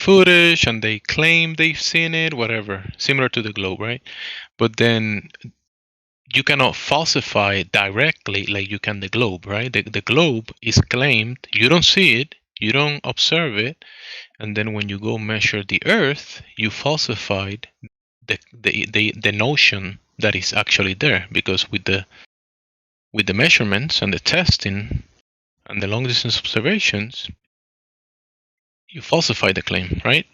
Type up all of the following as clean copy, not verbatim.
footage and they claim they've seen it, whatever, similar to the globe, right? But then you cannot falsify it directly like you can the globe, right? The globe is claimed, you don't see it, you don't observe it, and then when you go measure the Earth, you falsified the notion that is actually there, because with the measurements and the testing and the long distance observations, you falsify the claim, right?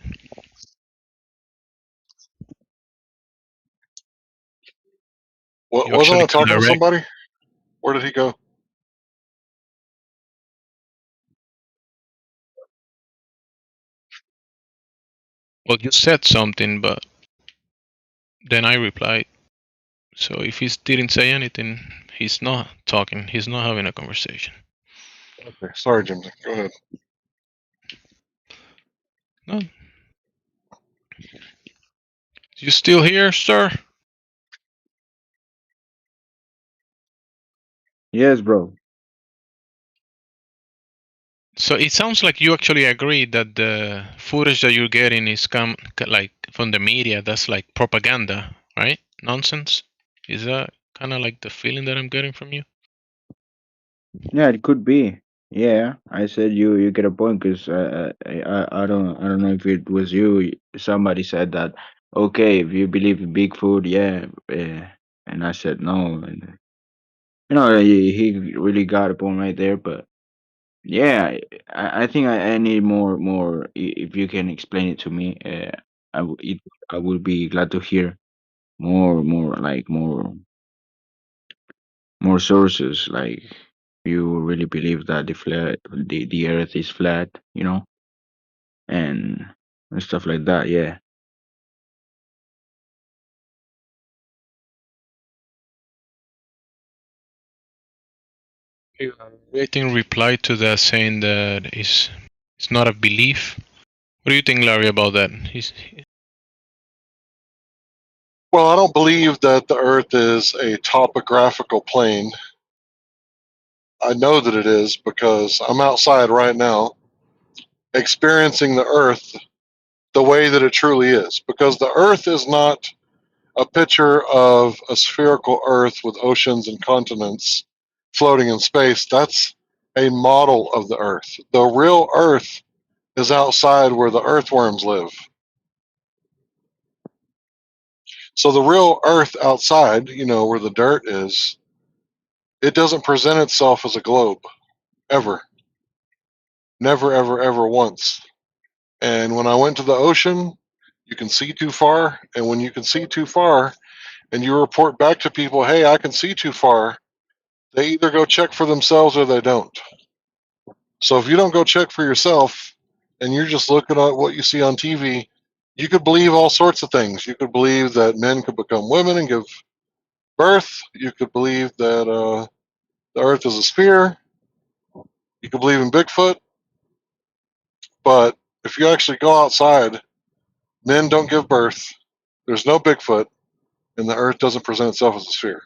You Wasn't actually I talking to direct. somebody? Where did he go? Well, you said something, but then I replied. So if he didn't say anything, he's not talking. He's not having a conversation. Okay, sorry, Jimmy. Go ahead. No. You still here, sir? Yes, bro. So it sounds like you actually agree that the footage that you're getting is like from the media. That's like propaganda, right? Nonsense. Is that kind of like the feeling that I'm getting from you? Yeah, it could be. Yeah, I said you get a point because I don't know if it was you. Somebody said that. Okay, if you believe in Bigfoot, yeah, and I said no, and he really got a point right there. But yeah, I think I need more. If you can explain it to me, I would be glad to hear more sources. Like you really believe that the Earth is flat, and stuff like that. Yeah. You are waiting reply to that saying that it's not a belief. What do you think, Larry, about that? Well, I don't believe that the Earth is a topographical plane. I know that it is because I'm outside right now experiencing the Earth the way that it truly is. Because the Earth is not a picture of a spherical Earth with oceans and continents floating in space. That's a model of the Earth. The real Earth is outside where the earthworms live. So the real Earth outside, where the dirt is, it doesn't present itself as a globe ever. Never, ever, ever once. And when I went to the ocean, you can see too far. And when you can see too far and you report back to people, hey, I can see too far, they either go check for themselves or they don't. So if you don't go check for yourself and you're just looking at what you see on TV, you could believe all sorts of things. You could believe that men could become women and give birth. You could believe that the earth is a sphere. You could believe in Bigfoot. But if you actually go outside, men don't give birth. There's no Bigfoot, and the earth doesn't present itself as a sphere.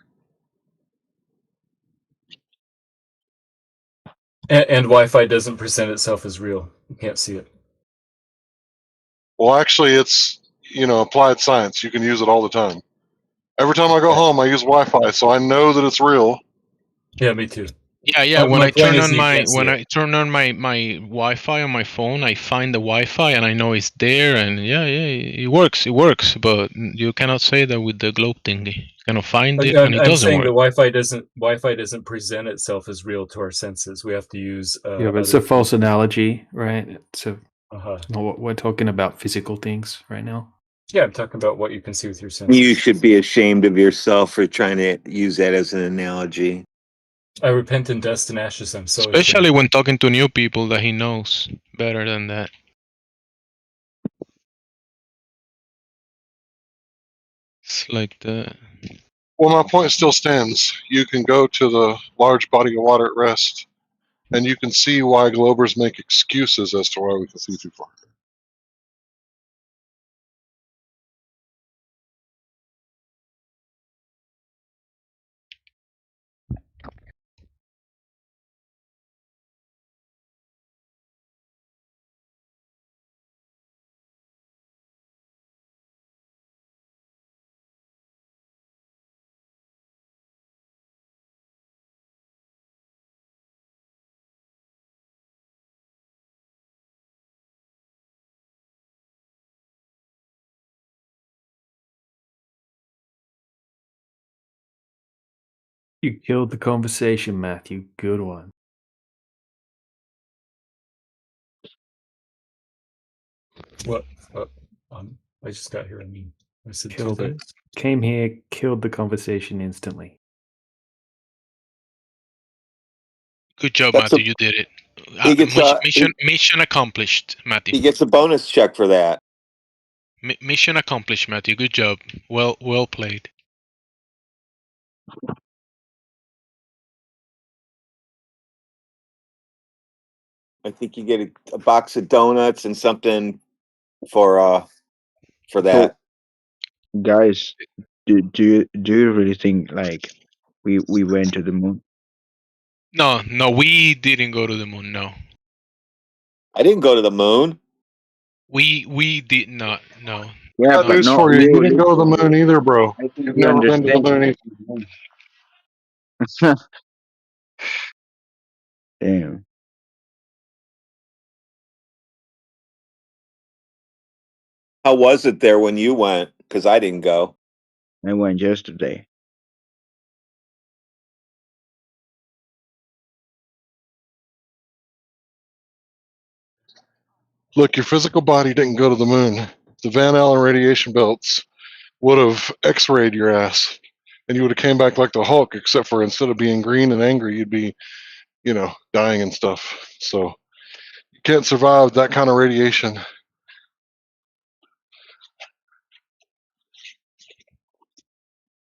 And Wi-Fi doesn't present itself as real. You can't see it. Well, actually, it's applied science. You can use it all the time. Every time I go home, I use Wi-Fi, so I know that it's real. Yeah, me too. Yeah. When My I point turn is on you can't see it. my Wi-Fi on my phone, I find the Wi-Fi and I know it's there, and yeah, it works. It works, but you cannot say that with the globe thingy. You cannot find it, and it I'm doesn't saying work. the Wi-Fi doesn't present itself as real to our senses. We have to use Yeah, but it's a false analogy, right? So Uh-huh. we're talking about physical things right now. Yeah, I'm talking about what you can see with your senses. You should be ashamed of yourself for trying to use that as an analogy. I repent in dust and ashes. I'm so Especially ashamed. when talking to new people that he knows better than that. It's like the. Well, my point still stands. You can go to the large body of water at rest, and you can see why Globers make excuses as to why we can see too far. You killed the conversation, Matthew. Good one. What? I just got here. I said two Killed it. things. Came here, killed the conversation instantly. Good job, That's a Matthew. You did it. he gets Mission accomplished, Matthew. he gets a bonus check for that. Mission accomplished, Matthew. Good job. Well played. I think you get a box of donuts and something for So, that. guys, do you really think like we went to the moon? No, we didn't go to the moon. No, I didn't go to the moon. we did not. No. Yeah, Got but news no, for you. You didn't go to the moon either, bro. I think You've you never been to the understand. moon either. Damn, How was it there when you went? Because I didn't go. I went yesterday. Look, your physical body didn't go to the moon. The Van Allen radiation belts would have X-rayed your ass, and you would have came back like the Hulk, except for instead of being green and angry, you'd be, dying and stuff. So you can't survive that kind of radiation.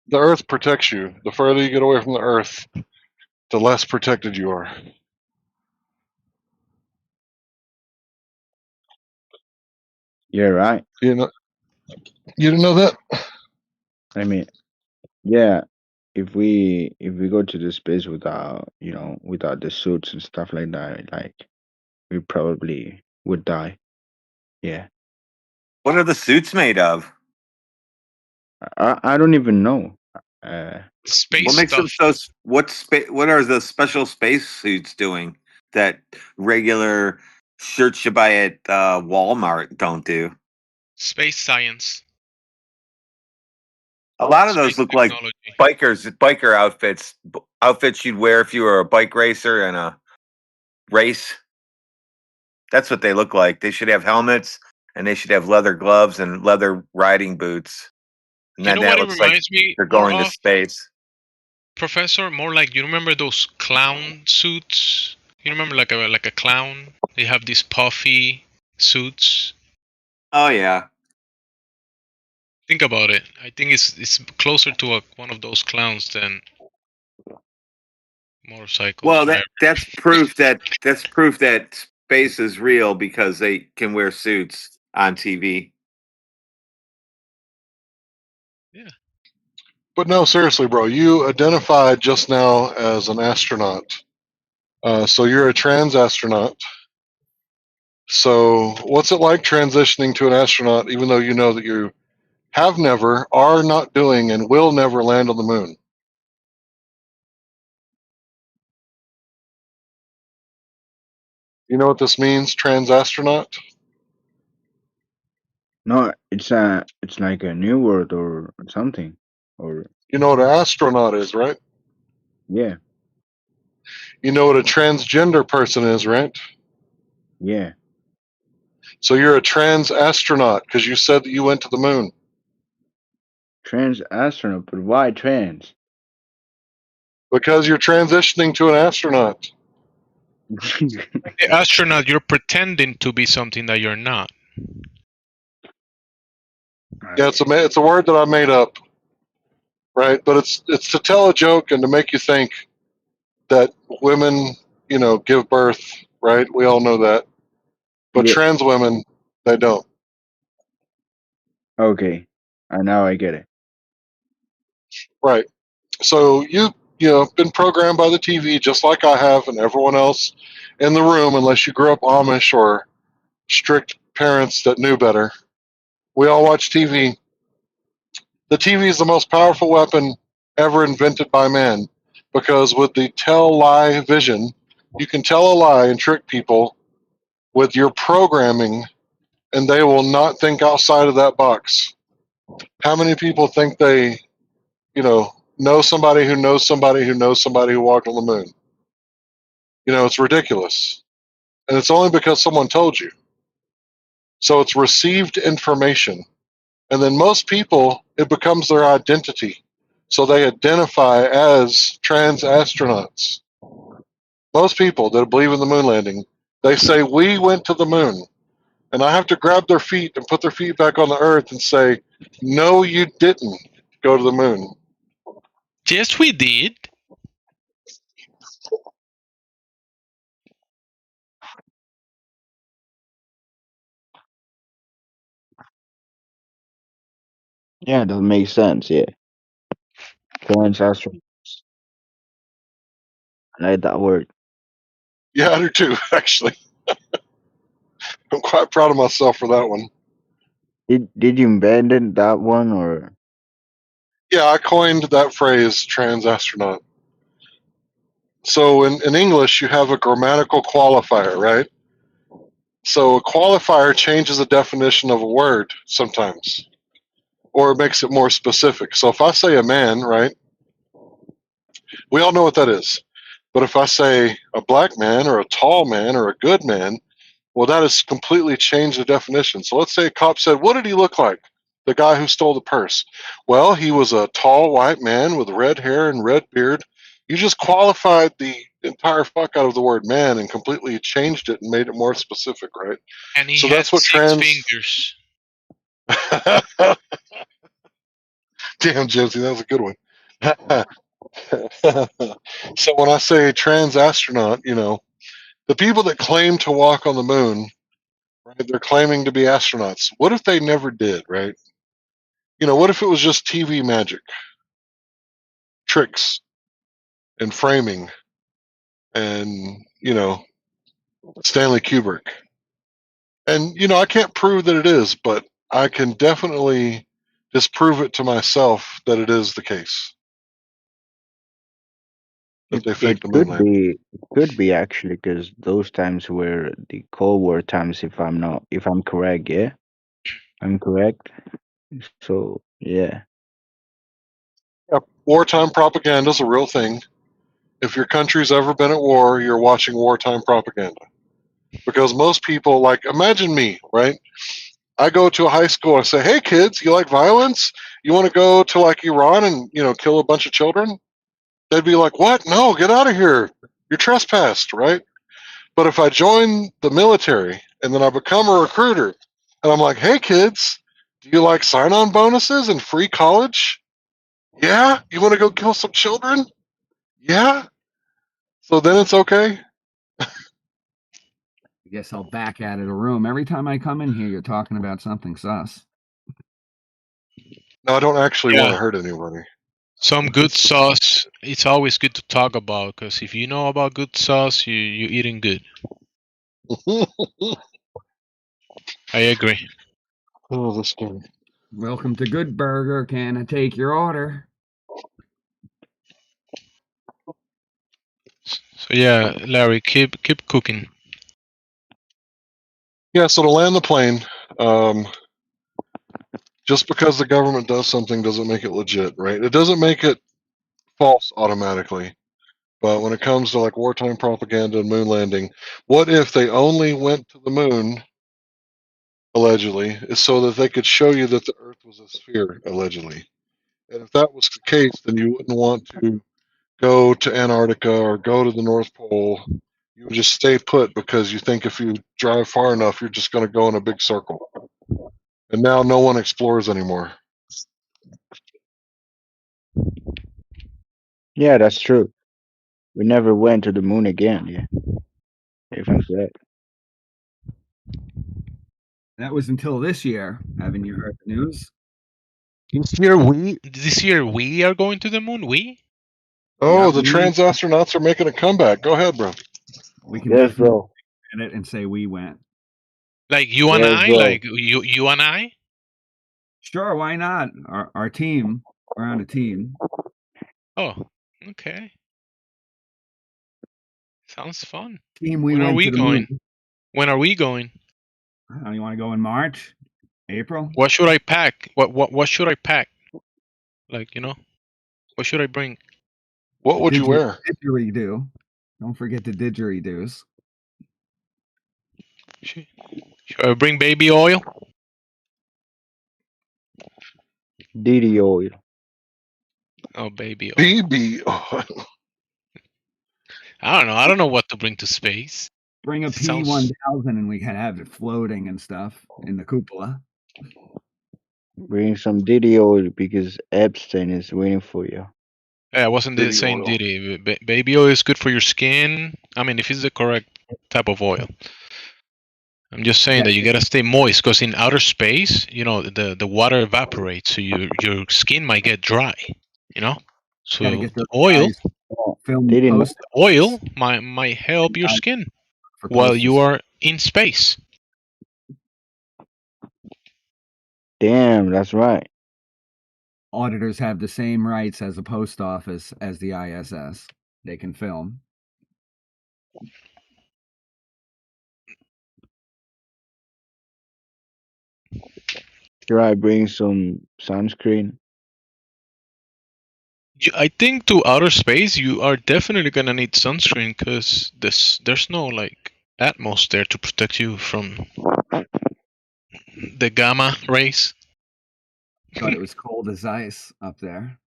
The Earth protects you. The further you get away from the Earth, the less protected you are. You're right. You didn't know that? I mean, yeah. If we go to the space without without the suits and stuff like that, like we probably would die. Yeah. What are the suits made of? I don't even know. Uh, Space What makes stuff. them so? What are the special space suits doing that regular shirts you buy at Walmart don't do? Space science. A lot of those Space look like technology. biker outfits you'd wear if you were a bike racer in a race. That's what they look like. They should have helmets and they should have leather gloves and leather riding boots. And You then know that what it looks like reminds me they're more going to of, space. Professor? More like, you remember those clown suits? You remember like a clown? They have these puffy suits. Oh yeah. Think about it. I think it's closer to one of those clowns than motorcycles. Well, Whatever. that's proof that space is real because they can wear suits on TV. Yeah. But no, seriously, bro. You identified just now as an astronaut. So you're a trans astronaut. So what's it like transitioning to an astronaut, even though you know that you have never, are not doing, and will never land on the moon? You know what this means, trans astronaut? no, it's like a new word or something, or You know what an astronaut is, right? yeah, You know what a transgender person is, right? yeah, So you're a trans astronaut because you said that you went to the moon. trans astronaut. But why trans? Because you're transitioning to an astronaut. The astronaut, you're pretending to be something that you're not. Yeah, it's a word that I made up, right? But it's to tell a joke and to make you think that women, give birth, right? We all know that. But Yeah. trans women, they don't. Okay, now I get it. Right. So been programmed by the TV just like I have and everyone else in the room, unless you grew up Amish or strict parents that knew better. We all watch TV. The TV is the most powerful weapon ever invented by man because with the tell lie vision, you can tell a lie and trick people with your programming and they will not think outside of that box. How many people think they, know somebody who knows somebody who knows somebody who walked on the moon. You know, it's ridiculous. And it's only because someone told you. So it's received information. And then most people, it becomes their identity. So they identify as trans astronauts. Most people that believe in the moon landing, they say, we went to the moon. And I have to grab their feet and put their feet back on the earth and say, no, you didn't go to the moon. Yes, we did. Yeah, that makes sense. Yeah, trans astronauts. I like that word. Yeah, I do too, actually. I'm quite proud of myself for that one. Did you invent that one or? Yeah, I coined that phrase, trans astronaut. So in English, you have a grammatical qualifier, right? So a qualifier changes the definition of a word sometimes, or it makes it more specific. So if I say a man, right, we all know what that is. But if I say a black man or a tall man or a good man, well, that has completely changed the definition. So let's say a cop said, what did he look like? The guy who stole the purse. Well, he was a tall white man with red hair and red beard. You just qualified the entire fuck out of the word man and completely changed it and made it more specific, right? And he So had that's what 6 fingers. Damn, Josie, that was a good one. So when I say trans astronaut, you know, the people that claim to walk on the moon, right, they're claiming to be astronauts. What if they never did, right? You know, what if it was just TV magic, tricks, and framing, and, you know, Stanley Kubrick? And, you know, I can't prove that it is, but I can definitely disprove it to myself that it is the case, that they faked the moon landing. It could be actually, because those times were the Cold War times. If I'm correct, yeah, I'm correct. So yeah, Yeah, wartime propaganda is a real thing. If your country's ever been at war, you're watching wartime propaganda. Because most people, like, imagine me, right? I go to a high school and say, hey, kids, you like violence? You want to go to like Iran and, you know, kill a bunch of children? They'd be like, what? No, get out of here. You're trespassed, right? But if I join the military and then I become a recruiter and I'm like, hey, kids, do you like sign on bonuses and free college? Yeah? You want to go kill some children? Yeah? So then it's okay? I guess I'll back out of the room. Every time I come in here, you're talking about something sus. No, I don't actually want Yeah. to hurt anybody. Some good sauce. It's always good to talk about, because if you know about good sauce, you're eating good. I agree. Oh, this game. Welcome to Good Burger. Can I take your order? So yeah, Larry, keep cooking. Yeah, so to land the plane, just because the government does something doesn't make it legit, right? It doesn't make it false automatically. But when it comes to like wartime propaganda and moon landing, what if they only went to the moon, allegedly, is so that they could show you that the Earth was a sphere, allegedly? And if that was the case, then you wouldn't want to go to Antarctica or go to the North Pole. You would just stay put because you think if you drive far enough, you're just going to go in a big circle. And now no one explores anymore. yeah, that's true. We never went to the moon again. Yeah, if I'm correct. That was until this year. Haven't you heard the news? This year we are going to the moon. We? Oh, Yeah, the trans astronauts are making a comeback. Go ahead, bro. we can Yes, definitely bro. get it and say we went. Like you and Yes, I? bro. Like you and I? Sure, why not? Our team, we're on a team. Oh, okay. Sounds fun. Team, we When are went we to the going? moon. When are we going? You want to go in March, April? What should I pack? What should I pack? Like, What should I bring? What would you wear? Didgeridoo. Don't forget the didgeridoos. Should I bring baby oil? Diddy oil. Oh, baby oil. BB. I don't know. I don't know what to bring to space. Bring a Sounds- P1000 and we can have it floating and stuff in the cupola. Bring some Diddy oil because Epstein is waiting for you. Yeah, I wasn't Diddy saying oil. Diddy. Baby oil is good for your skin. I mean, if it's the correct type of oil. I'm just saying that you gotta stay moist because in outer space, you know, the water evaporates, so your skin might get dry. You know, so Gotta get the those oil guys film They didn't- post oil might help your skin for while you posters. are in space. Damn, that's right. Auditors have the same rights as the post office as the ISS. They can film. Should I bring some sunscreen? I think to outer space, you are definitely gonna need sunscreen because there's no like atmosphere to protect you from the gamma rays. Thought it was cold as ice up there.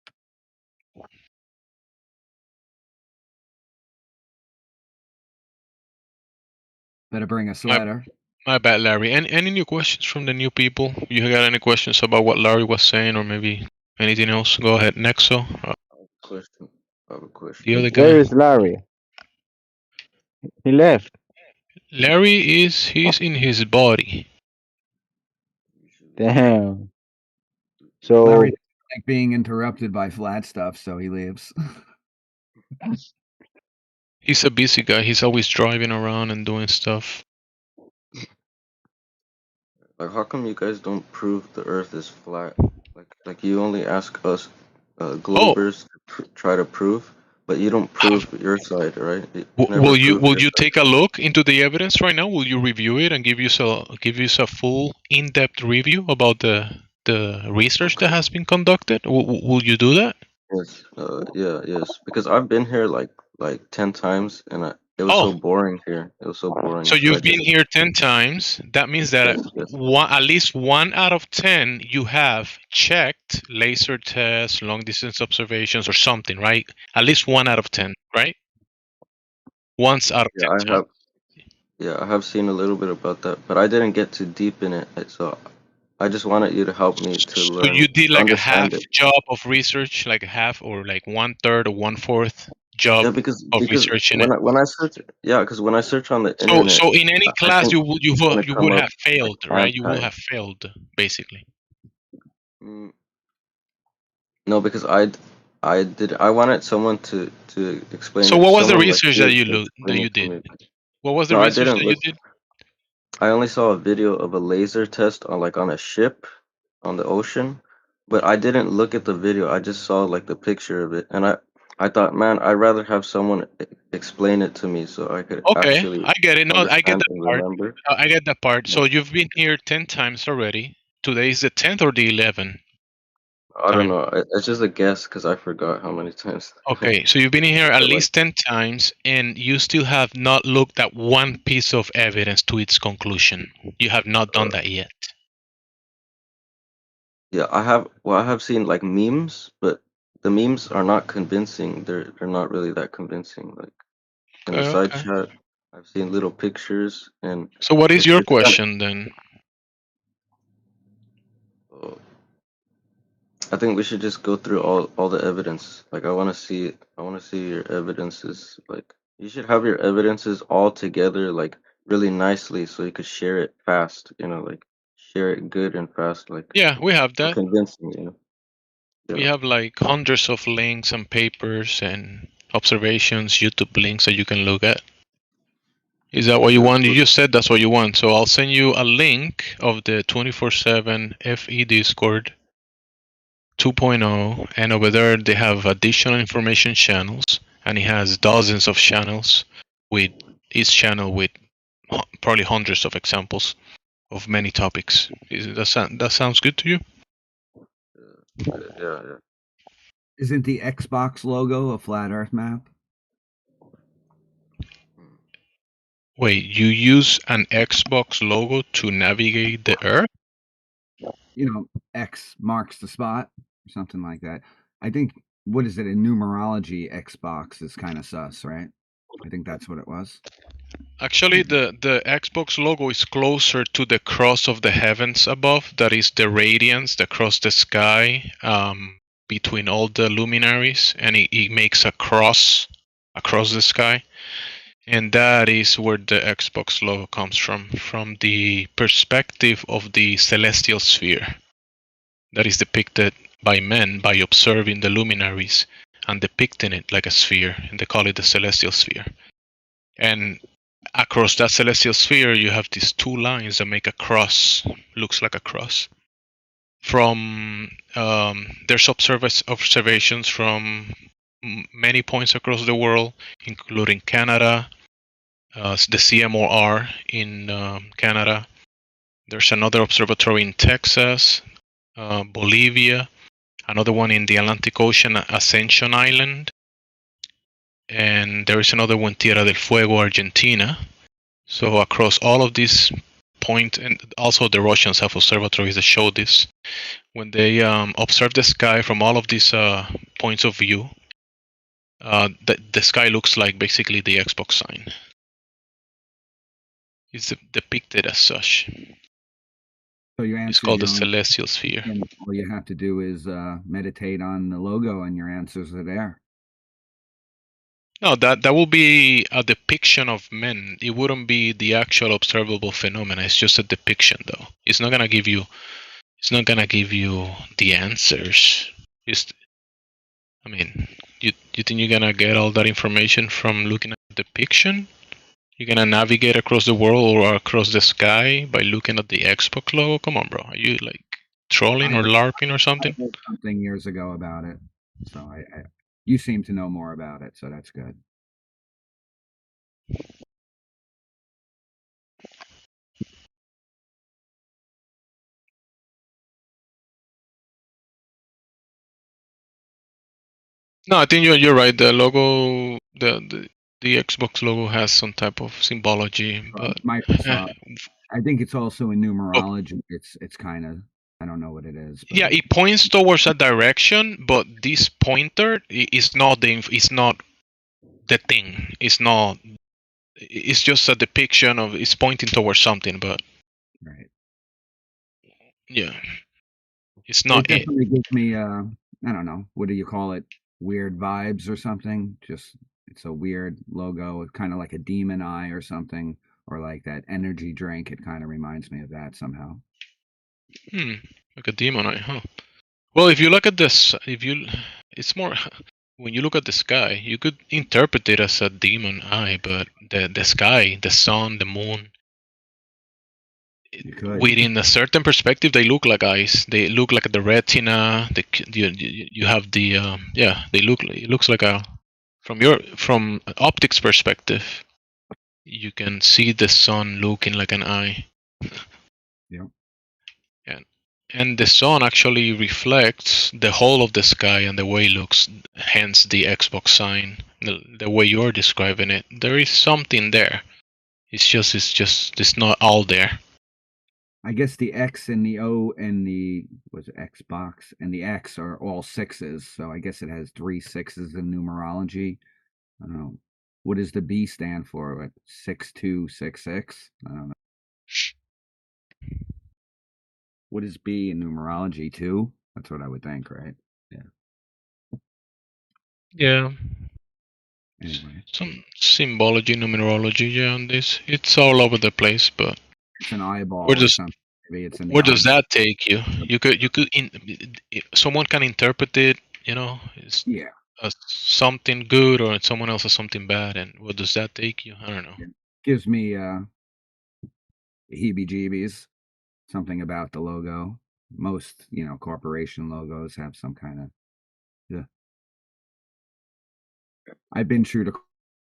Better bring a sweater. My bad, Larry. Any new questions from the new people? You got any questions about what Larry was saying, or maybe anything else? Go ahead, Nexo. Question. I have a question. The other Where guy. is Larry? He left. Larry he's in his body. Damn. So Larry doesn't like being interrupted by flat stuff, so he leaves. He's a busy guy. He's always driving around and doing stuff. Like, how come you guys don't prove the Earth is flat? Like you only ask us, Globers, to try to prove, but you don't prove your side, right? Will you take a look into the evidence right now? Will you review it and give us a full in-depth review about the research that has been conducted? Will you do that? Yes. Yes. Because I've been here like 10 times, and it was so boring here. It was so boring. So you've been here 10 times. That means that Yes. at least 1 out of 10 you have checked laser tests, long distance observations, or something, right? At least 1 out of 10, right? Once out of 10 times. I have seen a little bit about that, but I didn't get too deep in it. So I just wanted you to help me to learn. So you did like a half it. job of research, like a half, or like 1/3 or 1/4 job of researching it. When I search, because when I search on the internet. So in any class you would have failed, right? You would have failed, basically. No, because I wanted someone to explain. So what was the research that you did? What was the research that you did? I only saw a video of a laser test on a ship on the ocean, but I didn't look at the video. I just saw like the picture of it, and I thought, man, I'd rather have someone explain it to me so I could actually. I get it. No, I get that part. Remember. I get that part. So you've been here 10 times already. Today is the 10th or the 11th? I don't know. It's just a guess because I forgot how many times. Okay, so you've been here at least 10 times, and you still have not looked at one piece of evidence to its conclusion. You have not done that yet. Yeah, I have. Well, I have seen like memes, but the memes are not convincing. They're not really that convincing. Like in the side chat, I've seen little pictures and. So what is your question then? I think we should just go through all the evidence. Like I want to see your evidences. Like you should have your evidences all together, like really nicely, so you could share it fast. Like share it good and fast. Like yeah, we have that. Convincing, Yeah. We have like hundreds of links and papers and observations, YouTube links that you can look at. Is that what you want? You just said that's what you want. So I'll send you a link of the 24/7 FE Discord 2.0, and over there they have additional information channels, and it has dozens of channels with each channel with probably hundreds of examples of many topics. That sounds good to you? Yeah. Isn't the Xbox logo a flat Earth map? Wait, you use an Xbox logo to navigate the Earth? You know, X marks the spot or something like that. I think, what is it, in numerology, Xbox is kind of sus, right? I think that's what it was. Actually, the Xbox logo is closer to the cross of the heavens above. That is the radiance across the sky between all the luminaries, and it makes a cross across the sky. And that is where the Xbox logo comes from the perspective of the celestial sphere that is depicted by men by observing the luminaries and depicting it like a sphere, and they call it the celestial sphere. And across that celestial sphere, you have these two lines that make a cross, looks like a cross. From there's observations from many points across the world, including Canada, the CMOR in Canada. There's another observatory in Texas, Bolivia, another one in the Atlantic Ocean, Ascension Island, and there is another one, Tierra del Fuego, Argentina. So across all of these points, and also the Russians have observatories that show this, when they observe the sky from all of these points of view, the sky looks like basically the Xbox sign. It's depicted as such. So your answer, It's called the celestial sphere. And all you have to do is meditate on the logo, and your answers are there. No, that will be a depiction of men. It wouldn't be the actual observable phenomena. It's just a depiction, though. It's not gonna give you. It's not gonna give you the answers. I mean, you think you're gonna get all that information from looking at the depiction? You're gonna navigate across the world or across the sky by looking at the Xbox logo? Come on, bro. Are you like trolling or LARPing or something? I heard something years ago about it, so you seem to know more about it, so that's good. No, I think you're right. The logo, the Xbox logo has some type of symbology, but Microsoft. I think it's also in numerology. It's kind of, I don't know what it is. But yeah, it points towards a direction, but this pointer is not the thing. It's not. It's just a depiction of. It's pointing towards something, but right. Yeah, it's not. It definitely gives me. I don't know. What do you call it? Weird vibes or something. Just it's a weird logo. It's kind of like a demon eye or something, or like that energy drink. It kind of reminds me of that somehow. Like a demon eye, huh? Well, if you look at this, it's more when you look at the sky, you could interpret it as a demon eye, but the sky, the sun, the moon, within a certain perspective, they look like eyes. They look like the retina. You have the They look. It looks like a from optics perspective, you can see the sun looking like an eye. Yeah. And the sun actually reflects the whole of the sky and the way it looks, hence the Xbox sign, the way you're describing it. There is something there. It's not all there. I guess the X and the O and the Xbox and the X are all sixes, so I guess it has 3 6s in numerology. I don't know. What does the B stand for? Like 6266? I don't know. What is B in numerology? 2? That's what I would think, right? Yeah. Yeah. Anyway. Some symbology, numerology, yeah, on this. It's all over the place, but it's an eyeball where does, or something. Maybe it's in where does that take you? Someone can interpret it, as something good, or someone else as something bad, and what does that take you? I don't know. It gives me heebie-jeebies. Something about the logo. Most, corporation logos have some kind of. Yeah. I've been true to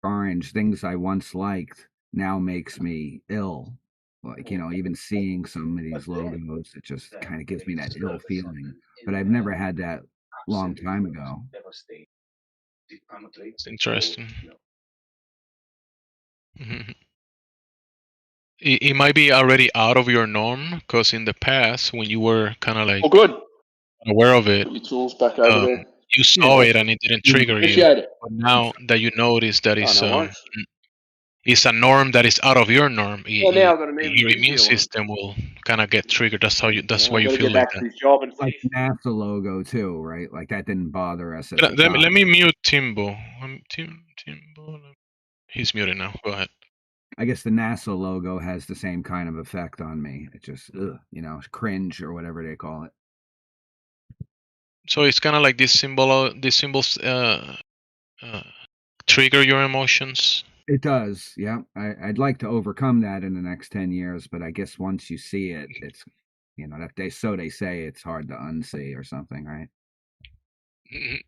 orange. Things I once liked now makes me ill. Like, even seeing some of these logos, it just kind of gives me that ill feeling. But I've never had that long time ago. It's interesting. Mhm. It might be already out of your norm, because in the past, when you were kind of like Oh, good. aware of it, Put your tools back over there. you saw it and it didn't trigger you. Appreciate it. But now that you notice that Oh, no worries. it's a norm that is out of your norm, Well, now I've got an even your immune easier one. system will kind of get triggered. That's why You know, you I've got to feel get like back to that. this job and Like NASA logo too, right? Like that didn't bother us at the Let time. me mute Timbo. Timbo. He's muted now. Go ahead. I guess the NASA logo has the same kind of effect on me. It just, cringe or whatever they call it. So it's kind of like these symbols trigger your emotions. It does, yeah. I'd like to overcome that in the next 10 years, but I guess once you see it, it's, that they say it's hard to unsee or something, right? Mhm.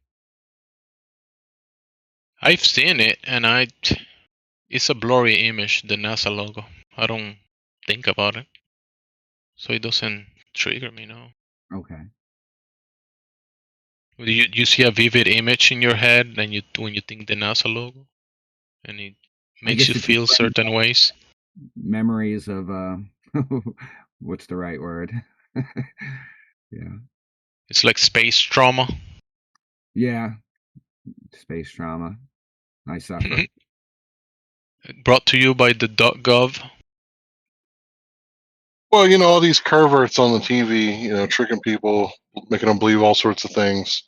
I've seen it, and it's a blurry image, the NASA logo. I don't think about it, so it doesn't trigger me now. Okay. You see a vivid image in your head, and when you think the NASA logo, and it I makes guess you it's feel certain ways. memories of what's the right word? Yeah. It's like space trauma. Yeah. Space trauma. I suffer. Brought to you by the .gov. Well, all these perverts on the TV, tricking people, making them believe all sorts of things.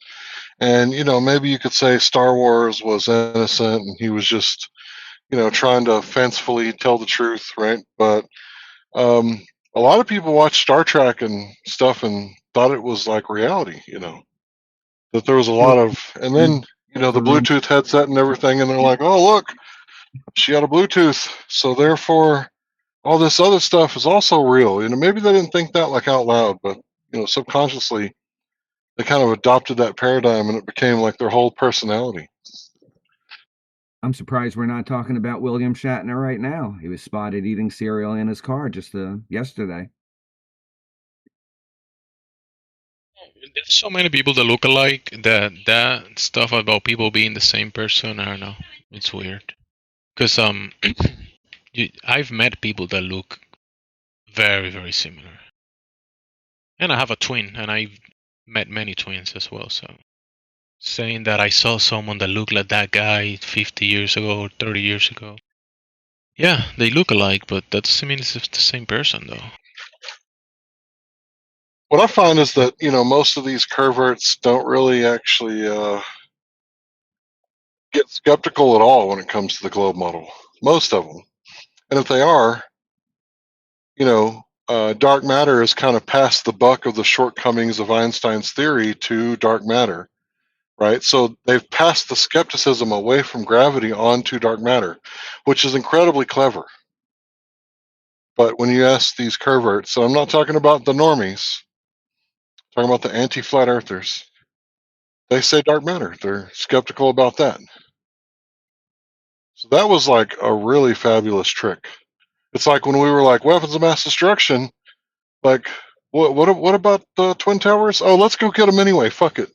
And, maybe you could say Star Wars was innocent and he was just, trying to fancifully tell the truth, right? But a lot of people watched Star Trek and stuff and thought it was like reality, that there was a lot of, and then, the Bluetooth headset and everything, and they're like, oh, look, she had a Bluetooth. So therefore, all this other stuff is also real. Maybe they didn't think that like out loud, but, subconsciously, they kind of adopted that paradigm and it became like their whole personality. I'm surprised we're not talking about William Shatner right now. He was spotted eating cereal in his car just yesterday. There's so many people that look alike that stuff about people being the same person. I don't know. It's weird. Because I've met people that look very, very similar. And I have a twin, and I've met many twins as well. So saying that I saw someone that looked like that guy 50 years ago or 30 years ago. Yeah, they look alike, but that doesn't mean it's the same person, though. What I find is that, most of these perverts don't really actually get skeptical at all when it comes to the globe model. Most of them. And if they are, dark matter has kind of passed the buck of the shortcomings of Einstein's theory to dark matter, right? So they've passed the skepticism away from gravity onto dark matter, which is incredibly clever. But when you ask these perverts, so I'm not talking about the normies, I'm talking about the anti-flat earthers, they say dark matter. They're skeptical about that. So that was like a really fabulous trick. It's like when we were like weapons of mass destruction, like what about the Twin Towers? Oh, let's go get them anyway. Fuck it.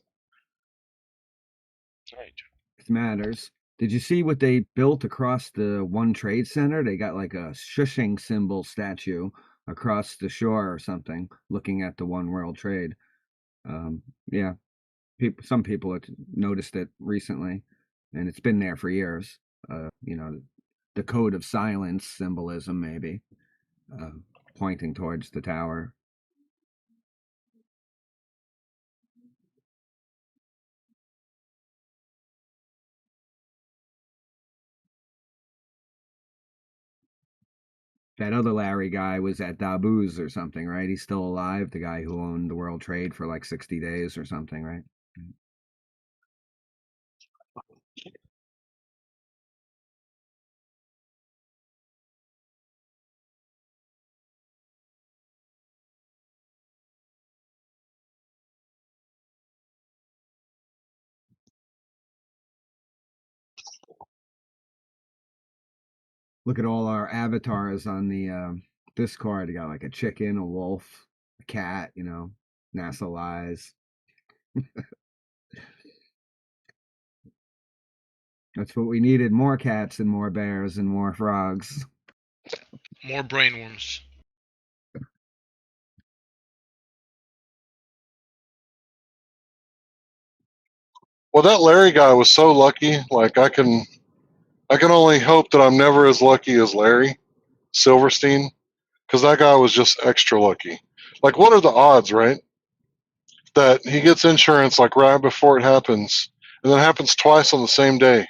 It matters. Did you see what they built across the One Trade Center? They got like a shushing symbol statue across the shore or something, looking at the One World Trade. Yeah, some people have noticed it recently, and it's been there for years. The code of silence symbolism, maybe, pointing towards the tower. That other Larry guy was at Daboo's or something, right? He's still alive, the guy who owned the World Trade for like 60 days or something, right? Look at all our avatars on the Discord. You got like a chicken, a wolf, a cat, NASA lies. That's what we needed: more cats and more bears and more frogs. More brainworms. Well, that Larry guy was so lucky. Like I can only hope that I'm never as lucky as Larry Silverstein, because that guy was just extra lucky. Like, what are the odds, right? That he gets insurance like right before it happens, and then it happens twice on the same day,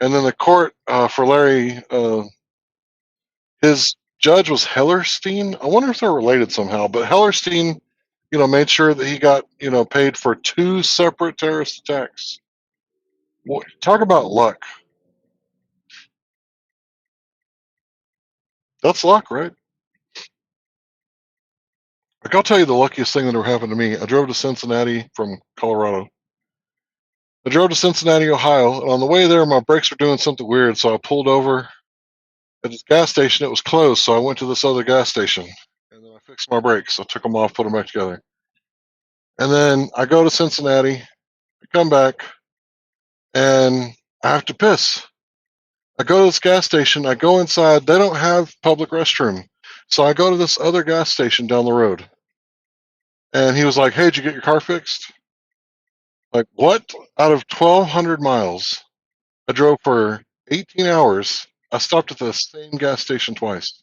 and then the court for Larry, his judge was Hellerstein. I wonder if they're related somehow. But Hellerstein, made sure that he got paid for 2 separate terrorist attacks. Talk about luck. That's luck, right? Like, I'll tell you the luckiest thing that ever happened to me. I drove to Cincinnati from Colorado. I drove to Cincinnati, Ohio, and on the way there, my brakes were doing something weird, so I pulled over at this gas station. It was closed, so I went to this other gas station, and then I fixed my brakes. I took them off, put them back together. And then I go to Cincinnati, I come back, and I have to piss. I go to this gas station, I go inside, they don't have public restroom. So I go to this other gas station down the road. And he was like, "Hey, did you get your car fixed?" Like, what? Out of 1,200 miles, I drove for 18 hours. I stopped at the same gas station twice.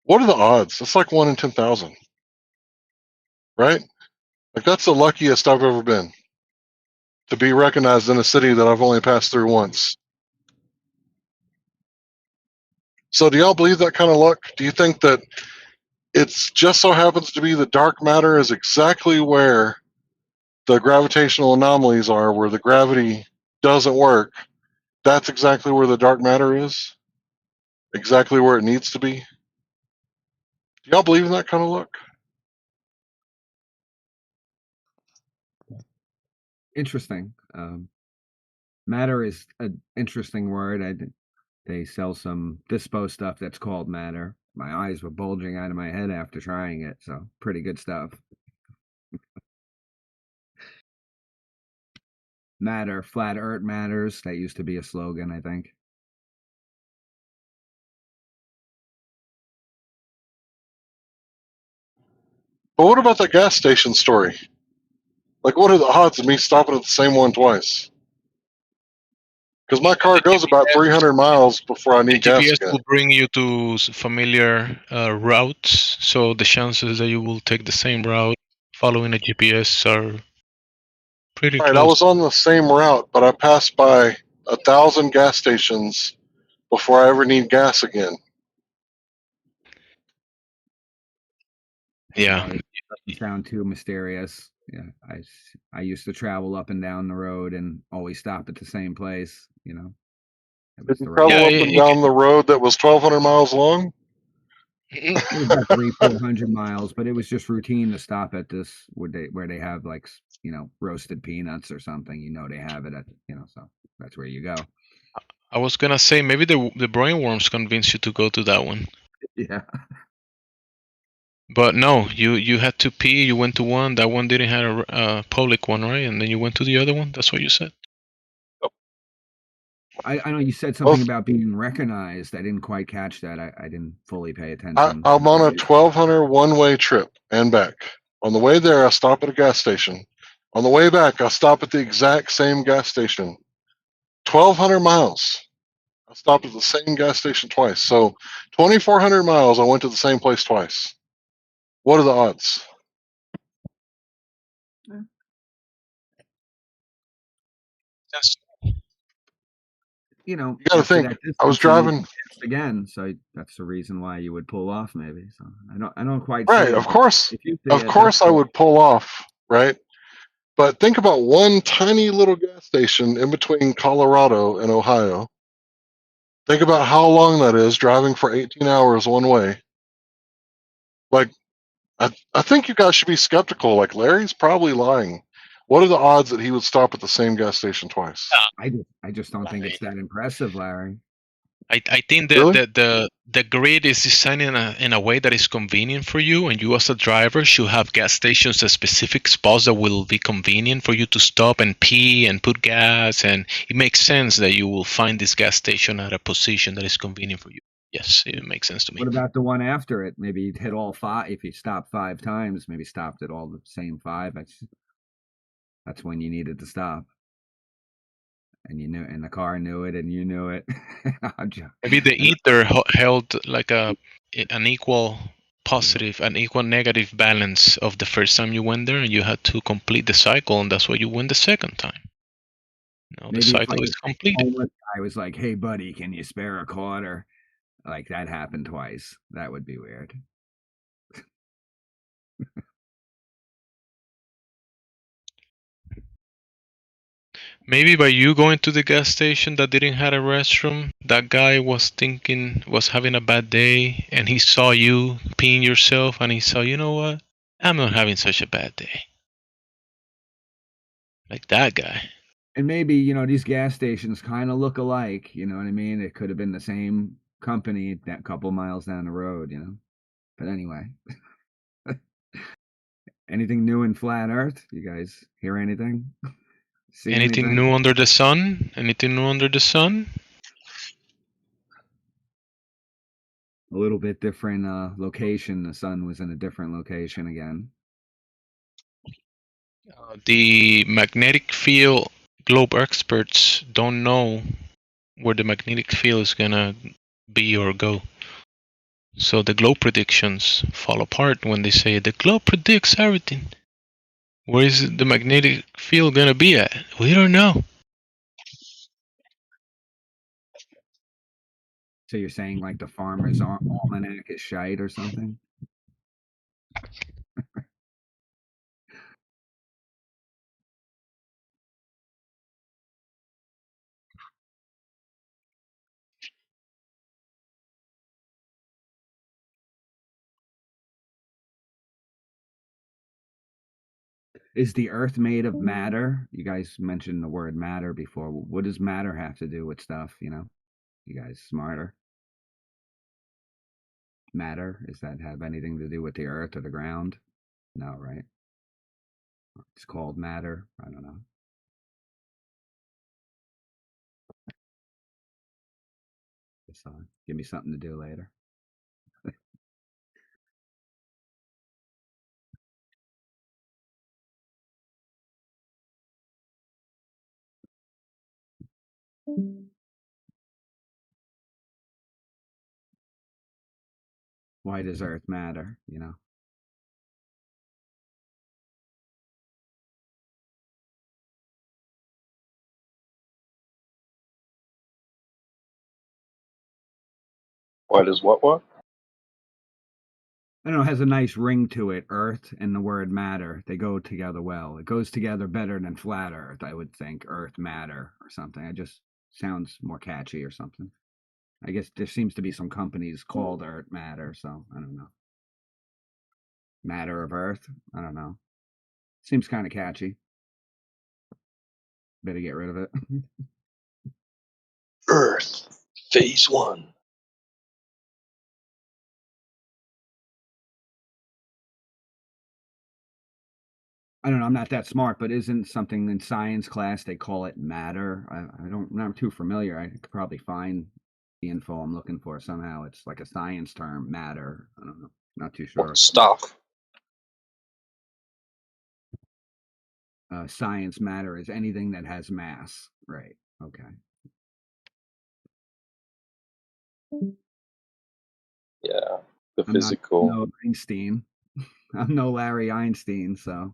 What are the odds? It's like 1 in 10,000, right? Like, that's the luckiest I've ever been, to be recognized in a city that I've only passed through once. So, do y'all believe that kind of luck? Do you think that it's just so happens to be the dark matter is exactly where the gravitational anomalies are, where the gravity doesn't work? That's exactly where the dark matter is? Exactly where it needs to be? Do y'all believe in that kind of luck? Interesting. Matter is an interesting word. They sell some dispo stuff that's called matter. My eyes were bulging out of my head after trying it, so pretty good stuff. Matter, flat earth matters. That used to be a slogan, I think. But what about that gas station story? Like, what are the odds of me stopping at the same one twice? Because my car goes about 300 miles before I The need gas GPS again. will bring you to familiar routes, so the chances that you will take the same route following a GPS are pretty Right, I close. was on the same route, but I passed by 1,000 gas stations before I ever need gas again. Yeah. It doesn't sound too mysterious. Yeah, I used to travel up and down the road and always stop at the same place. It Did was you the right. travel Yeah. up and down the road that was 1,200 miles long? It was about 300-400 miles, but it was just routine to stop at this where they have like roasted peanuts or something. They have it at so that's where you go. I was gonna say maybe the brainworms convinced you to go to that one, Yeah. but no, you had to pee. You went to one. That one didn't have a public one, right? And then you went to the other one. That's what you said. I know you said something Both. about being recognized. I didn't quite catch that. I didn't fully pay attention. I'm on a 1,200 one-way trip and back. On the way there, I stop at a gas station. On the way back, I stop at the exact same gas station. 1,200 miles. I stopped at the same gas station twice. So 2,400 miles, I went to the same place twice. What are the odds? Yes. You got to After think. that I was distance, you need to driving. test again. So that's the reason why you would pull off, maybe. So I don't quite see Right, it. of But course. if you see Of it, that's course, I cool. would pull off, right? But think about one tiny little gas station in between Colorado and Ohio. Think about how long that is driving for 18 hours one way. Like, I think you guys should be skeptical. Like, Larry's probably lying. What are the odds that he would stop at the same gas station twice? I just don't think it's that impressive, Larry. I think that Really? the grid is designed in a way that is convenient for you, and you as a driver should have gas stations at specific spots that will be convenient for you to stop and pee and put gas, and it makes sense that you will find this gas station at a position that is convenient for you. Yes, it makes sense to me. What about the one after it? Maybe you'd hit all five. If you stopped 5 times, maybe stopped at all the same five. That's when you needed to stop, and you knew, and the car knew it, and you knew it. Maybe the ether held like an equal positive and equal negative balance of the first time you went there, and you had to complete the cycle, and that's why you went the second time. Now the Maybe if cycle like is a completed. homeless guy was like, "Hey, buddy, can you spare a quarter?" Like that happened twice. That would be weird. Maybe by you going to the gas station that didn't have a restroom, that guy was having a bad day, and he saw you peeing yourself, and he saw, you know what? I'm not having such a bad day. Like that guy. And maybe, these gas stations kind of look alike. You know what I mean? It could have been the same company that couple miles down the road. But anyway, anything new in flat Earth? You guys hear anything? See Anything anything? new under the sun? Anything new under the sun? A little bit different location. The sun was in a different location again. The magnetic field globe experts don't know where the magnetic field is gonna be or go. So the globe predictions fall apart when they say the globe predicts everything. Where is the magnetic field gonna be at? We don't know. So you're saying like the farmer's almanac is shite or something? Is the Earth made of matter? You guys mentioned the word matter before. What does matter have to do with stuff? You guys smarter. Matter, does that have anything to do with the Earth or the ground? No, right? It's called matter. I don't know. Just, give me something to do later. Why does Earth matter? Why does what? I don't know, it has a nice ring to it. Earth and the word matter, they go together well. It goes together better than flat Earth, I would think. Earth matter or something. It just sounds more catchy or something. I guess there seems to be some companies called Earth Matter, so I don't know. Matter of Earth? I don't know. Seems kind of catchy. Better get rid of it. Earth, Phase 1. I don't know. I'm not that smart, but isn't something in science class they call it matter? I'm not too familiar. I could probably find the info I'm looking for somehow. It's like a science term, matter. I don't know. Not too sure. Stuff. Science matter is anything that has mass. Right. Okay. Yeah, the I'm not physical. no Einstein. I'm no Larry Einstein, so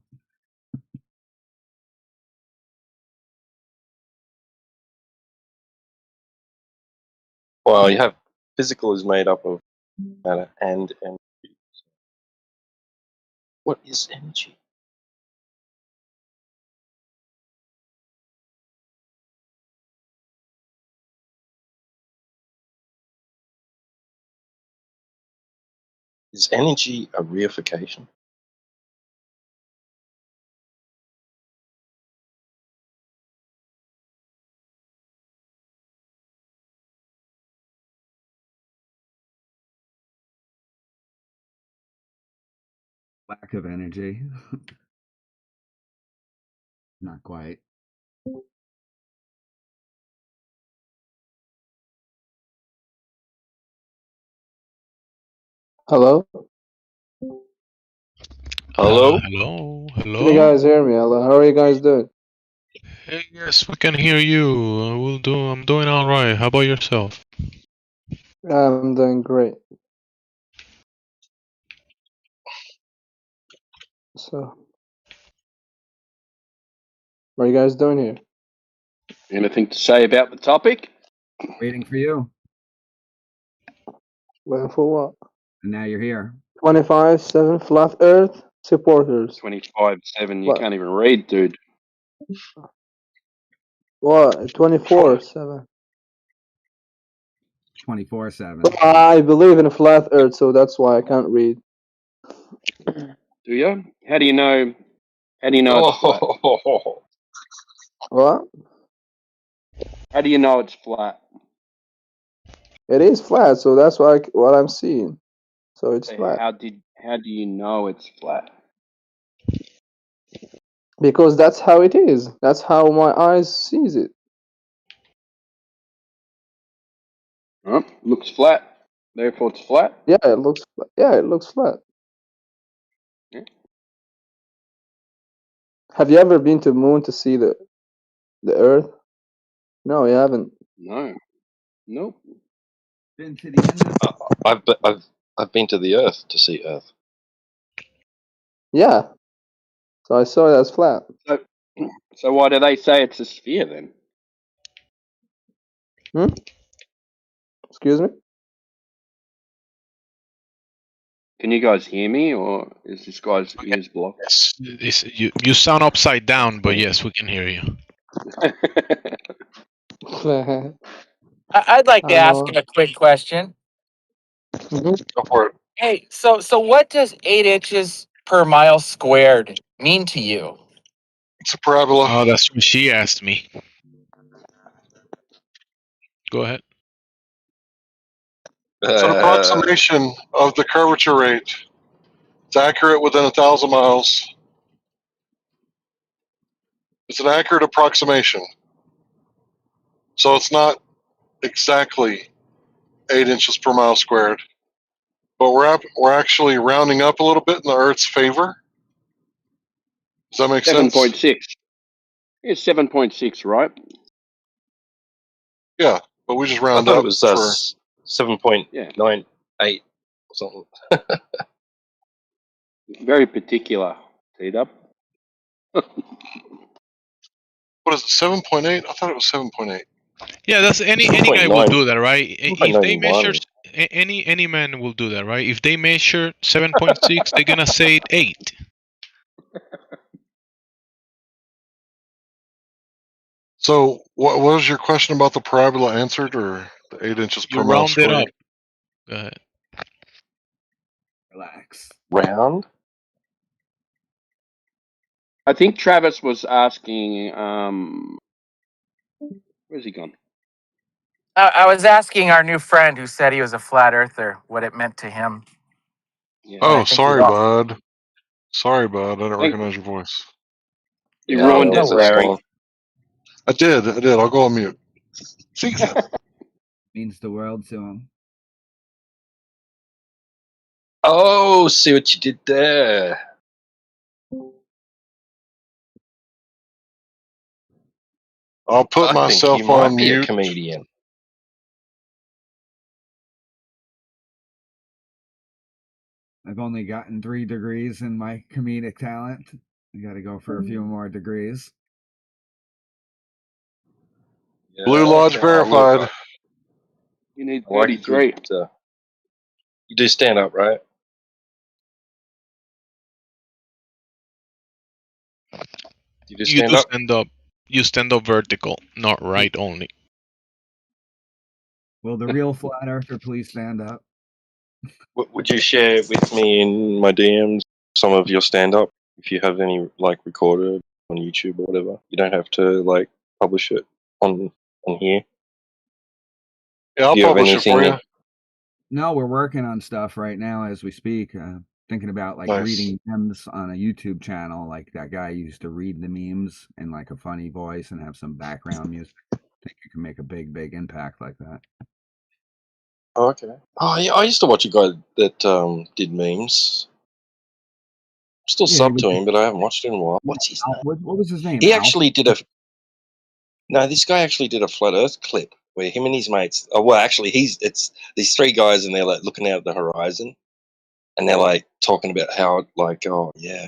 Well, you have physical is made up of matter and energy. What is energy? Is energy a reification? Lack of energy. Not quite. Hello? Hello? Hello, Can you hello. guys hear me? Hello? How are you guys doing? Hey, yes, we can hear you. I'm doing all right. How about yourself? I'm doing great. So, what are you guys doing here? Anything to say about the topic? Waiting for you. Waiting for what? And now you're here. 25/7 Flat Earth supporters. 25/7. You What? can't even read, dude. What? 24/7. 24/7. I believe in a flat Earth, so that's why I can't read. Do you? How do you know? How do you know it's flat? Oh, What? How do you know it's flat? It is flat, so that's what I'm seeing. So it's So flat. how do you know it's flat? Because that's how it is. That's how my eyes sees it. Huh? Looks flat. Therefore, it's flat. Yeah, it looks flat. Yeah, it looks flat. Yeah. Have you ever been to the moon to see the Earth? No, you haven't. No. Nope. Been to the end of I've been to the Earth to see Earth. Yeah. So I saw it as flat. So why do they say it's a sphere then? Excuse me? Can you guys hear me, or is this guy's ears blocked? Yes, you sound upside down, but yes, we can hear you. I'd like to I ask know. a quick question. Mhm. Go for it. Hey, so what does 8 inches per mile squared mean to you? It's a parabola. Oh, that's what she asked me. Go ahead. It's an approximation of the curvature rate. It's accurate within 1,000 miles. It's an accurate approximation. So it's not exactly 8 inches per mile squared, but we're actually rounding up a little bit in the Earth's favor. Does that make sense? 7.6. It's 7.6, right? Yeah, but we just I round thought up it was for 7.98 or something. Very particular. T-Dub. what is it? 7.8? I thought it was 7.8. Yeah, that's any guy will 7.9. do that, right? If they 7.91. measure any man will do that, right? If they measure 7.6, they're gonna say 8. So what was your question about the parabola answered, or the 8 inches You per mile round it squared? up. Go ahead. relax. Round? I think Travis was asking, where's he gone? I was asking our new friend who said he was a flat earther what it meant to him. Yeah. And I Oh, think we sorry, all. bud. Sorry, bud. I didn't Thank- recognize your voice. You Yeah, no ruined it, worries. Larry. I did. I'll go on mute. See ya. Means the world to him. Oh, see what you did there. I'll put I think myself you might on be a mute. comedian. I've only gotten 3 degrees in my comedic talent. I got to go for a few more degrees. Yeah, Blue Lodge okay. verified. You need I like a 33. good, you do stand up, right? You do You stand do up? stand up. You stand up vertical, not right only. Will the real flat earther please stand up? Would you share with me in my DMs some of your stand up if you have any like recorded on YouTube or whatever? You don't have to like publish it on here. Yeah, I'll Do you have publish it for anything? you. No, we're working on stuff right now as we speak. Thinking about like Nice. reading memes on a YouTube channel, like that guy used to read the memes in like a funny voice and have some background music. I think you can make a big impact like that. Oh, okay. Oh, yeah, I used to watch a guy that did memes. I'm still Yeah, he sub was to him, but I haven't watched it in a while. yeah, What's his name? what was his name? He Alf? actually did a no. This guy actually did a flat Earth clip where him and his mates. Oh, well, actually, it's these three guys and they're like looking out at the horizon and they're like talking about how like oh yeah,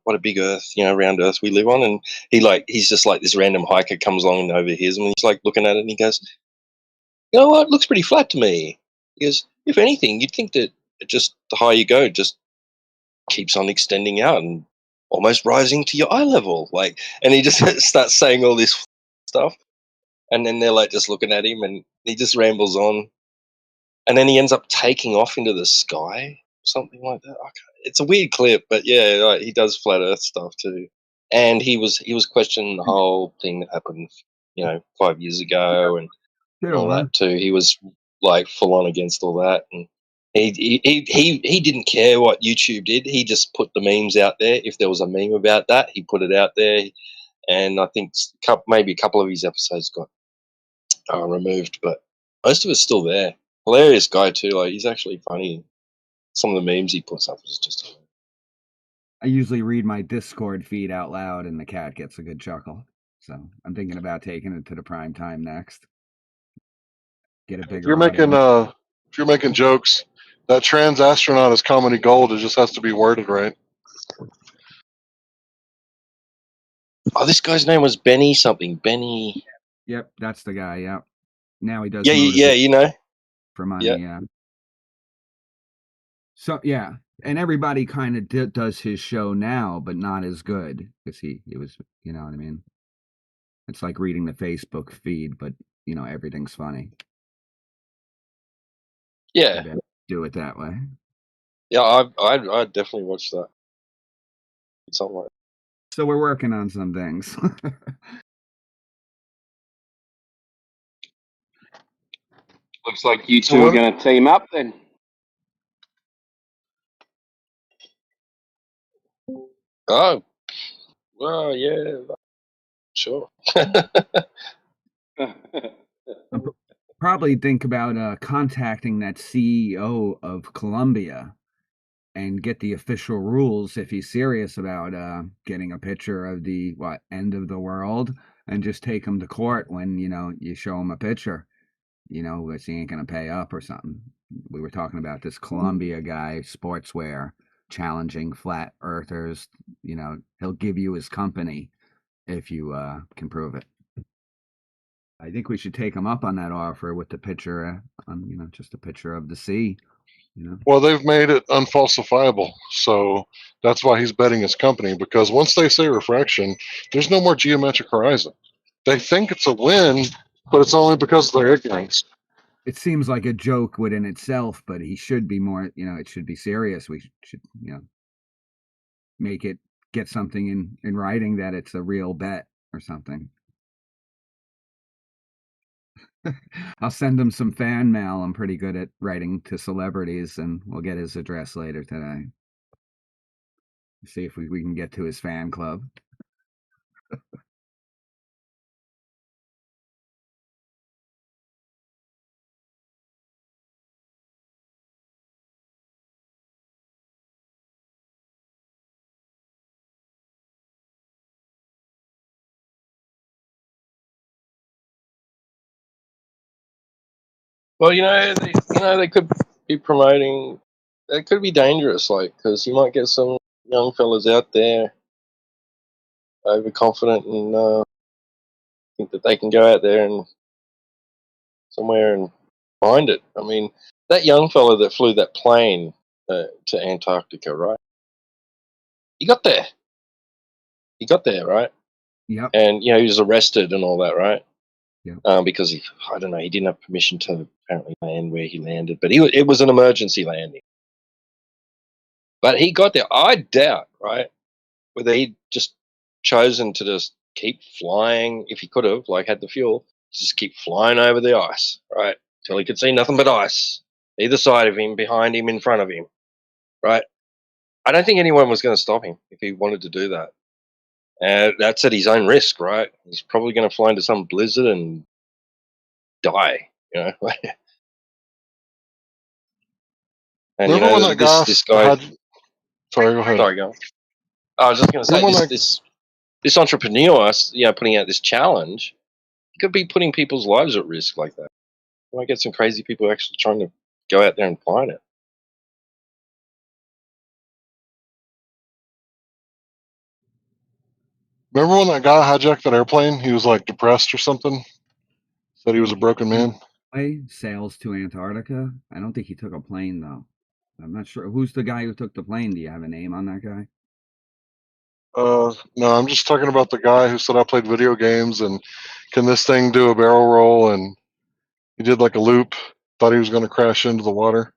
what a big Earth, round Earth we live on. And he's just like this random hiker comes along and overhears him, and he's like looking at it, and he goes, "You know what? It looks pretty flat to me." He goes, "If anything, you'd think that just the higher you go, just keeps on extending out and almost rising to your eye level." Like, and he just starts saying all this stuff, and then they're like just looking at him, and he just rambles on, and then he ends up taking off into the sky, something like that. It's a weird clip, but yeah, like, he does flat Earth stuff too. And he was questioning the whole thing that happened, 5 years ago, and Good all on. that too. He was like full on against all that, and he didn't care what YouTube did. He just put the memes out there. If there was a meme about that, he put it out there. And I think maybe a couple of his episodes got removed, but most of it's still there. Hilarious guy too. Like, he's actually funny. Some of the memes he puts up is just. I usually read my Discord feed out loud, and the cat gets a good chuckle. So I'm thinking about taking it to the prime time next. Get a If bigger you're making audience. if you're making jokes, that trans astronaut is comedy gold. It just has to be worded right. Oh, this guy's name was Benny something. Benny. Yep, that's the guy. Yep. Now he does Yeah, motivate yeah. for Yeah. money. Yeah. So yeah, and everybody kind of does his show now, but not as good because he was, you know what I mean. It's like reading the Facebook feed, but everything's funny. Yeah. Maybe I do it that way. Yeah, I'd definitely watch that. Something like that. So we're working on some things. Looks like you So two are what? going to team up then. Oh, well, yeah, sure. Probably think about contacting that CEO of Colombia and get the official rules if he's serious about getting a picture of the end of the world, and just take him to court when you show him a picture, which he ain't gonna pay up or something. We were talking about this Colombia guy, sportswear, challenging flat earthers. He'll give you his company if you can prove it. I think we should take him up on that offer with the picture, just a picture of the sea. Well, they've made it unfalsifiable, so that's why he's betting his company. Because once they say refraction, there's no more geometric horizon. They think it's a win, but it's only because of their ignorance. It seems like a joke within itself, but he should be more. It should be serious. We should, make it get something in writing that it's a real bet or something. I'll send him some fan mail. I'm pretty good at writing to celebrities, and we'll get his address later today. See if we can get to his fan club. Well, they could be promoting. It could be dangerous, like, because you might get some young fellas out there overconfident and think that they can go out there and somewhere and find it. I mean, that young fella that flew that plane to Antarctica, right? He got there. He got there, right? Yep. And he was arrested and all that, right? Yep. Because I don't know, he didn't have permission to apparently land where he landed, but it was an emergency landing. But he got there. I doubt, right, whether he'd just chosen to just keep flying if he could have, like, had the fuel, just keep flying over the ice, right, till he could see nothing but ice, either side of him, behind him, in front of him. right? I don't think anyone was going to stop him if he wanted to do that. And that's at his own risk, right? He's probably going to fly into some blizzard and die, you know. And you Remember when know that guy this guy. had? Sorry, go ahead. Sorry, go on. I was just going to say Remember when that? this entrepreneur, you know, putting out this challenge, he could be putting people's lives at risk like that. You might get some crazy people actually trying to go out there and find it. Remember when that guy hijacked that airplane? He was like depressed or something. Said he was a broken man. Sails to Antarctica. I don't think he took a plane though. I'm not sure. Who's the guy who took the plane? Do you have a name on that guy? No, I'm just talking about the guy who said I played video games and can this thing do a barrel roll, and he did like a loop. Thought he was going to crash into the water,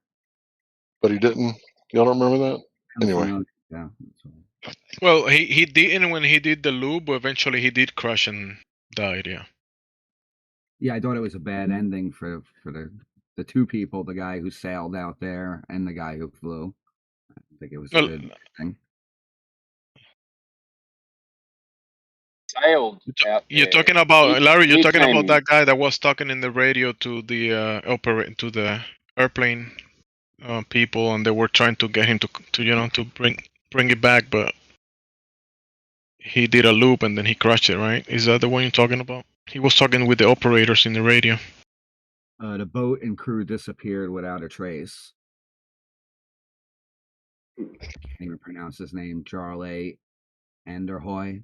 but he didn't. Y'all don't remember that? Anyway. Yeah. Well, he didn't when he did the loop. Eventually, he did crash and died. Yeah. Yeah, I thought it was a bad ending for the two people, the guy who sailed out there and the guy who flew. I don't think it was a Well, good thing. Sailed out You're there. talking about Larry. You're He talking came about in. that guy that was talking in the radio to the to the airplane people, and they were trying to get him to you know to bring it back, but he did a loop and then he crashed it. Right? Is that the one you're talking about? He was talking with the operators in the radio. The boat and crew disappeared without a trace. I can't even pronounce his name. Charlie Anderhoy.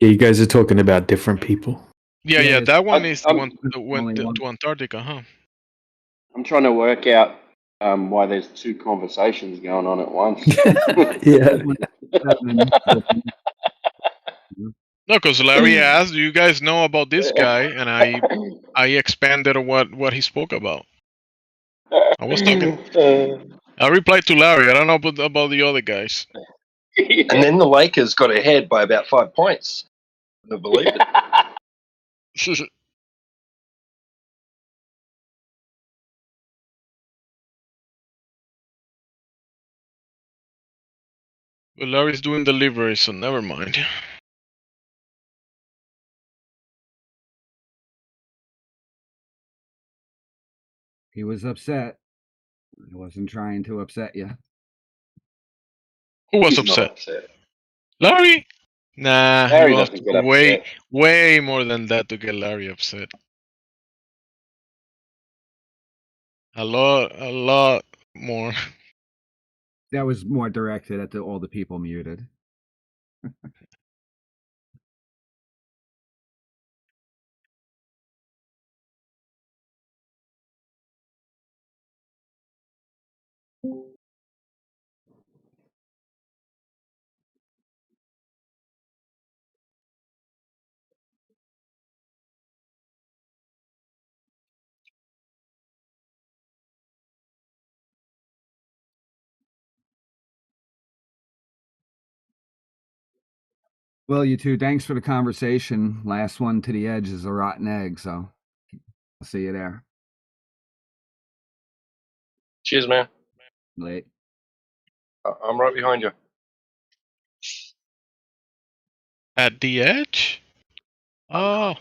Yeah, you guys are talking about different people. Yeah. That one is the one I'm that went only one. to Antarctica, huh? I'm trying to work out why there's two conversations going on at once. Yeah. No, because Larry asked, "Do you guys know about this guy?" And I expanded on what he spoke about. I was talking. I replied to Larry. I don't know about the other guys. And then the Lakers got ahead by about 5 points. I couldn't believe it. But Larry's doing delivery, so never mind. He was upset. I wasn't trying to upset you. Who was He's not upset? upset. Larry? Nah, Larry you have doesn't to get do upset. way more than that to get Larry upset. A lot more. That was more directed at all the people muted. Well, you two, thanks for the conversation. Last one to the edge is a rotten egg, so I'll see you there. Cheers, man. Late. I'm right behind you. At the edge? Oh.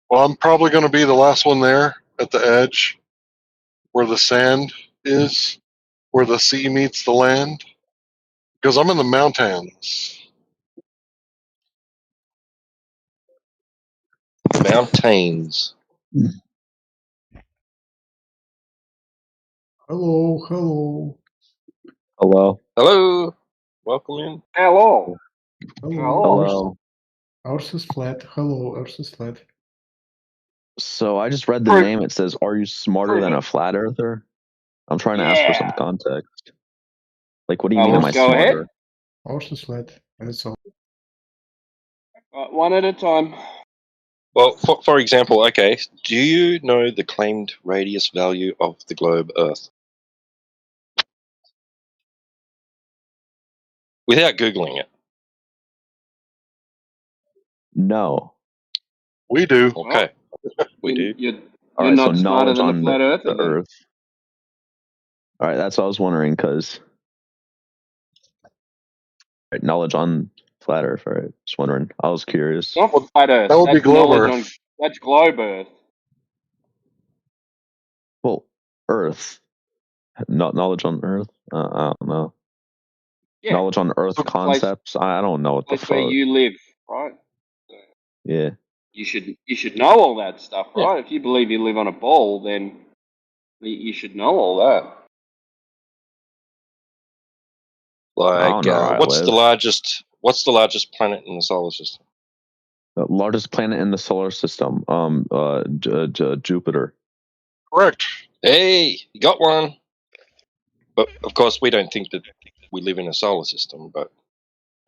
Well, I'm probably going to be the last one there at the edge where the sand is, where the sea meets the land, because I'm in the mountains. Mountains. Hello, hello. Hello. Hello. Welcome in. Hello. Hello. Hello. Ours is flat. Hello, ours is flat. So I just read the Proof. name. It says, "Are you smarter Prove than it. a flat earther?" I'm trying to ask for some Yeah. context. Like, what do you mean? Am I Let's go ahead. smarter? Ours is flat. That's all. One at a time. Well, for example, okay, do you know the claimed radius value of the globe Earth? Without Googling it. No. We do. Okay, we do. You're All right, so not smarter knowledge than a on flat earther, the then. Earth. All right, that's what I was wondering, because knowledge on flat Earth. All right, just wondering. I was curious. Not flat Earth. That would be That's globe knowledge Earth. on. That's globe Earth. Well, Earth, not knowledge on Earth. I don't know. Yeah. Knowledge on Earth Place- concepts. I don't know what the Place where fuck. you live, right? So Yeah. you should know all that stuff, Yeah. right? If you believe you live on a ball, then you should know all that. I don't know where I what's the live. largest planet in the solar system? The largest planet in the solar system. Jupiter. Correct. Hey, you got one. But of course, we don't think that we live in a solar system. But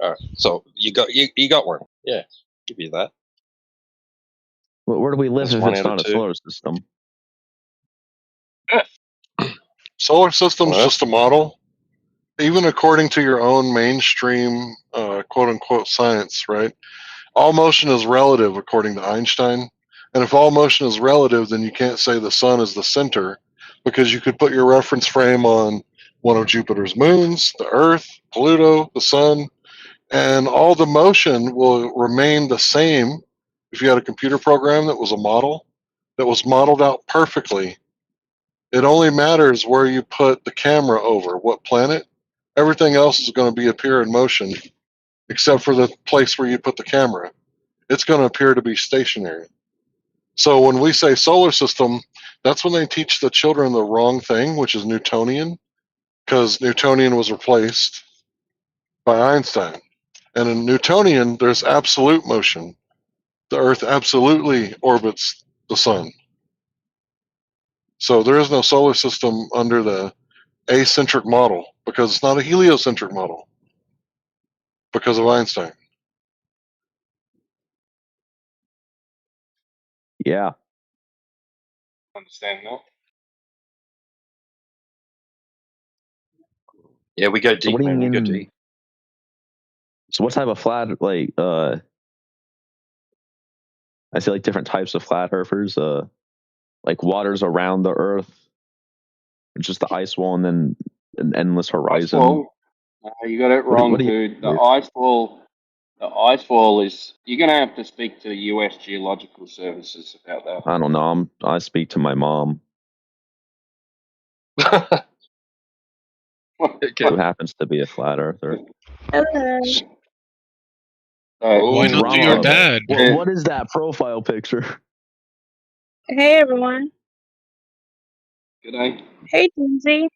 all right, so you got one. Yeah, give you that. Where do we live That's if one it's out of not a two. solar system? Solar system's Earth. just a model. Even according to your own mainstream quote unquote science, right? All motion is relative according to Einstein. And if all motion is relative, then you can't say the sun is the center, because you could put your reference frame on one of Jupiter's moons, the Earth, Pluto, the sun, and all the motion will remain the same if you had a computer program that was a model that was modeled out perfectly. It only matters where you put the camera over, what planet. Everything else is going to be appear in motion, except for the place where you put the camera. It's going to appear to be stationary. So when we say solar system, that's when they teach the children the wrong thing, which is Newtonian, because Newtonian was replaced by Einstein. And in Newtonian, there's absolute motion. The Earth absolutely orbits the sun. So there is no solar system under the acentric model, because it's not a heliocentric model because of Einstein. Yeah. Understand that? Yeah, we go So deep, what do you man. We go mean? deep. So what type of flat, I see like different types of flat earthers, like waters around the Earth, just the ice wall, and then an endless Ice horizon. wall. No, you got it wrong, What do you dude. The ice wall is. You're gonna have to speak to the U.S. Geological Services about that. I don't know. I speak to my mom, who happens to be a flat earther. Hello. Why not to your Rama, dad? what is that profile picture? Hey everyone. Good day. Hey Lindsay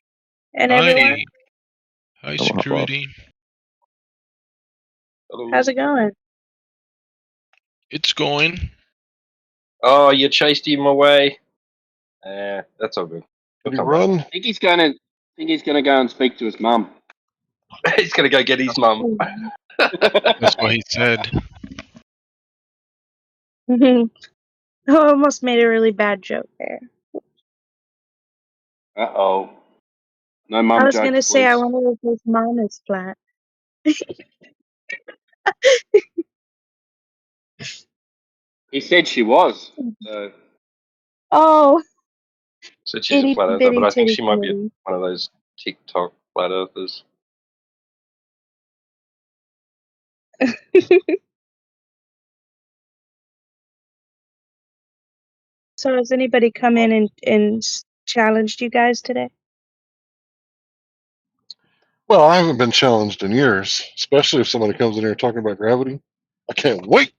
and Hi. everyone. Hi, security. How's it going? It's going. Oh, you chased him away. That's all good. Did he run? I think he's gonna go and speak to his mum. He's gonna go get his mum. That's what he said. I almost made a really bad joke there. Uh-oh. No mum I was jokes, gonna say, I please. wonder if his mom is flat. He said she was. So. Oh. Said she's a Itty flat earther, bitty but I think titty she might be bitty. one of those TikTok flat earthers. So has anybody come in and challenged you guys today? Well, I haven't been challenged in years, especially if somebody comes in here talking about gravity. I can't wait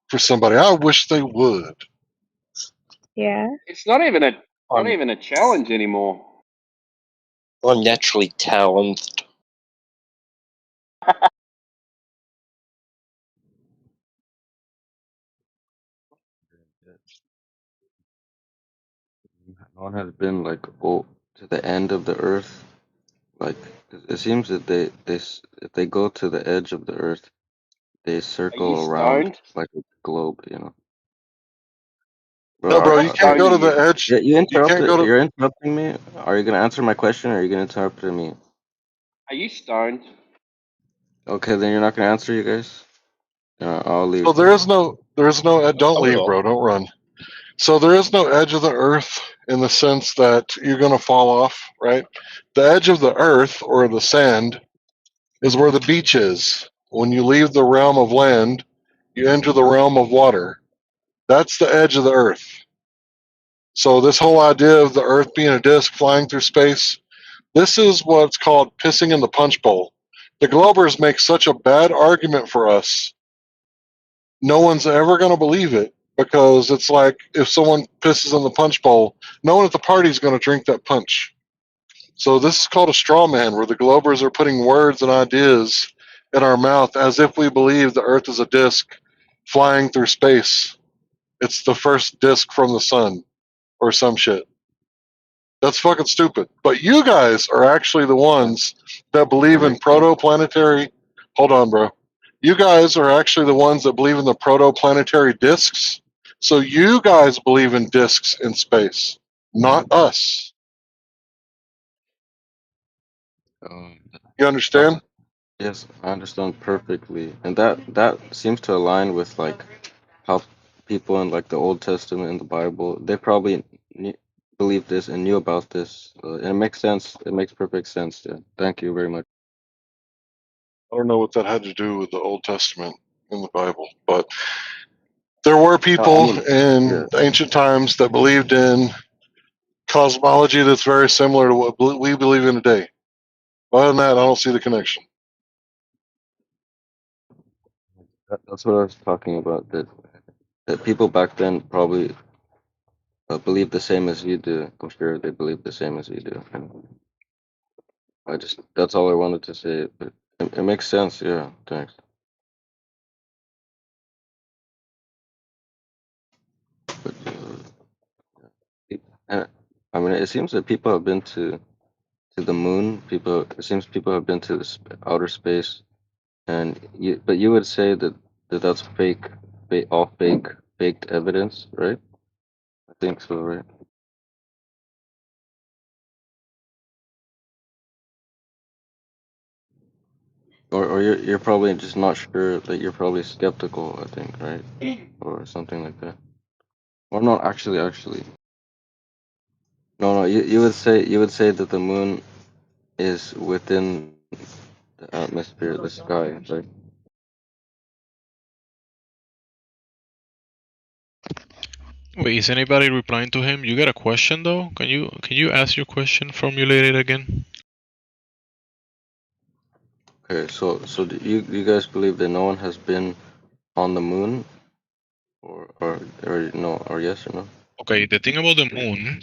for somebody. I wish they would. Yeah. It's not even a challenge anymore. I'm naturally talented. No one has been like to the end of the Earth. Like it seems that if they go to the edge of the Earth, they circle around stoned? like a globe. You know. No, bro, you can't go to the edge. You You can't go to. You're interrupting me. Are you gonna answer my question, or are you gonna interrupt me? Are you stoned? Okay, then you're not gonna answer, you guys. I'll leave. So there is no don't I leave, will. bro. Don't run. So there is no edge of the earth in the sense that you're going to fall off, right? The edge of the earth or the sand is where the beach is. When you leave the realm of land, you enter the realm of water. That's the edge of the earth. So this whole idea of the earth being a disk flying through space, this is what's called pissing in the punch bowl. The Globers make such a bad argument for us. No one's ever going to believe it because it's like if someone pisses in the punch bowl, no one at the party is going to drink that punch. So this is called a straw man, where the Globers are putting words and ideas in our mouth as if we believe the Earth is a disk flying through space. It's the first disk from the sun or some shit. That's fucking stupid. But you guys are actually the ones that believe in protoplanetary. Hold on, bro. You guys are actually the ones that believe in the protoplanetary disks. So you guys believe in disks in space, not us. You understand? Yes, I understand perfectly, and that seems to align with like how people in like the Old Testament and the Bible, they probably believed this and knew about this, and it makes sense. It makes perfect sense. Yeah. Thank you very much. I don't know what that had to do with the Old Testament in the Bible, but there were people in ancient times that believed in cosmology that's very similar to what we believe in today. Other than that, I don't see the connection. That's what I was talking about. That people back then probably believe the same as you do. I'm sure they believe the same as you do. And that's all I wanted to say. But it makes sense. Yeah. Thanks. But I mean, it seems that people have been to the moon. It seems people have been to the outer space, but you would say that's all faked evidence, right? I think so, right? Or you're probably just not sure, that you're probably skeptical, I think, right? Or something like that. Or no, actually. No, you would say that the moon is within the atmosphere, the sky, right? Wait, is anybody replying to him? You got a question though? Can you ask your question, formulate it again? Okay, so do you guys believe that no one has been on the moon, or no, or yes or no? Okay, the thing about the moon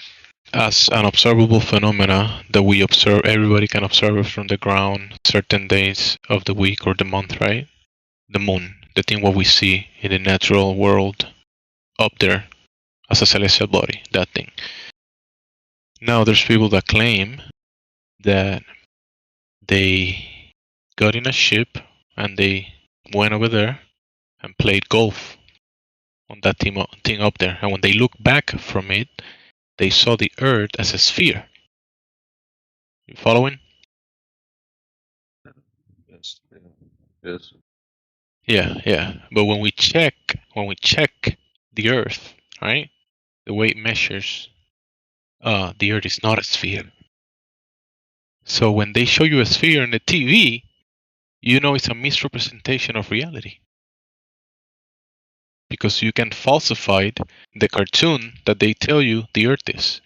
as an observable phenomena that we observe, everybody can observe it from the ground certain days of the week or the month, right? The moon, the thing what we see in the natural world up there as a celestial body, that thing. Now there's people that claim that they got in a ship and they went over there and played golf on that thing up there. And when they look back from it, they saw the Earth as a sphere. You following? Yes. Yeah. But when we check the Earth, right? The way it measures, the Earth is not a sphere. So when they show you a sphere on the TV, you know it's a misrepresentation of reality. Because you can falsify the cartoon that they tell you the Earth is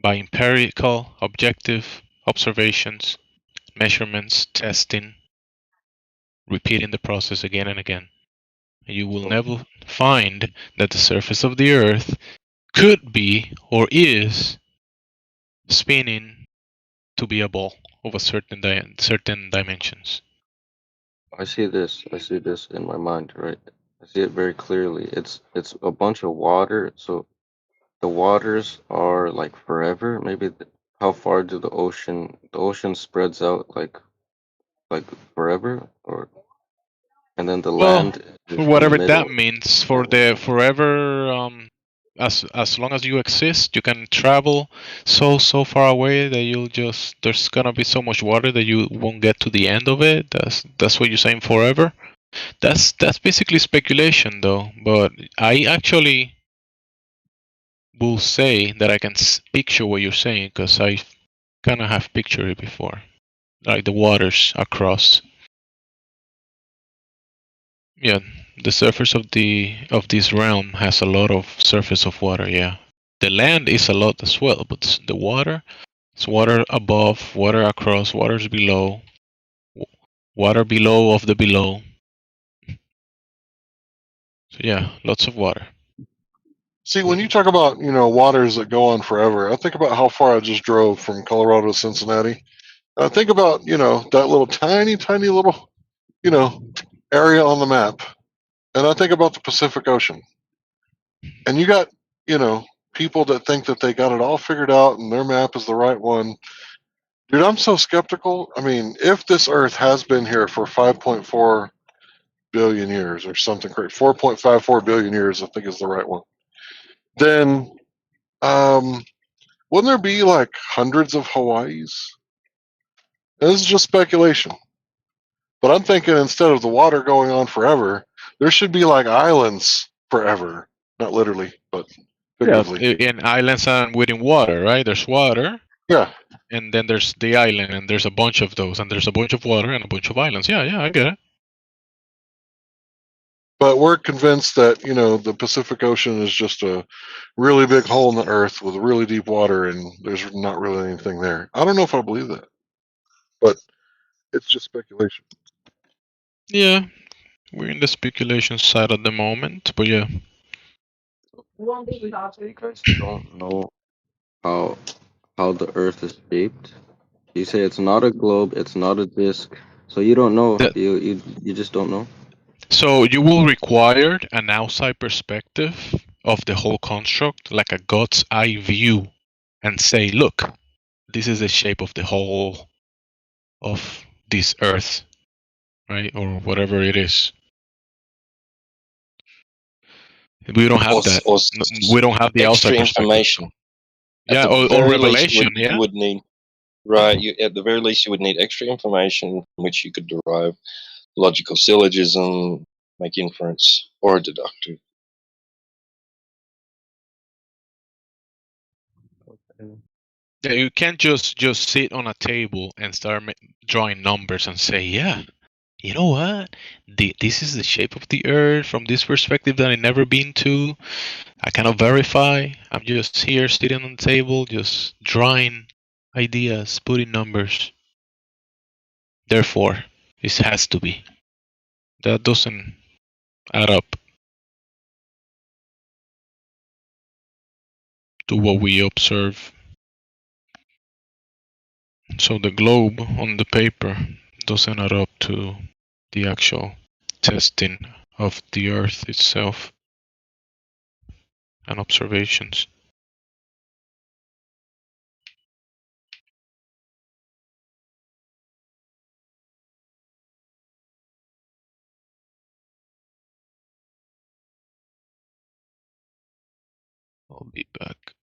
by empirical, objective observations, measurements, testing, repeating the process again and again. And you will never find that the surface of the Earth could be or is spinning to be a ball of a certain dimensions. I see this in my mind, right? I see it very clearly. It's a bunch of water, so the waters are like forever. Maybe how far do the ocean spreads out like forever, and then the Well, land is in the whatever middle. that means for the forever, as long as you exist, you can travel so far away that there's gonna be so much water that you won't get to the end of it. That's what you're saying, forever. That's basically speculation, though. But I actually will say that I can picture what you're saying because I kind of have pictured it before, like the waters across. Yeah, the surface of this realm has a lot of surface of water. Yeah, the land is a lot as well, but the water, it's water above, water across, waters below, water below of the below. So yeah, lots of water. See, when you talk about, waters that go on forever, I think about how far I just drove from Colorado to Cincinnati. I think about, that little tiny, tiny little, you know, area on the map. And I think about the Pacific Ocean. And you got, people that think that they got it all figured out and their map is the right one. Dude, I'm so skeptical. I mean, if this Earth has been here for 5.4 billion years or something crazy, 4.54 billion years, I think is the right one, then um, wouldn't there be like hundreds of Hawaiis? This is just speculation. But I'm thinking instead of the water going on forever, there should be like islands forever. Not literally, but Yeah, figuratively. in islands and within water, right? There's water, Yeah. and then there's the island, and there's a bunch of those, and there's a bunch of water and a bunch of islands. Yeah, yeah, I get it. But we're convinced that, the Pacific Ocean is just a really big hole in the earth with really deep water and there's not really anything there. I don't know if I believe that, but it's just speculation. Yeah, we're in the speculation side at the moment, but yeah. So you guys don't know how the Earth is shaped. You say it's not a globe, it's not a disc. So you don't know. The, You just don't know. so you will require an outside perspective of the whole construct, like a God's eye view, and say, look, this is the shape of the whole of this Earth, right, or whatever it is. We don't have that. or We don't have the outside extra perspective. information. Yeah, At the or very least, revelation. you Yeah. would need right. At the very least, you would need extra information from which you could derive logical syllogism, make inference, or deductive. Yeah, you can't just sit on a table and start drawing numbers and say, yeah, you know what? This is the shape of the Earth from this perspective that I've never been to. I cannot verify. I'm just here sitting on the table, just drawing ideas, putting numbers. Therefore, this has to be. That doesn't add up to what we observe. So the globe on the paper doesn't add up to the actual testing of the Earth itself and observations. I'll be back.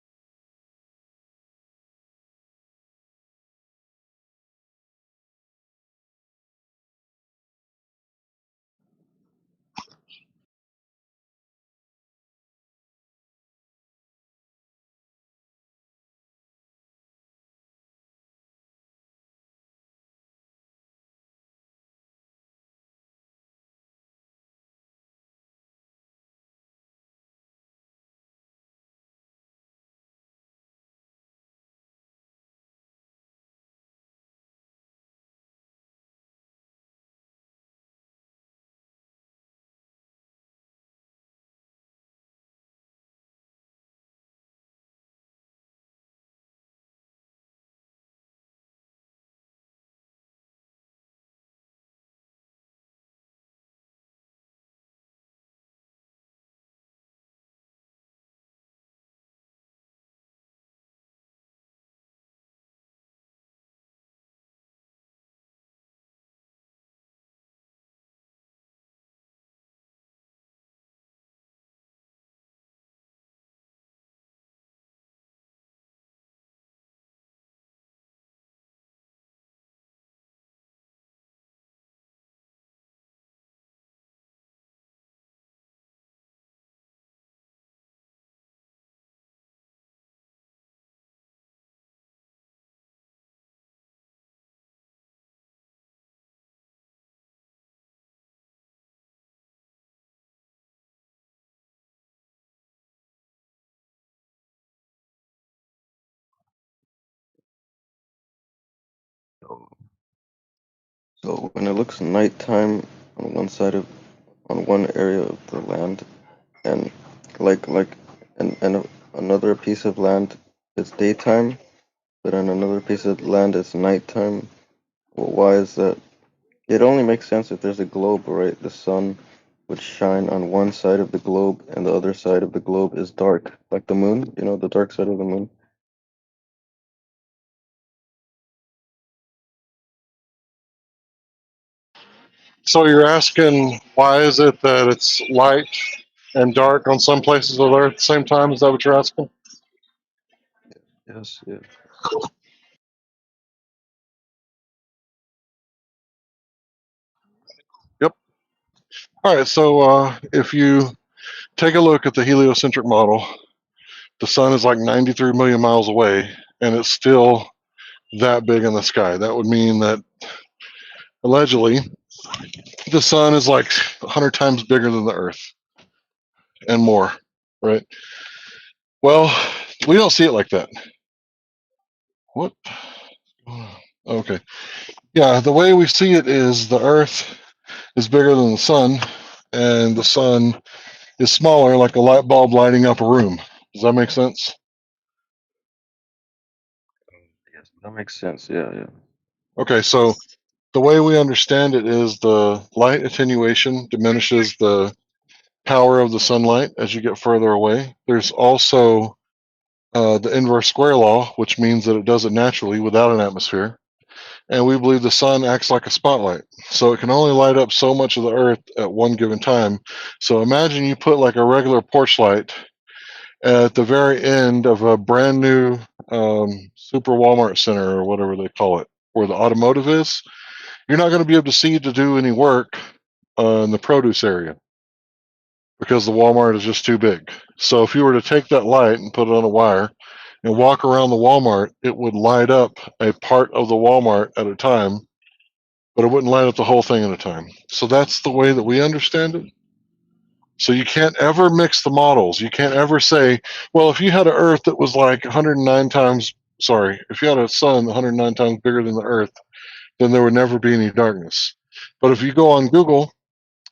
So when it looks nighttime on on one area of the land, and like and another piece of land it's daytime, but on another piece of land it's nighttime. Well, why is that? It only makes sense if there's a globe, right? The sun would shine on one side of the globe, and the other side of the globe is dark, like the moon. You know, the dark side of the moon. So you're asking why is it that it's light and dark on some places of the Earth at the same time? Is that what you're asking? Yes, yeah. Yep. All right. So if you take a look at the heliocentric model, the sun is like 93 million miles away, and it's still that big in the sky. That would mean that allegedly the sun is like 100 times bigger than the Earth and more, right? Well, we don't see it like that. What? Okay. Yeah, the way we see it is the Earth is bigger than the sun, and the sun is smaller, like a light bulb lighting up a room. Does that make sense? Yes, that makes sense. Yeah, yeah. Okay, so the way we understand it is the light attenuation diminishes the power of the sunlight as you get further away. There's also the inverse square law, which means that it does it naturally without an atmosphere. And we believe the sun acts like a spotlight. So it can only light up so much of the earth at one given time. So imagine you put like a regular porch light at the very end of a brand new super Walmart center or whatever they call it, where the automotive is. You're not going to be able to see to do any work in the produce area because the Walmart is just too big. So if you were to take that light and put it on a wire and walk around the Walmart, it would light up a part of the Walmart at a time, but it wouldn't light up the whole thing at a time. So that's the way that we understand it. So you can't ever mix the models. You can't ever say, well, if you had an Earth that was like 109 times, sorry, if you had a sun 109 times bigger than the Earth, then there would never be any darkness. But if you go on Google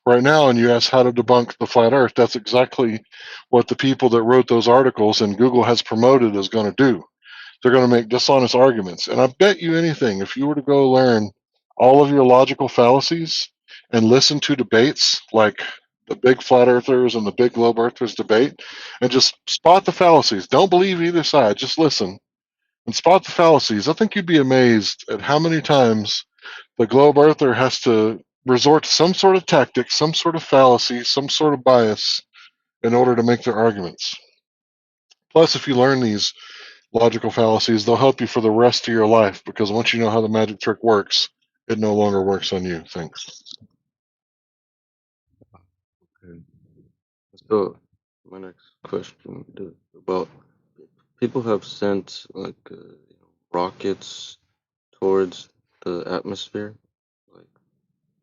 right now and you ask how to debunk the flat Earth, that's exactly what the people that wrote those articles and Google has promoted is going to do. They're going to make dishonest arguments. And I bet you anything, if you were to go learn all of your logical fallacies and listen to debates like the big flat earthers and the big globe earthers debate and just spot the fallacies, don't believe either side, just listen and spot the fallacies, I think you'd be amazed at how many times the globe earther has to resort to some sort of tactic, some sort of fallacy, some sort of bias in order to make their arguments. Plus, if you learn these logical fallacies, they'll help you for the rest of your life because once you know how the magic trick works, it no longer works on you. Thanks. Okay. So my next question is about people have sent like rockets towards the atmosphere, like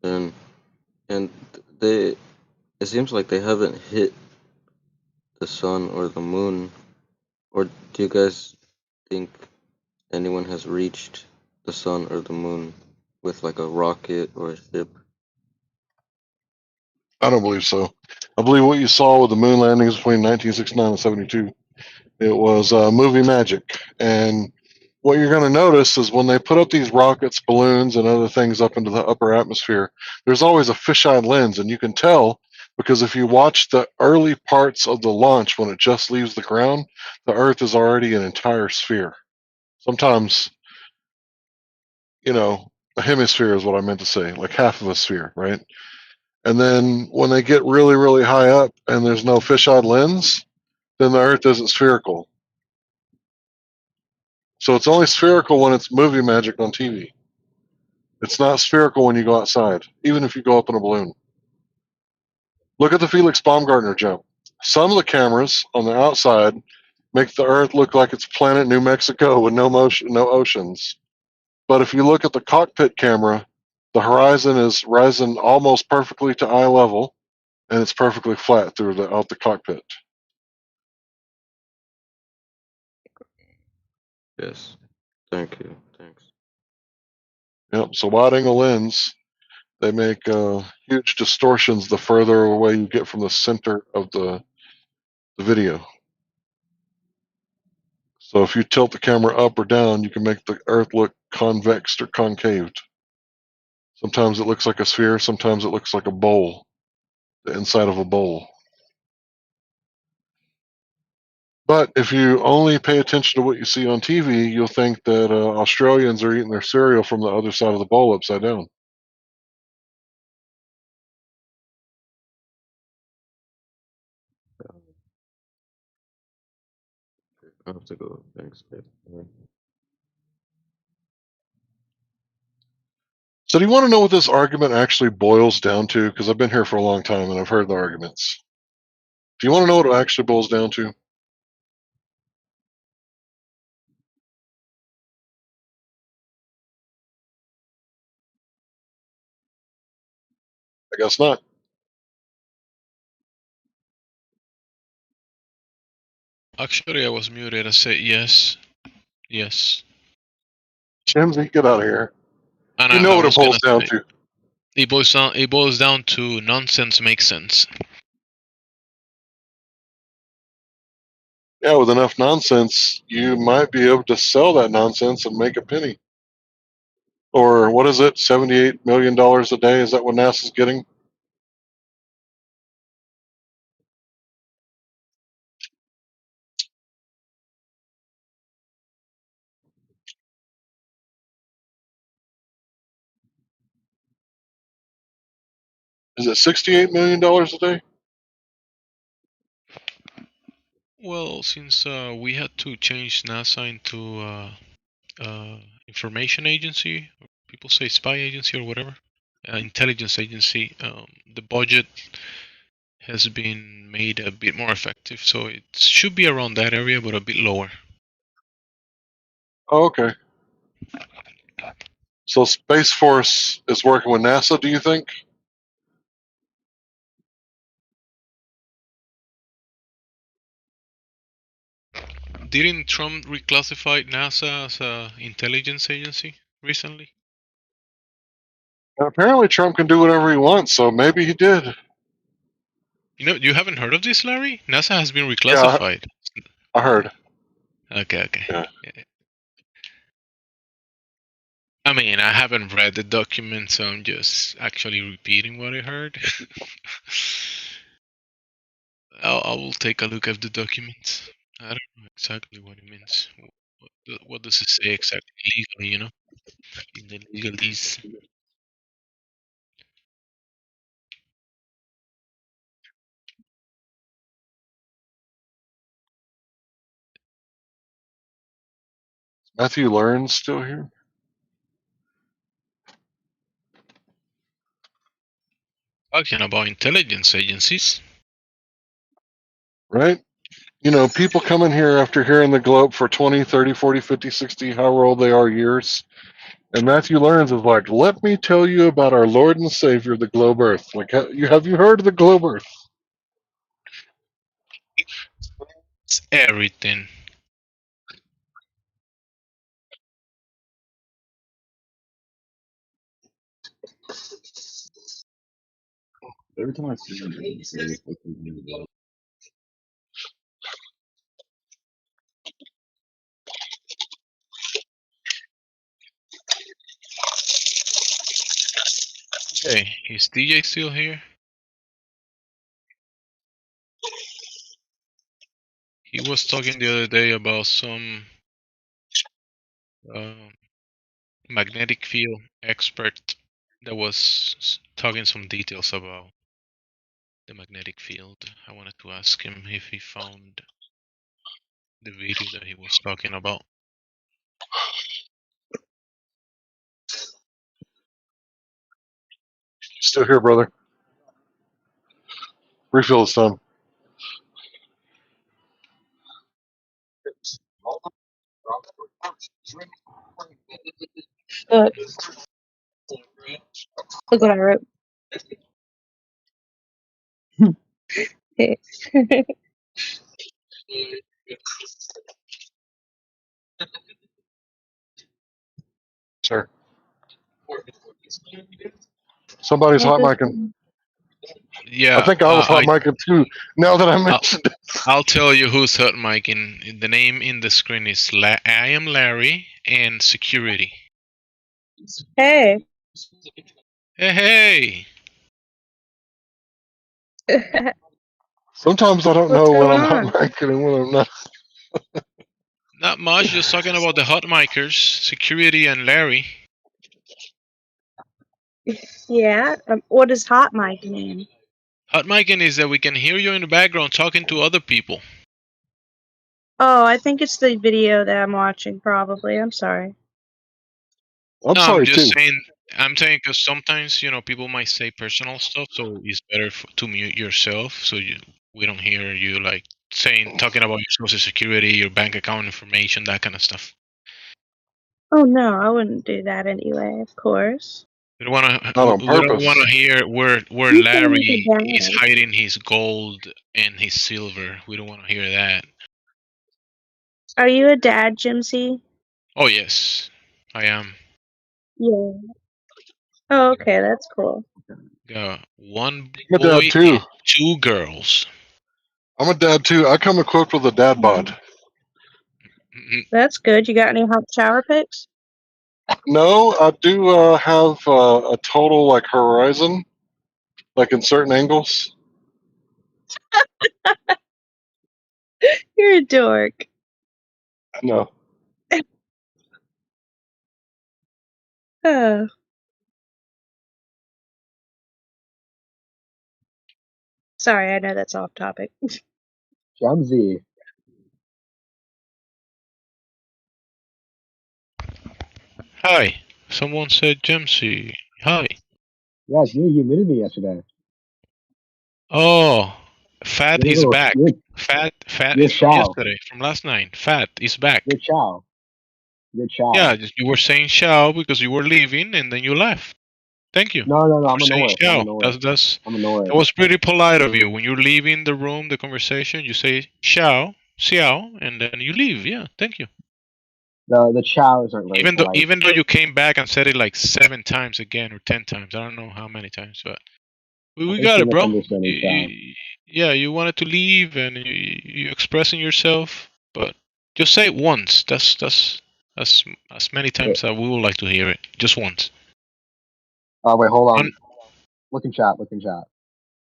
and and they it seems like they haven't hit the sun or the moon. Or do you guys think anyone has reached the sun or the moon with like a rocket or a ship? I don't believe so. I believe what you saw with the moon landings between 1969 and 72, it was movie magic. And what you're going to notice is when they put up these rockets, balloons, and other things up into the upper atmosphere, there's always a fisheye lens. And you can tell because if you watch the early parts of the launch when it just leaves the ground, the Earth is already an entire sphere. Sometimes, you know, a hemisphere is what I meant to say, like half of a sphere, right? And then when they get really, really high up and there's no fisheye lens, then the Earth isn't spherical. So it's only spherical when it's movie magic on TV. It's not spherical when you go outside, even if you go up in a balloon. Look at the Felix Baumgartner jump. Some of the cameras on the outside make the Earth look like it's planet New Mexico with no motion, no oceans. But if you look at the cockpit camera, the horizon is rising almost perfectly to eye level, and it's perfectly flat throughout the cockpit. Yes. Thank you. Thanks. Yep. So wide angle lens They make huge distortions the further away you get from the center of the video. So if you tilt the camera up or down, you can make the Earth look convex or concaved. Sometimes it looks like a sphere, sometimes it looks like a bowl, the inside of a bowl. But if you only pay attention to what you see on TV, you'll think that Australians are eating their cereal from the other side of the bowl upside down. I have to go. Thanks, babe. So do you want to know what this argument actually boils down to? Because I've been here for a long time and I've heard the arguments. Do you want to know what it actually boils down to? I guess not. Actually, I was muted. I said yes. Yes. Chimsy, get out of here. And You I know what it was gonna boils down say to. it boils down to nonsense makes sense. Yeah, with enough nonsense, you might be able to sell that nonsense and make a penny. Or what is it, $78 million a day? Is that what NASA's getting? Is it $68 million a day? Well, since we had to change NASA into information agency, or people say spy agency or whatever, intelligence agency, the budget has been made a bit more effective, so it should be around that area, but a bit lower. Oh, okay. So Space Force is working with NASA, do you think? Didn't Trump reclassify NASA as a intelligence agency recently? And apparently Trump can do whatever he wants, so maybe he did. You haven't heard of this, Larry? NASA has been Yeah, reclassified. I heard. Okay. Yeah. I mean, I haven't read the document, so I'm just actually repeating what I heard. I will take a look at the document. I don't know exactly what it means. What does it say exactly legally, in the legalese? Matthew Learn's still here? Talking about intelligence agencies. Right? You know, people come in here after hearing the globe for 20, 30, 40, 50, 60, however old they are years. And Matthew Learns is like, let me tell you about our Lord and Savior, the globe Earth. Like, have you heard of the globe Earth? It's everything. Every time I see him, it's like, Hey, is DJ still here? He was talking the other day about some magnetic field expert that was talking some details about the magnetic field. I wanted to ask him if he found the video that he was talking about. Still here, brother. Refill this time. Look, look what I wrote. Sure. Somebody's hot Marcus, micing. Yeah, I think I was hot micing too. Now that I mentioned it. I'll tell you who's hot micing. The name in the screen is I am Larry and security. Hey. Hey, Sometimes I don't What's know when going I'm hot on? micing and when I'm not. not much. Just talking about the hot micers, security and Larry. Yeah. What does hot mic mean? Hot micing is that we can hear you in the background talking to other people. Oh, I think it's the video that I'm watching. Probably. I'm sorry. I'm No, sorry I'm just too. saying. I'm saying because sometimes people might say personal stuff, so it's better to mute yourself so we don't hear you like talking about your social security, your bank account information, that kind of stuff. Oh no, I wouldn't do that anyway. Of course. We don't want Not on to. We don't want purpose. to hear where You sound like Larry a is dad. hiding his gold and his silver. We don't want to hear that. Are you a dad, Jimsy? Oh yes, I am. Yeah. Oh, okay, that's cool. Got one I'm a boy dad too. and 2 girls. I'm a dad too. I come equipped with a dad bod. That's good. You got any hot shower pics? No, I do have a total like horizon, like in certain angles. You're a dork. I know. Oh. Sorry, I know that's off topic. Jumsy. Hi. Someone said Jemsy. Hi. Yeah, you muted me yesterday. Oh, Fat You're a is little, back. Fat you're is from Chow. yesterday, from last night. Fat is back. You're Chow. You're Chow. Yeah, you were saying Shao because you were leaving and then you left. Thank you No, for I'm a saying North. Shao. I'm a North. That was pretty polite of you. When you're leaving the room, the conversation, you say Shao, Xiao, and then you leave. Yeah, thank you. The Chows aren't very polite. Even though you came back and said it like 7 times again or 10 times, I don't know how many times, but I we think got you're it, bro. misunderstanding Chow. Yeah, you wanted to leave and you expressing yourself, but just say it once. That's as many times as we would like to hear it. Just once. Oh wait, hold on. Look in chat. Look in chat.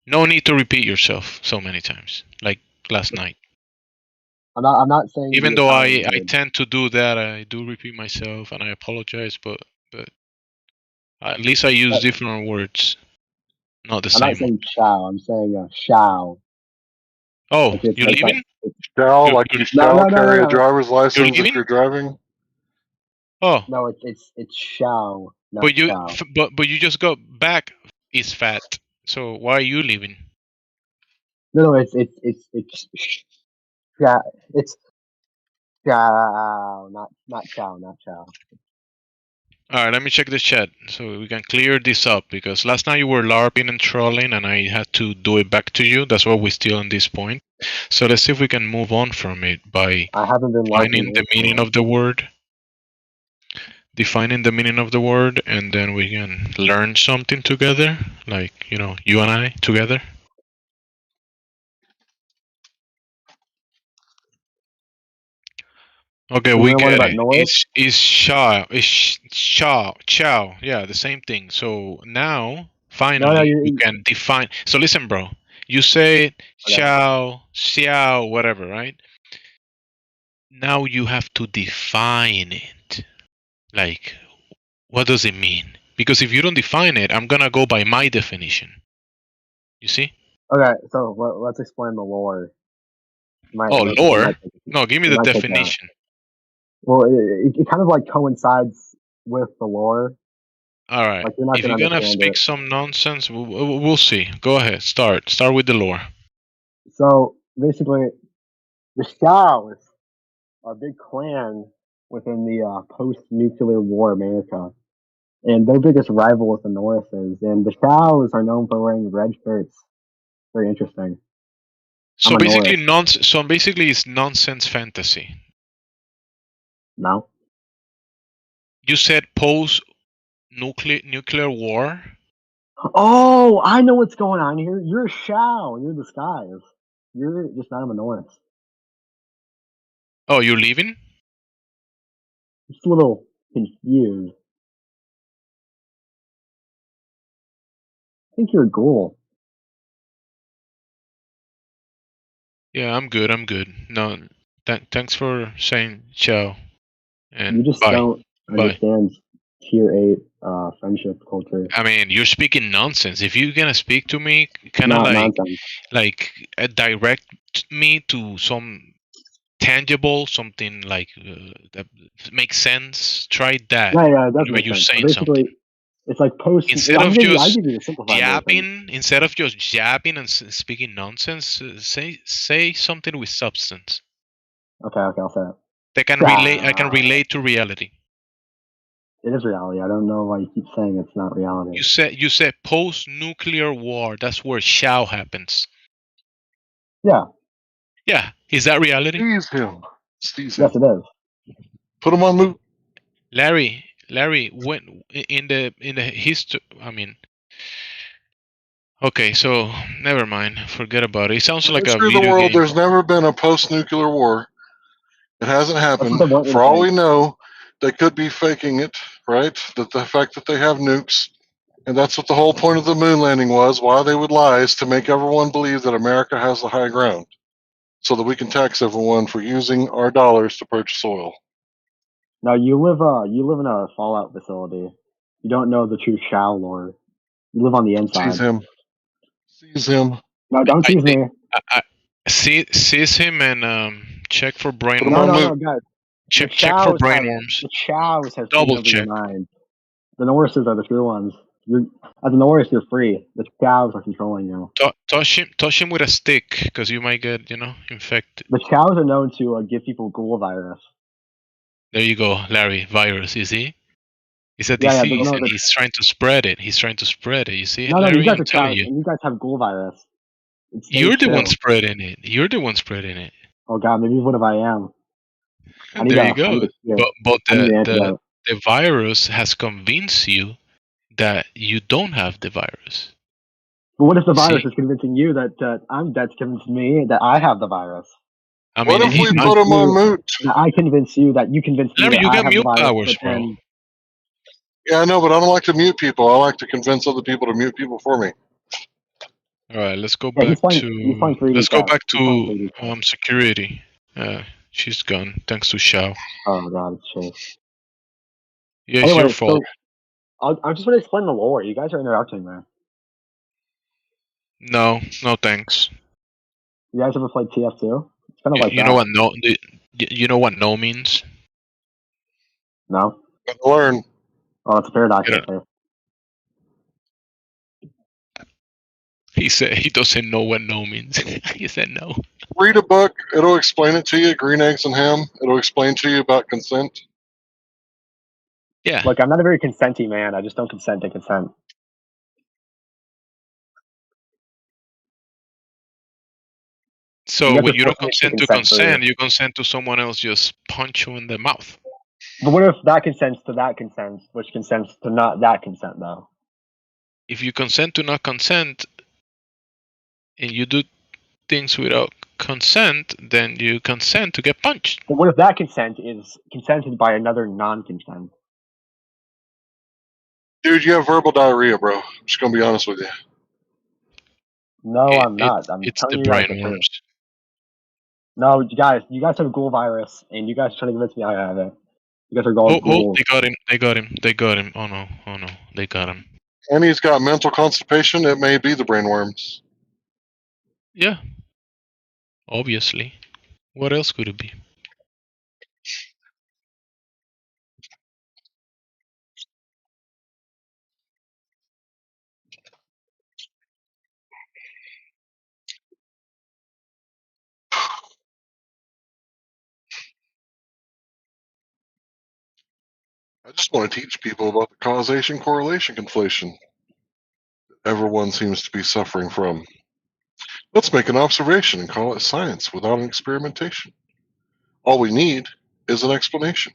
No need to repeat yourself so many times, like last night. I'm not saying. Even though I tend to do that, I do repeat myself and I apologize, but at least I use different words, not the I'm not same one. saying Chow. I'm saying Shao. Oh, Like it's you're like leaving? Shall like you shall carry a driver's license if leaving? you're driving. Oh. No, it's Shao, not But you Chow. but you just got back is Fat. So why are you leaving? No, it's Chow. It's Chow, not Chow, not Chow. All right, let me check the chat so we can clear this up because last night you were LARPing and trolling and I had to do it back to you. That's why we're still on this point. So let's see if we can move on from it by I haven't been defining the meaning of the word. Defining the meaning of the word and then we can learn something together, like, you and I together. Okay, we get it. It's Chow. Yeah, the same thing. So now, finally, you can define. So listen, bro. You say Chow, Xiao, whatever, right? Now you have to define it. Like, what does it mean? Because if you don't define it, I'm gonna go by my definition. You see? Okay, so let's explain the lore. Lore? No, give me the definition. Well, it kind of like coincides with the lore. All right. Like, you're not If you're gonna speak some nonsense, we'll see. Go ahead. Start with the lore. So basically, the Shaos are a big clan within the post-nuclear war America, and their biggest rival is the Norses. And the Shaos are known for wearing red shirts. Very interesting. So basically, it's nonsense fantasy. No. You said post nuclear war. Oh, I know what's going on here. You're a Shao. You're the skies. You're just not in the north. Oh, you're leaving? Just a little confused. I think you're a ghoul. Yeah, I'm good. I'm good. No, thanks for saying ciao and You just bye. don't Bye. understand tier 8 friendship culture. I mean, you're speaking nonsense. If you're gonna speak to me, kind of Not nonsense. direct me to some tangible, something like that makes sense. Try that Yeah, it does whenever make you're sense. So saying something. basically, it's like post. Instead I of give just you the simplified version. jabbing and speaking nonsense, say something with substance. Okay, I'll say it. That can relate. I can relate to reality. It is reality. I don't know why you keep saying it's not reality. You said post-nuclear war. That's where shall happens. Yeah. Yeah. Is that reality? Seize him. Seize Yes, him. it is. Put him on mute. Larry, when in the history, I mean, okay, so never mind, forget about it. It sounds In the like a history of the video world, game. there's never been a post-nuclear war. It hasn't happened. That's what For all we know, they could be faking it, right? That the fact that they have nukes, and that's what the whole point of the moon landing was. Why they would lie is to make everyone believe that America has the high ground, so that we can tax everyone for using our dollars to purchase oil. Now you live in a Fallout facility. You don't know the true Shao lore. You live on the inside. Seize him. Seize him. No, don't tease me. Seize him and check for brain Put him worms. on No, mute. guys. Check for brain worms. The Chaos have taken Double over your check. mind. The Norses are the true ones. As a Norse, you're free. The Chaos are controlling you. Touch him with a stick, because you might get infected. The Chaos are known to give people ghoul virus. There you go, Larry. Virus. You see? It's a Yeah, disease, and he's trying to spread it. He's trying to spread it. You see, No, Larry? you guys I'm are telling Chaos, you. and you guys have ghoul virus. You're the one too. spreading it. You're the one spreading it. Oh God, maybe what if I am? There you go. I need a cure. But I need an antidote. the virus has convinced you that you don't have the virus. But what if the virus is convincing you that's convinced me that I have the virus? I mean, what if we put him on mute? That I convince you that you convinced me Larry, that you I got have the mute virus, powers, but bro. then Yeah, I know, but I don't like to mute people. I like to convince other people to mute people for me. All right, let's go Yeah, back he's playing 3D chess. security. She's gone thanks to Shao. Oh God, it's Chase. Yeah, it's your fault. So I'm just going to explain the lore. You guys are interrupting, man. No thanks. You guys ever played TF2? It's kind of like You know what no? You know what no means? No. Gotta learn. Oh, it's a paradox Yeah. right there. He said he doesn't know what no means. He said no. Read a book. It'll explain it to you. Green Eggs and Ham. It'll explain to you about consent. Yeah. Look, I'm not a very consenty man. I just don't consent to consent. So when you don't consent to consent, you consent to someone else just punch you in the mouth. But what if that consents to that consent, which consents to not that consent, though? If you consent to not consent, and you do things without consent, then you consent to get punched. But what if that consent is consented by another non-consent? Dude, you have verbal diarrhea, bro. I'm just gonna be honest with you. No, I'm not. I'm It's telling the you guys brain the worms. truth. No, you guys have ghoul virus, and you guys are trying to convince me I have it. You guys are all ghouls. They got him. Oh no, they got him. And he's got mental constipation. It may be the brain worms. Yeah. Obviously. What else could it be? I just want to teach people about the causation correlation conflation everyone seems to be suffering from. Let's make an observation and call it science without an experimentation. All we need is an explanation.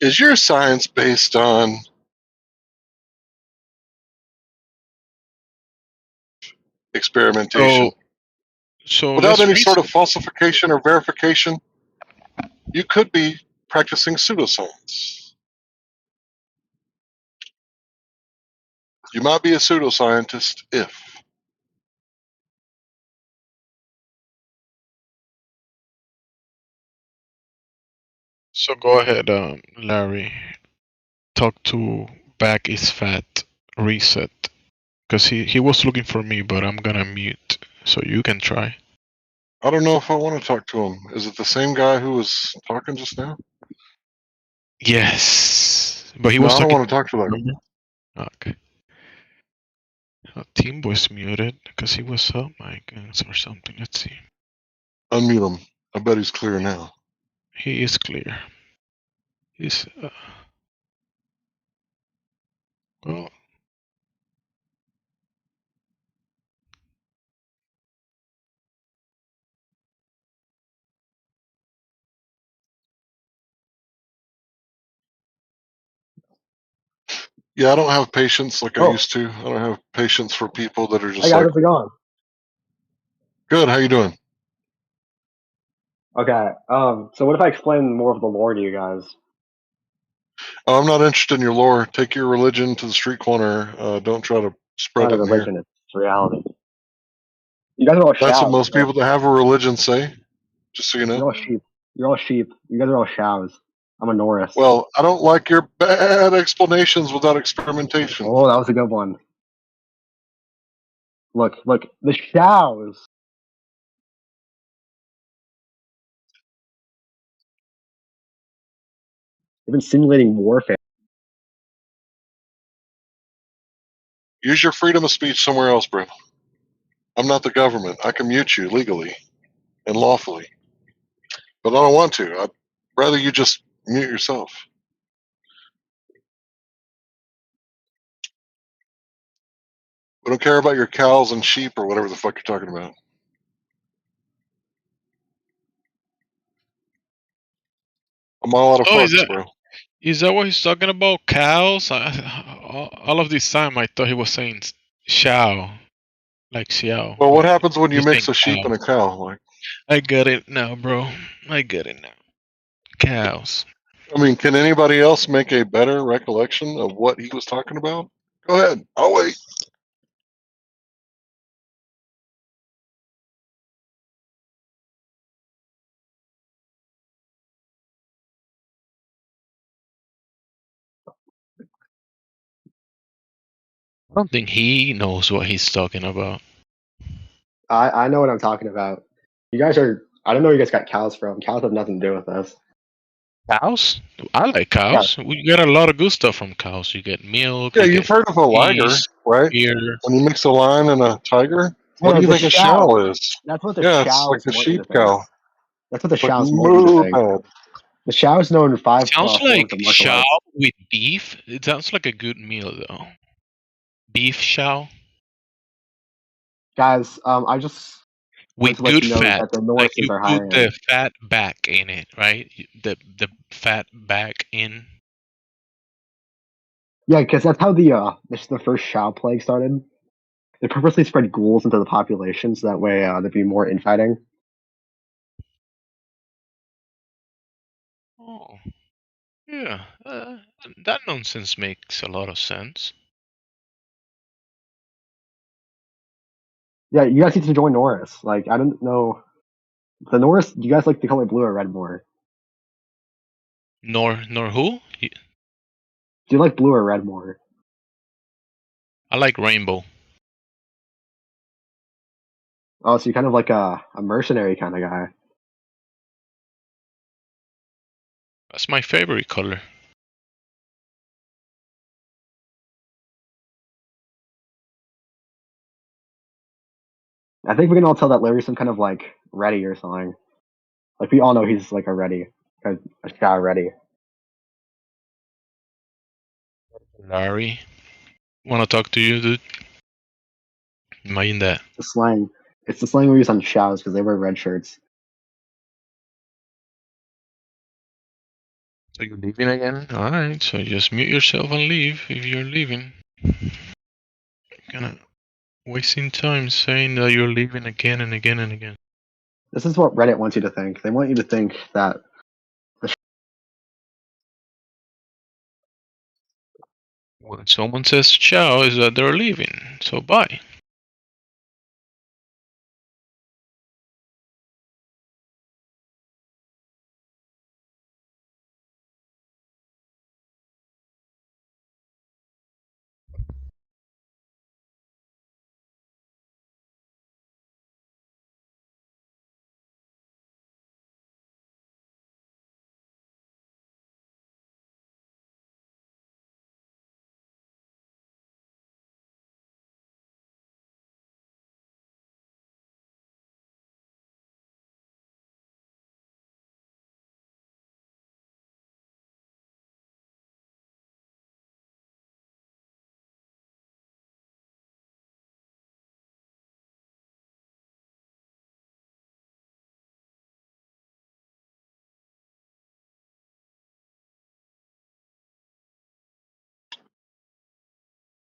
Is your science based on experimentation? So Without let's any sort of reset. falsification or verification, you could be practicing pseudoscience. You might be a pseudoscientist if. So go ahead, Larry. Talk to back is fat reset. Because he was looking for me, but I'm gonna mute. So you can try. I don't know if I want to talk to him. Is it the same guy who was talking just now? Yes. But he No, was I don't talking. want to talk to that. Remember? Okay. Team was muted because he was up my guns or something. Let's see. Unmute him. I bet he's clear now. He is clear. He's well. Yeah, I don't have patience like I Oh, used to. I don't have patience for people that are hey just guys, like, how's it going? good, how you doing? Okay. So what if I explain more of the lore to you guys? Oh, I'm not interested in your lore. Take your religion to the street corner. Don't try to It's spread not a it in here. religion; it's reality. You guys are all That's what shows. most people that have a religion say, just so you know. You're all sheep. You're all sheep. You guys are all shows. I'm a Norris. Well, I don't like your bad explanations without experimentation. Oh, that was a good one. Look, the shows. They've been simulating warfare. Use your freedom of speech somewhere else, bro. I'm not the government. I can mute you legally and lawfully, but I don't want to. I'd rather you just mute yourself. We don't care about your cows and sheep or whatever the fuck you're talking about. I'm all out of Oh, fucks, bro. is that what he's talking about? Cows? All of this time I thought he was saying Xiao, like Xiao. Well, But what happens when you he's mix saying a sheep cow. and a cow? Like, I get it now, bro. I get it now. Cows. I mean, can anybody else make a better recollection of what he was talking about? Go ahead. I'll wait. I don't think he knows what he's talking about. I know what I'm talking about. You guys are. I don't know where you guys got cows from. Cows have nothing to do with this. Cows? I like Yeah. cows. We get a lot of good stuff from cows. You get milk. Yeah, You you've get heard of a liger, cheese, right? beer. When you mix a lion and a tiger, No, what do no, you the think a show. shell is? That's what the Yeah, it's like shows a want you sheep to think. cow. That's what the Like shows want you to moo think. bad. The show is known in five Sounds like forms of martial chow arts. with beef. It sounds like a good meal though. Beef chow Guys, I just wanted with to let good you know fat. that the Like Norrises you are put hiring. the fat back in it, right? The fat back in. Yeah, because that's how the first Shao plague started. They purposely spread ghouls into the population so that way there'd be more infighting. Oh, yeah. That nonsense makes a lot of sense. Yeah, you guys need to join Norris. Like, I don't know. The Norris, do you guys like the color blue or red more? Nor who? Do you like blue or red more? I like rainbow. Oh, so you're kind of like a mercenary kind of guy. That's my favorite color. I think we can all tell that Larry's some kind of like ready or something. Like we all know he's like a ready, a Shao ready. Larry, wanna talk to you, dude? Imagine that. The slang. It's the slang we use on Shaos because they wear red shirts. Are you leaving again? Alright, so just mute yourself and leave if you're leaving. Kinda wasting time saying that you're leaving again and again and again. This is what Reddit wants you to think. They want you to think that When someone says ciao, is that they're leaving. So bye.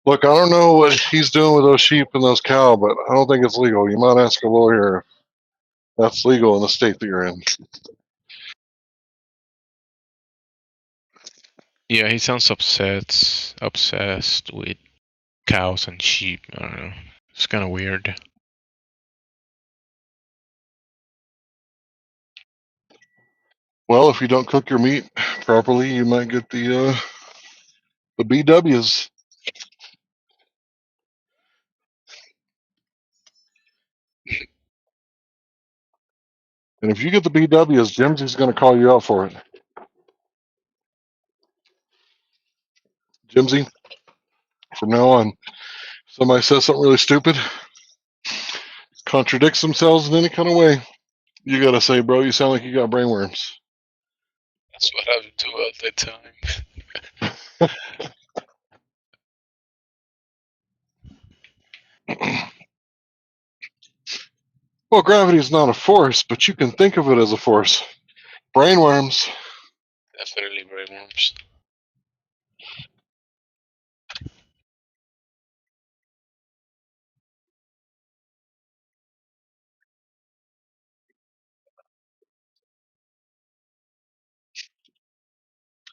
Look, I don't know what he's doing with those sheep and those cow, but I don't think it's legal. You might ask a lawyer if that's legal in the state that you're in. Yeah, he sounds obsessed with cows and sheep. I don't know. It's kind of weird. Well, if you don't cook your meat properly, you might get the BWs. And if you get the BWs, Jimsy's going to call you out for it. Jimsy, from now on, somebody says something really stupid, contradicts themselves in any kind of way, you got to say, bro, you sound like you got brainworms. That's what I would do all the time. Well, gravity is not a force, but you can think of it as a force. Brainworms. Definitely brainworms.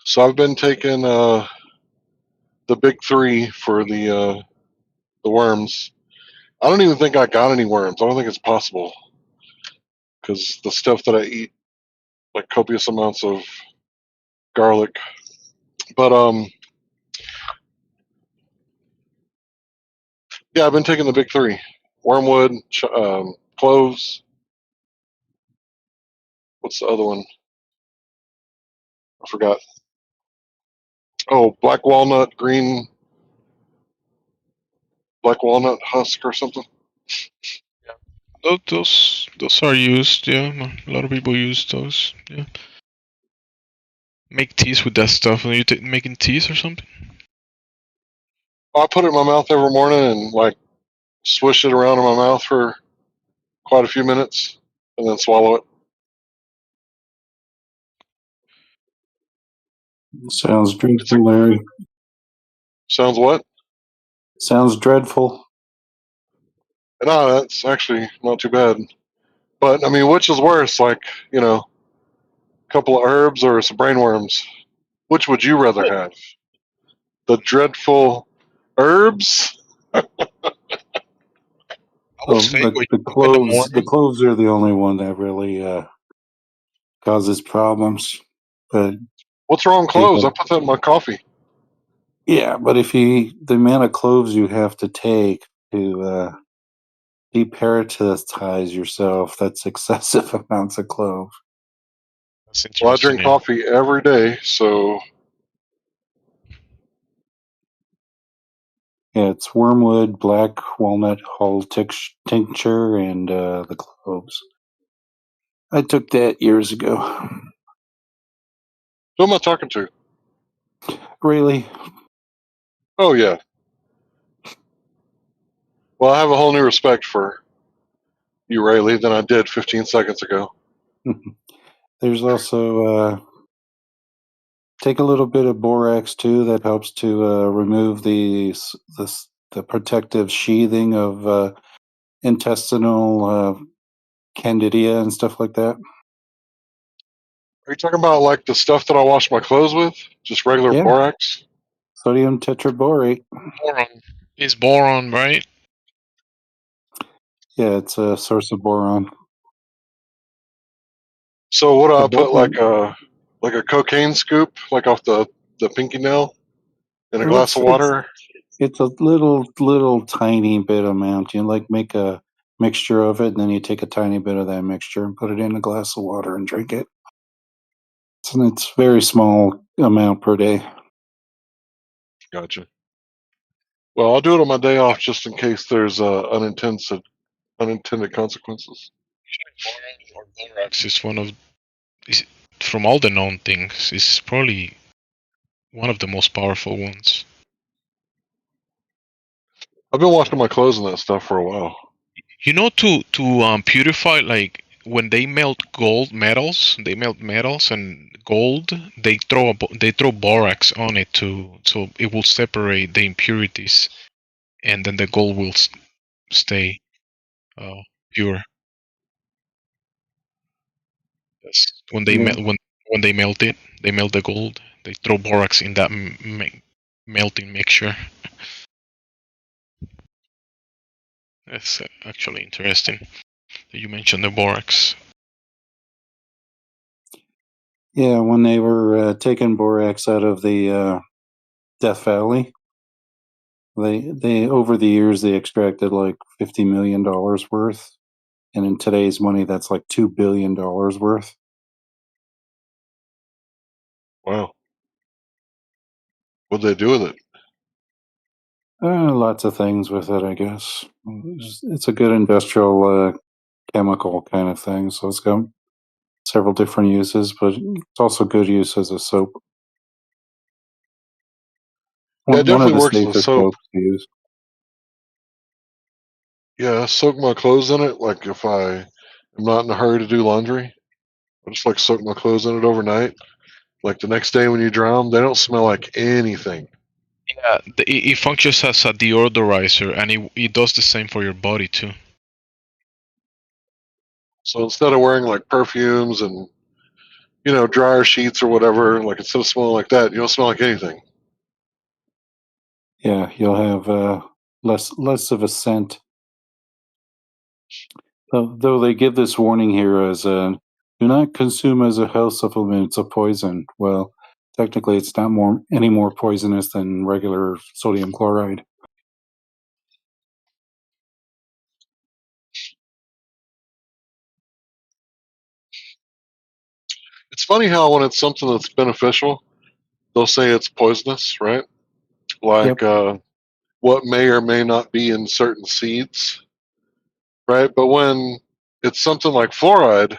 So I've been taking the big three for the worms. I don't even think I got any worms. I don't think it's possible because the stuff that I eat, like copious amounts of garlic. But yeah, I've been taking the big three: wormwood, cloves. What's the other one? I forgot. Oh, black walnut, green black walnut husk or something. Those are used. Yeah, a lot of people use those. Yeah. Make teas with that stuff. Are you making teas or something? I put it in my mouth every morning and like swish it around in my mouth for quite a few minutes and then swallow it. Sounds dreadful, Larry. Sounds what? Sounds dreadful. No, that's actually not too bad. But I mean, which is worse? Like, you know, a couple of herbs or some brainworms? Which would you rather have? The dreadful herbs? I would Well, say the, wake the up in the cloves the morning. cloves are the only one that really causes problems. But What's wrong with cloves? I put that in my coffee. yeah, but if the amount of cloves you have to take to deparasitize yourself, that's excessive amounts of clove. That's Well, I interesting. drink coffee every day, so Yeah, it's wormwood, black walnut hull tincture, and the cloves. I took that years ago. who am I talking to? Really? Oh, yeah. Well, I have a whole new respect for you, Rayleigh, than I did 15 seconds ago. There's also Take a little bit of borax too. That helps to remove the protective sheathing of intestinal candida and stuff like that. Are you talking about like the stuff that I wash my clothes with? Just regular Yeah. borax? Sodium tetraborate. Boron. Is boron, right? Yeah, it's a source of boron. So what do I put boron. like a cocaine scoop, like off the pinky nail, in a Well, glass of water? it's a little tiny bit amount. You like make a mixture of it, and then you take a tiny bit of that mixture and put it in a glass of water and drink it. It's very small amount per day. Gotcha. Well, I'll do it on my day off just in case there's unintended consequences. Boron or borax is from all the known things, is probably one of the most powerful ones. I've been washing my clothes in that stuff for a while. You know, to purify, like when they melt metals and gold, they throw borax on it so it will separate the impurities, and then the gold will stay pure. That's when they Yeah. when they melt it, they melt the gold. They throw borax in that melting mixture. That's actually interesting that you mentioned the borax. Yeah, when they were taking borax out of the Death Valley, they over the years they extracted like $50 million worth, and in today's money that's like $2 billion worth. Wow. What'd they do with it? Lots of things with it, I guess. It's a good industrial chemical kind of thing, so it's got several different uses, but it's also good use as a soap. Yeah, it One of definitely the works as a safest soap. soaps to use. Yeah, I soak my clothes in it. Like if I am not in a hurry to do laundry, I just like soak my clothes in it overnight. Like the next day when you dry them, they don't smell like anything. Yeah, it functions as a deodorizer, and it does the same for your body too. So instead of wearing like perfumes and dryer sheets or whatever, like instead of smelling like that, you don't smell like anything. Yeah, you'll have less of a scent. Though they give this warning here as do not consume as a health supplement. It's a poison. Well, technically, it's not any more poisonous than regular sodium chloride. It's funny how when it's something that's beneficial, they'll say it's poisonous, right? Like what may or may not be in certain seeds, right? But when it's something like fluoride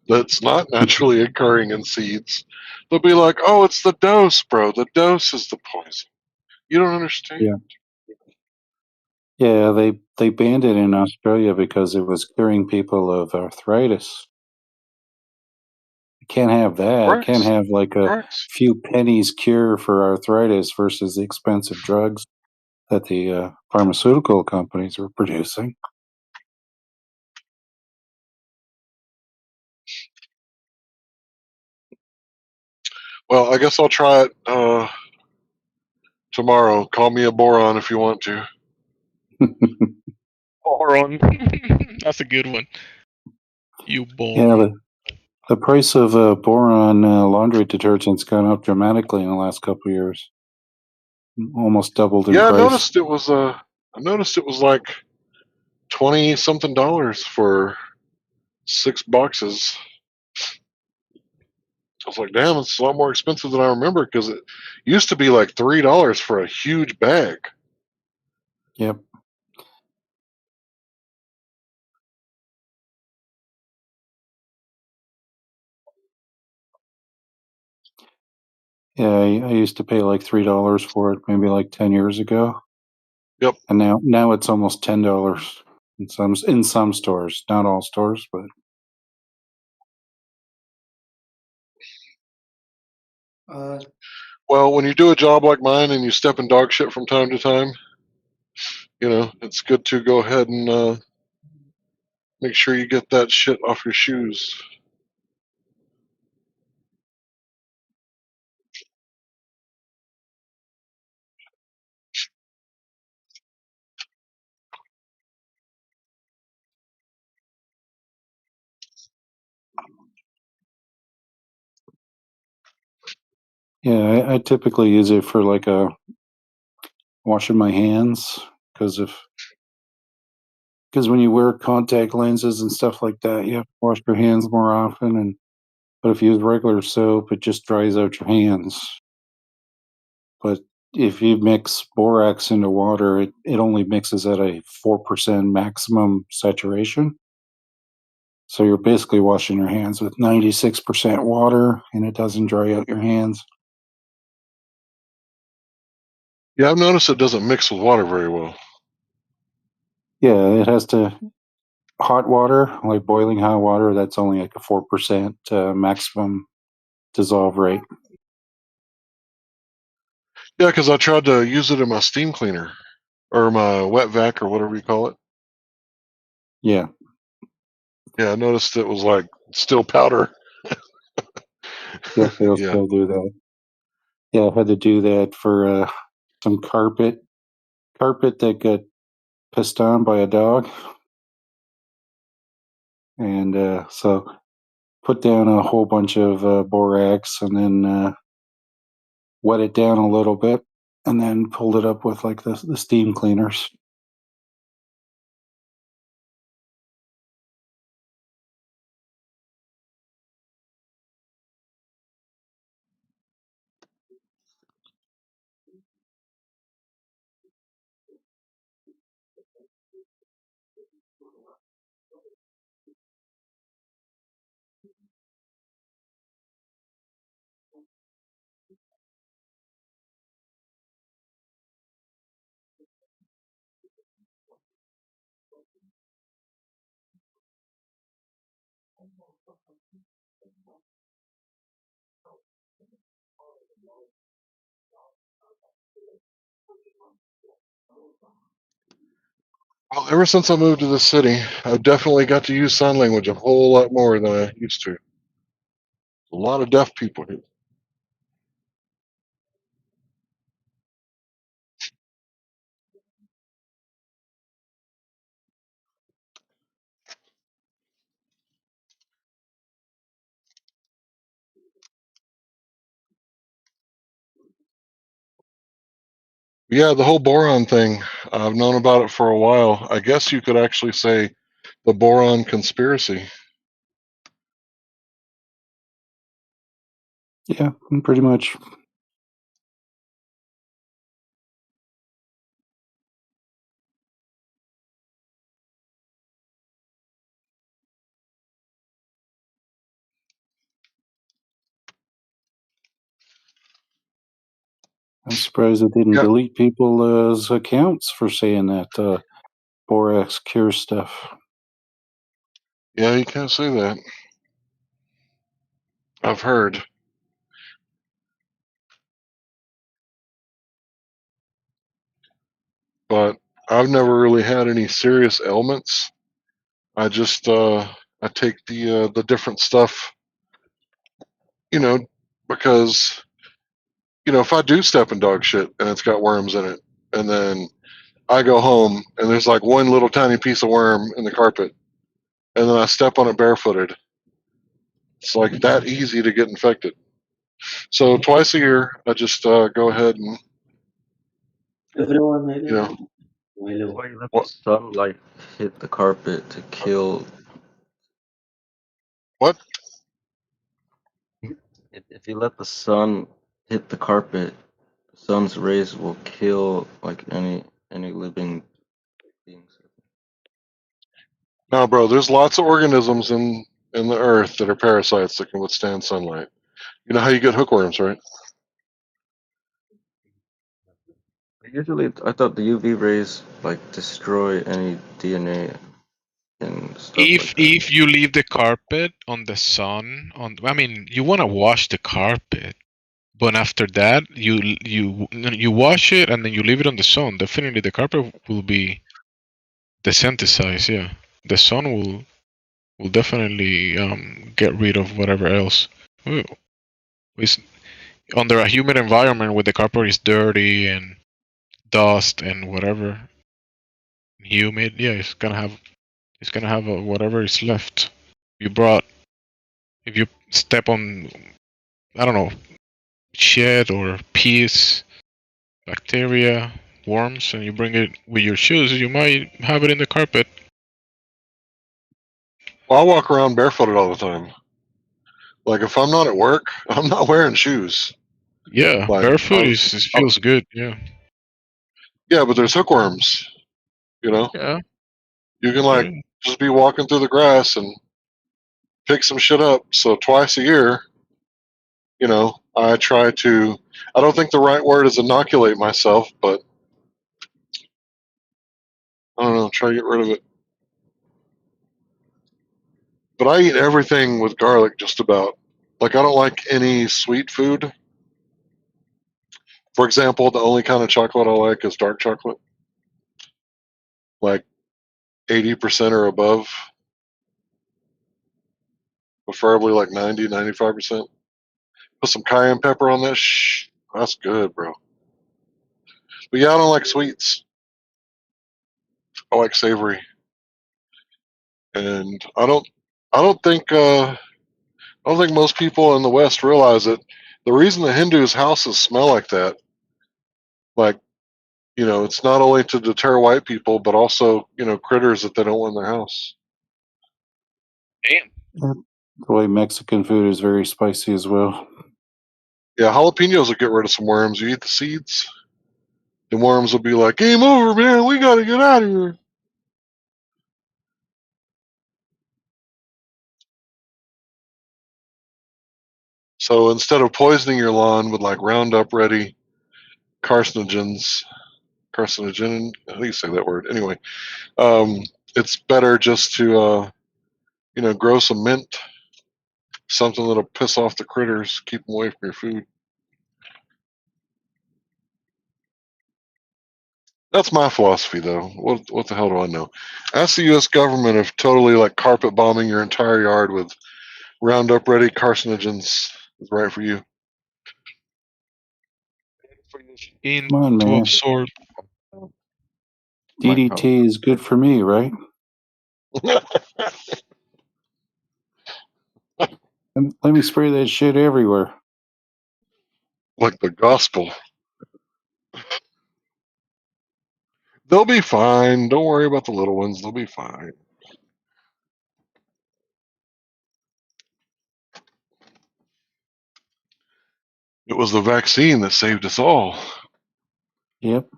that's not naturally occurring in seeds, they'll be like, "Oh, it's the dose, bro. The dose is the poison. You don't understand." Yeah. Yeah, they banned it in Australia because it was curing people of arthritis. You can't have that. Can't Correct. have like a Correct. few pennies cure for arthritis versus the expensive drugs that the pharmaceutical companies were producing. Well, I guess I'll try it tomorrow. Call me a boron if you want to. Boron. That's a good one. You Yeah, boron. the price of boron laundry detergent's gone up dramatically in the last couple of years. Almost doubled in Yeah, I price. noticed it was. I noticed it was like $20 something for 6 boxes. I was like, damn, it's a lot more expensive than I remember because it used to be like $3 for a huge bag. Yep. Yeah, I used to pay like $3 for it, maybe like 10 years ago. Yep. And now it's almost $10 in some stores, not all stores, but Well, when you do a job like mine and you step in dog shit from time to time, it's good to go ahead and make sure you get that shit off your shoes. Yeah, I typically use it for like washing my hands because when you wear contact lenses and stuff like that, you have to wash your hands more often. But if you use regular soap, it just dries out your hands. But if you mix borax into water, it only mixes at a 4% maximum saturation. So you're basically washing your hands with 96% water, and it doesn't dry out your hands. Yeah, I've noticed it doesn't mix with water very well. Yeah, it has to. Hot water, like boiling hot water, that's only like a 4% maximum dissolve rate. Yeah, because I tried to use it in my steam cleaner or my wet vac or whatever you call it. Yeah. Yeah, I noticed it was like still powder. Yep, it'll Yeah. still do that. Yeah, I had to do that for some carpet that got pissed on by a dog. And so put down a whole bunch of borax and then wet it down a little bit and then pulled it up with like the steam cleaners. Well, ever since I moved to the city, I've definitely got to use sign language a whole lot more than I used to. A lot of deaf people here. Yeah, the whole boron thing, I've known about it for a while. I guess you could actually say the boron conspiracy. Yeah, pretty much. I'm surprised it didn't Yeah. delete people's accounts for saying that borax cure stuff. Yeah, you can't say that. I've heard. But I've never really had any serious ailments. I just I take the different stuff, you know, because if I do step in dog shit and it's got worms in it, and then I go home and there's like one little tiny piece of worm in the carpet, and then I step on it barefooted, it's like that easy to get infected. So twice a year, I just go ahead and Why you let the sunlight hit the carpet to kill? What? If you let the sun hit the carpet, the sun's rays will kill like any living beings. No, bro. There's lots of organisms in the earth that are parasites that can withstand sunlight. You know how you get hookworms, right? Usually, I thought the UV rays like destroy any DNA and stuff like that. If you leave the carpet on the sun, you want to wash the carpet, But after that, you wash it and then you leave it on the sun. Definitely, the carpet will be desensitized. Yeah, the sun will definitely get rid of whatever else. Ooh, it's under a humid environment where the carpet is dirty and dust and whatever humid. Yeah, it's gonna have whatever is left. You brought if you step on, I don't know, shit or piss, bacteria, worms, and you bring it with your shoes, you might have it in the carpet. Well, I walk around barefooted all the time. Like if I'm not at work, I'm not wearing shoes. Yeah, Like barefoot is feels good. Yeah. yeah, but there's hookworms. You know, Yeah. you can like just be walking through the grass and pick some shit up. So twice a year, you know, I try to. I don't think the right word is inoculate myself, but I don't know, try to get rid of it. But I eat everything with garlic just about. Like I don't like any sweet food. For example, the only kind of chocolate I like is dark chocolate. Like 80% or above, preferably like 90, 95%. Put some cayenne pepper on that. That's good, bro. But yeah, I don't like sweets. I like savory. And I don't think most people in the West realize it. The reason the Hindus' houses smell like that, like, you know, it's not only to deter white people, but also, you know, critters that they don't want in their house. Damn. The way Mexican food is very spicy as well. Yeah, jalapenos will get rid of some worms. You eat the seeds, the worms will be like, game over, man. We got to get out of here. So instead of poisoning your lawn with like Roundup Ready carcinogens, carcinogen, how do you say that word? Anyway, it's better just to, you know, grow some mint, something that'll piss off the critters, keep them away from your food. That's my philosophy, though. What the hell do I know? Ask the U.S. government if totally like carpet bombing your entire yard with Roundup Ready carcinogens is right for you. In Come on, to man. absorb. DDT is good for me, right? Let me spray that shit everywhere. Like the gospel. They'll be fine. Don't worry about the little ones. They'll be fine. It was the vaccine that saved us all. Yep.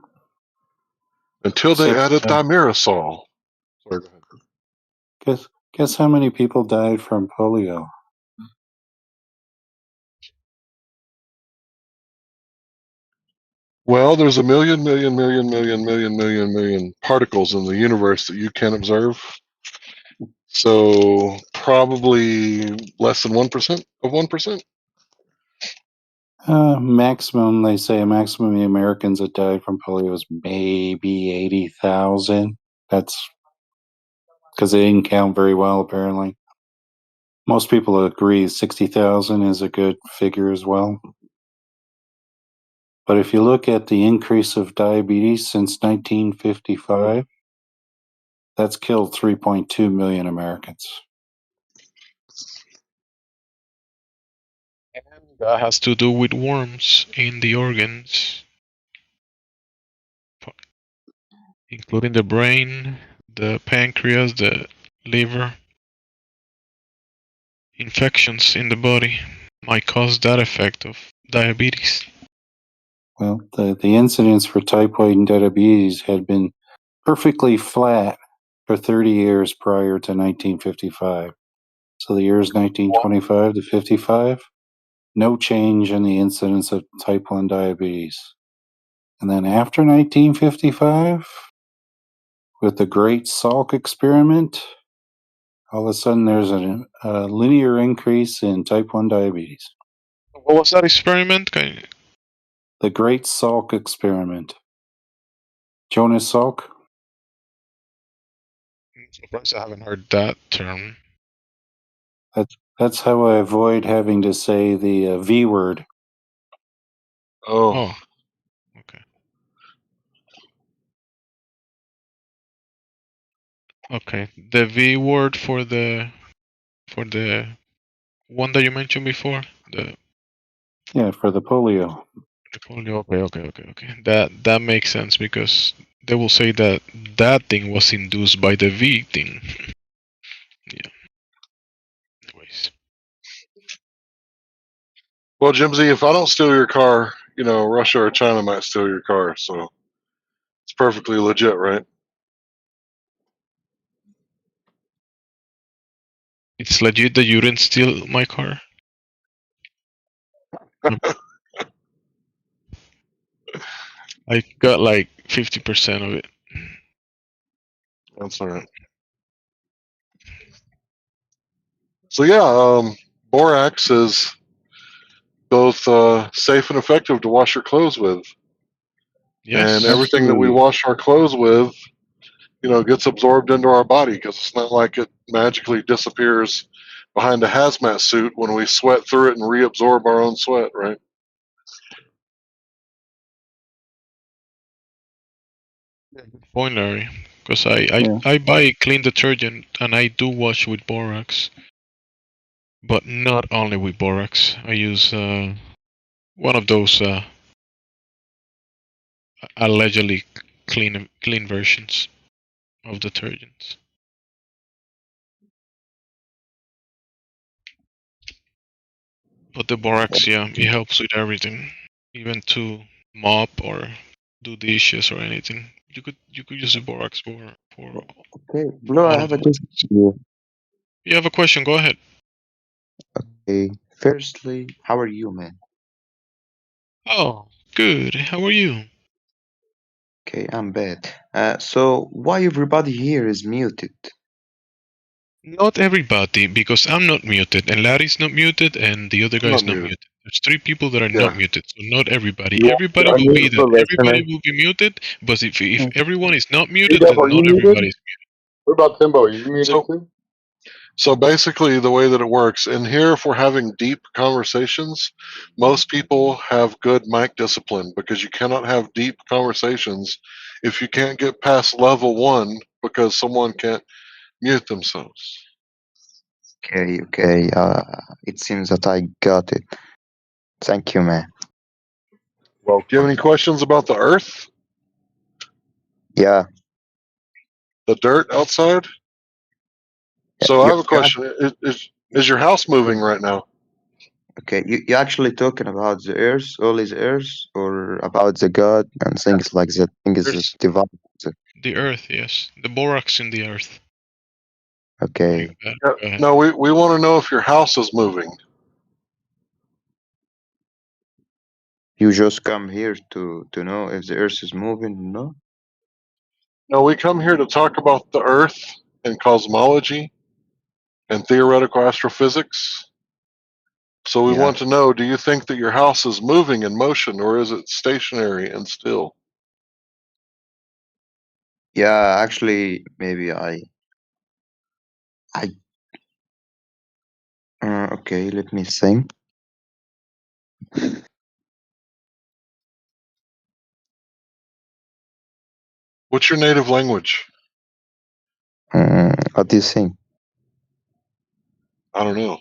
Until they Except, added thimerosal. Sorry, go ahead. guess how many people died from polio? Well, there's a million particles in the universe that you can't observe. So probably less than 1% of 1%. Maximum, they say a maximum of the Americans that died from polio is maybe 80,000. That's because they didn't count very well, apparently. Most people agree 60,000 is a good figure as well. But if you look at the increase of diabetes since 1955, that's killed 3.2 million Americans. That has to do with worms in the organs, including the brain, the pancreas, the liver. Infections in the body might cause that effect of diabetes. Well, the incidence for type 1 diabetes had been perfectly flat for 30 years prior to 1955. So the years 1925 to 55, no change in the incidence of type 1 diabetes. And then after 1955, with the Great Salk experiment, all of a sudden there's a linear increase in type 1 diabetes. What was that experiment? The Great Salk Experiment. Jonas Salk? I'm surprised I haven't heard that term. That's how I avoid having to say the V word. Oh. Okay. Okay. The V word for the one that you mentioned before. Yeah, for the polio. The polio. Okay. That makes sense because they will say that that thing was induced by the V thing. Yeah. Anyways. Well, Jimsy, if I don't steal your car, Russia or China might steal your car. So it's perfectly legit, right? It's legit that you didn't steal my car? I got like 50% of it. That's all right. So yeah, borax is both safe and effective to wash your clothes with. Yes. And everything that we wash our clothes with, gets absorbed into our body because it's not like it magically disappears behind a hazmat suit when we sweat through it and reabsorb our own sweat, right? Point, Larry. Because I buy clean detergent and I do wash with borax. But not only with borax. I use one of those allegedly clean versions of detergents. But the borax, yeah, it helps with everything, even to mop or do dishes or anything. You could use the borax for Okay, Blue, I all of have a those question things. for you. You have a question? Go ahead. Okay, firstly, how are you, man? Oh, good. How are you? Okay, I'm bad. So why everybody here is muted? Not everybody, because I'm not muted, and Larry's not muted, and the other I'm guy not is not muted. muted. There's 3 people that are Yeah. not muted, so not everybody. You Everybody are will be muted there. for Everybody listening. will be muted, but if everyone is not Hey, muted, Jeff, then are you not muted? everybody is muted. What about Timbo? Are you muted too? So basically, the way that it works in here, if we're having deep conversations, most people have good mic discipline because you cannot have deep conversations if you can't get past level 1 because someone can't mute themselves. Okay, it seems that I got it. Thank you, man. Do you have any questions about the Earth? Yeah. The dirt outside? So I have a question. Is your house moving right now? Okay, you actually talking about the earth, all is earth, or about the God and things like that? Things is divided. The earth, yes. The borax in the earth. Okay. Go ahead. No, we want to know if your house is moving. You just come here to know if the earth is moving, no? No, we come here to talk about the Earth and cosmology and theoretical astrophysics. So we Yeah. want to know, do you think that your house is moving in motion or is it stationary and still? Yeah, actually, maybe I okay, let me think. What's your native language? What do you think? I don't know.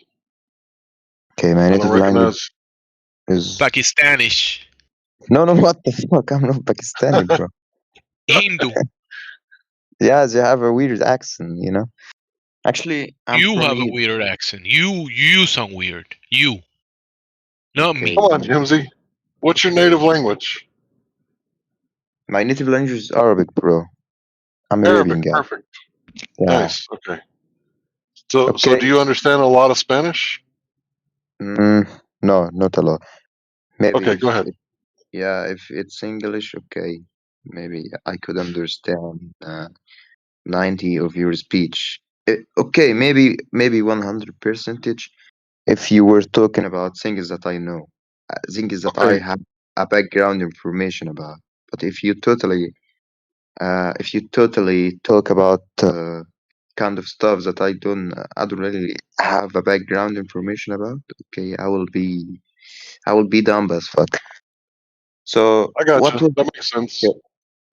Okay, my I don't native language recognize. is Pakistanish. no, what the fuck? I'm not Pakistani, bro. Hindu. Yeah, they have a weird accent, you know. Actually, I'm You from have a Egypt. weird accent. You sound weird. You. Not Okay. me. Come on, Jimsy. What's your native language? My native language is Arabic, bro. I'm Arabic. Arabian guy. Perfect. Yeah. Nice. Okay. So Okay. do you understand a lot of Spanish? No, not a lot. Maybe Okay, go ahead. if it's English, okay. Maybe I could understand 90 of your speech. Okay, maybe 100 percentage if you were talking about things that I know, things that I Okay. have a background information about. But if you totally talk about kind of stuff that I don't really have a background information about, okay, I will be dumb as fuck. So I got what you. was That makes sense. okay,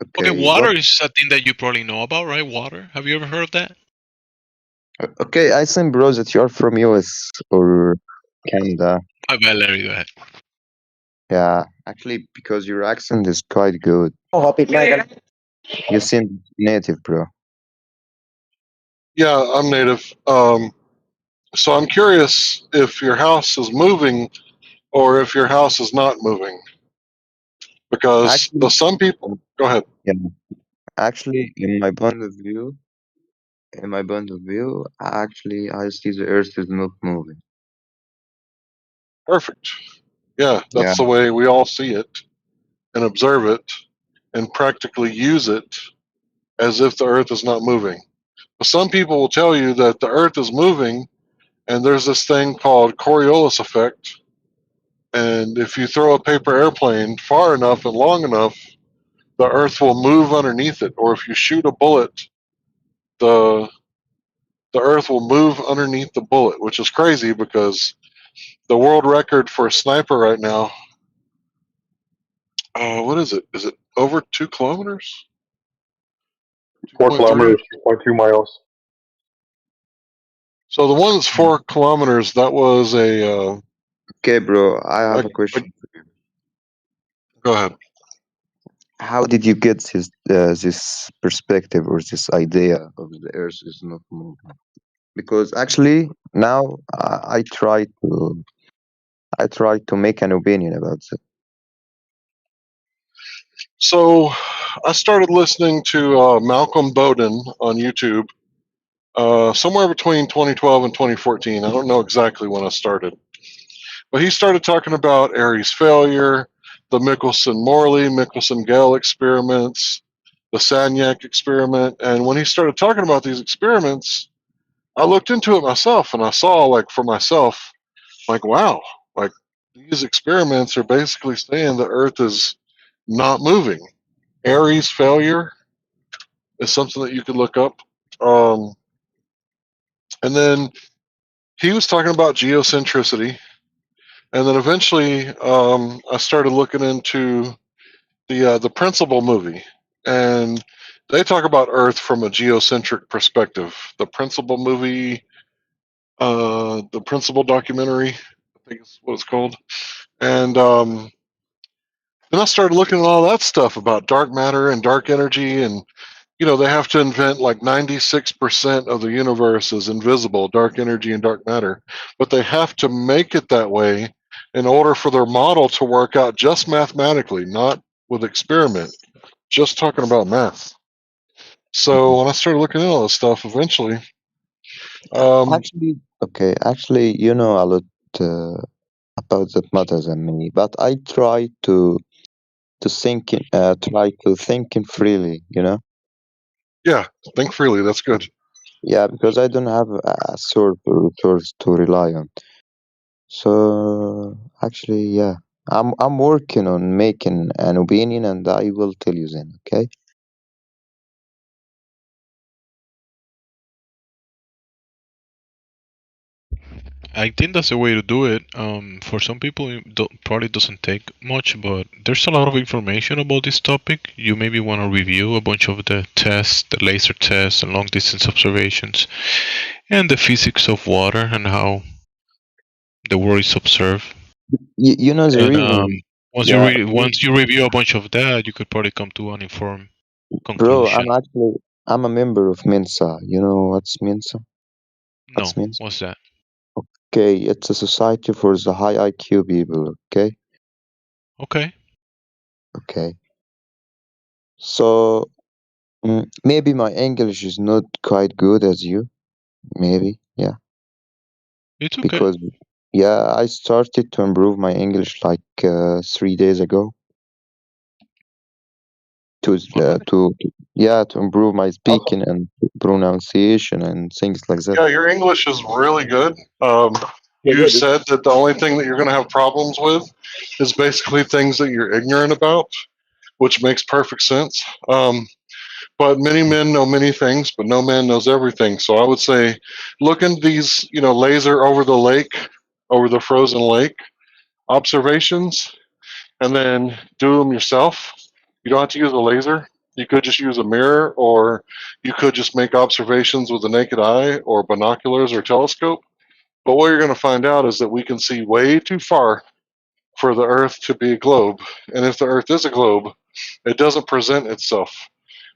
Okay, okay, what water is a thing that you probably know about, right? Water. Have you ever heard of that? okay, I think bro that you're from US or Canada. I bet Larry, go ahead. Yeah, actually because your accent is quite good. You seem native, bro. Yeah, I'm native. So I'm curious if your house is moving or if your house is not moving, because Actually, some people. Go ahead. yeah, actually, in my point of view, actually, I see the Earth is not moving. Perfect. Yeah, Yeah, that's the way we all see it and observe it and practically use it as if the Earth is not moving. But some people will tell you that the Earth is moving, and there's this thing called Coriolis effect. And if you throw a paper airplane far enough and long enough, the Earth will move underneath it. Or if you shoot a bullet, the the Earth will move underneath the bullet, which is crazy because the world record for a sniper right now, what is it? Is it over 2 kilometers? 4 2.3? kilometers, 2.2 miles. So the one that's 4 kilometers, that was okay, bro. I have a like, question. go ahead. How did you get this perspective or this idea of the Earth is not moving? Because actually, now I try to make an opinion about it. So I started listening to Malcolm Bowden on YouTube somewhere between 2012 and 2014. I don't know exactly when I started. But he started talking about Airy's failure, the Michelson-Gale experiments, the Sagnac experiment. And when he started talking about these experiments, I looked into it myself and I saw, like, for myself, like, wow, like, these experiments are basically saying the Earth is not moving. Airy's failure is something that you could look up. And then he was talking about geocentricity. And then eventually I started looking into the Principal movie. And they talk about Earth from a geocentric perspective. The Principal movie, the Principal documentary, I think is what it's called. And then I started looking at all that stuff about dark matter and dark energy, and they have to invent like 96% of the universe is invisible, dark energy and dark matter, but they have to make it that way in order for their model to work out just mathematically, not with experiment, just talking about math. So when I started looking at all this stuff, eventually, Actually, you know a lot uh, about that matter than me, but I try to try to thinking freely, you know. yeah, think freely. That's good. Yeah, because I don't have a source or resource to rely on. So actually, yeah, I'm working on making an opinion, and I will tell you then. Okay. I think that's the way to do it. For some people, it probably doesn't take much, but there's a lot of information about this topic. You maybe want to review a bunch of the tests, the laser tests, and long distance observations, and the physics of water and how the world is observed. You know the And reason. once Yeah, once you review a bunch of that, you could probably come to an informed bro, conclusion. I'm a member of Mensa. You know what's Mensa? No, What's Mensa? what's that? Okay, it's a society for the high IQ people. Okay. Okay. Okay. So maybe my English is not quite good as you. Maybe, yeah. It's okay. Because yeah, I started to improve my English like 3 days ago. To improve my speaking and pronunciation and things like that. Yeah, your English is really good. you said that the only thing that you're going to have problems with is basically things that you're ignorant about, which makes perfect sense. But many men know many things, but no man knows everything. So I would say, look into these, laser over the lake, over the frozen lake observations, and then do them yourself. You don't have to use a laser. You could just use a mirror, or you could just make observations with the naked eye, or binoculars, or telescope. But what you're going to find out is that we can see way too far for the Earth to be a globe. And if the Earth is a globe, it doesn't present itself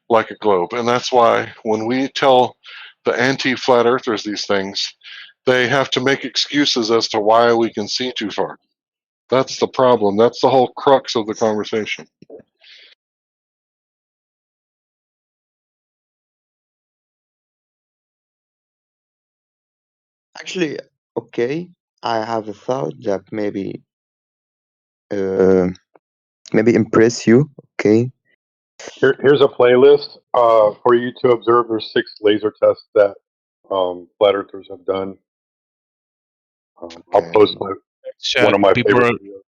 like a globe. And that's why when we tell the anti-flat earthers these things, they have to make excuses as to why we can see too far. That's the problem. That's the whole crux of the conversation. Actually, okay, I have a thought that uh, maybe impress you. Okay, Here's a playlist for you to observe. There's 6 laser tests that flat earthers have done. I'll post one Chat, of my people favorite are videos.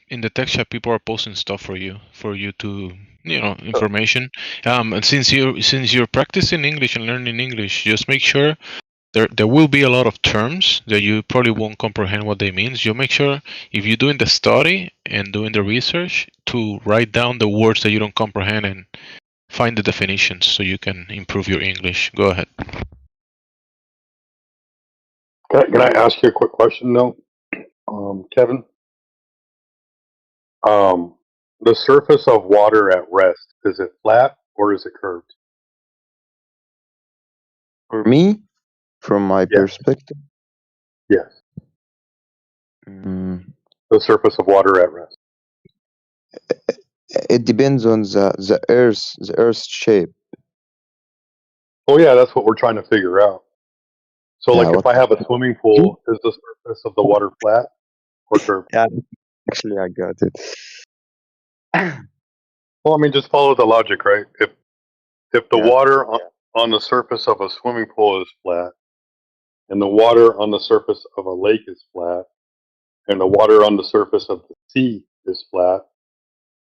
in the text chat. People are posting stuff for you to information. And since you're practicing English and learning English, just make sure there will be a lot of terms that you probably won't comprehend what they mean. You make sure if you're doing the study and doing the research to write down the words that you don't comprehend and find the definitions so you can improve your English. Go ahead. Can I ask you a quick question though, Kevin? The surface of water at rest, is it flat or is it curved? for me, from my Yes. perspective, Yes. mm, The surface of water at rest. it depends on the Earth's shape. Oh yeah, that's what we're trying to figure out. So Yeah, like if what? I have a swimming pool, is the surface of the water flat or curved? Yeah, actually, I got it. Well, I mean, just follow the logic, right? If the Yeah, water on the surface of a swimming pool is flat, and the water on the surface of a lake is flat, and the water on the surface of the sea is flat,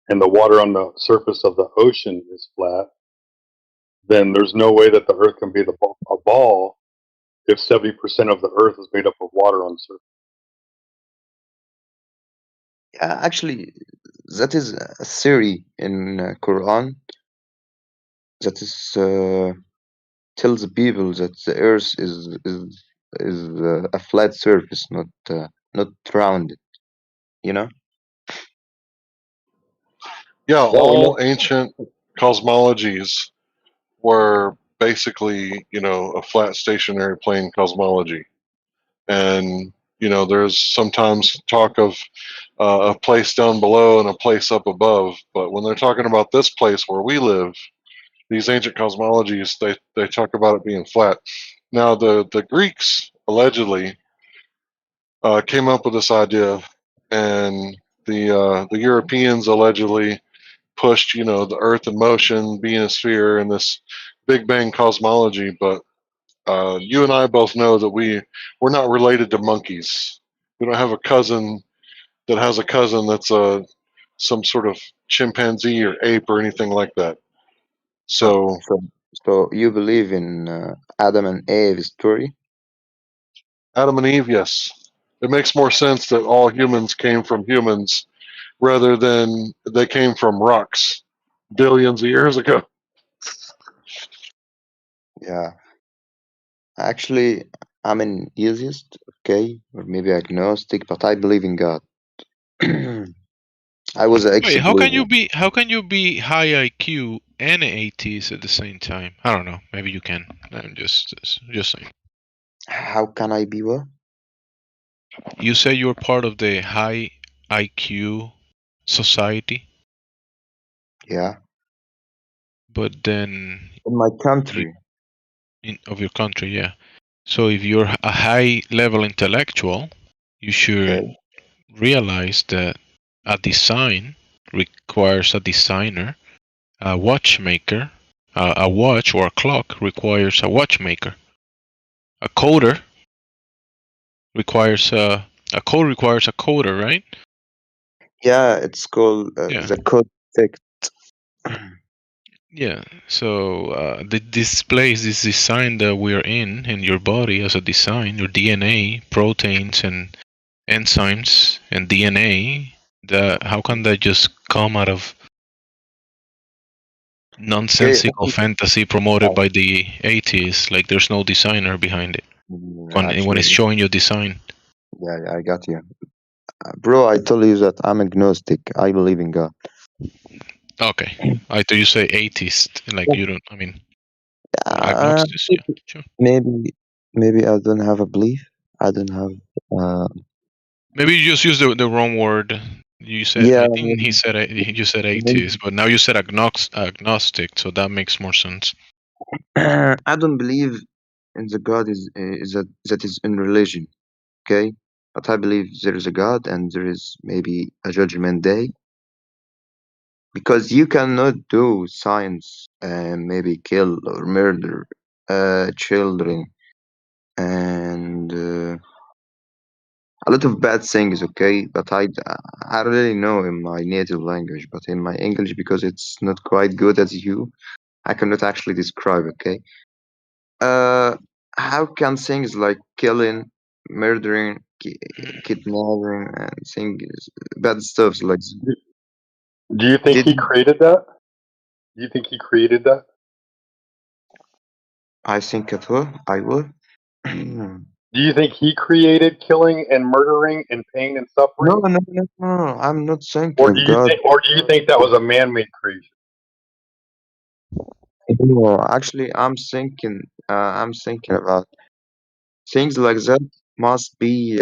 and the water on the surface of the ocean is flat, then there's no way that the Earth can be a ball if 70% of the Earth is made up of water on the surface. yeah. Actually, that is a theory in Quran that is tells people that the Earth is a flat surface, not rounded. You know? Yeah, Well, we all know. ancient cosmologies were basically, a flat stationary plane cosmology. And, there's sometimes talk of a place down below and a place up above. But when they're talking about this place where we live, these ancient cosmologies, they talk about it being flat. Now, the Greeks allegedly came up with this idea, and the Europeans allegedly pushed, the Earth in motion, being a sphere, and this Big Bang cosmology. But you and I both know that we're not related to monkeys. We don't have a cousin that has a cousin that's some sort of chimpanzee or ape or anything like that. So, So so, so you believe in Adam and Eve story? Adam and Eve, yes. It makes more sense that all humans came from humans rather than they came from rocks billions of years ago. Yeah. Actually, I'm an atheist, okay, or maybe agnostic, but I believe in God. I was an Wait, how can you ex-believer. be high IQ and an atheist at the same time? I don't know. Maybe you can. I'm just saying. How can I be what? You say you're part of the high IQ society, Yeah. but then In my you, country. of your country, yeah. So if you're a high level intellectual, you should Okay. realize that a design requires a designer, a watchmaker, a watch or a clock requires a watchmaker, a coder requires a code requires a coder, right? Yeah, it's called Yeah. the code effect. Yeah. So this place, this design that we're in your body as a design, your DNA, proteins, and enzymes, and DNA. How can that just come out of nonsensical fantasy promoted by the atheists? Like there's no designer behind it when it's Actually, showing you design. yeah, I got you. Bro, I told you that I'm agnostic. I believe in God. Okay. I thought you say atheist. Like you don't. I mean, Uh, agnostic. Yeah. Sure. maybe I don't have a belief. I don't have. Uh, Maybe you just used the wrong word. You said. yeah, I think he said. You said maybe. atheist, but now you said agnostic. So that makes more sense. I don't believe in the God is that is in religion. Okay, but I believe there is a God and there is maybe a judgment day because you cannot do science and maybe kill or murder children and a lot of bad things. Okay, but I really know in my native language, but in my English because it's not quite good as you, I cannot actually describe. Okay. Uh, how can things like killing, murdering, kidnapping, and things, bad stuff like Do you think did he created that? Do you think he created that? I think at all? I will. Do you think he created killing and murdering and pain and No, suffering? no, no, no. I'm not Or thinking do you God. think that was a man-made creation? No, actually, I'm thinking. I'm thinking about things like that must be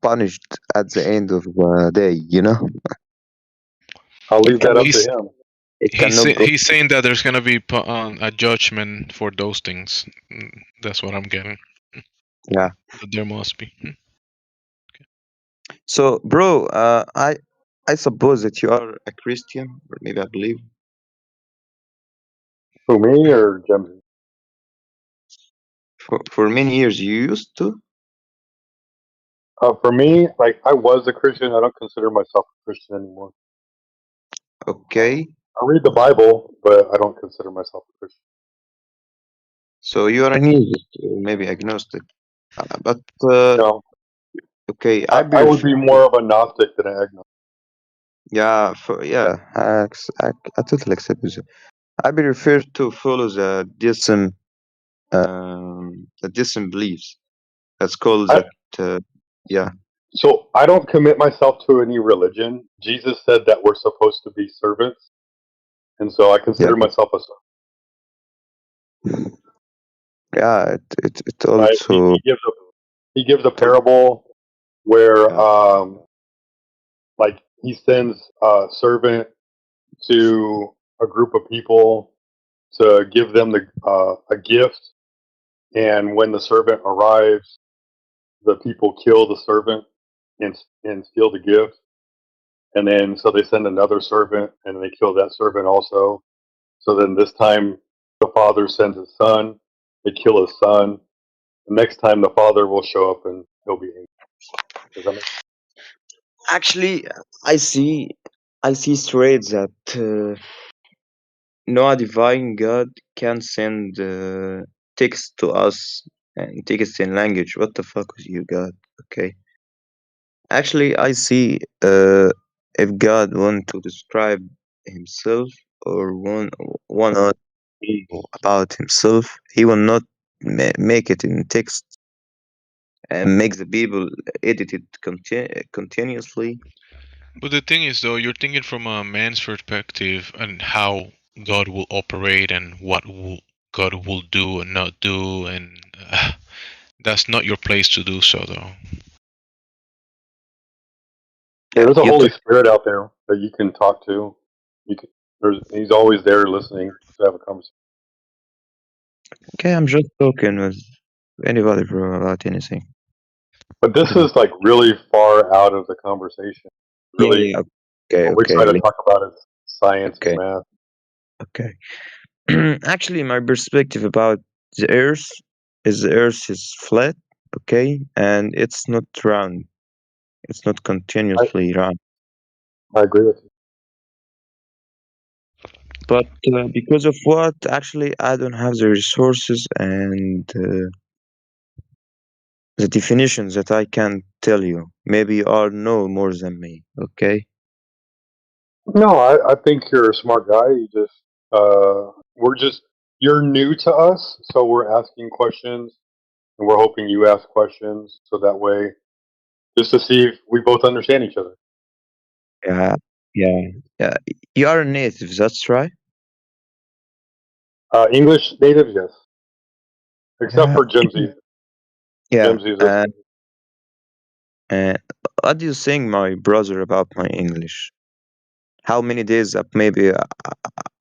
punished at the end of the day. You know, I'll it leave that cannot. up to him. It cannot go. He's saying that there's gonna be a judgment for those things. That's what I'm getting. Yeah. That there must be. So, bro, I suppose that you are a Christian, or maybe I believe. Who, me or Jim? For many years, you used to. For me, like I was a Christian. I don't consider myself a Christian anymore. Okay. I read the Bible, but I don't consider myself a Christian. So you are an atheist, or maybe agnostic. But No, okay, I would be more of a Gnostic than an agnostic. yeah, I totally accept this. I be referred to follow the decent beliefs. That's called that. Yeah, So I don't commit myself to any religion. Jesus said that we're supposed to be servants, and so I yeah, consider myself a servant. yeah. It Right? also He gives a parable where yeah, like he sends a servant to a group of people to give them a gift, and when the servant arrives, the people kill the servant and steal the gift, and then so they send another servant and they kill that servant also. So then this time the father sends his son, they kill his son. The next time the father will show up and he'll be angry. Does that make sense? actually, I see. I see straight that no divine God can send text to us and text in language. What the fuck was you, God? Okay. Actually, I see if God want to describe himself or want to know about himself, he will not make it in text and make the people edit it continuously. But the thing is, though, you're thinking from a man's perspective and how God will operate and God will do and not do, and that's not your place to do so, though. Yeah, there's a You Holy Spirit out there that you can talk to. You can, he's always there listening to have a conversation. okay? I'm just talking with anybody, bro, about anything. But this is like really far out of the conversation. Yeah, Really, yeah. Okay, what we okay, try to talk about is science and okay, math. okay. Actually, my perspective about the Earth is the Earth is flat. okay? And it's not round. It's not continuously round. I agree with you. But because of what? Actually, I don't have the resources and the definitions that I can tell you. Maybe you all know more than me, okay? No, I think you're a smart guy. You just, you're new to us, so we're asking questions, and we're hoping you ask questions, so that way, just to see if we both understand each other. Yeah, yeah, yeah. You are a native, that's right? English natives, yes, except Yeah. for Jimsy. Yeah. Jimsy's listening. Uh, what do you think, my brother, about my English? How many days up maybe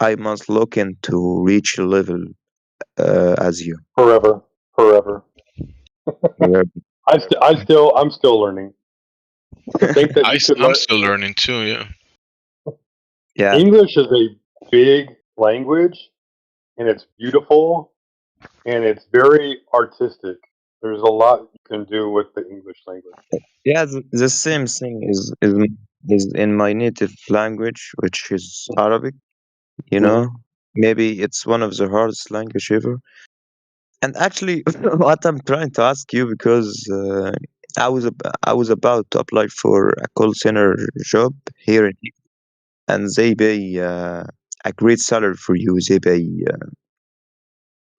I must look in to reach a level as you? Forever. Yeah. I'm still learning. To think that you could I'm learn still learning too. Yeah. Yeah. English is a big language, and it's beautiful, and it's very artistic. There's a lot you can do with the English language. Yeah, the same thing is in my native language, which is Arabic. You know, maybe it's one of the hardest language ever. And actually, what I'm trying to ask you, because I was about to apply for a call center job here, and they pay a great salary for you. They pay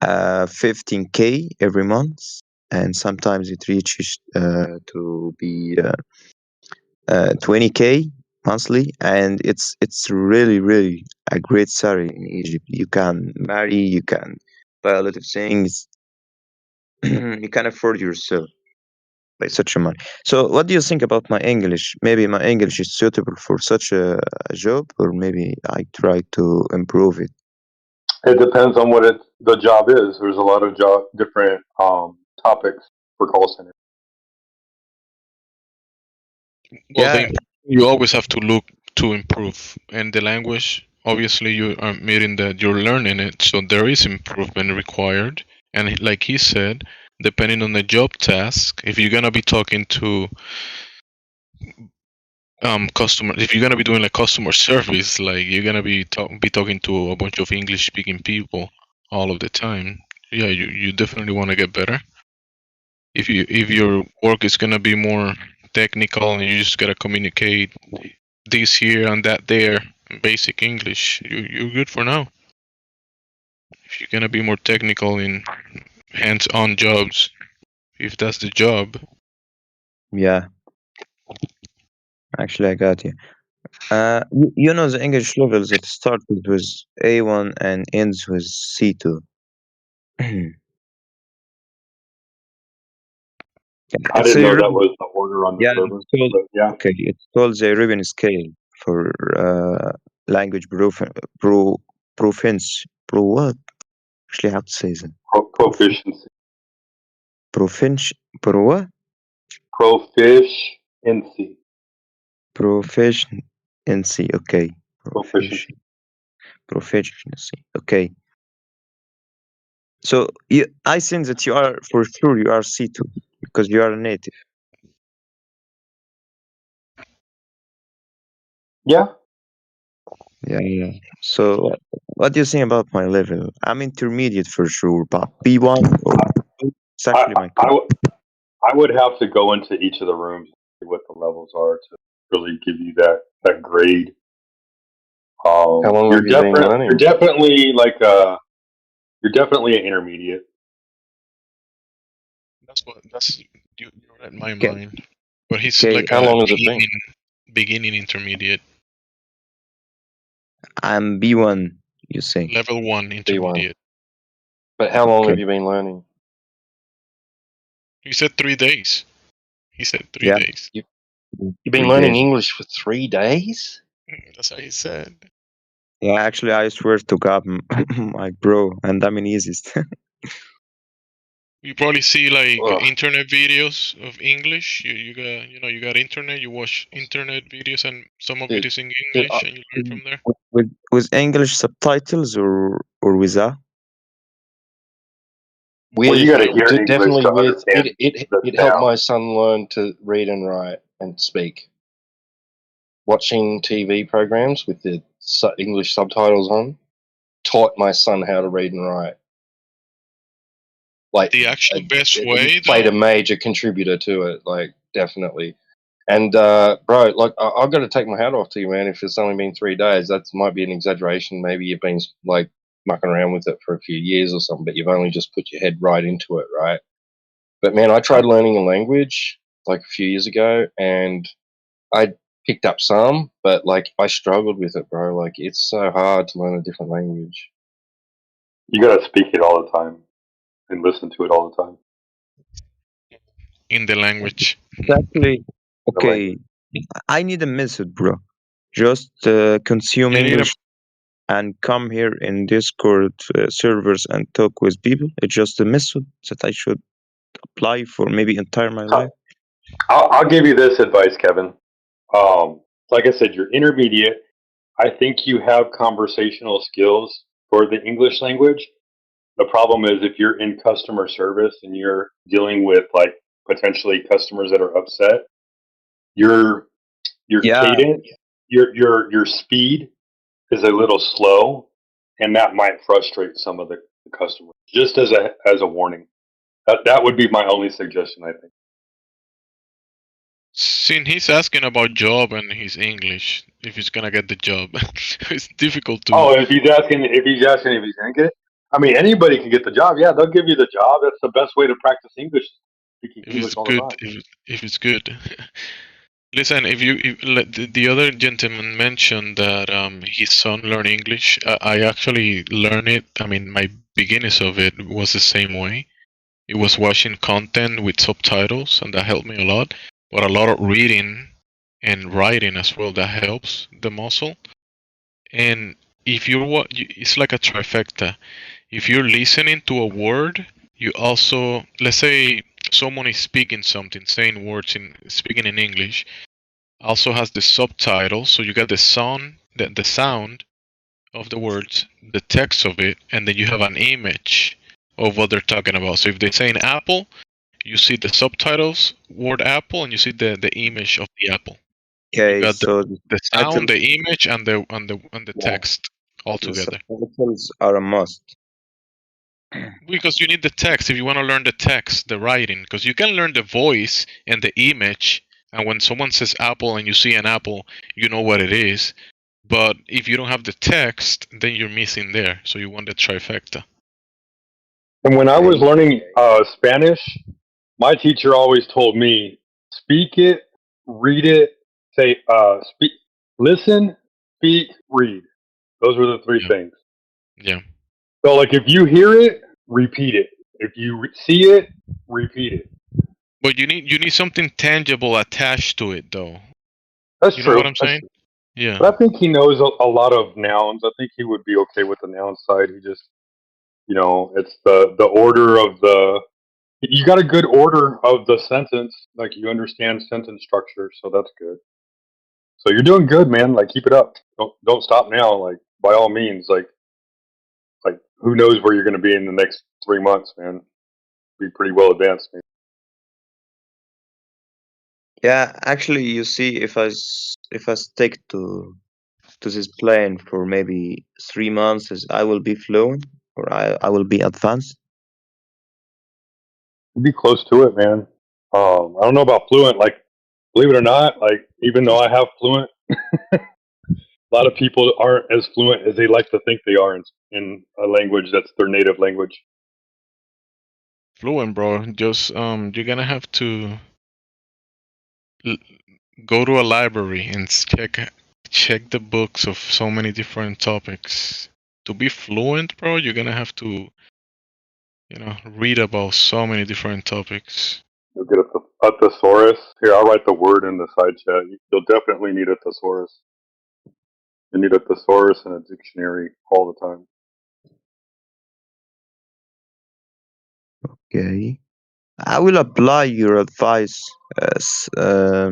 15K every month, and sometimes it reaches to be 20K monthly, and it's really a great salary in Egypt. You can marry, you can buy a lot of things, you can afford yourself by such a money. So, what do you think about my English? Maybe my English is suitable for such a job, or maybe I try to improve it. It depends on what the job is. There's a lot of different topics for call center. Well, Yeah, you always have to look to improve, and the language. Obviously, you are admitting that you're learning it, so there is improvement required. And like he said, depending on the job task, if you're gonna be talking to customer, if you're gonna be doing like customer service, like you're gonna be talking to a bunch of English speaking people all of the time. Yeah, you definitely want to get better. If your work is gonna be more technical and you just gotta communicate this here and that there, basic English, you're good for now. If you're gonna be more technical in hands-on jobs, if that's the job. yeah. Actually, I got you. You know the English levels that start with A1 and ends with C2. I It's didn't a know that European, was the order on the yeah. server, It's called, but yeah, okay, it's called the Arabian scale for language province. Pro what? Actually, how to say that? proficiency. Profinci. Pro what? Proficiency. Proficiency. Okay. Proficiency. Proficiency. Okay. So I think that you are for sure you are C2 because you are a native. Yeah. Yeah, yeah. So what do you think about my level? I'm intermediate for sure, but B1 or B2, it's actually my I, cut. I would have to go into each of the rooms and see what the levels are to really give you that grade. How long have you been You're learning? definitely you're definitely an intermediate. That's you read my Okay. mind. But he's Okay. like How a long has it been? beginning intermediate. I'm B1, you say. Level 1 B1. intermediate. But how long Okay. have you been learning? He said 3 days. He said 3 Yeah. days. You've been 3 learning days. English for 3 days? That's how he said. Yeah, actually, I swear to God, my bro, and I'm in easiest. You probably see like Ugh. internet videos of English. You got you got internet. You watch internet videos, and some of it Dude, is in dude, English, and you learn from there. with English subtitles or without? With you got to hear English definitely to with understand the it helped sound. my son learn to read and write and speak. Watching TV programs with the English subtitles on taught my son how to read and write. Like The actual best way, it played though. a major contributor to it, like definitely. And bro, like I've got to take my hat off to you, man. If it's only been 3 days, that might be an exaggeration. Maybe you've been like mucking around with it for a few years or something, but you've only just put your head right into it, right? But man, I tried learning a language like a few years ago, and I picked up some, but like I struggled with it, bro. Like it's so hard to learn a different language. You got to speak it all the time and listen to it all the time. In the language. Exactly. The Okay, language. I need a method, bro. Just consume You need a English and come here in Discord servers and talk with people. It's just a method that I should apply for maybe entire my life. I'll give you this advice, Kevin. Like I said, you're intermediate. I think you have conversational skills for the English language. The problem is if you're in customer service and you're dealing with like potentially customers that are upset, your Yeah, cadence, your speed is a little slow, and that might frustrate some of the customers. Just as a warning, that would be my only suggestion. I think. Since he's asking about job and his English, if he's gonna get the job, it's difficult to. Oh, if he's asking if he's gonna get it, I mean anybody can get the job. Yeah, they'll give you the job. That's the best way to practice English. Speaking If English it's all the good, time. if it's good. Listen, the other gentleman mentioned that his son learned English. I actually learned it. I mean, my beginnings of it was the same way. It was watching content with subtitles, and that helped me a lot. But a lot of reading and writing as well, that helps the muscle. And if it's like a trifecta. If you're listening to a word, you also, let's say someone is speaking something, saying words speaking in English, also has the subtitles, so you got the sound of the words, the text of it, and then you have an image of what they're talking about. So if they say an apple, you see the subtitles, word apple, and you see the image of the apple. You okay, got so the items, sound, the image, and the yeah, text all the together. subtitles are a must. Because you need the text if you want to learn the text, the writing. Because you can learn the voice and the image, and when someone says apple and you see an apple, you know what it is. But if you don't have the text, then you're missing there. So you want the trifecta. And when I was learning Spanish, my teacher always told me, speak it, read it, speak, listen, speak, read. Those were the three things. Yeah. So, like, if you hear it, repeat it. If you see it, repeat it. But you need something tangible attached to it, though. That's You true. know what I'm That's saying? true. Yeah. But I think he knows a lot of nouns. I think he would be okay with the noun side. He just, it's the order of the. You got a good order of the sentence. Like you understand sentence structure, so that's good. So you're doing good, man. Like keep it up. Don't stop now. Like by all means, like who knows where you're going to be in the next 3 months, man. Be pretty well advanced, man. Yeah, actually, you see, if I stick to this plan for maybe 3 months, I will be fluent or I will be advanced. Be close to it, man. I don't know about fluent. Like, believe it or not, like even though I have fluent, a lot of people aren't as fluent as they like to think they are in a language that's their native language. Fluent, bro. Just you're gonna have to go to a library and check the books of so many different topics. To be fluent, bro, you're gonna have to, read about so many different topics. You'll get a thesaurus. Here, I'll write the word in the side chat. You'll definitely need a thesaurus. You need a thesaurus and a dictionary all the time. Okay, I will apply your advice as A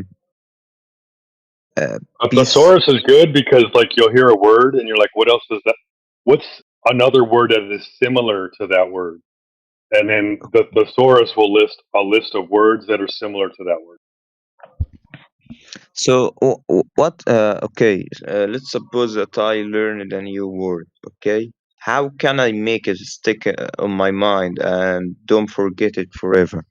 peace. thesaurus is good because like you'll hear a word and you're like, what else is that? What's another word that is similar to that word? and then the thesaurus will list a list of words that are similar to that word. So what? Okay, let's suppose that I learned a new word. Okay, how can I make it stick on my mind and don't forget it forever?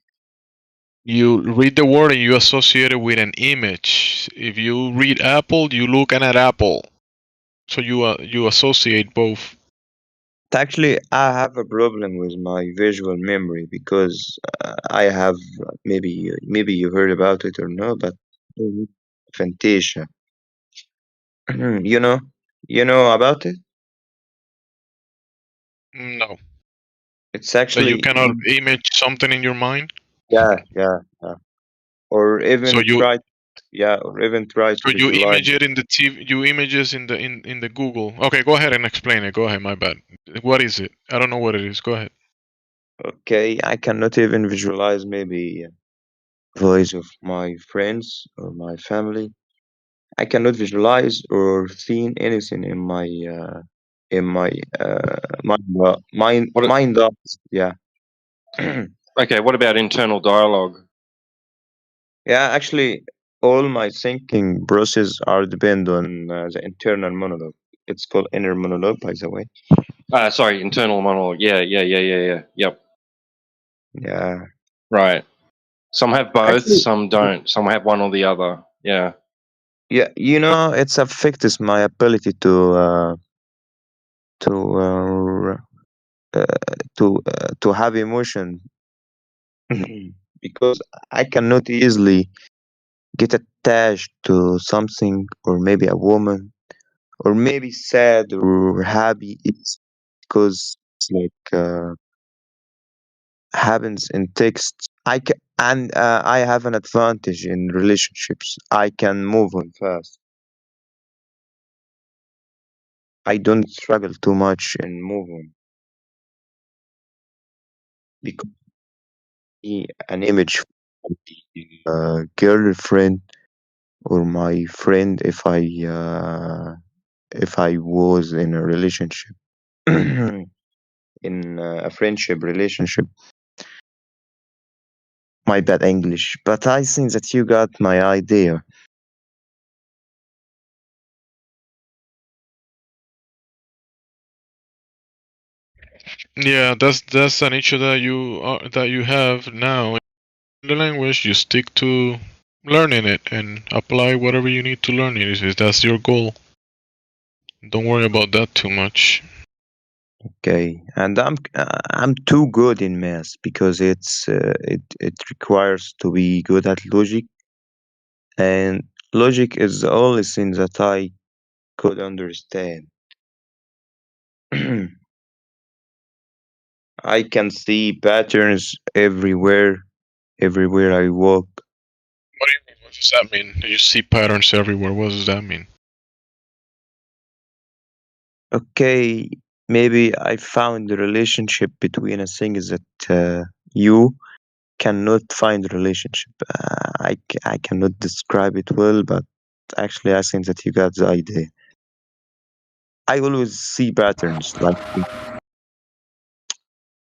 You read the word and you associate it with an image. If you read apple, you looking at apple. So you associate both. Actually, I have a problem with my visual memory because I have maybe you heard about it or no, but Fantasia. you know, you know about it. No. It's That you actually cannot image something in your mind. yeah, or So even you try to so you visualize. image it in the TV. You images in the Google. Okay, go ahead and explain it. Go ahead. My bad. What is it? I don't know what it is. Go ahead. Okay, I cannot even visualize maybe voice of my friends or my family. I cannot visualize or see anything in my What? mind does. Yeah. Okay, what about internal dialogue? Yeah, actually, all my thinking processes are depend on the internal monologue. It's called inner monologue, by the way. Sorry, internal monologue. Yeah. Yep. Yeah. Right. Some have both, Actually, some don't. Some have one or the other. Yeah. yeah, it's affects my ability to uh, to have emotion because I cannot easily get attached to something or maybe a woman or maybe sad or happy. It's because it's like happens in text. I have an advantage in relationships. I can move on fast. I don't struggle too much in move on because an image of the girlfriend or my friend if I was in a relationship in a friendship relationship. My bad English, but I think that you got my idea. Yeah, that's an issue that you have now in the language. You stick to learning it and apply whatever you need to learn it. If that's your goal, don't worry about that too much. Okay, and I'm too good in math because it requires to be good at logic, and logic is the only thing that I could understand. I can see patterns everywhere I walk. What do you mean? What does that mean? You see patterns everywhere. What does that mean? Okay, maybe I found the relationship between a thing that you cannot find a relationship. I cannot describe it well, but actually, I think that you got the idea. I always see patterns like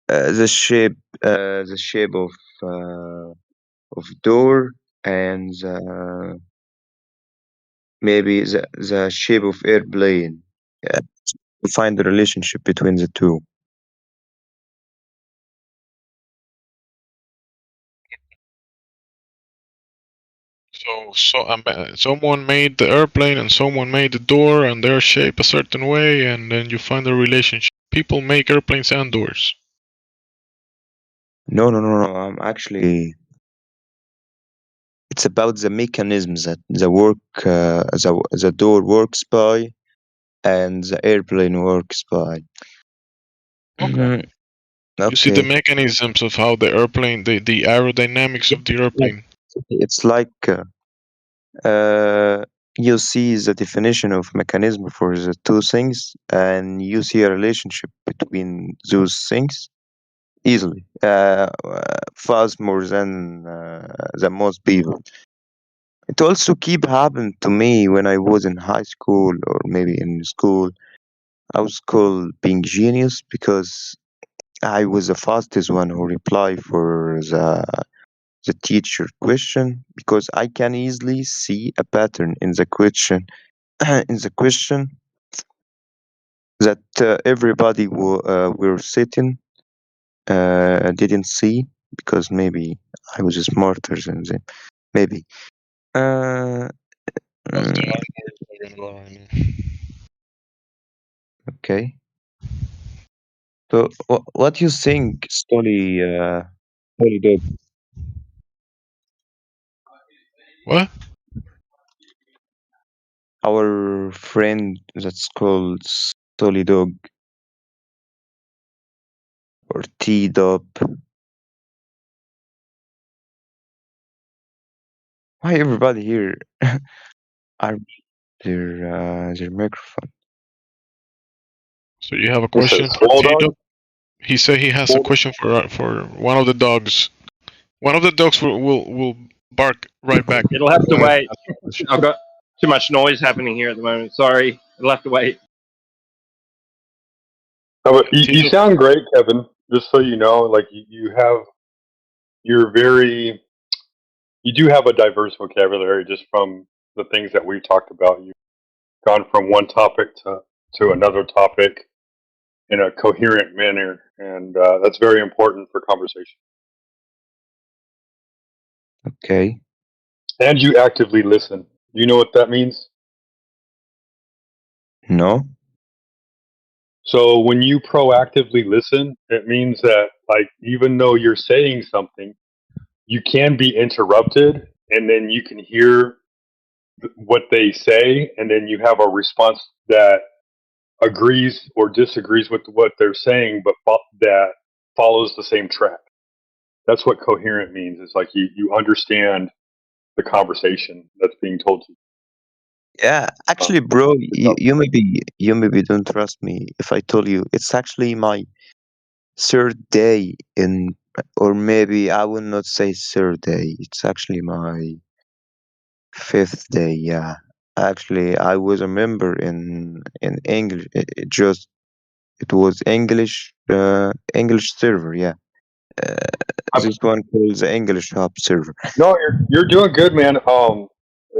the shape of door and maybe the shape of airplane. Yeah, to find the relationship between the two. Someone made the airplane and someone made the door, and they're shaped a certain way, and then you find the relationship. People make airplanes and doors. No. Actually, it's about the mechanisms that the door works by and the airplane works by. Okay. You see the Okay. mechanisms of how the airplane, the aerodynamics of the airplane. It's like uh, you see the definition of mechanism for the two things, and you see a relationship between those things easily, fast more than most people. It also keep happening to me when I was in high school or maybe in school. I was called being genius because I was the fastest one who replied for the teacher question because I can easily see a pattern in the question in the question that everybody were sitting didn't see because maybe I was smarter than them. Maybe. Uh, mm, okay. So, what you think, Stolly did? What? Our friend that's called Stolly Dog or T-Dub. Why everybody here are their microphone? So you have a He says, question for "Hold Tito? on." He said he has a question for one of the dogs. One of the dogs will bark right back. It'll have Go to ahead. wait. I've got too much noise happening here at the moment. Sorry. It'll have to wait. No, but you Tito, sound great, Kevin. Just so you know, like you're very, you do have a diverse vocabulary just from the things that we've talked about. You've gone from one topic to another topic in a coherent manner, and that's very important for conversation. Okay. And you actively listen. You know what that means? No. So when you proactively listen, it means that, like, even though you're saying something, you can be interrupted, and then you can hear what they say, and then you have a response that agrees or disagrees with what they're saying, but that follows the same track. That's what coherent means. It's like you understand the conversation that's being told to you. Yeah, actually, bro, you maybe don't trust me if I told you it's actually my third day in, or maybe I would not say third day. It's actually my fifth day. Yeah, actually, I was a member in English. It was English server. Yeah, this one called the English Hub server. No, you're doing good, man.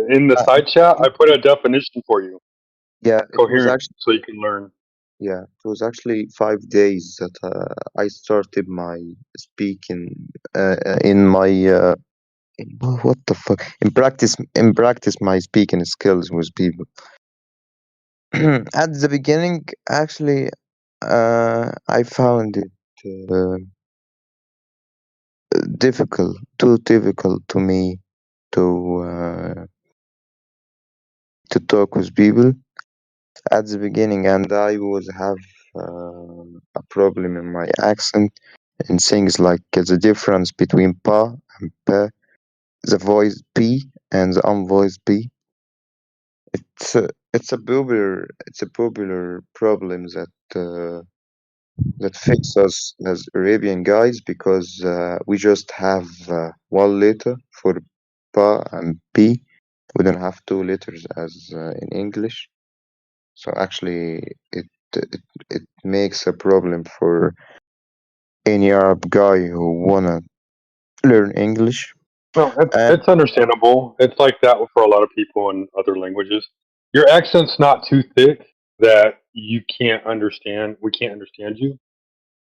In the Uh, side chat, I put a definition for you. yeah, it was Coherent, actually so you can learn. yeah, it was actually 5 days that I started my speaking in my what the fuck in practice my speaking skills with people. At the beginning, actually, I found it too difficult to me to to talk with people at the beginning, and I would have a problem in my accent and things like the difference between pa and pa, the voice p and the unvoiced p. It's a popular problem that fits us as Arabian guys because we just have one letter for pa and p. We don't have two letters as in English. So actually, it it makes a problem for any Arab guy who wanna learn English. No, And it's understandable. It's like that for a lot of people in other languages. Your accent's not too thick that you can't understand. We can't understand you.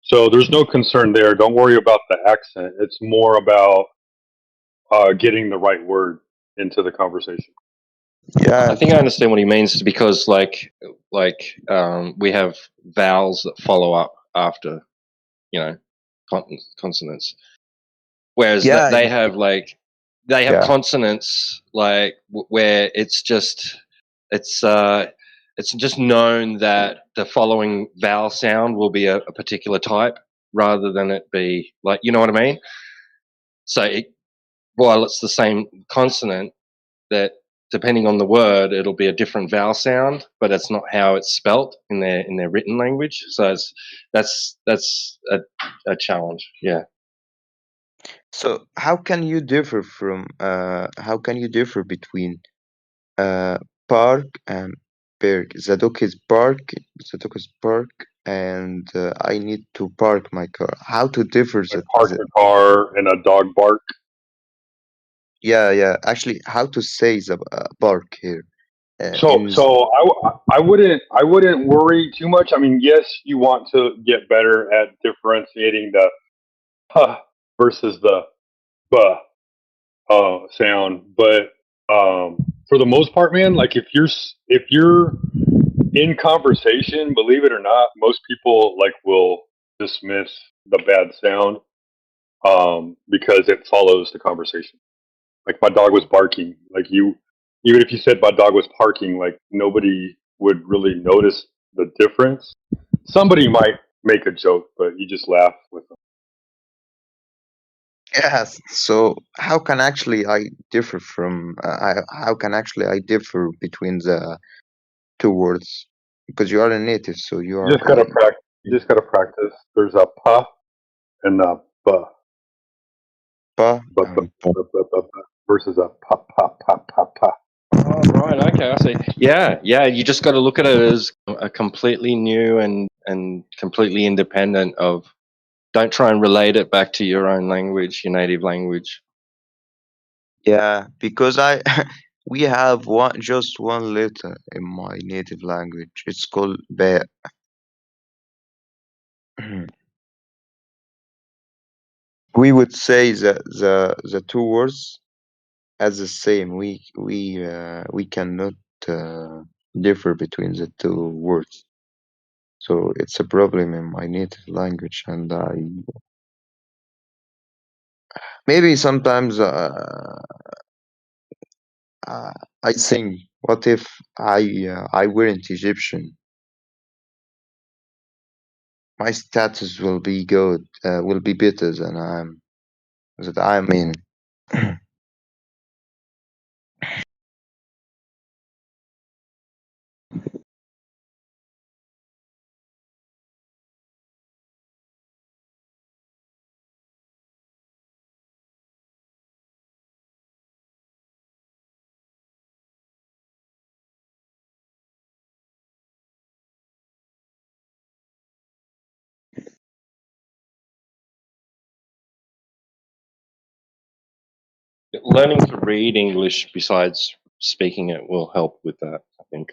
So there's no concern there. Don't worry about the accent. It's more about getting the right word into the conversation. yeah, I think I understand what he means is because we have vowels that follow up after, you know, consonants. Whereas yeah, they have yeah, consonants where it's just known that the following vowel sound will be a particular type rather than it be like, you know what I mean? So while it's the same consonant, that depending on the word, it'll be a different vowel sound, but it's not how it's spelt in their written language. So that's a challenge. Yeah. So how can you differ between park and berg? The dog is bark. The dog is bark. and I need to park my car. How to differ Like park the the car and a dog bark. yeah. Actually, how to say the bark here So, in so I wouldn't worry too much. I mean, yes, you want to get better at differentiating the huh versus the buh sound, but for the most part, man, like if you're in conversation, believe it or not, most people like will dismiss the bad sound because it follows the conversation. Like my dog was barking. Like you, even if you said my dog was parking, like nobody would really notice the difference. Somebody might make a joke, but you just laugh with them. yes. So how can actually I differ from how can actually I differ between the two words? Because you are a native, so you You are just gotta practice. You just gotta practice. There's a pa and a ba, pa ba, ba, and ba, ba, ba, ba versus a pa pa pa pa pa. Oh, right. Okay, I see. Yeah, yeah. You just got to look at it as a completely new and completely independent of. Don't try and relate it back to your own language, your native language. yeah, because I we have just one letter in my native language. It's called be. We would say the two words as the same. We cannot differ between the two words. So it's a problem in my native language, and I maybe sometimes uh, I think, what if I weren't Egyptian? My status will be good, will be better than I'm in. Learning to read English besides speaking it will help with that, I think.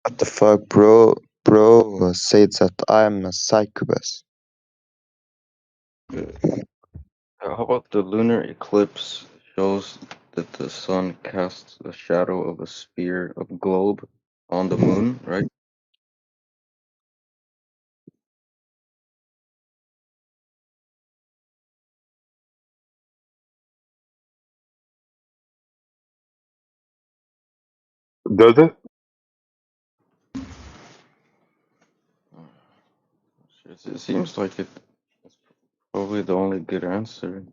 What the fuck, bro? Bro said that I'm a psychopath. How about the lunar eclipse shows that the sun casts a shadow of a sphere of globe on the moon, right? Does it? It seems like it's probably the only good answer.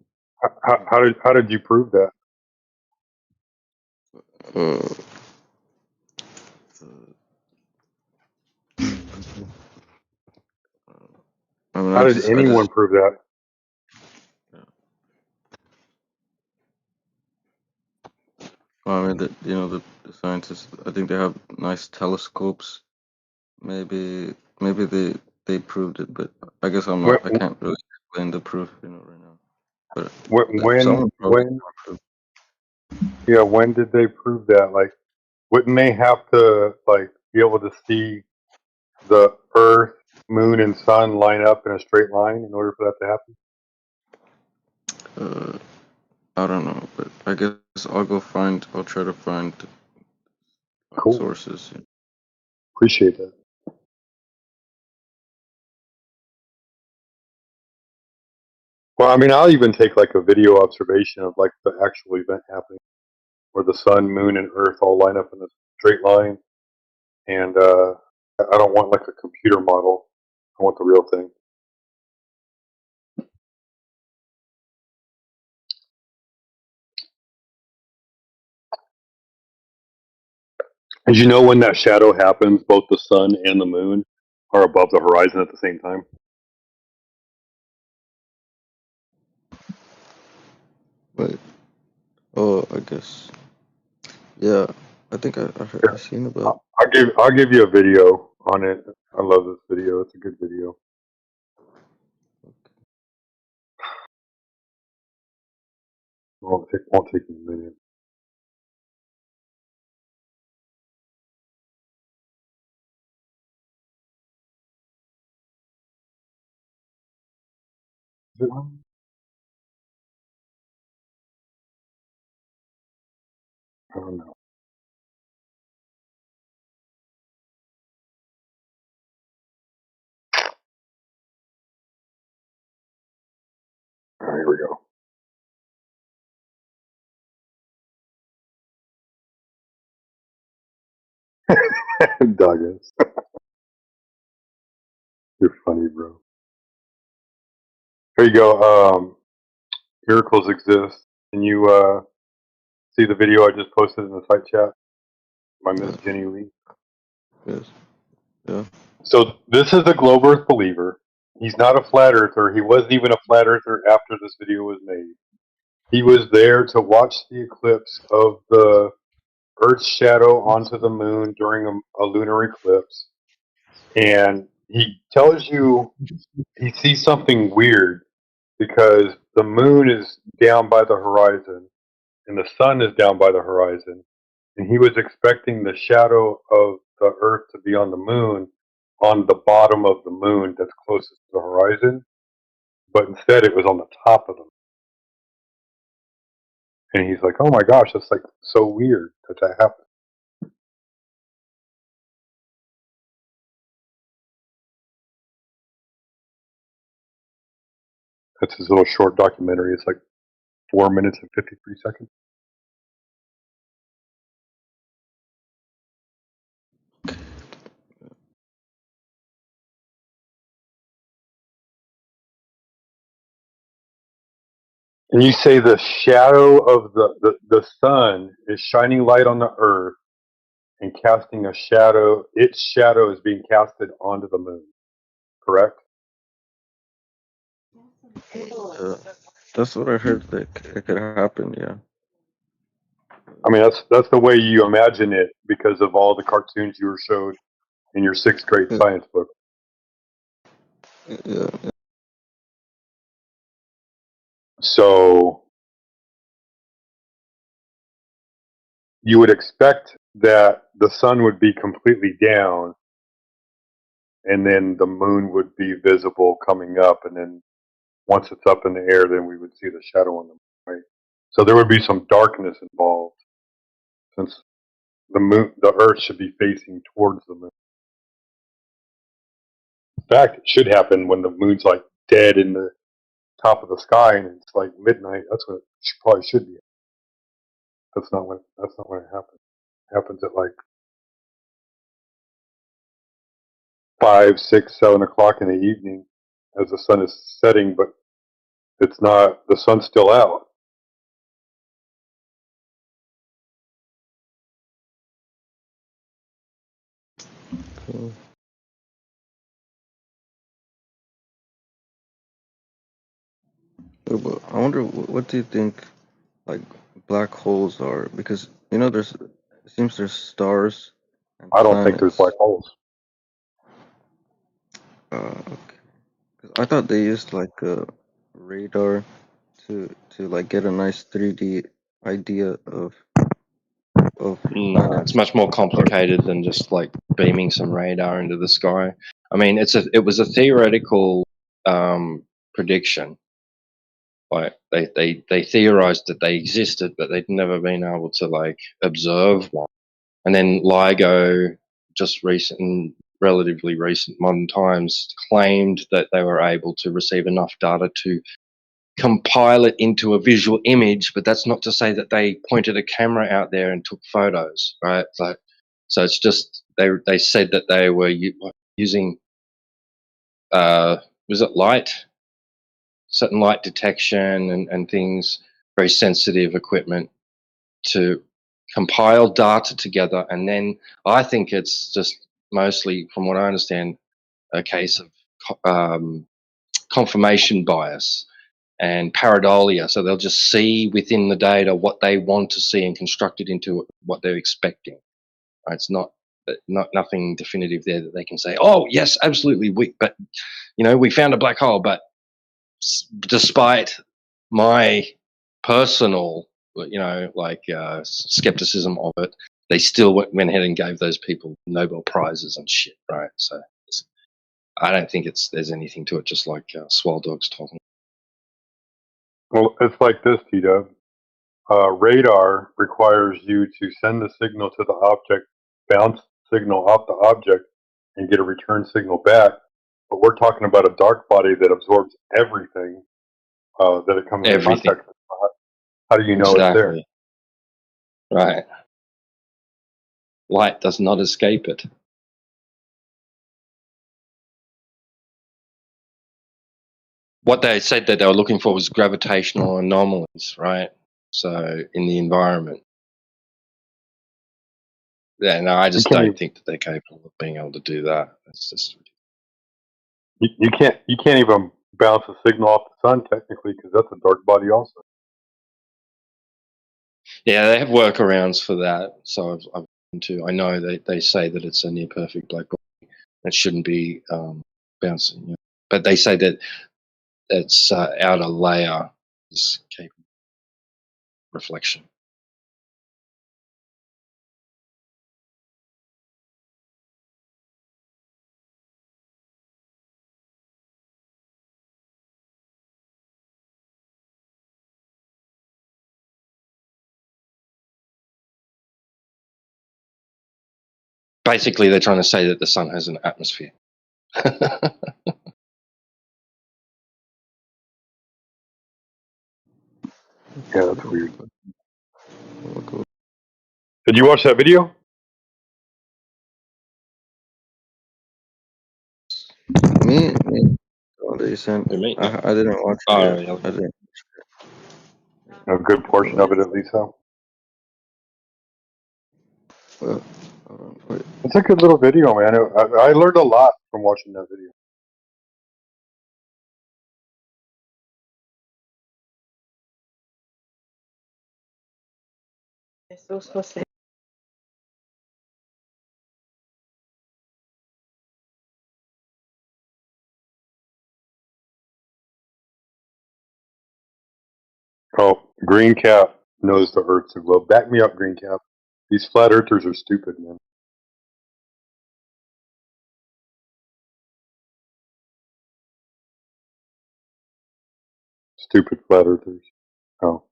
How did you prove that? Uh, I mean, How did I anyone just, prove that? well, I mean, the scientists. I think they have nice telescopes. Maybe they proved it, but I guess When I can't really explain the proof, right now. But when someone probably when yeah, when did they prove that? Like, wouldn't they have to like be able to see the Earth, Moon, and Sun line up in a straight line in order for that to happen? I don't know, but I guess I'll try to find Cool. sources. Appreciate that. Well, I mean, I'll even take like a video observation of like the actual event happening, where the Sun, Moon, and Earth all line up in a straight line. And I don't want like a computer model. I want the real thing. As you know, when that shadow happens, both the sun and the moon are above the horizon at the same time. Wait. Oh, I guess. Yeah, I think I seen about. I'll give you a video on it. I love this video. It's a good video. Won't take me a minute. Is it on? I don't know. All right, here we go. Douglas, you're funny, bro. Here you go. Miracles exist. Can you see the video I just posted in the site chat by Miss Jenny Lee? Yes. Yeah. So this is a globe Earth believer. He's not a flat earther. He wasn't even a flat earther after this video was made. He was there to watch the eclipse of the Earth's shadow onto the moon during a lunar eclipse. And he tells you he sees something weird because the moon is down by the horizon and the sun is down by the horizon. And he was expecting the shadow of the Earth to be on the moon on the bottom of the moon that's closest to the horizon, but instead it was on the top of them. And he's like, "Oh my gosh, that's like so weird that happened." That's his little short documentary. It's like 4 minutes and 53 seconds. And you say the shadow of the sun is shining light on the earth and casting a shadow. Its shadow is being casted onto the moon, correct? That's what I heard that it could happen. Yeah. I mean, that's the way you imagine it because of all the cartoons you were showed in your 6th grade science book. Yeah. So you would expect that the sun would be completely down and then the moon would be visible coming up, and then once it's up in the air, then we would see the shadow on the moon, right? So there would be some darkness involved since the earth should be facing towards the moon. In fact, it should happen when the moon's like dead in the top of the sky and it's like midnight. That's what it probably should be. That's not when it happens. It happens at like 5, 6, 7 o'clock in the evening as the sun is setting, but it's not. The sun's still out. Cool. But I wonder, what do you think, like, black holes are? Because there's it seems there's stars and I don't think there's planets. black holes. Okay. 'Cause I thought they used like a radar to like get a nice 3D idea of No, it's much more complicated than just like beaming some radar into the sky. I mean, it was a theoretical prediction. Like they theorized that they existed, but they'd never been able to like observe one. And then LIGO, just relatively recent modern times, claimed that they were able to receive enough data to compile it into a visual image, but that's not to say that they pointed a camera out there and took photos, right? So it's just they said that they were using was it certain light detection and things, very sensitive equipment to compile data together, and then I think it's just mostly, from what I understand, a case of confirmation bias and pareidolia. So they'll just see within the data what they want to see and construct it into what they're expecting. Right? It's not nothing definitive there that they can say, oh yes, absolutely, but we found a black hole, but despite my personal skepticism of it, they still went ahead and gave those people Nobel Prizes and shit, right? So I don't think there's anything to it, just like Swell Dog's talking. Well, it's like this, T-Dub. Radar requires you to send the signal to the object, bounce signal off the object, and get a return signal back. But we're talking about a dark body that absorbs everything that it comes in Everything. contact with. How do you know it's there? Exactly. Right. Light does not escape it. What they said that they were looking for was gravitational anomalies, right? So in the environment. Yeah, no, I just don't think that they're capable of being able to do that. It's just you can't even bounce a signal off the sun technically, because that's a dark body also. Yeah, they have workarounds for that. So I know they say that it's a near perfect black body. It shouldn't be bouncing. But they say that its outer layer is capable of reflection. Basically, they're trying to say that the sun has an atmosphere. Yeah, that's weird. Did you watch that video? Me? Oh, they sent. Me? I didn't watch it Oh, yet. yeah. I didn't. A good portion of it, at least. Huh? Wait. It's a good little video, man. I learned a lot from watching that video. Oh, Green Cap knows the Earth's a globe. Back me up, Green Cap. These flat earthers are stupid, man. Stupid flat earthers. Oh,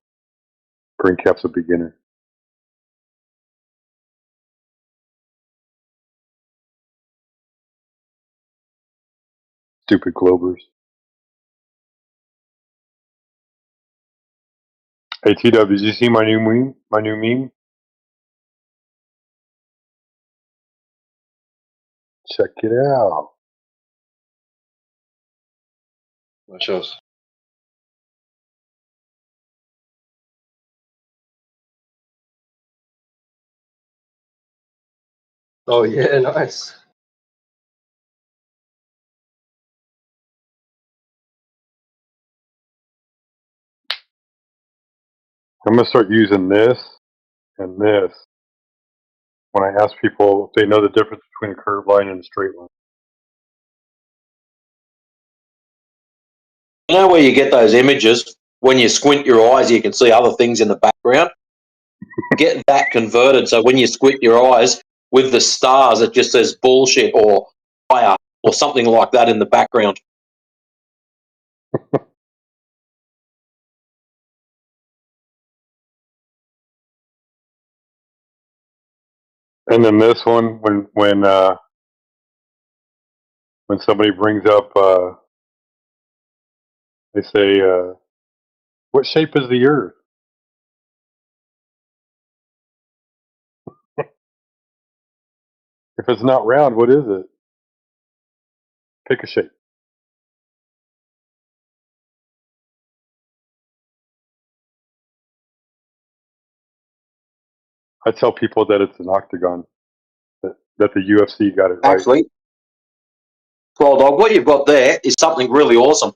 Green Cap's a beginner. Stupid globers. Hey, T-Dub, did you see my new meme? My new meme? Check it out. What shows? Oh, yeah, nice. I'm going to start using this and this when I ask people if they know the difference between a curved line and a straight line. You know where you get those images? When you squint your eyes, you can see other things in the background. Get that converted so when you squint your eyes with the stars, it just says bullshit or fire or something like that in the background. And then this one, when somebody brings up, they say, "What shape is the Earth?" If it's not round, what is it? Pick a shape. I tell people that it's an octagon. That the UFC got it right. Actually, well, dog, what you've got there is something really awesome.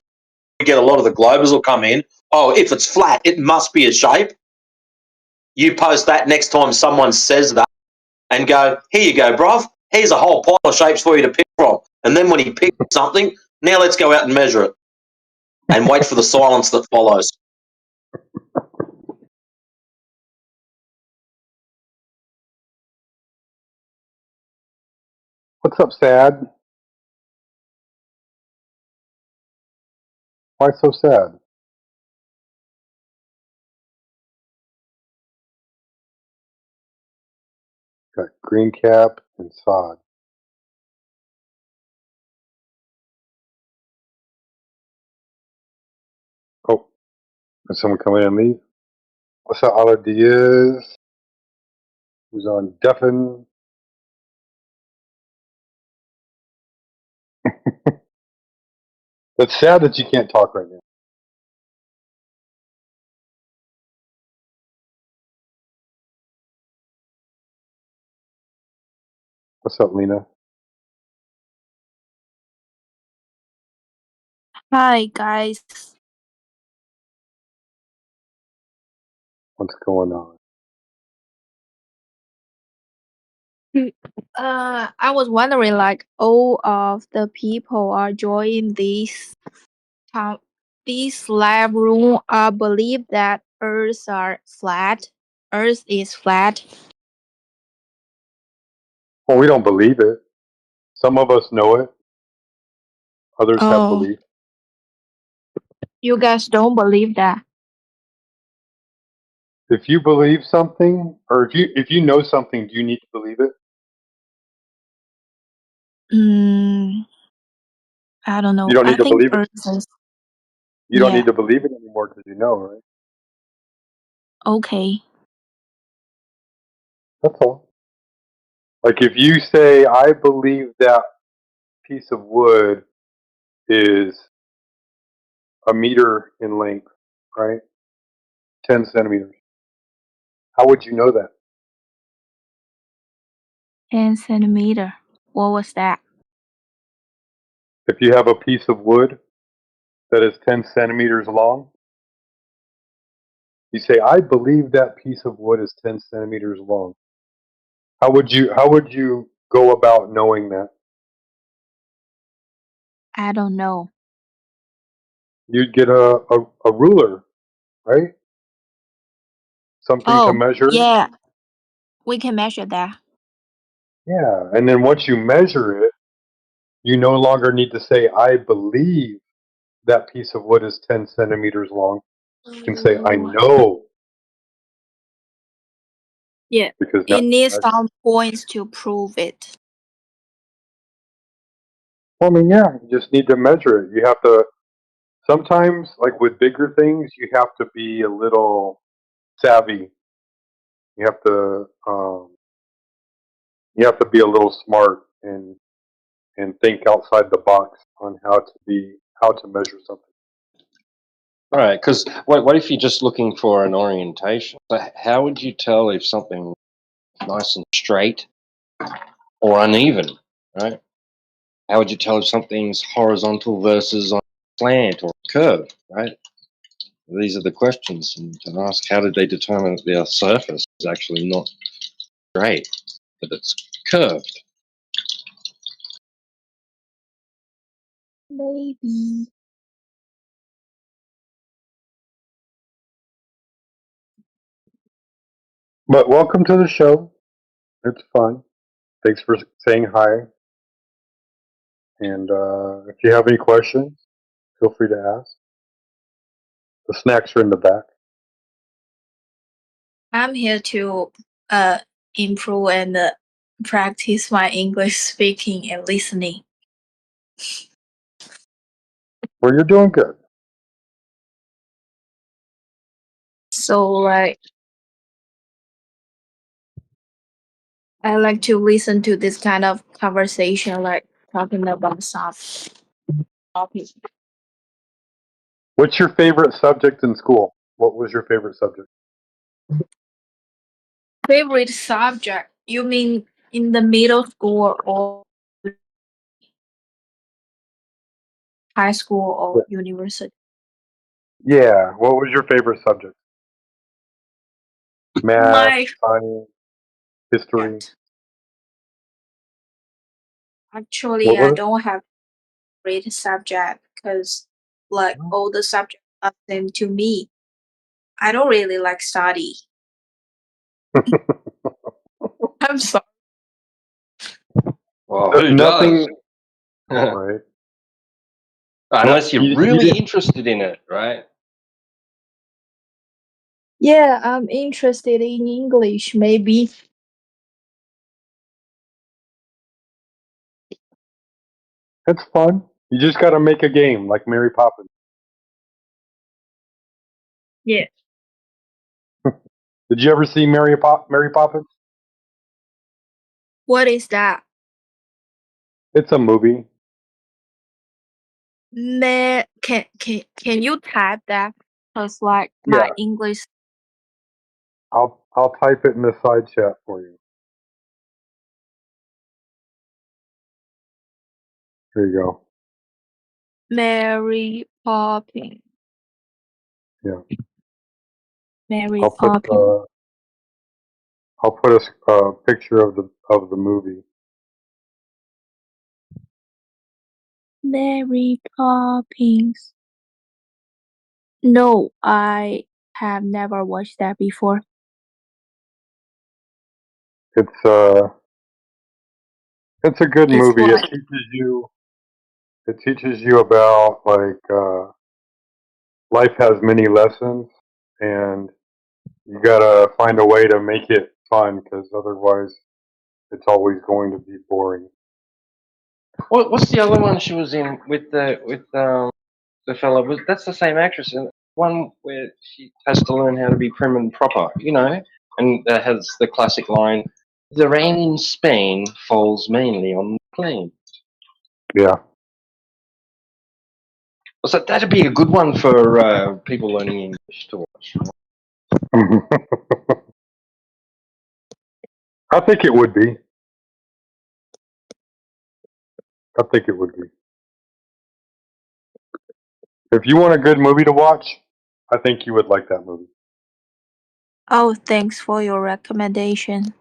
You get a lot of the Globers will come in. Oh, if it's flat, it must be a shape. You post that next time someone says that and go, here you go, bruv. Here's a whole pile of shapes for you to pick from. And then when he picks something, now let's go out and measure it and wait for the silence that follows. What's up, Sad? Why so sad? Got green cap and sod. Oh, is someone coming in and leave? What's up, Ala Diaz? Who's on Deafin? It's sad that you can't talk right now. What's up, Lena? Hi, guys. What's going on? I was wondering, like, all of the people are joining this lab room believe that Earth are flat. Earth is flat. Well, we don't believe it. Some of us know it. Others have Oh, belief. you guys don't believe that? If you believe something, or if you know something, do you need to believe it? I don't You know. don't I need to think believe it. Earth is, You don't yeah, need to believe it anymore because you know, right? okay. That's all. Like if you say, "I believe that piece of wood is a meter in length," right? 10 centimeters. How would you know that? 10 centimeter. What was that? If you have a piece of wood that is 10 centimeters long, you say, "I believe that piece of wood is 10 centimeters long." How would you go about knowing that? I don't know. You'd get a ruler, right? Something to Oh, measure it. yeah, we can measure that. Yeah. And then once you measure it, you no longer need to say, "I believe that piece of wood is 10 centimeters long." You can say, "I Oh, know," yeah. because now It you needs measure. some points to prove it. Well, I mean, yeah, you just need to measure it. You have to, sometimes, like with bigger things, you have to be a little savvy. You have to, you have to be a little smart and think outside the box on how to measure something. All right, because what if you're just looking for an orientation? So how would you tell if something nice and straight or uneven, right? How would you tell if something's horizontal versus on slant or curved, right? These are the questions, and to ask how did they determine that their surface is actually not straight, that it's curved? Maybe. But welcome to the show. It's fun. Thanks for saying hi. And if you have any questions, feel free to ask. The snacks are in the back. I'm here to uh improve and practice my English speaking and listening. Well, you're doing good. So like I like to listen to this kind of conversation, like talking about some topic. What's your favorite subject in school? What was your favorite subject? favorite subject? You mean in the middle school or high school or university? Yeah. What was your favorite subject? Math, My science, history. favorite. Actually, What I was don't have favorite subject because like all the subjects are same to me. I don't really like study. it? I'm sorry. Well, who does? Nothing. Right. No, Unless you're you really did. interested in it, right? Yeah, I'm interested in English, maybe. It's fun. You just got to make a game like Mary Poppins. Yeah. Did you ever see Mary Poppins? What is that? It's a movie. Can you type that? Cause like my Yeah. English I'll type it in the side chat for you. There you go. Mary Poppins. Yeah. Mary I'll put Poppins. a picture of the movie. Mary Poppins. No, I have never watched that before. It's uh it's a good It's movie. like It teaches you about like life has many lessons, and you gotta find a way to make it fun because otherwise it's always going to be boring. What's the other one she was in with the fellow? Was that's the same actress? One where she has to learn how to be prim and proper, and has the classic line: "The rain in Spain falls mainly on the plain." Yeah. So that'd be a good one for people learning English to watch. I think it would be. I think it would be. If you want a good movie to watch, I think you would like that movie. oh, thanks for your recommendation.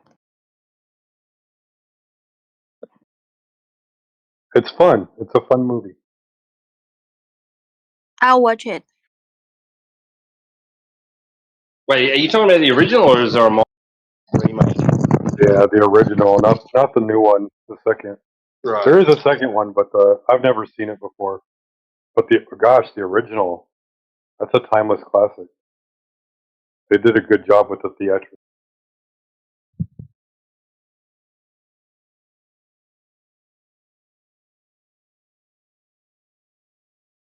It's fun. It's a fun movie. I'll watch it. Wait, are you talking about the original or is there a modern remake? Yeah, the original, not the new one. The second. Right. There is a second one, but I've never seen it before. But the original, that's a timeless classic. They did a good job with the theatrics.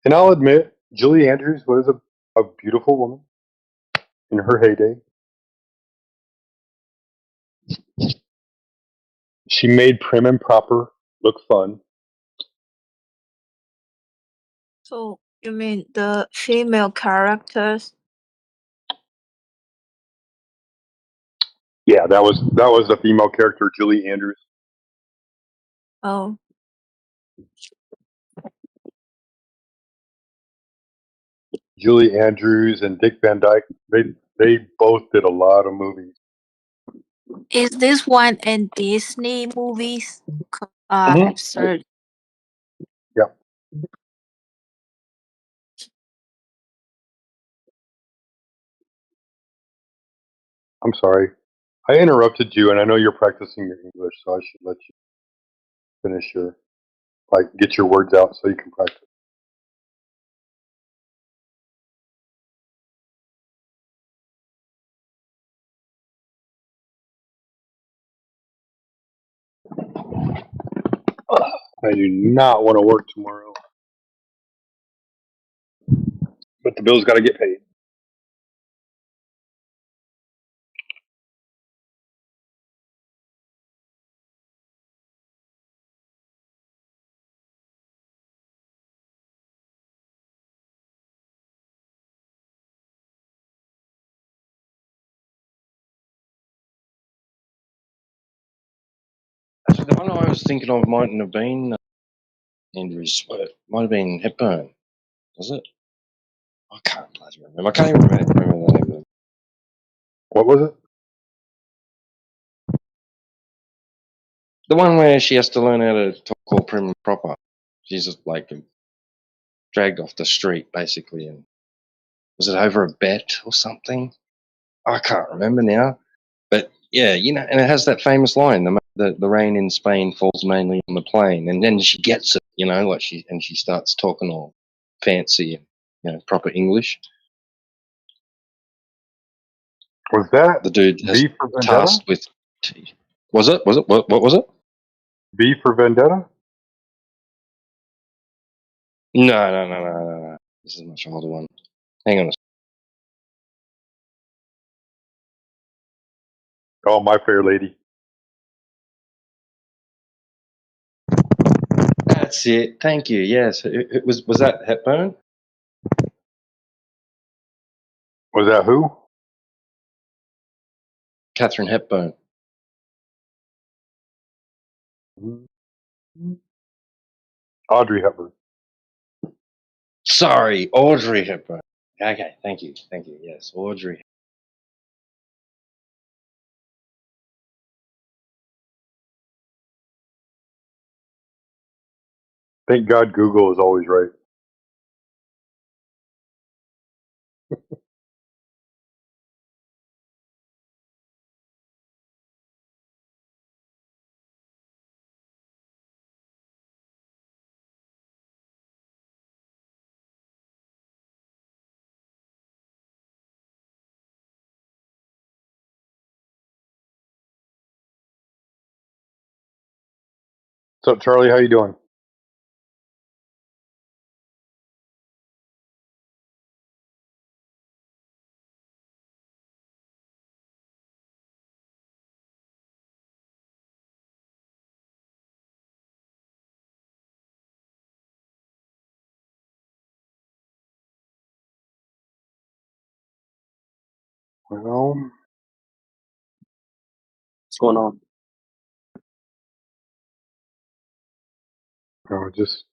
And I'll admit, Julie Andrews was a beautiful woman in her heyday. She made Prim and Proper look fun. So you mean the female characters? Yeah, that was the female character, Julie Andrews. Oh, Julie Andrews and Dick Van Dyke. They both did a lot of movies. is this one in Disney movies? 'Cause Hmm. I've searched. Yeah. I'm sorry. I interrupted you, and I know you're practicing your English, so I should let you finish get your words out so you can practice. I do not want to work tomorrow, but the bills got to get paid. the one I was thinking of mightn't have been Andrew's. It might have been Hepburn. Was it? I can't bloody remember. I can't even remember the name of it. What was it? The one where she has to learn how to talk all prim and proper. She's just like dragged off the street, basically. And was it over a bet or something? I can't remember now. But yeah, you know, and it has that famous line: the rain in Spain falls mainly on the plain, and then she gets it, you know, like she starts talking all fancy and, you know, proper English. Was that The dude has V for Vendetta? tasked with. Was it? What was it? V for Vendetta? No. This is a much older one. Hang on a Oh, My Fair Lady. That's it. Thank you. Yes, it was that Hepburn? Was that who? Catherine Hepburn. Audrey Hepburn. Sorry, Audrey Hepburn. Okay, thank you. Yes, Audrey. Thank God Google is always right. What's up, Charlie? How you doing? Well, What's going on? just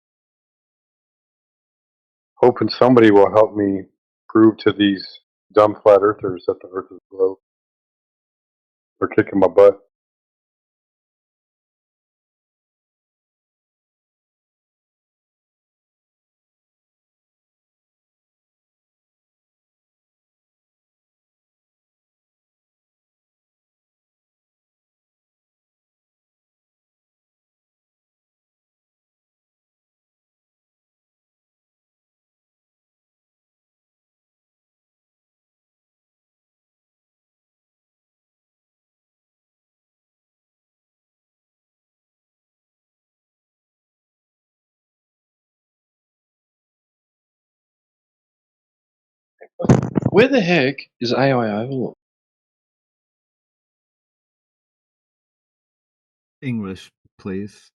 hoping somebody will help me prove to these dumb flat earthers that the earth is a globe. They're kicking my butt. Where the heck is AI Overlord? English, please.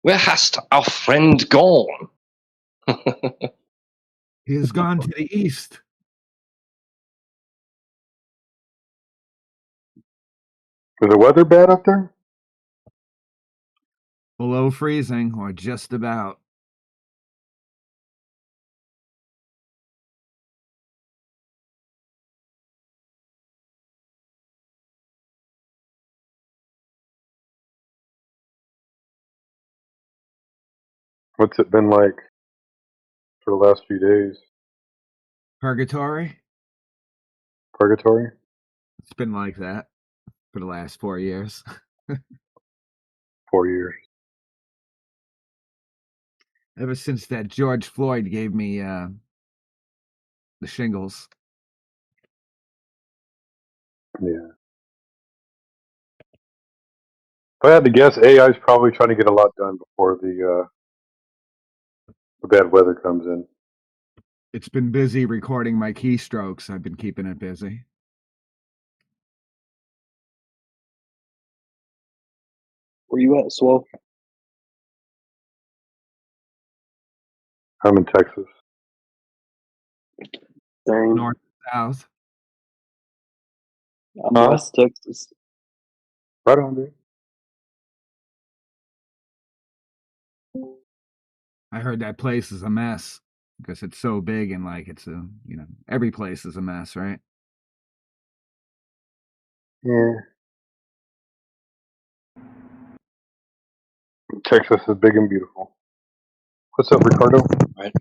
Where hast our friend gone? He has gone to the east. Is the weather bad up there? Below freezing, or just about. What's it been like for the last few days? Purgatory? Purgatory? It's been like that for the last 4 years. 4 years. Ever since that George Floyd gave me the shingles. Yeah. If I had to guess, AI is probably trying to get a lot done before the bad weather comes in. It's been busy recording my keystrokes. I've been keeping it busy. Where you at, Swole? I'm in Texas. Same. North, south. I'm Huh? West Texas. Right on, dude. I heard that place is a mess because it's so big and like it's every place is a mess, right? Yeah. Texas is big and beautiful. What's up, Ricardo? I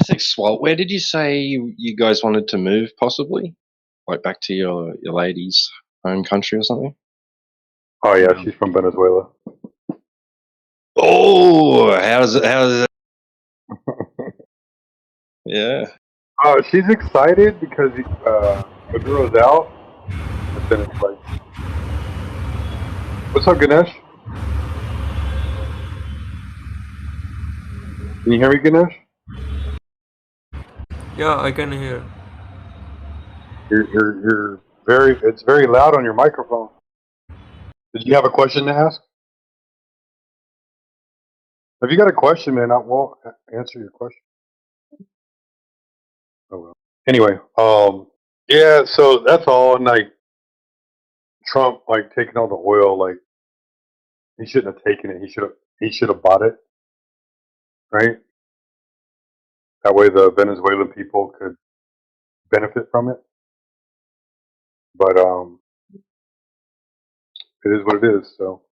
think Swalt. Where did you say you guys wanted to move? Possibly, like back to your lady's home country or something. Oh yeah, she's from Venezuela. Oh, how's it? How's it? Yeah. She's excited because Maduro's out, but then it's like, what's up, Ganesh? Can you hear me, Ganesh? Yeah, I can hear. You're very. It's very loud on your microphone. Did you have a question to ask? If you got a question, man, I won't answer your question. Oh well. Anyway, yeah. So that's all. And like Trump, like taking all the oil, like he shouldn't have taken it. He should have bought it, right? That way, the Venezuelan people could benefit from it. But it is what it is. So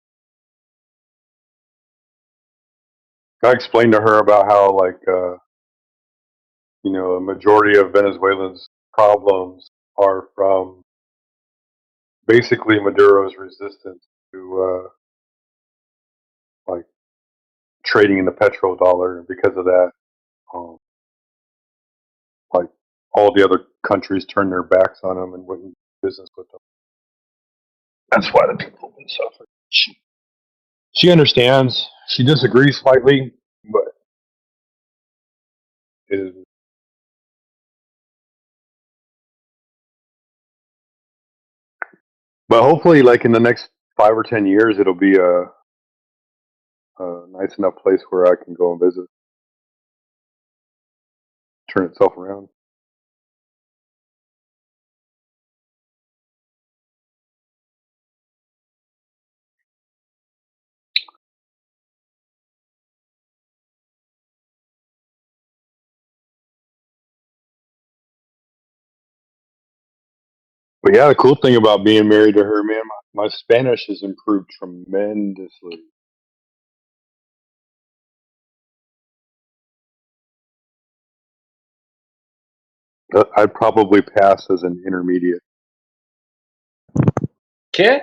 I explained to her about how, like, a majority of Venezuelans' problems are from basically Maduro's resistance to like trading in the petrodollar, and because of that, um, like all the other countries turned their backs on him and wouldn't do business with them. That's why the people have been suffering. She understands. She disagrees slightly, but it is. But hopefully, like in the next 5 or 10 years, it'll be a nice enough place where I can go and visit, turn itself around. But yeah, the cool thing about being married to her, man, my Spanish has improved tremendously. I'd probably pass as an intermediate. ¿Qué?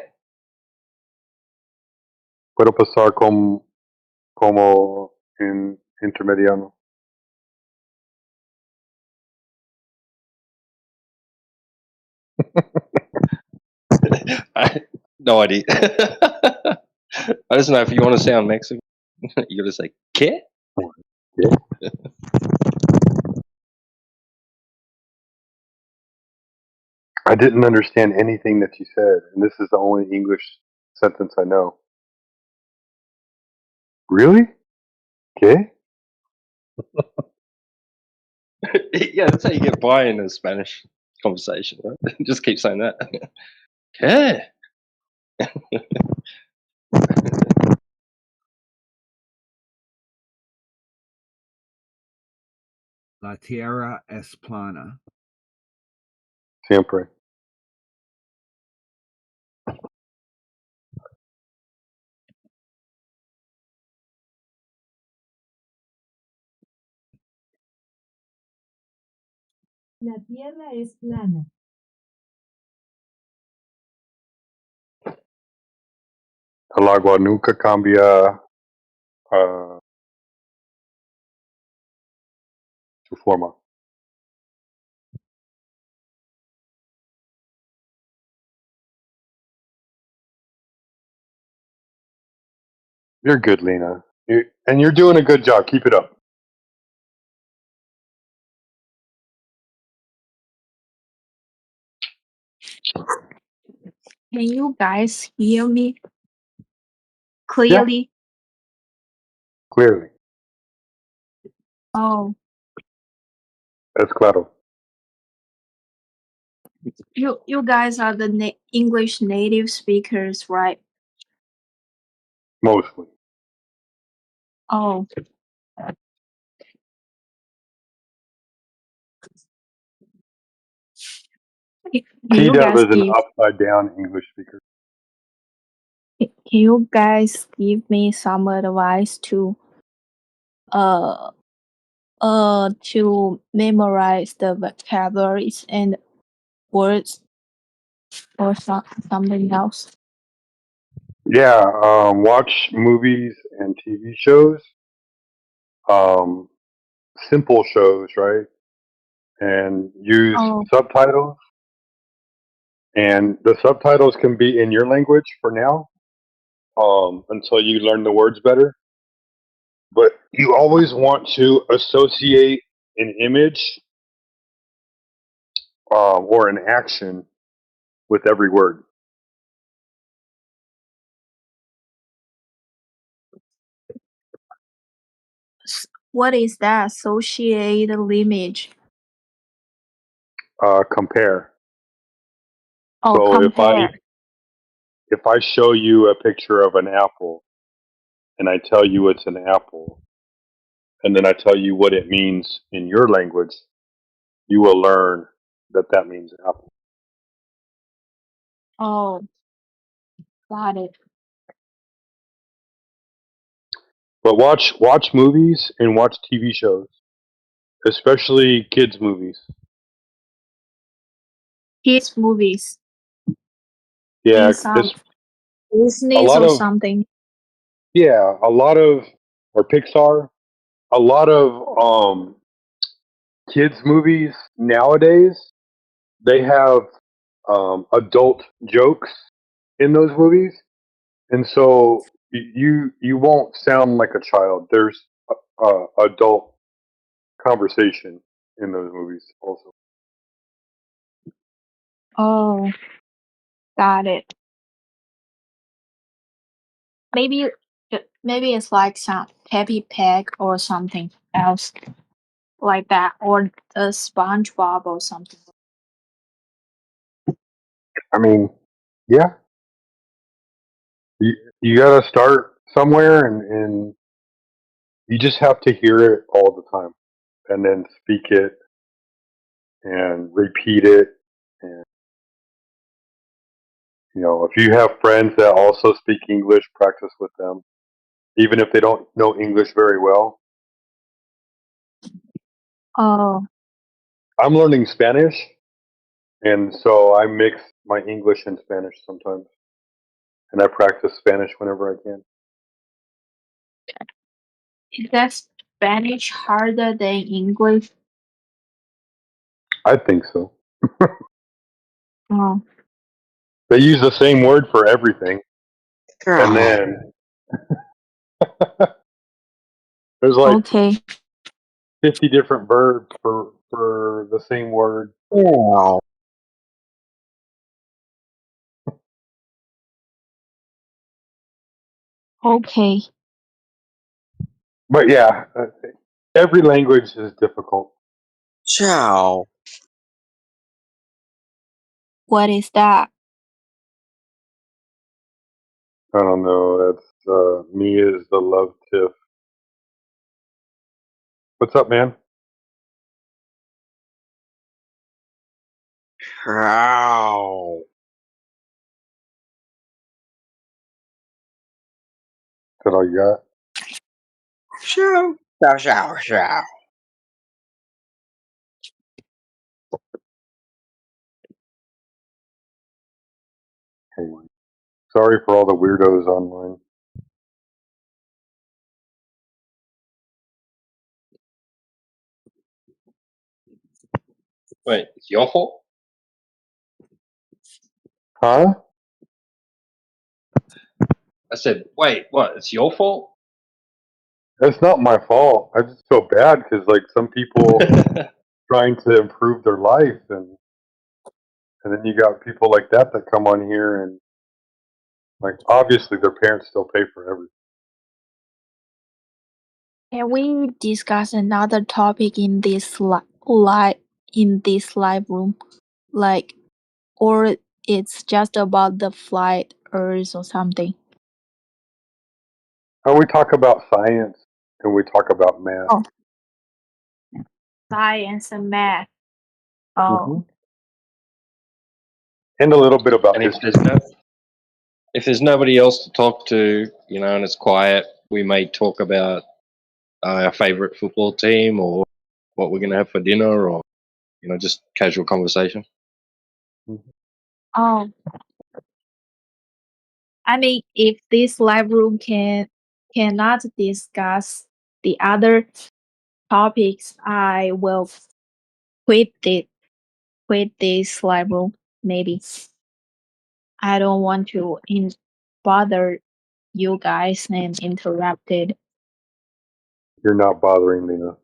Puedo pasar como en intermediano. No idea. I just know if you want to sound Mexican, you got to say ¿qué? Yeah. I didn't understand anything that you said, and this is the only English sentence I know. Really? Okay. Yeah, that's how you get by in a Spanish conversation, right? Just keep saying that. ¿Qué? La tierra es plana. Siempre. La tierra es plana. El agua nunca cambia su forma. You're good, Lena. And you're doing a good job. Keep it up. Can you guys hear me Yeah, clearly? clearly. Oh, Es claro. You guys are the English native speakers, right? Mostly. Oh. Can you T-Dub guys is an give upside down English speaker. can you guys give me some advice uh to memorize the vocabularies and words or something else? Yeah, watch movies and TV shows. Um, simple shows, right? And use Oh. subtitles. And the subtitles can be in your language for now, until you learn the words better. But you always want to associate an image, or an action with every word. What is that associated image? Compare. Oh, So compare. if I show you a picture of an apple and I tell you it's an apple, and then I tell you what it means in your language, you will learn that that means apple. Oh, got it. But watch movies and watch TV shows, especially kids movies. Kids movies Yeah, in some it's a Disney's lot or of something. a lot of or Pixar, a lot of kids movies nowadays. They have adult jokes in those movies, and so you won't sound like a child. There's adult conversation in those movies also. Oh, got it. Maybe maybe it's like some Happy Pig or something else like that, or a SpongeBob or something. I mean, yeah, you got to start somewhere, and you just have to hear it all the time, and then speak it and repeat it. And if you have friends that also speak English, practice with them, even if they don't know English very well. Oh. I'm learning Spanish, and so I mix my English and Spanish sometimes, and I practice Spanish whenever I can. Is that Spanish harder than English? I think so. Oh. They use the same word for everything, and then there's like Okay. 50 different verbs for the same word. Okay. But yeah, every language is difficult. Ciao. What is that? I don't know. That's me is the love tiff. What's up, man? Ciao. Is that all you got? Ciao. Ciao, ciao, ciao. Anyway, sorry for all the weirdos online. Wait, it's your fault? Huh? I said, wait, what? It's your fault? It's not my fault. I just feel bad because like some people trying to improve their life, and then you got people like that come on here, and like obviously their parents still pay for everything. Can we discuss another topic in this live room? Like or it's just about the flat Earth or something? We talk about science and we talk about math. Oh, science and math. Hmm. Oh, And a little bit about And history. if there's nobody else to talk to, you know, and it's quiet, we may talk about our favorite football team or what we're going to have for dinner, or you know, just casual conversation. oh. I mean, if this live room cannot discuss the other topics, I will quit this live room. Maybe I don't want to bother you guys and interrupt it. You're not bothering me now.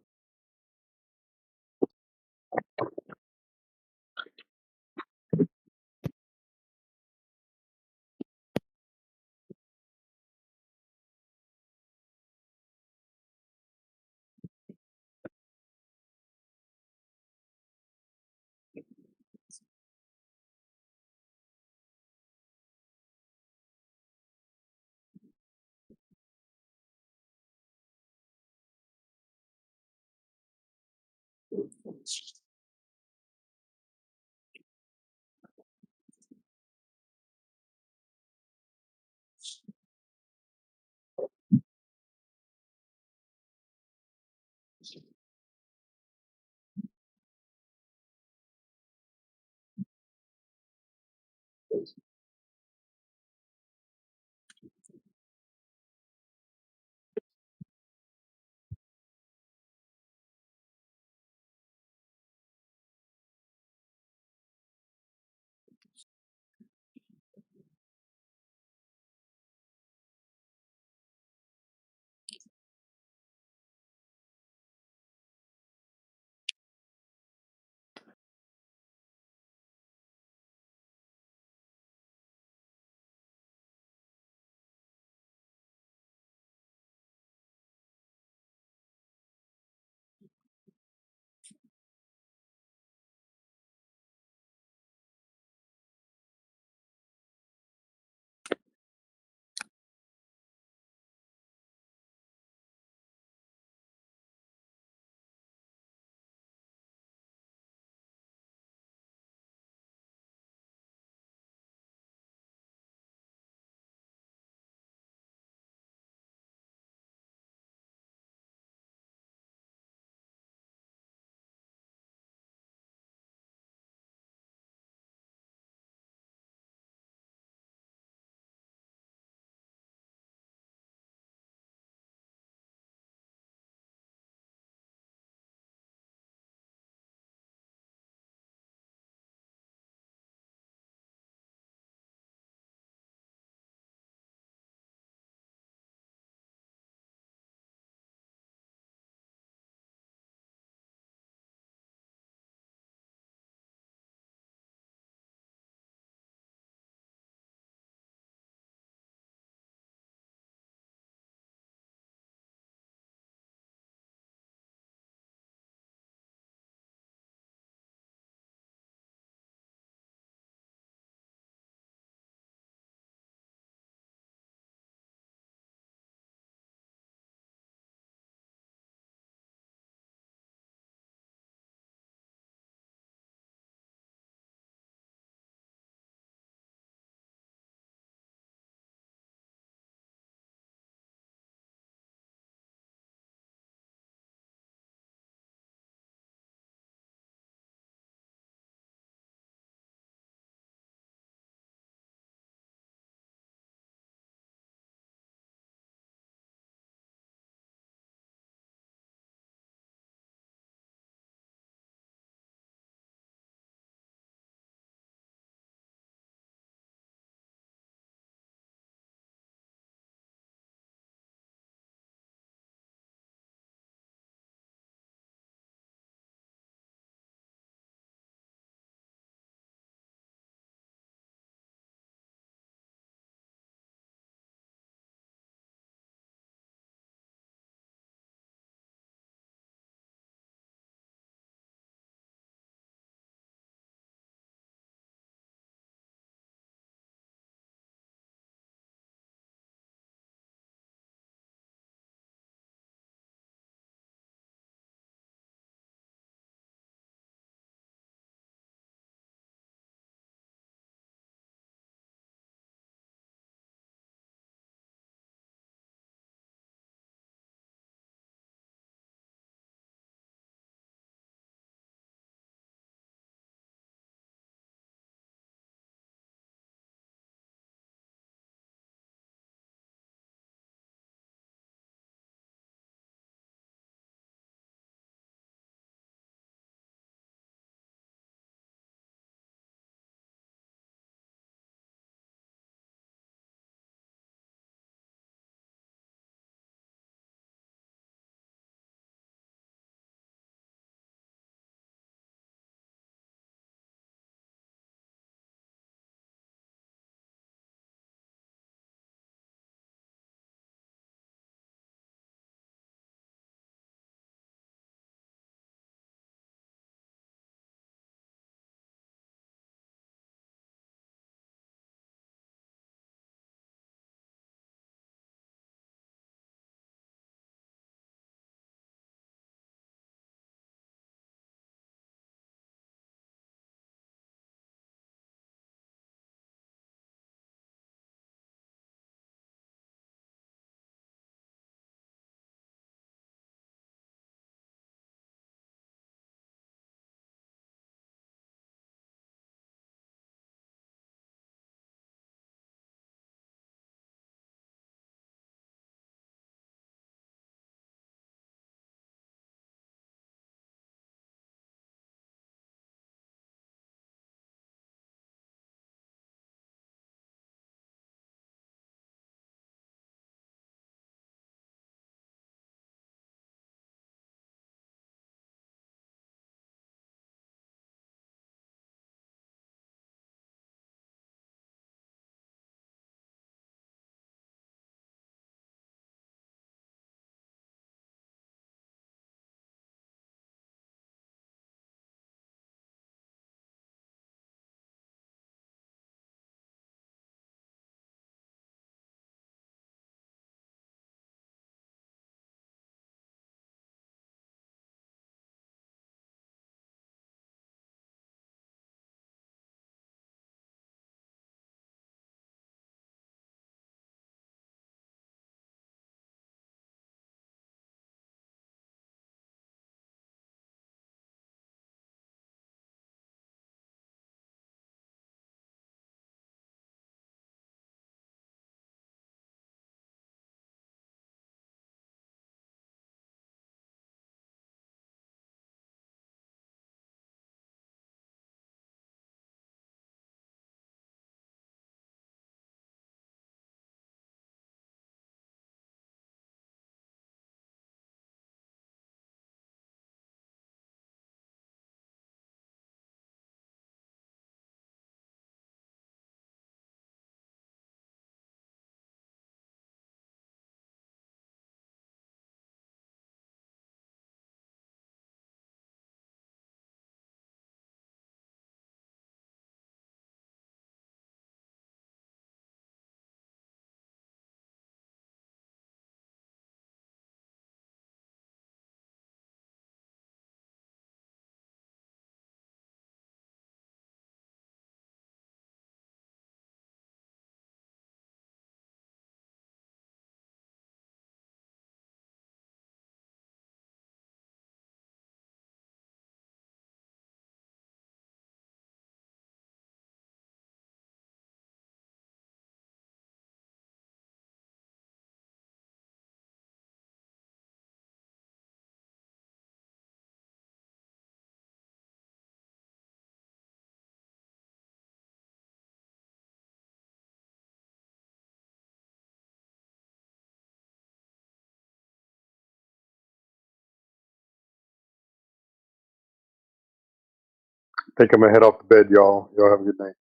think I'm gonna head off to bed, y'all. Y'all have a good night.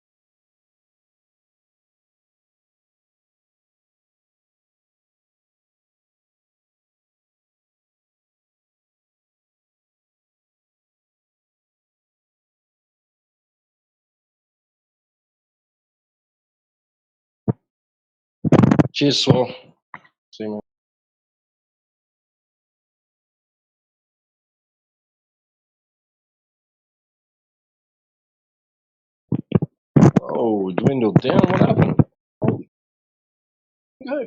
Cheers, Swell. See you, man. Oh, dwindled down. What happened? Go.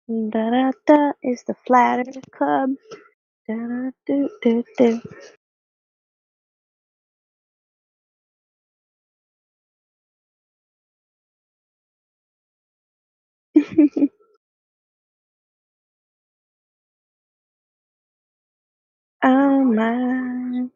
Da da da is the Flat Earth Club. Da da do do do. Oh my.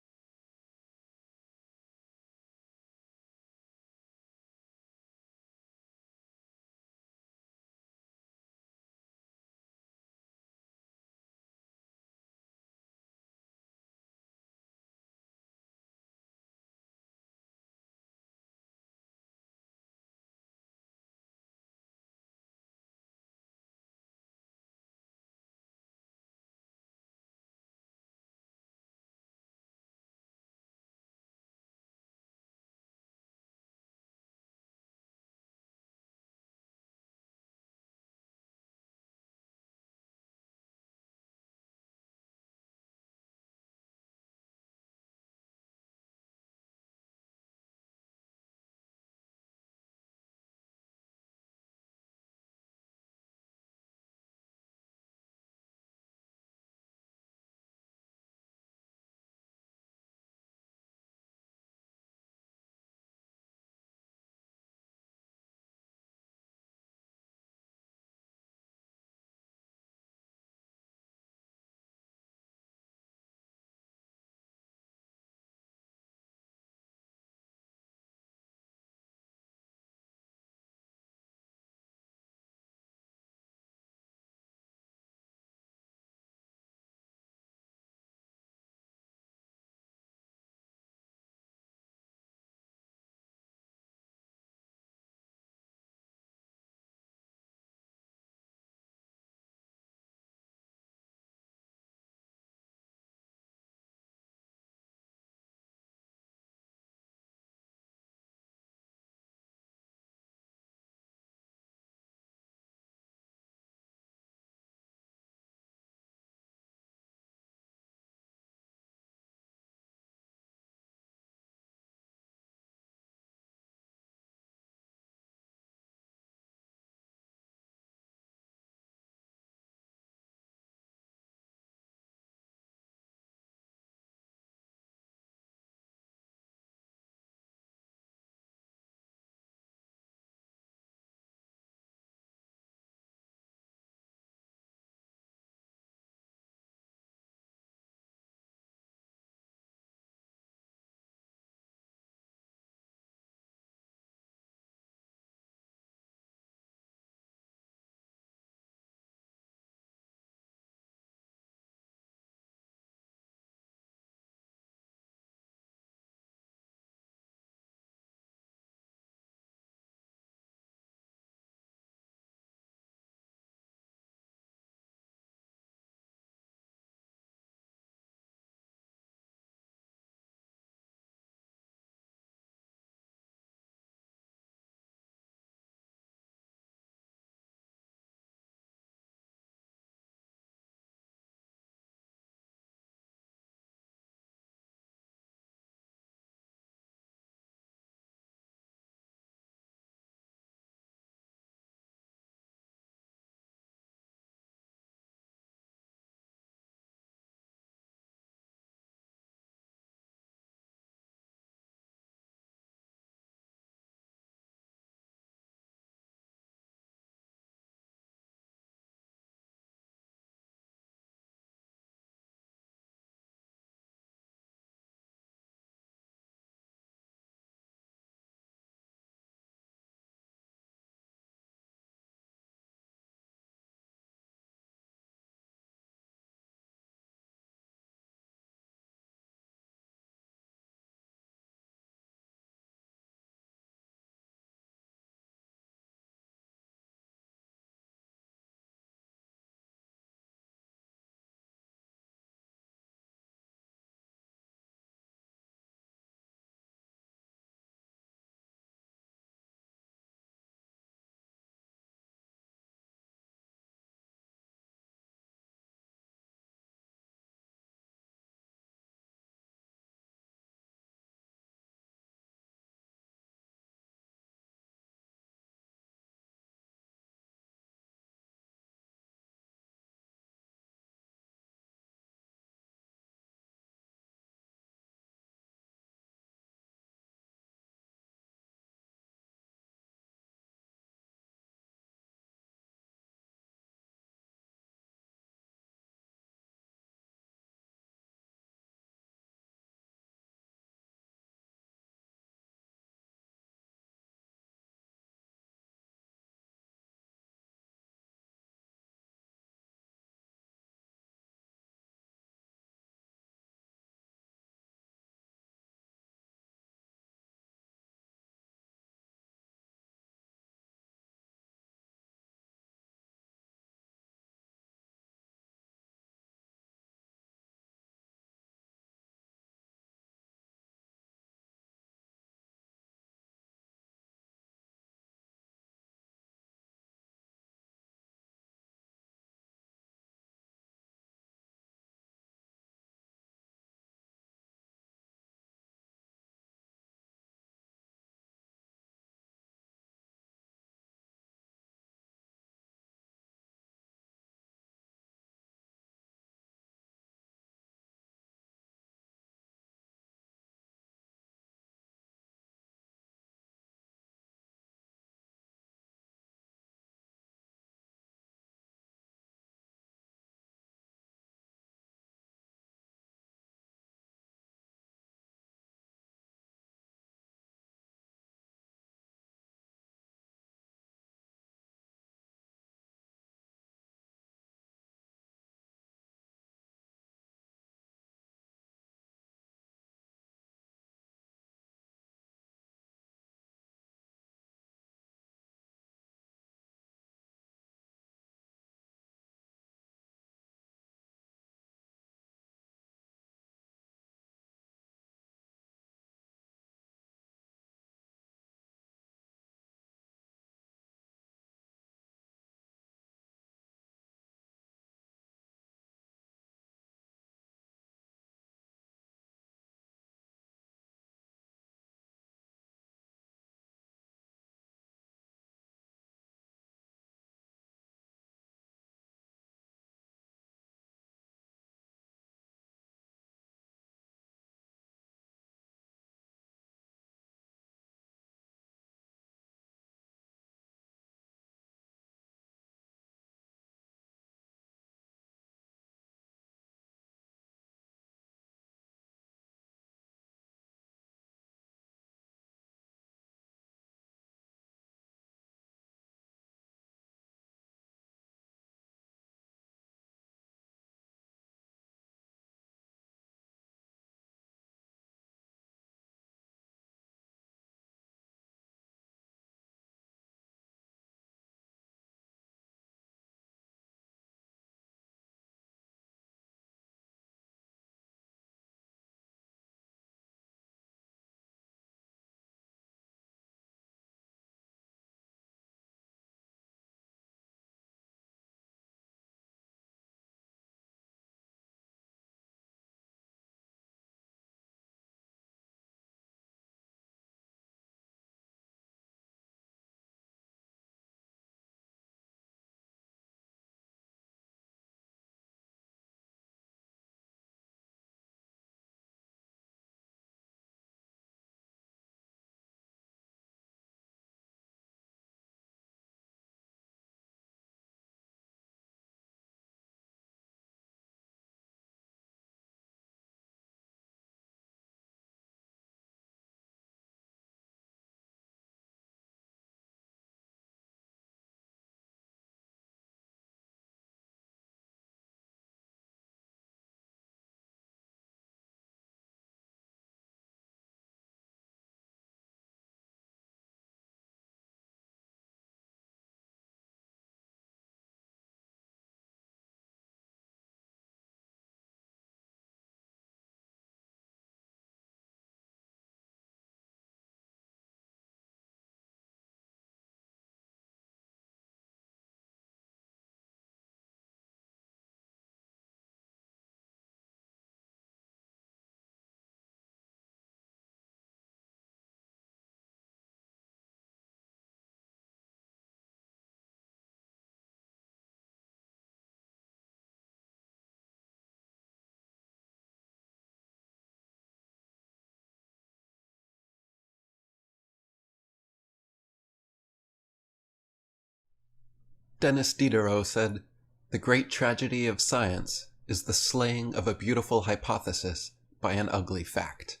Denis Diderot said, "The great tragedy of science is the slaying of a beautiful hypothesis by an ugly fact."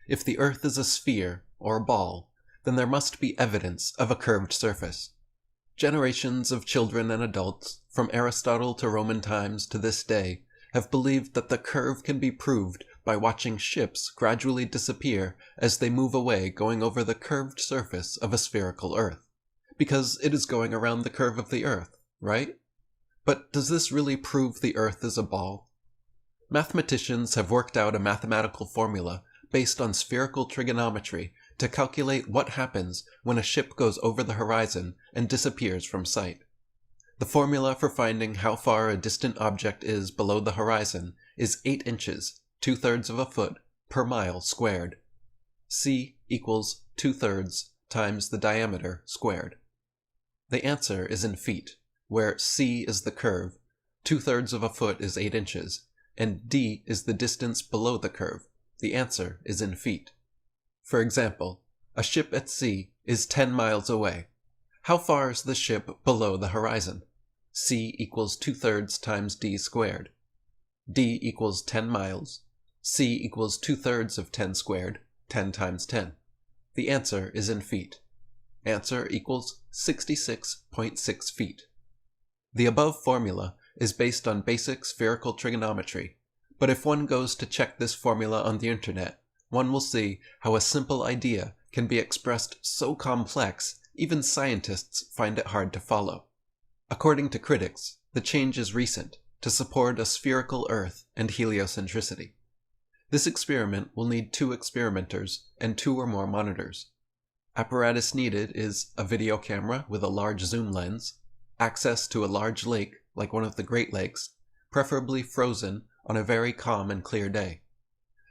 If the Earth is a sphere or a ball, then there must be evidence of a curved surface. Generations of children and adults, from Aristotle to Roman times to this day, have believed that the curve can be proved by watching ships gradually disappear as they move away going over the curved surface of a spherical Earth, because it is going around the curve of the Earth, right? But does this really prove the Earth is a ball? Mathematicians have worked out a mathematical formula based on spherical trigonometry to calculate what happens when a ship goes over the horizon and disappears from sight. The formula for finding how far a distant object is below the horizon is 8 inches, 2/3 of a foot, per mile squared. C equals 2/3 times the diameter squared. The answer is in feet, where C is the curve, 2/3 of a foot is 8 inches, and D is the distance below the curve. The answer is in feet. For example, a ship at sea is 10 miles away. How far is the ship below the horizon? C equals 2/3 times D squared. D equals 10 miles. C equals 2/3 of 10 squared, 10 times 10. The answer is in feet. Answer equals 66.6 feet. The above formula is based on basic spherical trigonometry, but if one goes to check this formula on the internet, one will see how a simple idea can be expressed so complex even scientists find it hard to follow. According to critics, the change is recent to support a spherical Earth and heliocentricity. This experiment will need 2 experimenters and 2 or more monitors. Apparatus needed is a video camera with a large zoom lens, access to a large lake like one of the Great Lakes, preferably frozen on a very calm and clear day.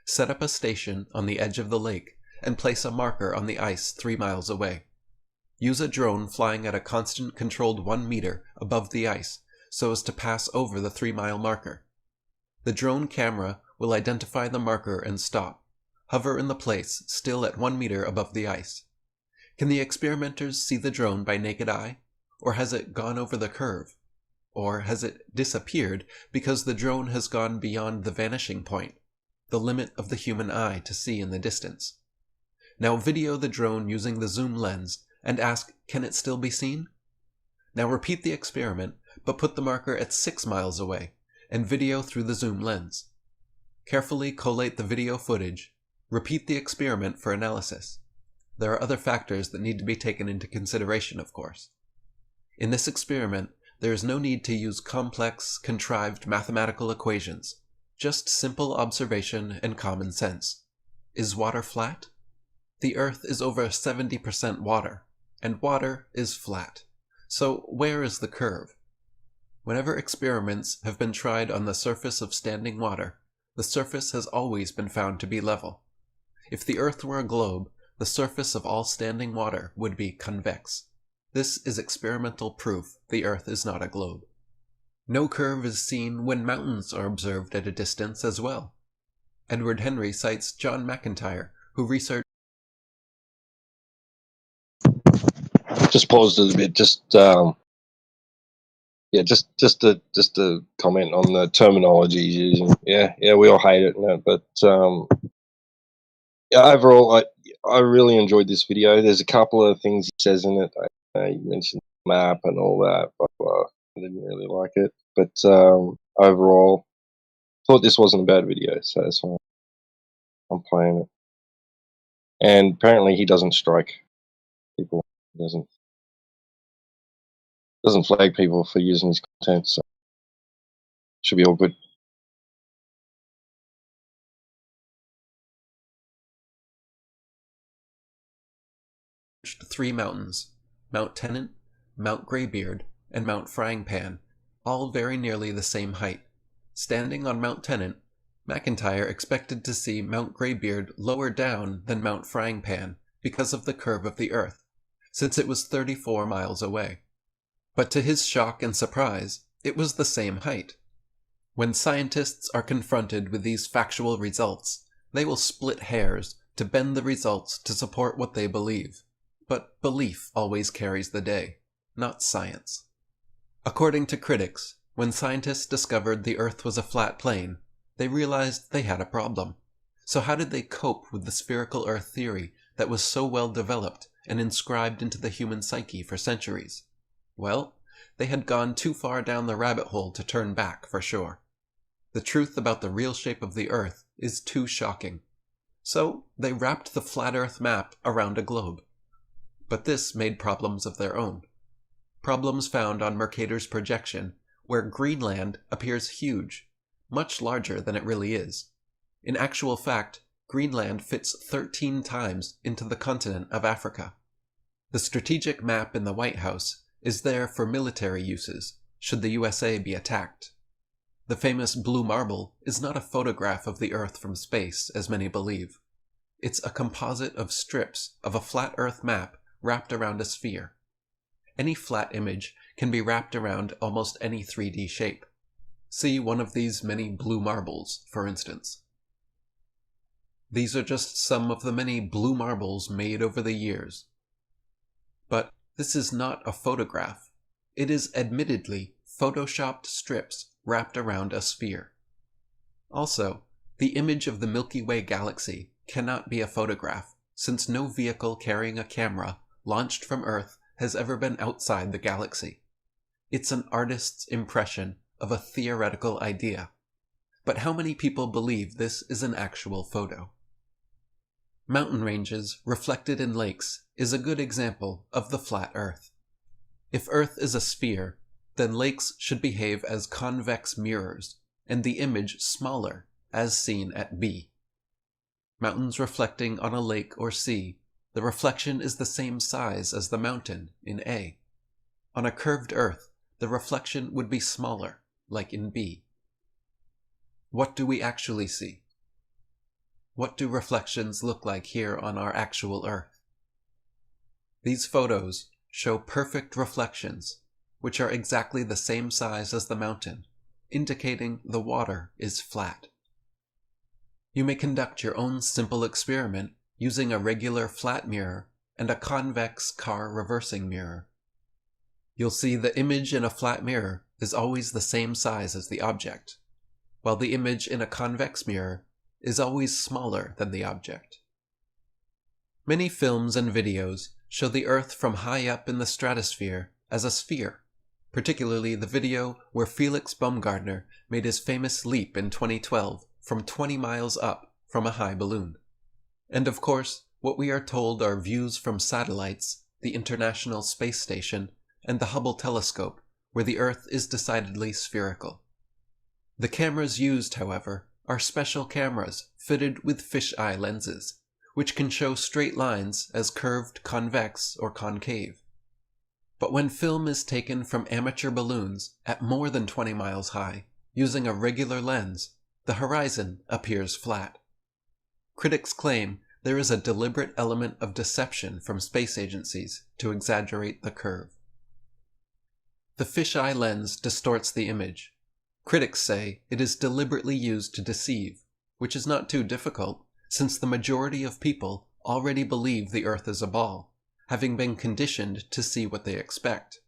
Set up a station on the edge of the lake and place a marker on the ice 3 miles away. Use a drone flying at a constant controlled 1 meter above the ice so as to pass over the 3-mile marker. The drone camera will identify the marker and stop. Hover in the place still at 1 meter above the ice. Can the experimenters see the drone by naked eye? Or has it gone over the curve? Or has it disappeared because the drone has gone beyond the vanishing point, the limit of the human eye to see in the distance? Now video the drone using the zoom lens and ask, can it still be seen? Now repeat the experiment, but put the marker at 6 miles away, and video through the zoom lens. Carefully collate the video footage. Repeat the experiment for analysis. There are other factors that need to be taken into consideration, of course. In this experiment, there is no need to use complex, contrived mathematical equations, just simple observation and common sense. Is water flat? The Earth is over 70% water, and water is flat. So where is the curve? Whenever experiments have been tried on the surface of standing water, the surface has always been found to be level. If the Earth were a globe, the surface of all standing water would be convex. This is experimental proof the Earth is not a globe. No curve is seen when mountains are observed at a distance as well. Edward Henry cites John McIntyre, who researched. Just paused it a bit. Just to comment on the terminology he's using. Yeah, we all hate it, but yeah, overall, I really enjoyed this video. There's a couple of things he says in it. You mentioned the map and all that, but I didn't really like it. But overall, thought this wasn't a bad video, so that's why I'm playing it. And apparently, he doesn't strike people. He doesn't flag people for using his content, so should be all good. 3 mountains, Mount Tennant, Mount Greybeard, and Mount Frying Pan, all very nearly the same height. Standing on Mount Tennant, McIntyre expected to see Mount Greybeard lower down than Mount Frying Pan because of the curve of the Earth, since it was 34 miles away. But to his shock and surprise, it was the same height. When scientists are confronted with these factual results, they will split hairs to bend the results to support what they believe. But belief always carries the day, not science. According to critics, when scientists discovered the Earth was a flat plane, they realized they had a problem. So how did they cope with the spherical Earth theory that was so well developed and inscribed into the human psyche for centuries? Well, they had gone too far down the rabbit hole to turn back, for sure. The truth about the real shape of the Earth is too shocking. So they wrapped the flat Earth map around a globe. But this made problems of their own. Problems found on Mercator's projection, where Greenland appears huge, much larger than it really is. In actual fact, Greenland fits 13 times into the continent of Africa. The strategic map in the White House is there for military uses, should the USA be attacked. The famous blue marble is not a photograph of the Earth from space, as many believe. It's a composite of strips of a flat Earth map wrapped around a sphere. Any flat image can be wrapped around almost any 3D shape. See one of these many blue marbles, for instance. These are just some of the many blue marbles made over the years. But this is not a photograph. It is admittedly photoshopped strips wrapped around a sphere. Also, the image of the Milky Way galaxy cannot be a photograph, since no vehicle carrying a camera launched from Earth has ever been outside the galaxy. It's an artist's impression of a theoretical idea. But how many people believe this is an actual photo? Mountain ranges reflected in lakes is a good example of the flat Earth. If Earth is a sphere, then lakes should behave as convex mirrors, and the image smaller, as seen at B. Mountains reflecting on a lake or sea, the reflection is the same size as the mountain in A. On a curved Earth, the reflection would be smaller, like in B. What do we actually see? What do reflections look like here on our actual Earth? These photos show perfect reflections, which are exactly the same size as the mountain, indicating the water is flat. You may conduct your own simple experiment using a regular flat mirror and a convex car reversing mirror. You'll see the image in a flat mirror is always the same size as the object, while the image in a convex mirror is always smaller than the object. Many films and videos show the Earth from high up in the stratosphere as a sphere, particularly the video where Felix Baumgartner made his famous leap in 2012 from 20 miles up from a high balloon. And of course, what we are told are views from satellites, the International Space Station, and the Hubble telescope, where the Earth is decidedly spherical. The cameras used, however, are special cameras fitted with fisheye lenses, which can show straight lines as curved, convex, or concave. But when film is taken from amateur balloons at more than 20 miles high, using a regular lens, the horizon appears flat. Critics claim there is a deliberate element of deception from space agencies to exaggerate the curve. The fisheye lens distorts the image. Critics say it is deliberately used to deceive, which is not too difficult, since the majority of people already believe the Earth is a ball, having been conditioned to see what they expect.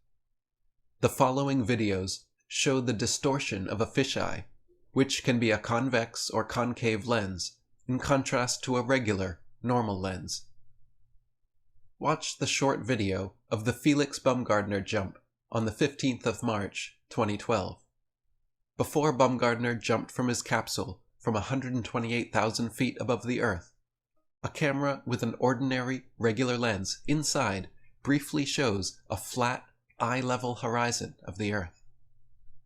The following videos show the distortion of a fisheye, which can be a convex or concave lens, in contrast to a regular, normal lens. Watch the short video of the Felix Baumgartner jump on the 15th of March, 2012. Before Baumgartner jumped from his capsule from 128,000 feet above the Earth, a camera with an ordinary, regular lens inside briefly shows a flat, eye-level horizon of the Earth.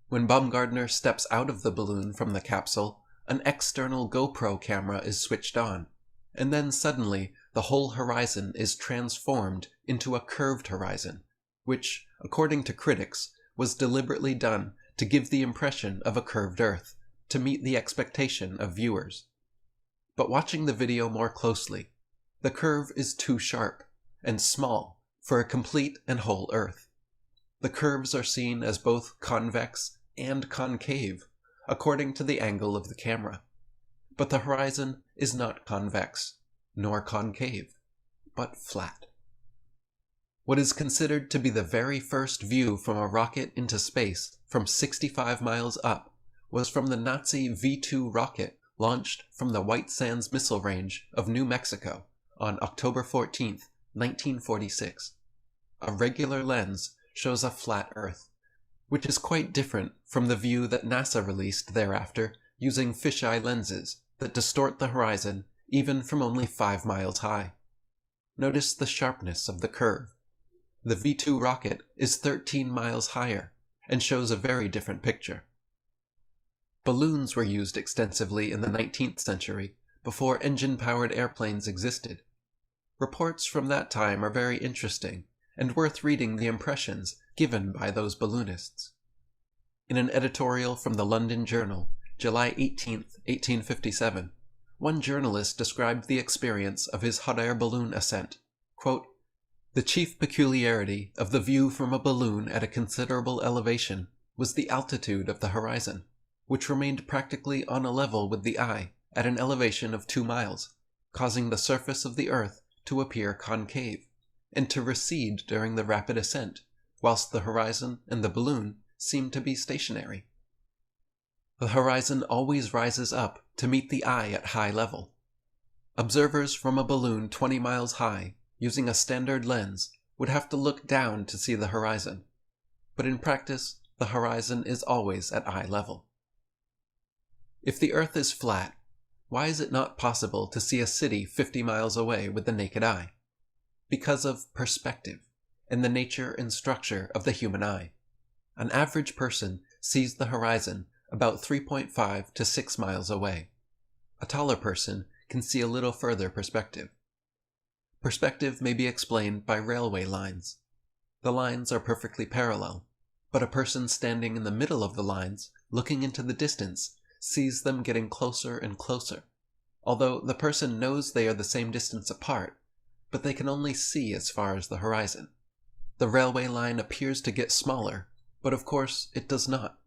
When Baumgartner steps out of the balloon from the capsule, an external GoPro camera is switched on, and then suddenly the whole horizon is transformed into a curved horizon, which, according to critics, was deliberately done to give the impression of a curved Earth, to meet the expectation of viewers. But watching the video more closely, the curve is too sharp and small for a complete and whole Earth. The curves are seen as both convex and concave, according to the angle of the camera. But the horizon is not convex, nor concave, but flat. What is considered to be the very first view from a rocket into space from 65 miles up was from the Nazi V-2 rocket launched from the White Sands Missile Range of New Mexico on October 14, 1946. A regular lens shows a flat Earth, which is quite different from the view that NASA released thereafter using fisheye lenses that distort the horizon even from only 5 miles high. Notice the sharpness of the curve. The V-2 rocket is 13 miles higher and shows a very different picture. Balloons were used extensively in the 19th century before engine-powered airplanes existed. Reports from that time are very interesting and worth reading the impressions given by those balloonists. In an editorial from the London Journal, July 18, 1857, one journalist described the experience of his hot air balloon ascent. Quote, "The chief peculiarity of the view from a balloon at a considerable elevation was the altitude of the horizon, which remained practically on a level with the eye at an elevation of 2 miles, causing the surface of the earth to appear concave, and to recede during the rapid ascent, whilst the horizon and the balloon seemed to be stationary. The horizon always rises up to meet the eye at high level. Observers from a balloon 20 miles high, using a standard lens, would have to look down to see the horizon, but in practice, the horizon is always at eye level. If the Earth is flat, why is it not possible to see a city 50 miles away with the naked eye? Because of perspective and the nature and structure of the human eye. An average person sees the horizon about 3.5 to 6 miles away. A taller person can see a little further perspective. Perspective may be explained by railway lines. The lines are perfectly parallel, but a person standing in the middle of the lines, looking into the distance, sees them getting closer and closer, although the person knows they are the same distance apart, but they can only see as far as the horizon. The railway line appears to get smaller, but of course it does not.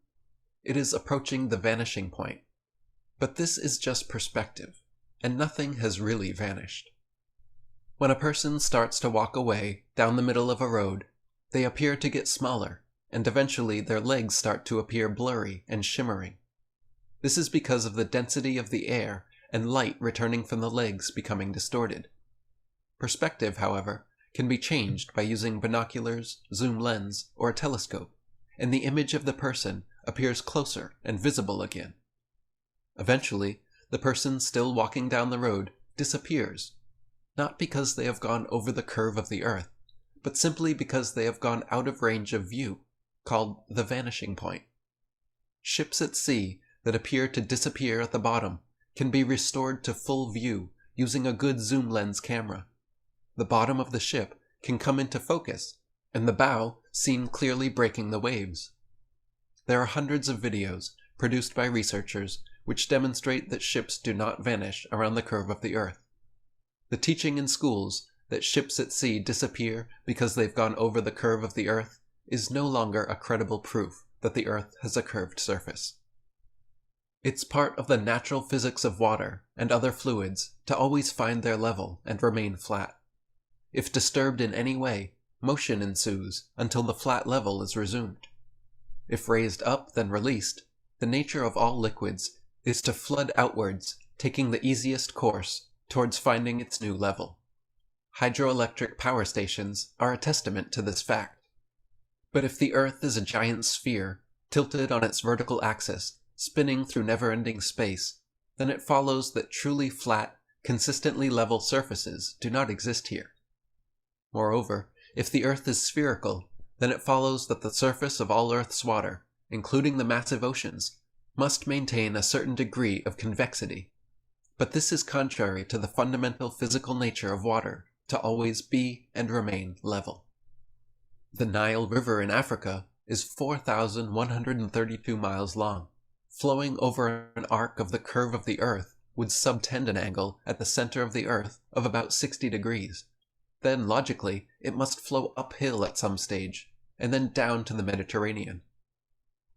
It is approaching the vanishing point. But this is just perspective, and nothing has really vanished. When a person starts to walk away down the middle of a road, they appear to get smaller, and eventually their legs start to appear blurry and shimmering. This is because of the density of the air and light returning from the legs becoming distorted. Perspective, however, can be changed by using binoculars, zoom lens, or a telescope, and the image of the person appears closer and visible again. Eventually, the person still walking down the road disappears, not because they have gone over the curve of the earth, but simply because they have gone out of range of view, called the vanishing point. Ships at sea that appear to disappear at the bottom can be restored to full view using a good zoom lens camera. The bottom of the ship can come into focus, and the bow seen clearly breaking the waves. There are hundreds of videos produced by researchers which demonstrate that ships do not vanish around the curve of the earth. The teaching in schools that ships at sea disappear because they've gone over the curve of the earth is no longer a credible proof that the earth has a curved surface. It's part of the natural physics of water and other fluids to always find their level and remain flat. If disturbed in any way, motion ensues until the flat level is resumed. If raised up then released, the nature of all liquids is to flood outwards, taking the easiest course towards finding its new level. Hydroelectric power stations are a testament to this fact. But if the Earth is a giant sphere, tilted on its vertical axis, spinning through never-ending space, then it follows that truly flat, consistently level surfaces do not exist here. Moreover, if the Earth is spherical, then it follows that the surface of all Earth's water, including the massive oceans, must maintain a certain degree of convexity. But this is contrary to the fundamental physical nature of water to always be and remain level. The Nile River in Africa is 4,132 miles long, flowing over an arc of the curve of the Earth with subtendon angle at the center of the Earth of about 60 degrees. Then, logically, it must flow uphill at some stage, and then down to the Mediterranean.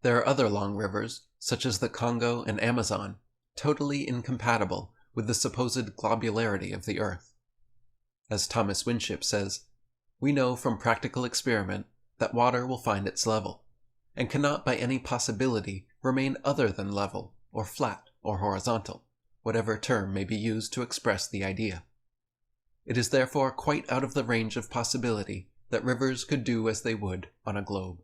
There are other long rivers, such as the Congo and Amazon, totally incompatible with the supposed globularity of the Earth. As Thomas Winship says, We know from practical experiment that water will find its level, and cannot by any possibility remain other than level, or flat, or horizontal, whatever term may be used to express the idea. It is therefore quite out of the range of possibility that rivers could do as they would on a globe.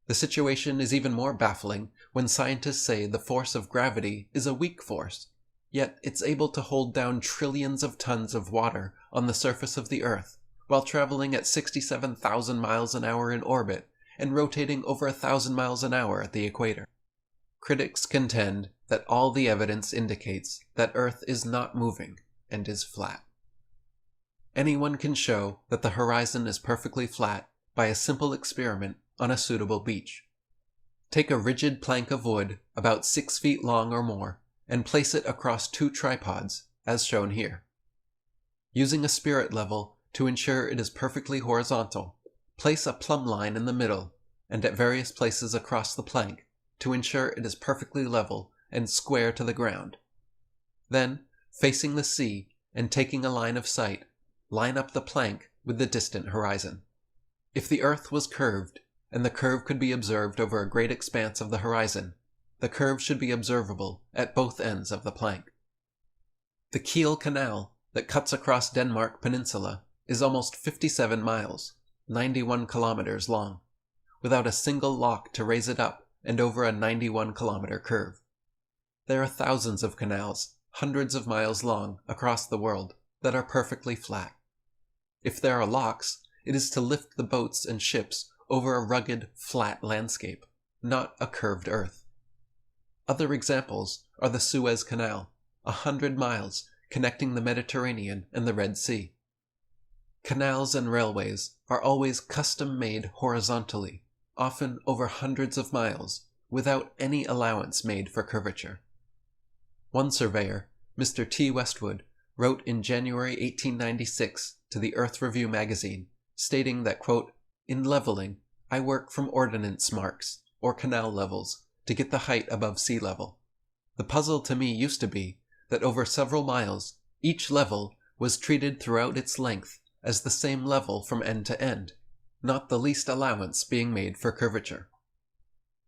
The situation is even more baffling when scientists say the force of gravity is a weak force, yet it's able to hold down trillions of tons of water on the surface of the Earth while traveling at 67,000 miles an hour in orbit and rotating over 1,000 miles an hour at the equator. Critics contend that all the evidence indicates that Earth is not moving and is flat. Anyone can show that the horizon is perfectly flat by a simple experiment on a suitable beach. Take a rigid plank of wood about 6 feet long or more and place it across 2 tripods, as shown here. Using a spirit level to ensure it is perfectly horizontal, place a plumb line in the middle and at various places across the plank to ensure it is perfectly level and square to the ground. Then, facing the sea and taking a line of sight, line up the plank with the distant horizon. If the Earth was curved, and the curve could be observed over a great expanse of the horizon, the curve should be observable at both ends of the plank. The Kiel Canal that cuts across Denmark Peninsula is almost 57 miles, 91 kilometers long, without a single lock to raise it up and over a 91-kilometer curve. There are thousands of canals, hundreds of miles long, across the world that are perfectly flat. If there are locks, it is to lift the boats and ships over a rugged, flat landscape, not a curved earth. Other examples are the Suez Canal, 100 miles connecting the Mediterranean and the Red Sea. Canals and railways are always custom-made horizontally, often over hundreds of miles, without any allowance made for curvature. One surveyor, Mr. T. Westwood, wrote in January 1896 to the Earth Review magazine, stating that, quote, "In leveling, I work from ordnance marks, or canal levels, to get the height above sea level. The puzzle to me used to be that over several miles, each level was treated throughout its length as the same level from end to end, not the least allowance being made for curvature."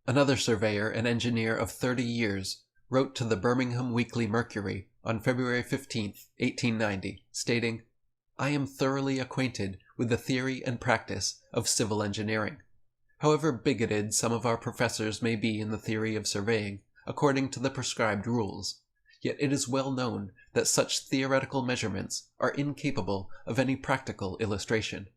Another surveyor and engineer of 30 years wrote to the Birmingham Weekly Mercury on February 15, 1890, stating, "I am thoroughly acquainted with the theory and practice of civil engineering. However bigoted some of our professors may be in the theory of surveying, according to the prescribed rules, yet it is well known that such theoretical measurements are incapable of any practical illustration.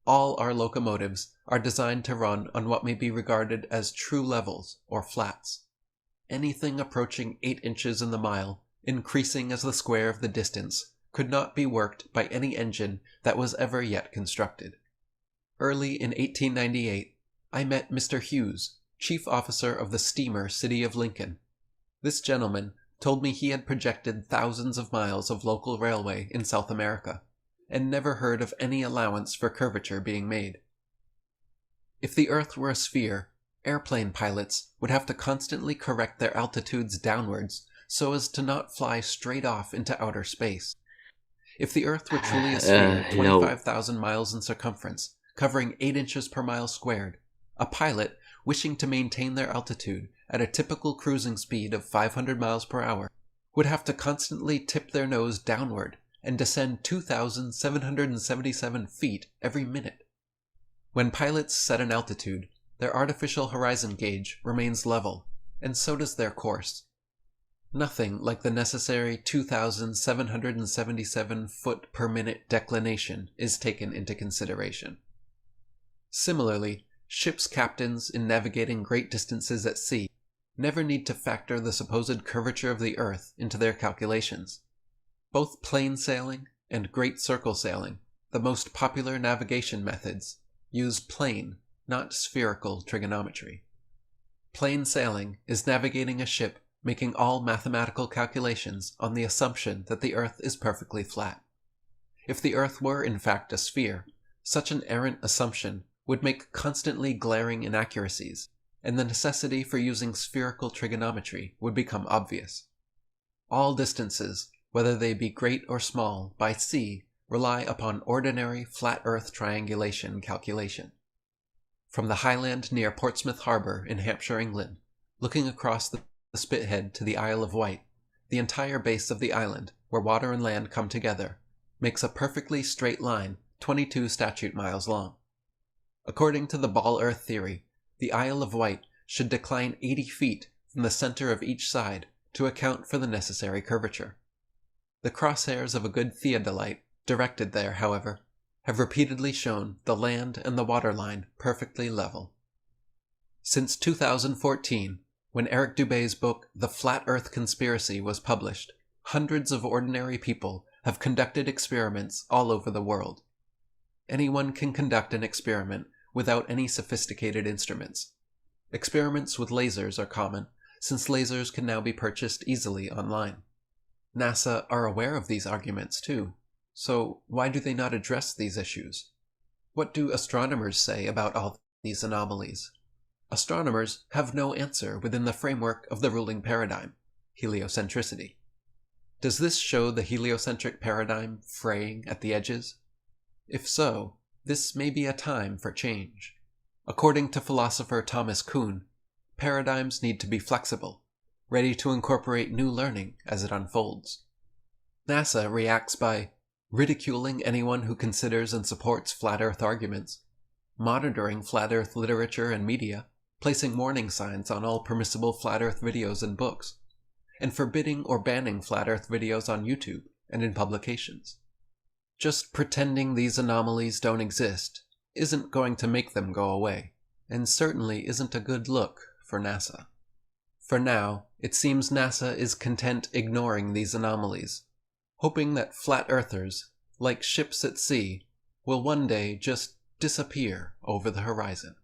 All our locomotives are designed to run on what may be regarded as true levels or flats. Anything approaching 8 inches in the mile, increasing as the square of the distance, could not be worked by any engine that was ever yet constructed." Early in 1898, I met Mr. Hughes, chief officer of the steamer City of Lincoln. This gentleman told me he had projected thousands of miles of local railway in South America, and never heard of any allowance for curvature being made. If the Earth were a sphere, airplane pilots would have to constantly correct their altitudes downwards so as to not fly straight off into outer space. If the Earth were truly a sphere, 25,000 miles in circumference, covering 8 inches per mile squared, a pilot wishing to maintain their altitude at a typical cruising speed of 500 miles per hour would have to constantly tip their nose downward and descend 2,777 feet every minute. When pilots set an altitude, their artificial horizon gauge remains level, and so does their course. Nothing like the necessary 2,777 foot per minute declination is taken into consideration. Similarly, ship's captains in navigating great distances at sea never need to factor the supposed curvature of the Earth into their calculations. Both plain sailing and great circle sailing, the most popular navigation methods, use plane, not spherical trigonometry. Plain sailing is navigating a ship making all mathematical calculations on the assumption that the Earth is perfectly flat. If the Earth were in fact a sphere, such an errant assumption would make constantly glaring inaccuracies, and the necessity for using spherical trigonometry would become obvious. All distances, whether they be great or small, by sea, rely upon ordinary flat Earth triangulation calculation. From the highland near Portsmouth Harbour in Hampshire, England, looking across the Spithead to the Isle of Wight, the entire base of the island, where water and land come together, makes a perfectly straight line 22 statute miles long. According to the ball Earth theory, the Isle of Wight should decline 80 feet from the center of each side to account for the necessary curvature. The crosshairs of a good theodolite directed there, however, have repeatedly shown the land and the water line perfectly level. Since 2014, when Eric Dubay's book The Flat Earth Conspiracy was published, hundreds of ordinary people have conducted experiments all over the world. Anyone can conduct an experiment without any sophisticated instruments. Experiments with lasers are common, since lasers can now be purchased easily online. NASA are aware of these arguments too, so why do they not address these issues? What do astronomers say about all these anomalies? Astronomers have no answer within the framework of the ruling paradigm, heliocentricity. Does this show the heliocentric paradigm fraying at the edges? If so, this may be a time for change. According to philosopher Thomas Kuhn, paradigms need to be flexible, ready to incorporate new learning as it unfolds. NASA reacts by ridiculing anyone who considers and supports flat Earth arguments, monitoring flat Earth literature and media, placing warning signs on all permissible flat Earth videos and books, and forbidding or banning flat Earth videos on YouTube and in publications. Just pretending these anomalies don't exist isn't going to make them go away, and certainly isn't a good look for NASA. For now, it seems NASA is content ignoring these anomalies, hoping that flat earthers, like ships at sea, will one day just disappear over the horizon.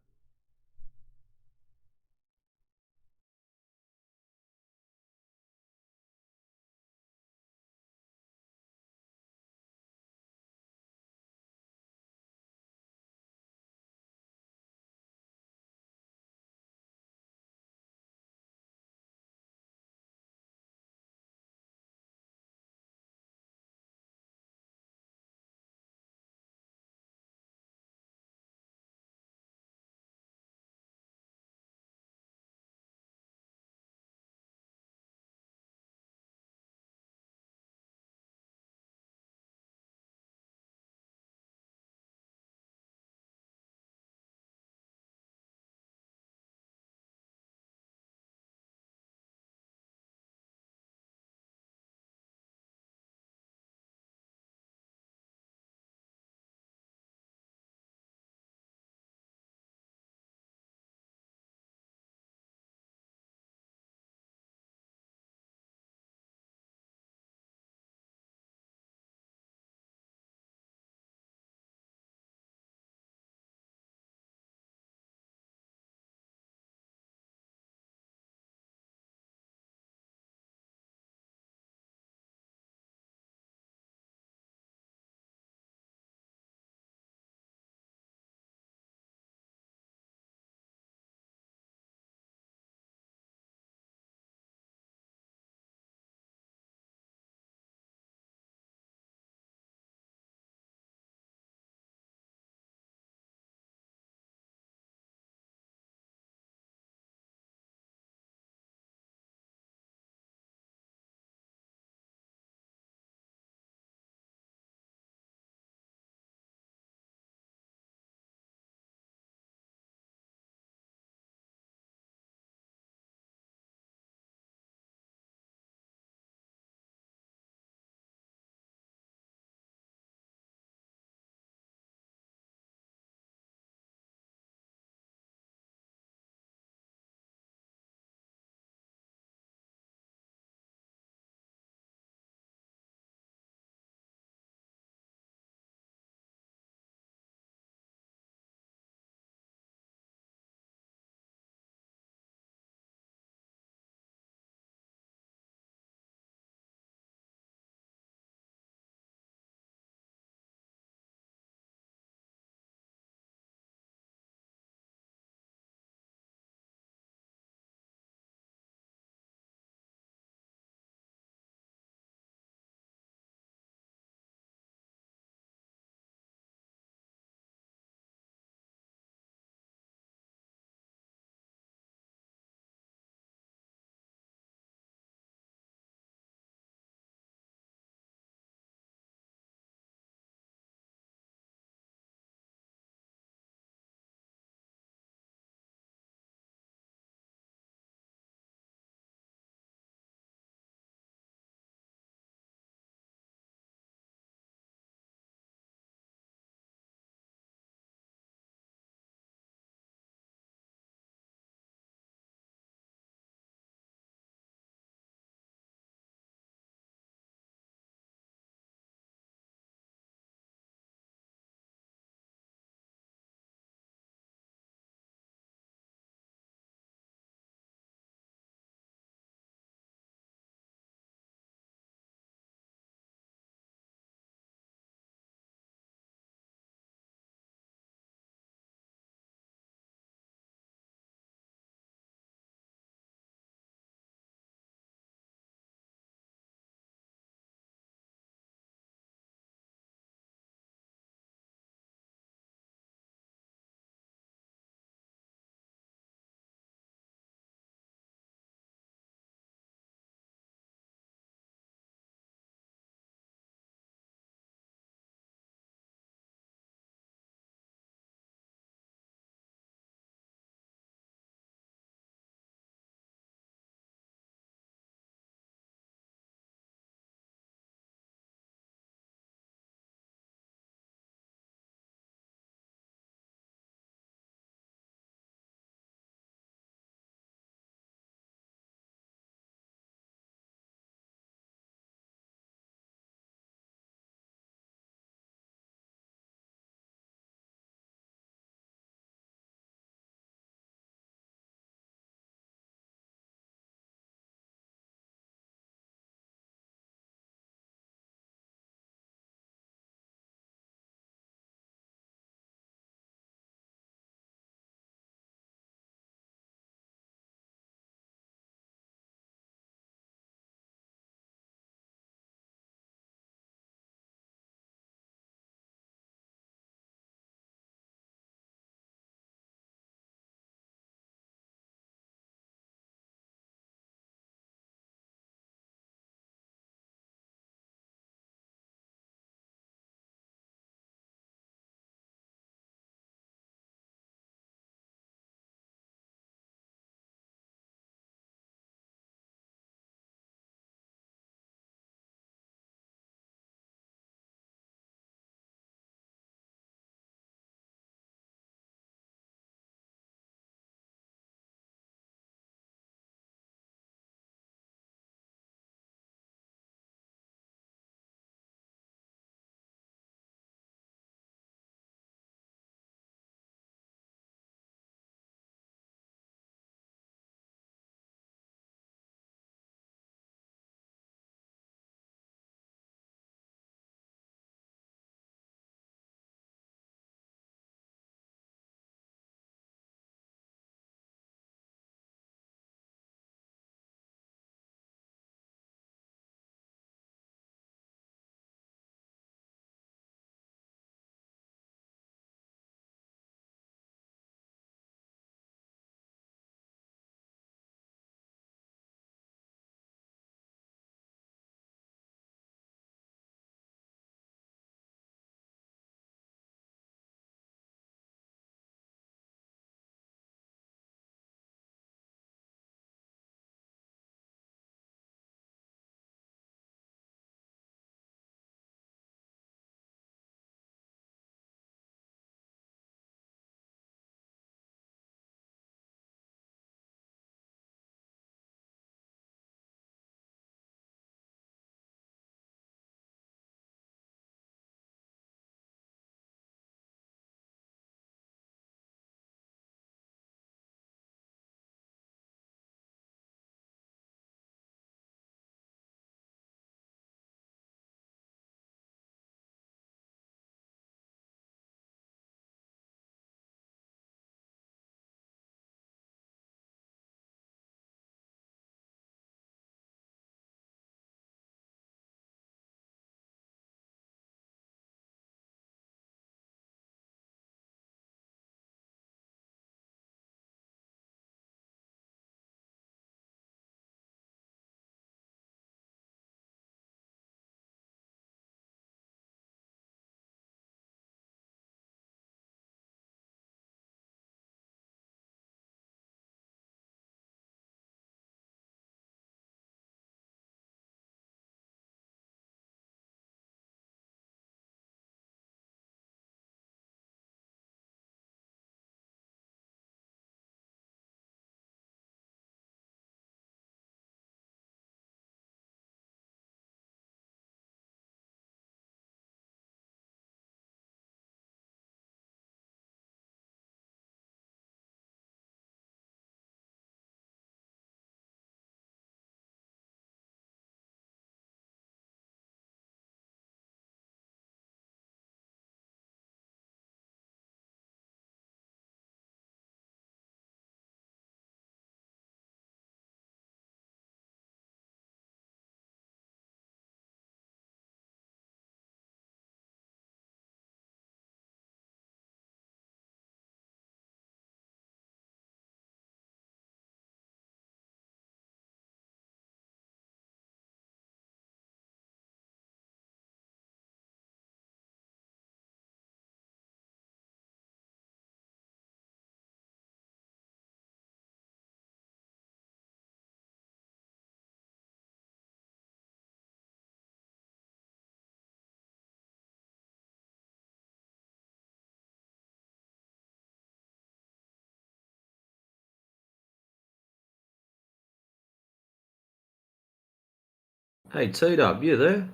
Hey, T-Dub, you there?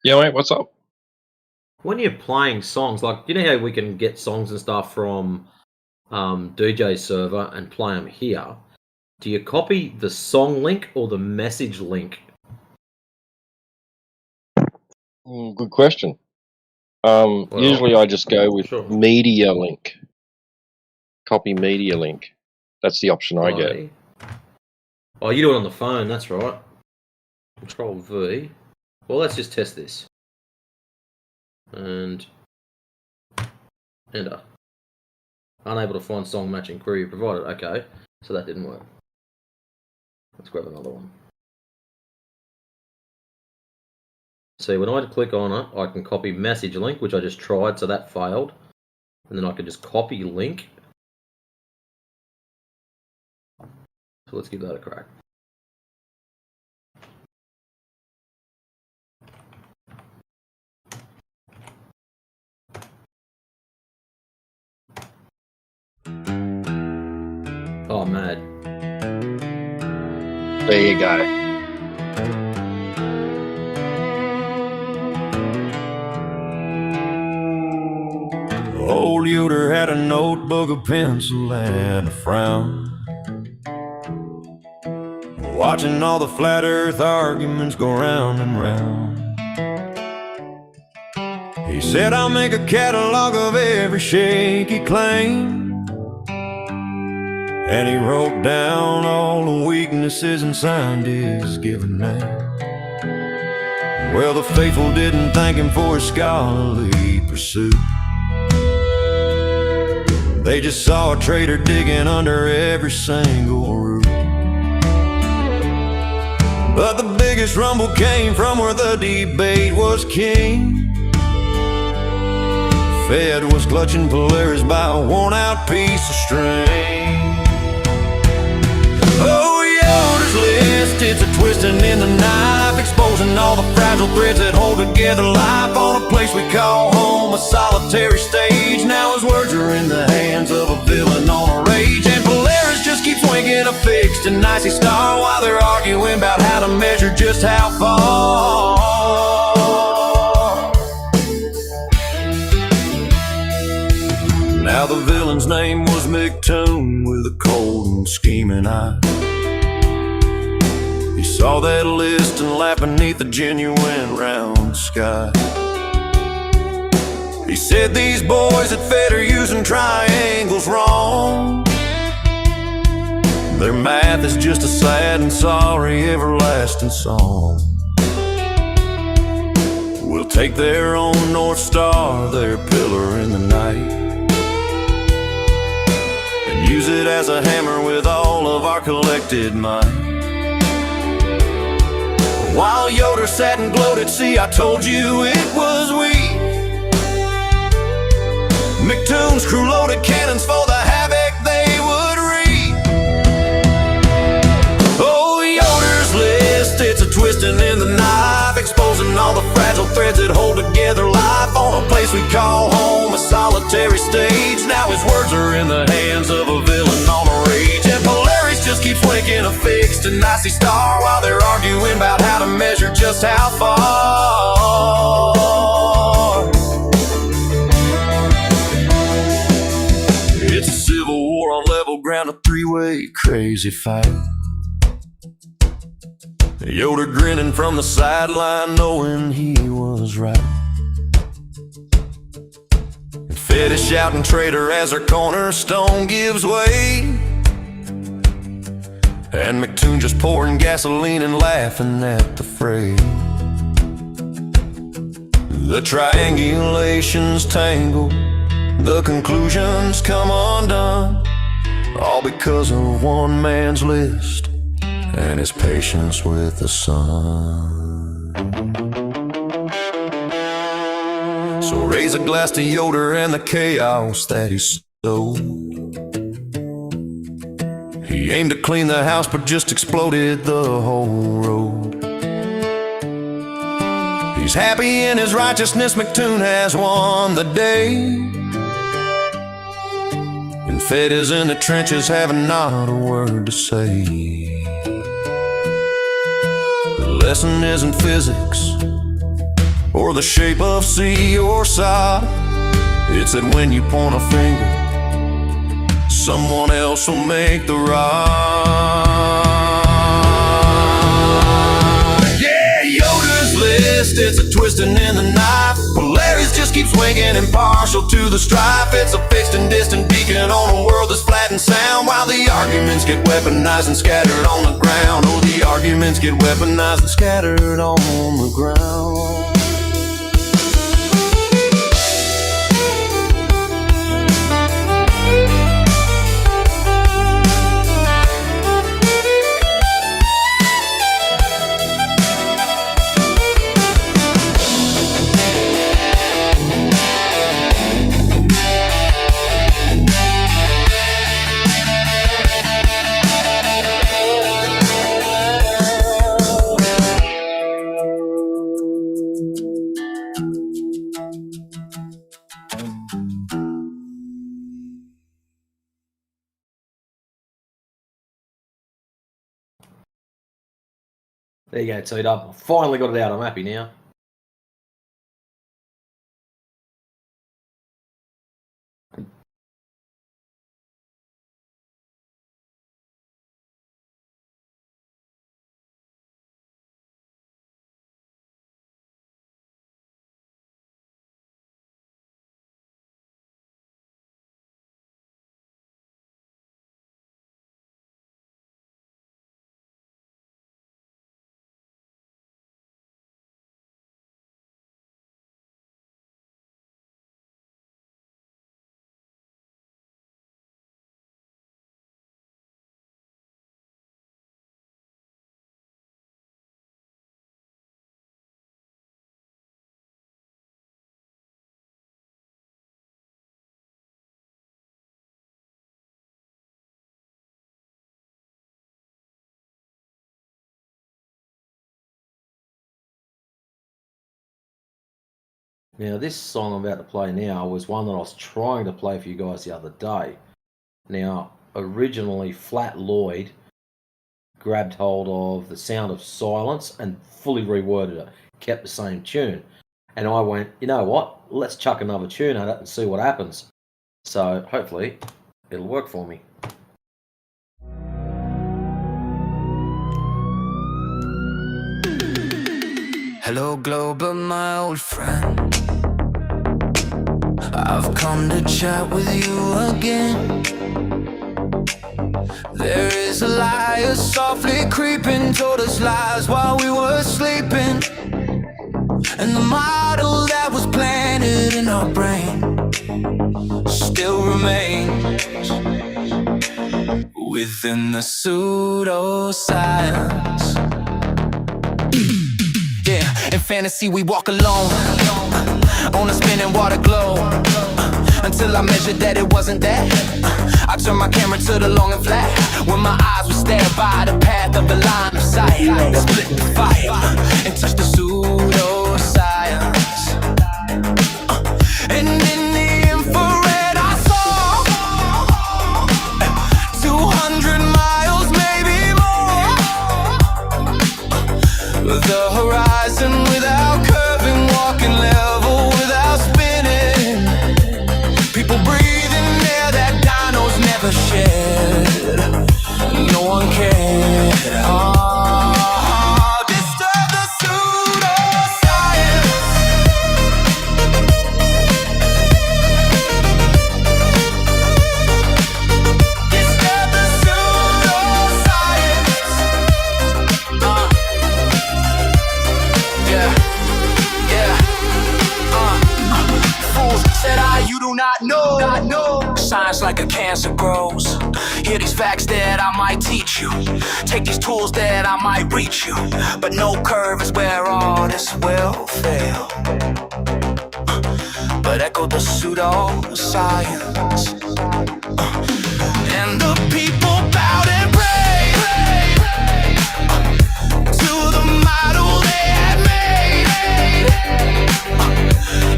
Yeah, mate, what's up? When you're playing songs, like, you know how we can get songs and stuff from DJ server and play them here? Do you copy the song link or the message link? Good question. Usually I just go with media link. Copy media link. That's the option I get. Oh, you do it on the phone, that's right. Control V. Well, let's just test this. And enter. Unable to find song matching query provided. Okay, so that didn't work. Let's grab another one. See, when I click on it, I can copy message link, which I just tried, so that failed. And then I can just copy link. So let's give that a crack. Oh, mad. There you go. Old Yoder had a notebook, a pencil, and a frown. Watching all the flat earth arguments go round and round. He said, I'll make a catalog of every shaky claim. And he wrote down all the weaknesses and signed his given name. Well, the faithful didn't thank him for his scholarly pursuit. They just saw a traitor digging under every single root. But the biggest rumble came from where the debate was king. Fed was clutching Polaris by a worn-out piece of string. Oh, Yoder's list, it's a twisting in the knife, exposing all the fragile threads that hold together life on a place we call home, a solitary stage. Now his words are in the hands of a villain on a rage, and Polaris just keeps winking a fixed and icy star while they're arguing about how to measure just how far. Now the villain's name was McToon with a cold and scheming eye. He saw that list and laughed beneath the genuine round sky. He said these boys at Fed are using triangles wrong. Their math is just a sad and sorry everlasting song. We'll take their own North Star, their pillar in the night, use it as a hammer with all of our collected might. While Yoder sat and gloated, see, I told you it was we. McToon's crew loaded cannons for the havoc they would reap. Oh, Yoder's list, it's a twisting in the knife, exposing all the fragile threads that hold together life on a place we call home, a solitary stage. Now his words are in the hands of a villain on a rage, and Polaris just keeps winking a fixed and icy star while they're arguing about how to measure just how far. It's a civil war on level ground, a three-way crazy fight. Yoder grinning from the sideline, knowing he was right. Fed is shouting traitor as our cornerstone gives way, and McToon just pouring gasoline and laughing at the fray. The triangulations tangle, the conclusions come undone, all because of one man's list and his patience with the sun. So raise a glass to Yoder and the chaos that he stole. He aimed to clean the house but just exploded the whole road. He's happy in his righteousness, McToon has won the day. In Fighters in the trenches having not a word to say. The lesson isn't physics or the shape of sea or side. It's that when you point a finger, someone else will make the right. Yeah, Yoda's list, it's a twisting in the knife. Polaris just keeps swinging impartial to the stripe. It's a fixed and distant beacon on a world that's flat and sound, while the arguments get weaponized and scattered on the ground. Oh, the arguments get weaponized and scattered on the ground. There you go, T-Dub. I finally got it out. I'm happy now. Now, this song I'm about to play now was one that I was trying to play for you guys the other day. Now, originally, Flat Lloyd grabbed hold of The Sound of Silence and fully reworded it, kept the same tune. And I went, you know what? Let's chuck another tune at it and see what happens. So, hopefully, it'll work for me. Hello, Glober, my old friend. I've come to chat with you again. There is a liar softly creeping, told us lies while we were sleeping. And the model that was planted in our brain still remains within the pseudoscience. Yeah, in fantasy we walk alone on a spinning water globe until I measured that it wasn't that. I turned my camera to the long and flat when my eyes were stared by the path of the line of sight. Split the fire and touched the pseudoscience. And in the infrared I saw 200 miles, maybe more. The horizon without curving, walking level without spinning. People breathing air that dinos never shared. No one cared. Disturb the pseudoscience. Disturb the pseudoscience. Yeah. Fools said you do not know. Science like a cancer grows. Hear these facts that I might teach you. Take these tools that I might reach you. But no curve is where all this will fail. But echo the pseudoscience. And the people bowed and prayed to the model they had made.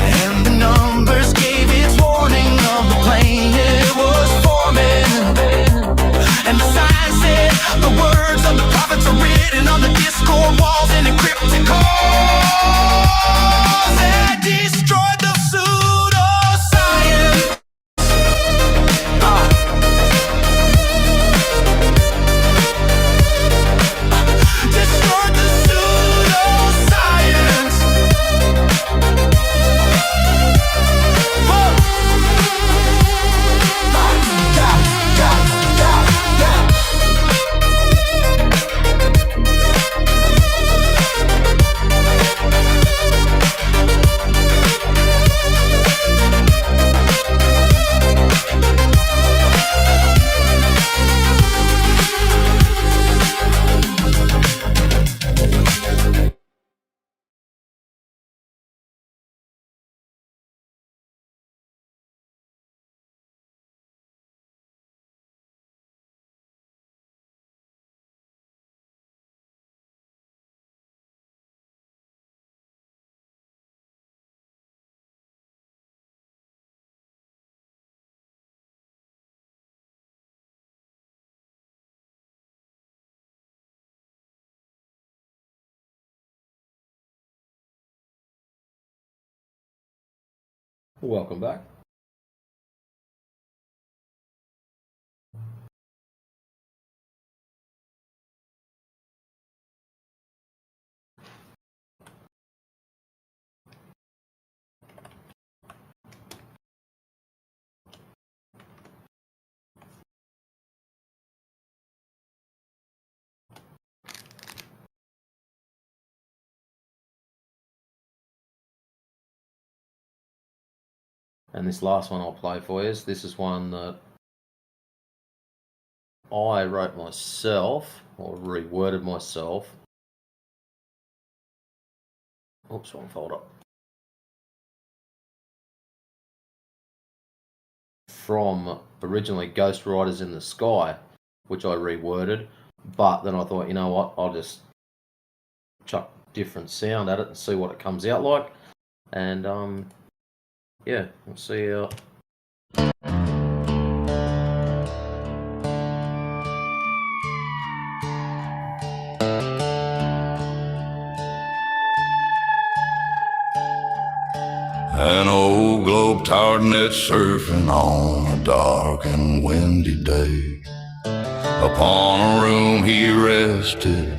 And the numbers gave its warning of the plane it was forming. Welcome back. And this last one I'll play for you. This is one that I wrote myself, or reworded myself. Oops, wrong folder. From originally Ghost Riders in the Sky, which I reworded, but then I thought, you know what, I'll just chuck different sound at it and see what it comes out like. And yeah, we'll see. An old globe-towered net surfing on a dark and windy day. Upon a room he rested,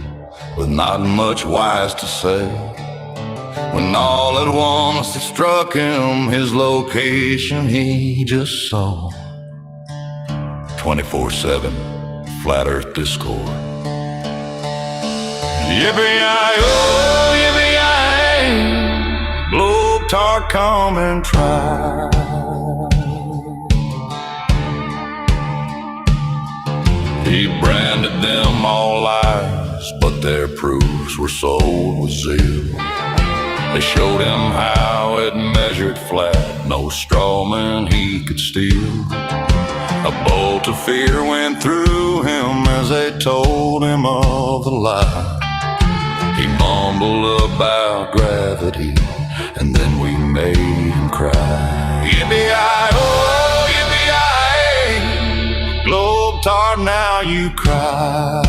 with not much wise to say. When all at once it struck him, his location he just saw. 24/7, flat earth discord. Yippee-yi-oh, yippee-yi-ay, globe-tart, come and try. He branded them all lies, but their proofs were sold with zeal. They showed him how it measured flat, no straw man he could steal. A bolt of fear went through him as they told him of the lie. He mumbled about gravity, and then we made him cry. Yippee-yi-oh, yippee-yi-ay, globe-tart, now you cry.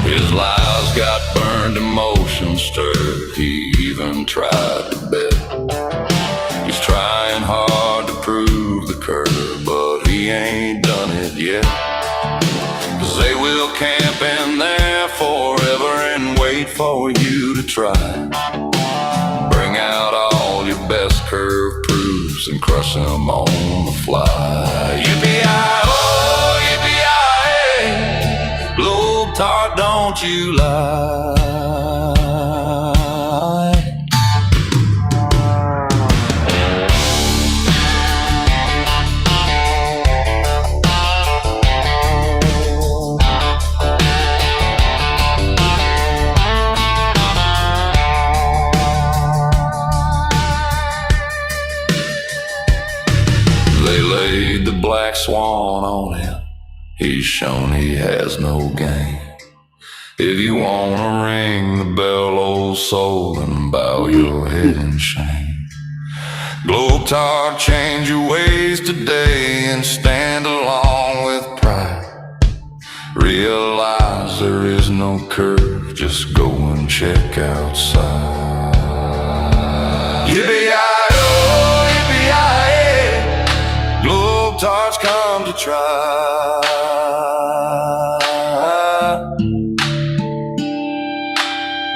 His lies got burned, emotions stirred, he even tried to bet. He's trying hard to prove the curve, but he ain't done it yet. 'Cause they will camp in there forever and wait for you to try. Bring out all your best curve proofs and crush them on the fly. Yippee-yi-oh, yippee-yi-ay, globe-tart, don't you lie. They laid the black swan on him, he's shown he has no game. If you wanna ring the bell, old soul, then bow your head in shame. Globe-tart, change your ways today and stand along with pride. Realize there is no curve, just go and check outside. Yippee-yi-oh, yippee-yi-ay, globe-tarts come to try.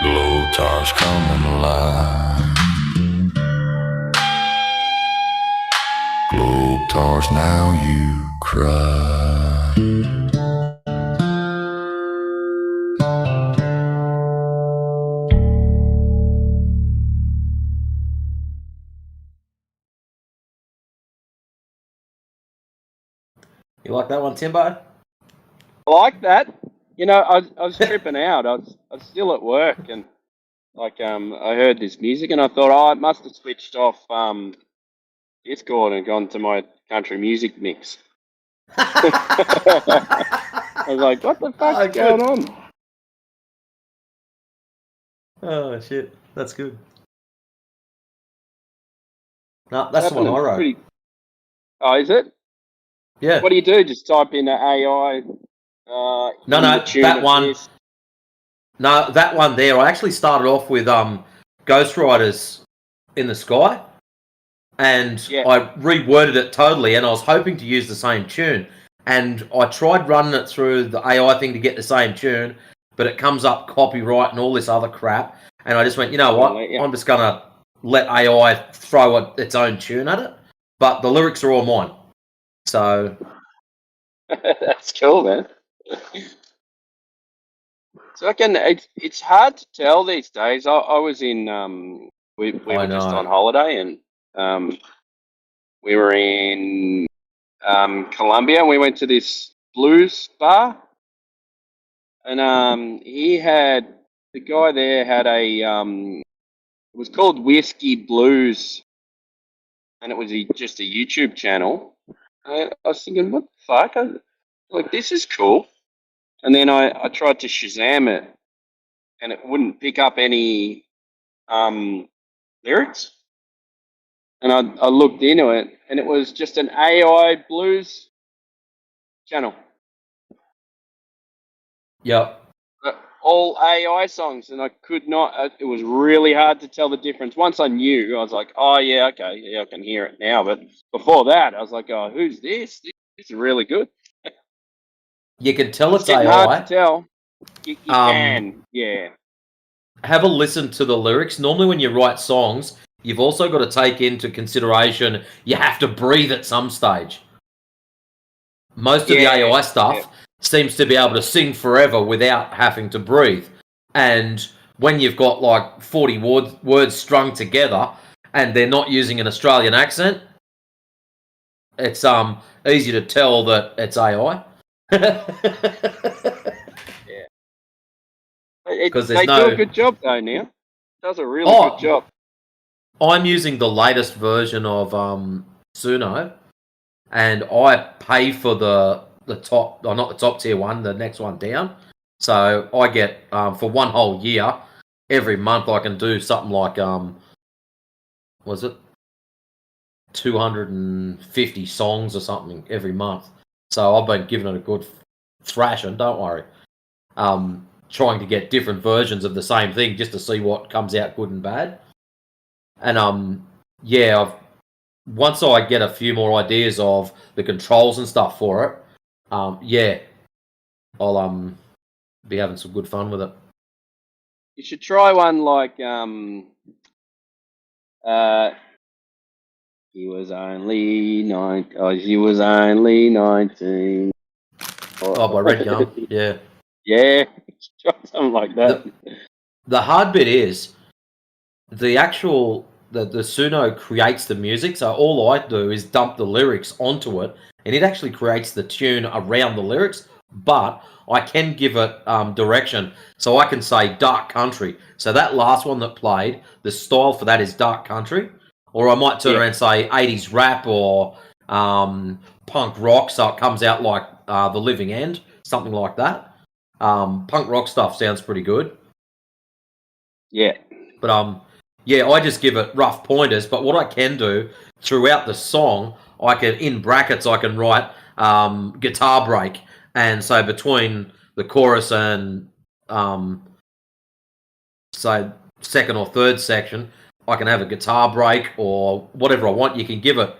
Globe-tarts coming alive. Globe-tarts, now you cry. You like that one, Timbo? I like that. You know, I was tripping out. I was still at work, and like I heard this music, and I thought, oh, I must have switched off Discord and gone to my country music mix. I was like, what the fuck's going on? Oh shit, that's good. No, that's the one I wrote. Pretty... Oh, is it? Yeah. What do you do? Just type in AI. No, that one. No, that one there. I actually started off with Ghost Riders in the Sky, and I reworded it totally, and I was hoping to use the same tune. And I tried running it through the AI thing to get the same tune, but it comes up copyright and all this other crap. And I just went, you know what? I'm just going to let AI throw its own tune at it. But the lyrics are all mine. So That's cool, man. So it's hard to tell these days. I was in we were just on holiday, and we were in Colombia, and we went to this blues bar, and the guy there had a it was called Whiskey Blues, and it was just a YouTube channel. I was thinking, what the fuck? Like, this is cool. And then I tried to Shazam it, and it wouldn't pick up any lyrics. And I looked into it, and it was just an AI blues channel. Yep. All AI songs, and I could not. It was really hard to tell the difference. Once I knew, I was like, "Oh yeah, okay, yeah, I can hear it now." But before that, I was like, "Oh, who's this? This is really good." You can tell it's getting AI. hard to tell. You can, yeah. Have a listen to the lyrics. Normally, when you write songs, you've also got to take into consideration you have to breathe at some stage. Most of the AI stuff seems to be able to sing forever without having to breathe. And when you've got like 40 words strung together and they're not using an Australian accent, it's easy to tell that it's AI. They do a good job though now. It does a really good job. I'm using the latest version of Suno, and I pay for the top, or not the top tier one, the next one down. So I get for one whole year, every month I can do something like was it 250 songs or something every month. So I've been giving it a good thrashing. Don't worry. Trying to get different versions of the same thing just to see what comes out good and bad. And once I get a few more ideas of the controls and stuff for it, I'll be having some good fun with it. You should try one like he was only 19. By Red Gum, yeah. Yeah, try something like that. The hard bit is the actual the Suno creates the music, so all I do is dump the lyrics onto it, and it actually creates the tune around the lyrics. But I can give it direction, so I can say dark country. So that last one that played, the style for that is dark country, or I might turn around and say 80s rap or punk rock, so it comes out like The Living End, something like that. Punk rock stuff sounds pretty good. Yeah. But I just give it rough pointers. But what I can do throughout the song, in brackets I can write guitar break, and so between the chorus and say second or third section, I can have a guitar break or whatever I want. You can give it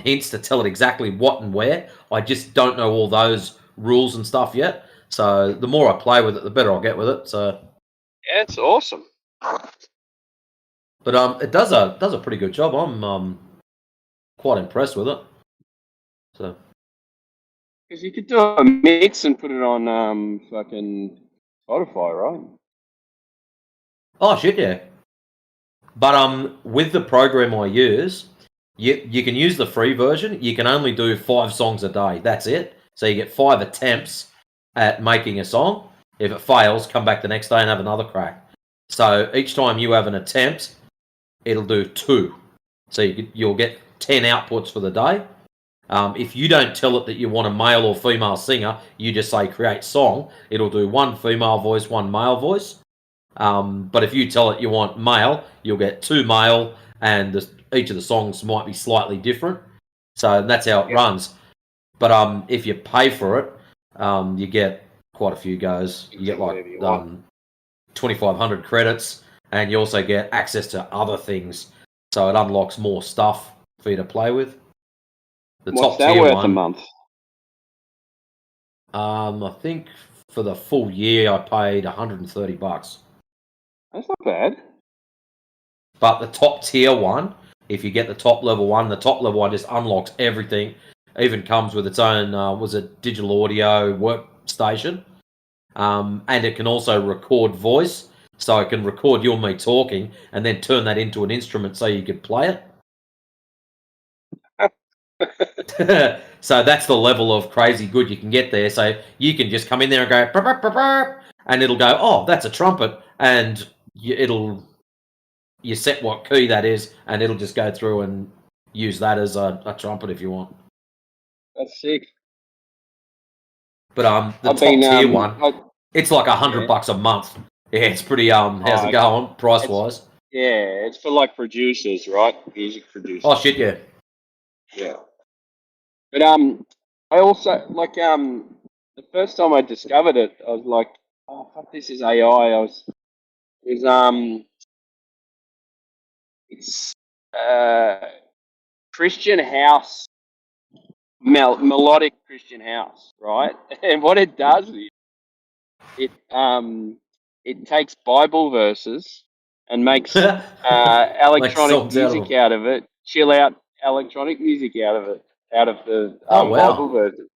hints to tell it exactly what and where. I just don't know all those rules and stuff yet. So the more I play with it, the better I'll get with it. So yeah, it's awesome. But it does a pretty good job. I'm quite impressed with it. So because you could do a mix and put it on fucking Spotify, right? Oh shit, yeah. But with the program I use, you can use the free version. You can only do 5 songs a day. That's it. So you get 5 attempts at making a song. If it fails, come back the next day and have another crack. So each time you have an attempt, it'll do 2. So you'll get 10 outputs for the day. If you don't tell it that you want a male or female singer, you just say create song. It'll do 1 female voice, 1 male voice. But if you tell it you want male, you'll get 2 male, and each of the songs might be slightly different. So that's how it runs. But if you pay for it, you get quite a few goes. You get like 2,500 credits, and you also get access to other things, so it unlocks more stuff for you to play with. The What's top that tier worth a one, month? I think for the full year I paid $130. That's not bad. But the top tier one, if you get the top level one, the top level one just unlocks everything. Even comes with its own, digital audio workstation. And it can also record voice. So it can record you and me talking and then turn that into an instrument so you could play it. So that's the level of crazy good you can get there. So you can just come in there and go, burp, burp, burp, burp, and it'll go, oh, that's a trumpet. And you set what key that is, and it'll just go through and use that as a trumpet if you want. That's sick. But the top tier one, it's like $100 yeah. a month. Yeah, it's pretty how's it going price wise? Yeah, it's for like producers, right? Music producers. Oh shit, yeah. Yeah. But I also like the first time I discovered it, I was like, oh fuck, this is AI. It's Christian house, melodic Christian house, right? And what it does is it takes Bible verses and makes electronic music out of it, chill out electronic music out of the Bible verses.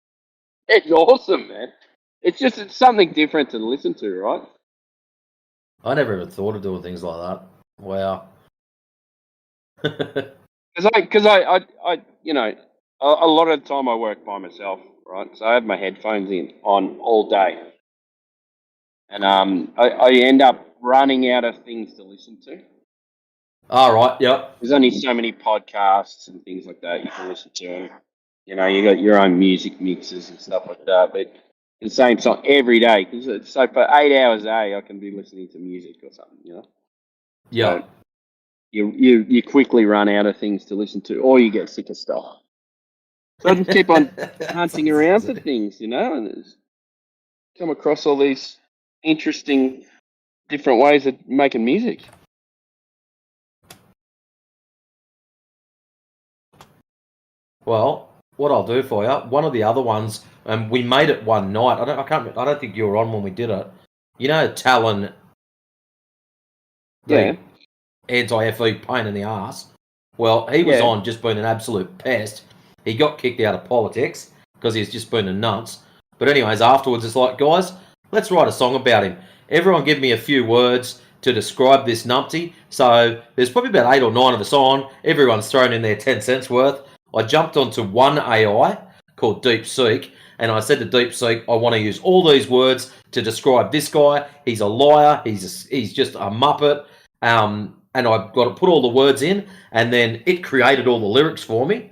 It's awesome, man. It's something different to listen to, right? I never even thought of doing things like that. Wow. Because I a lot of the time I work by myself, right? So I have my headphones on all day, and I end up running out of things to listen to. All right. Yep. There's only so many podcasts and things like that you can listen to. You know, you got your own music mixes and stuff like that, but the same song every day. So for 8 hours a day, I can be listening to music or something. You know. Yeah. So you quickly run out of things to listen to, or you get sick of stuff. So I just keep on hunting around for things, you know, and come across all these interesting, different ways of making music. Well, what I'll do for you, one of the other ones, we made it one night. I don't think you were on when we did it. You know, Talon. Yeah. Anti-FE pain in the ass. Well, he was on just being an absolute pest. He got kicked out of politics because he's just been a nuts. But anyways, afterwards it's like, guys, let's write a song about him. Everyone give me a few words to describe this numpty. So there's probably about 8 or 9 of us on. Everyone's thrown in their 10 cents worth. I jumped onto one AI called DeepSeek, and I said to DeepSeek, I want to use all these words to describe this guy. He's a liar. He's just a muppet. And I've got to put all the words in, and then it created all the lyrics for me.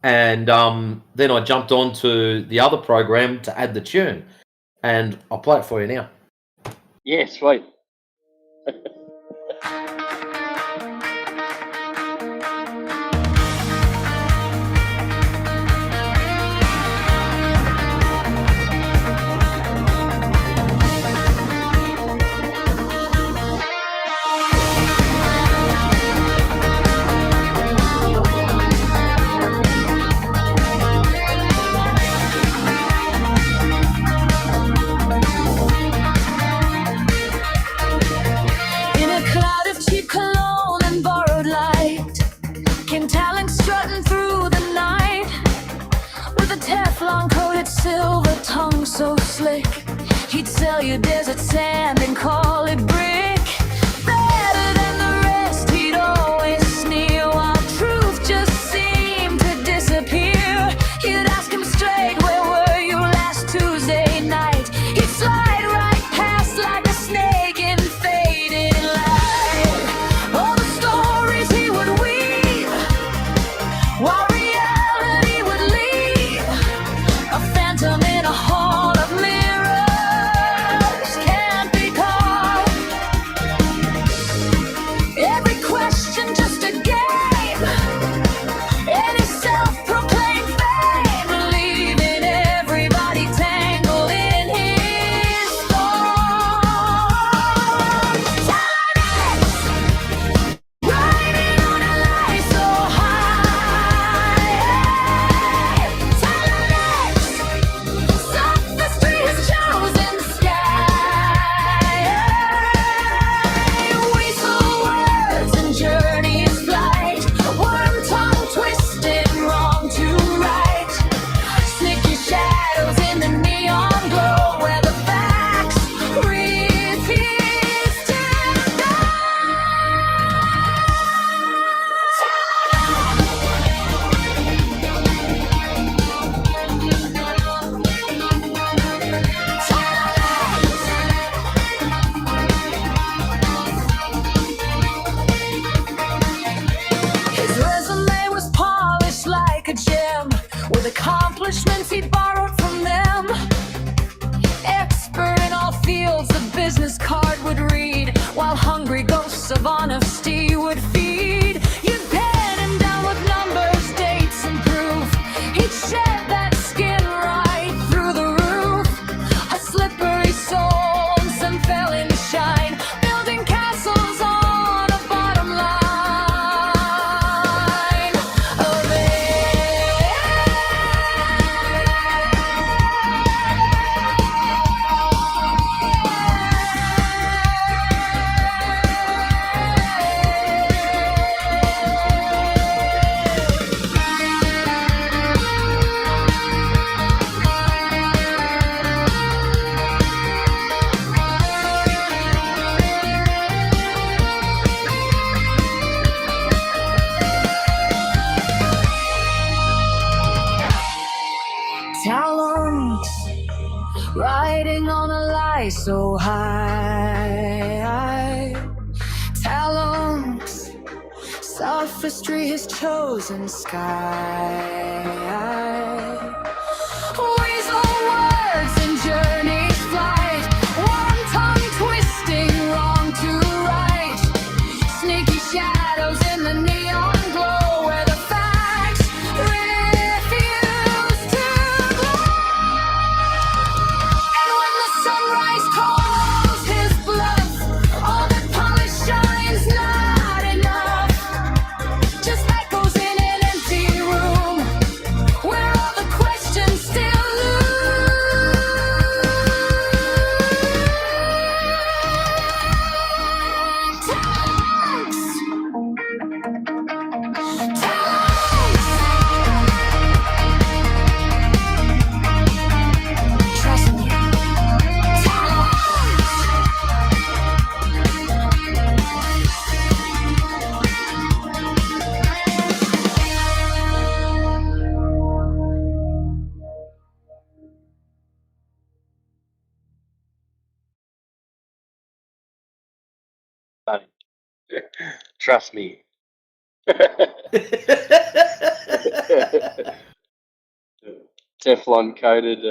And then I jumped on to the other program to add the tune. And I'll play it for you now. Yeah, sweet. Silver tongue so slick, he'd sell you desert sand and call it brick. Better than the rest, he'd always sneer while truth just seemed to disappear. You'd ask him straight, where were you last Tuesday night? He'd slide right past like a snake in fading light. All the stories he would weave, while reality would leave a phantom in a hall of mirrors, can't be caught. so high. Talons, sophistry, his chosen sky. Weasel words and journeys flight, one tongue twisting wrong to right. Sneaky shadows in the neon glow where the facts refuse to glow. And when the sunrise calls his bluff, all that polish shines not enough. Just echoes in an empty room where all the questions still trust me. Funny. Trust me. Teflon coated.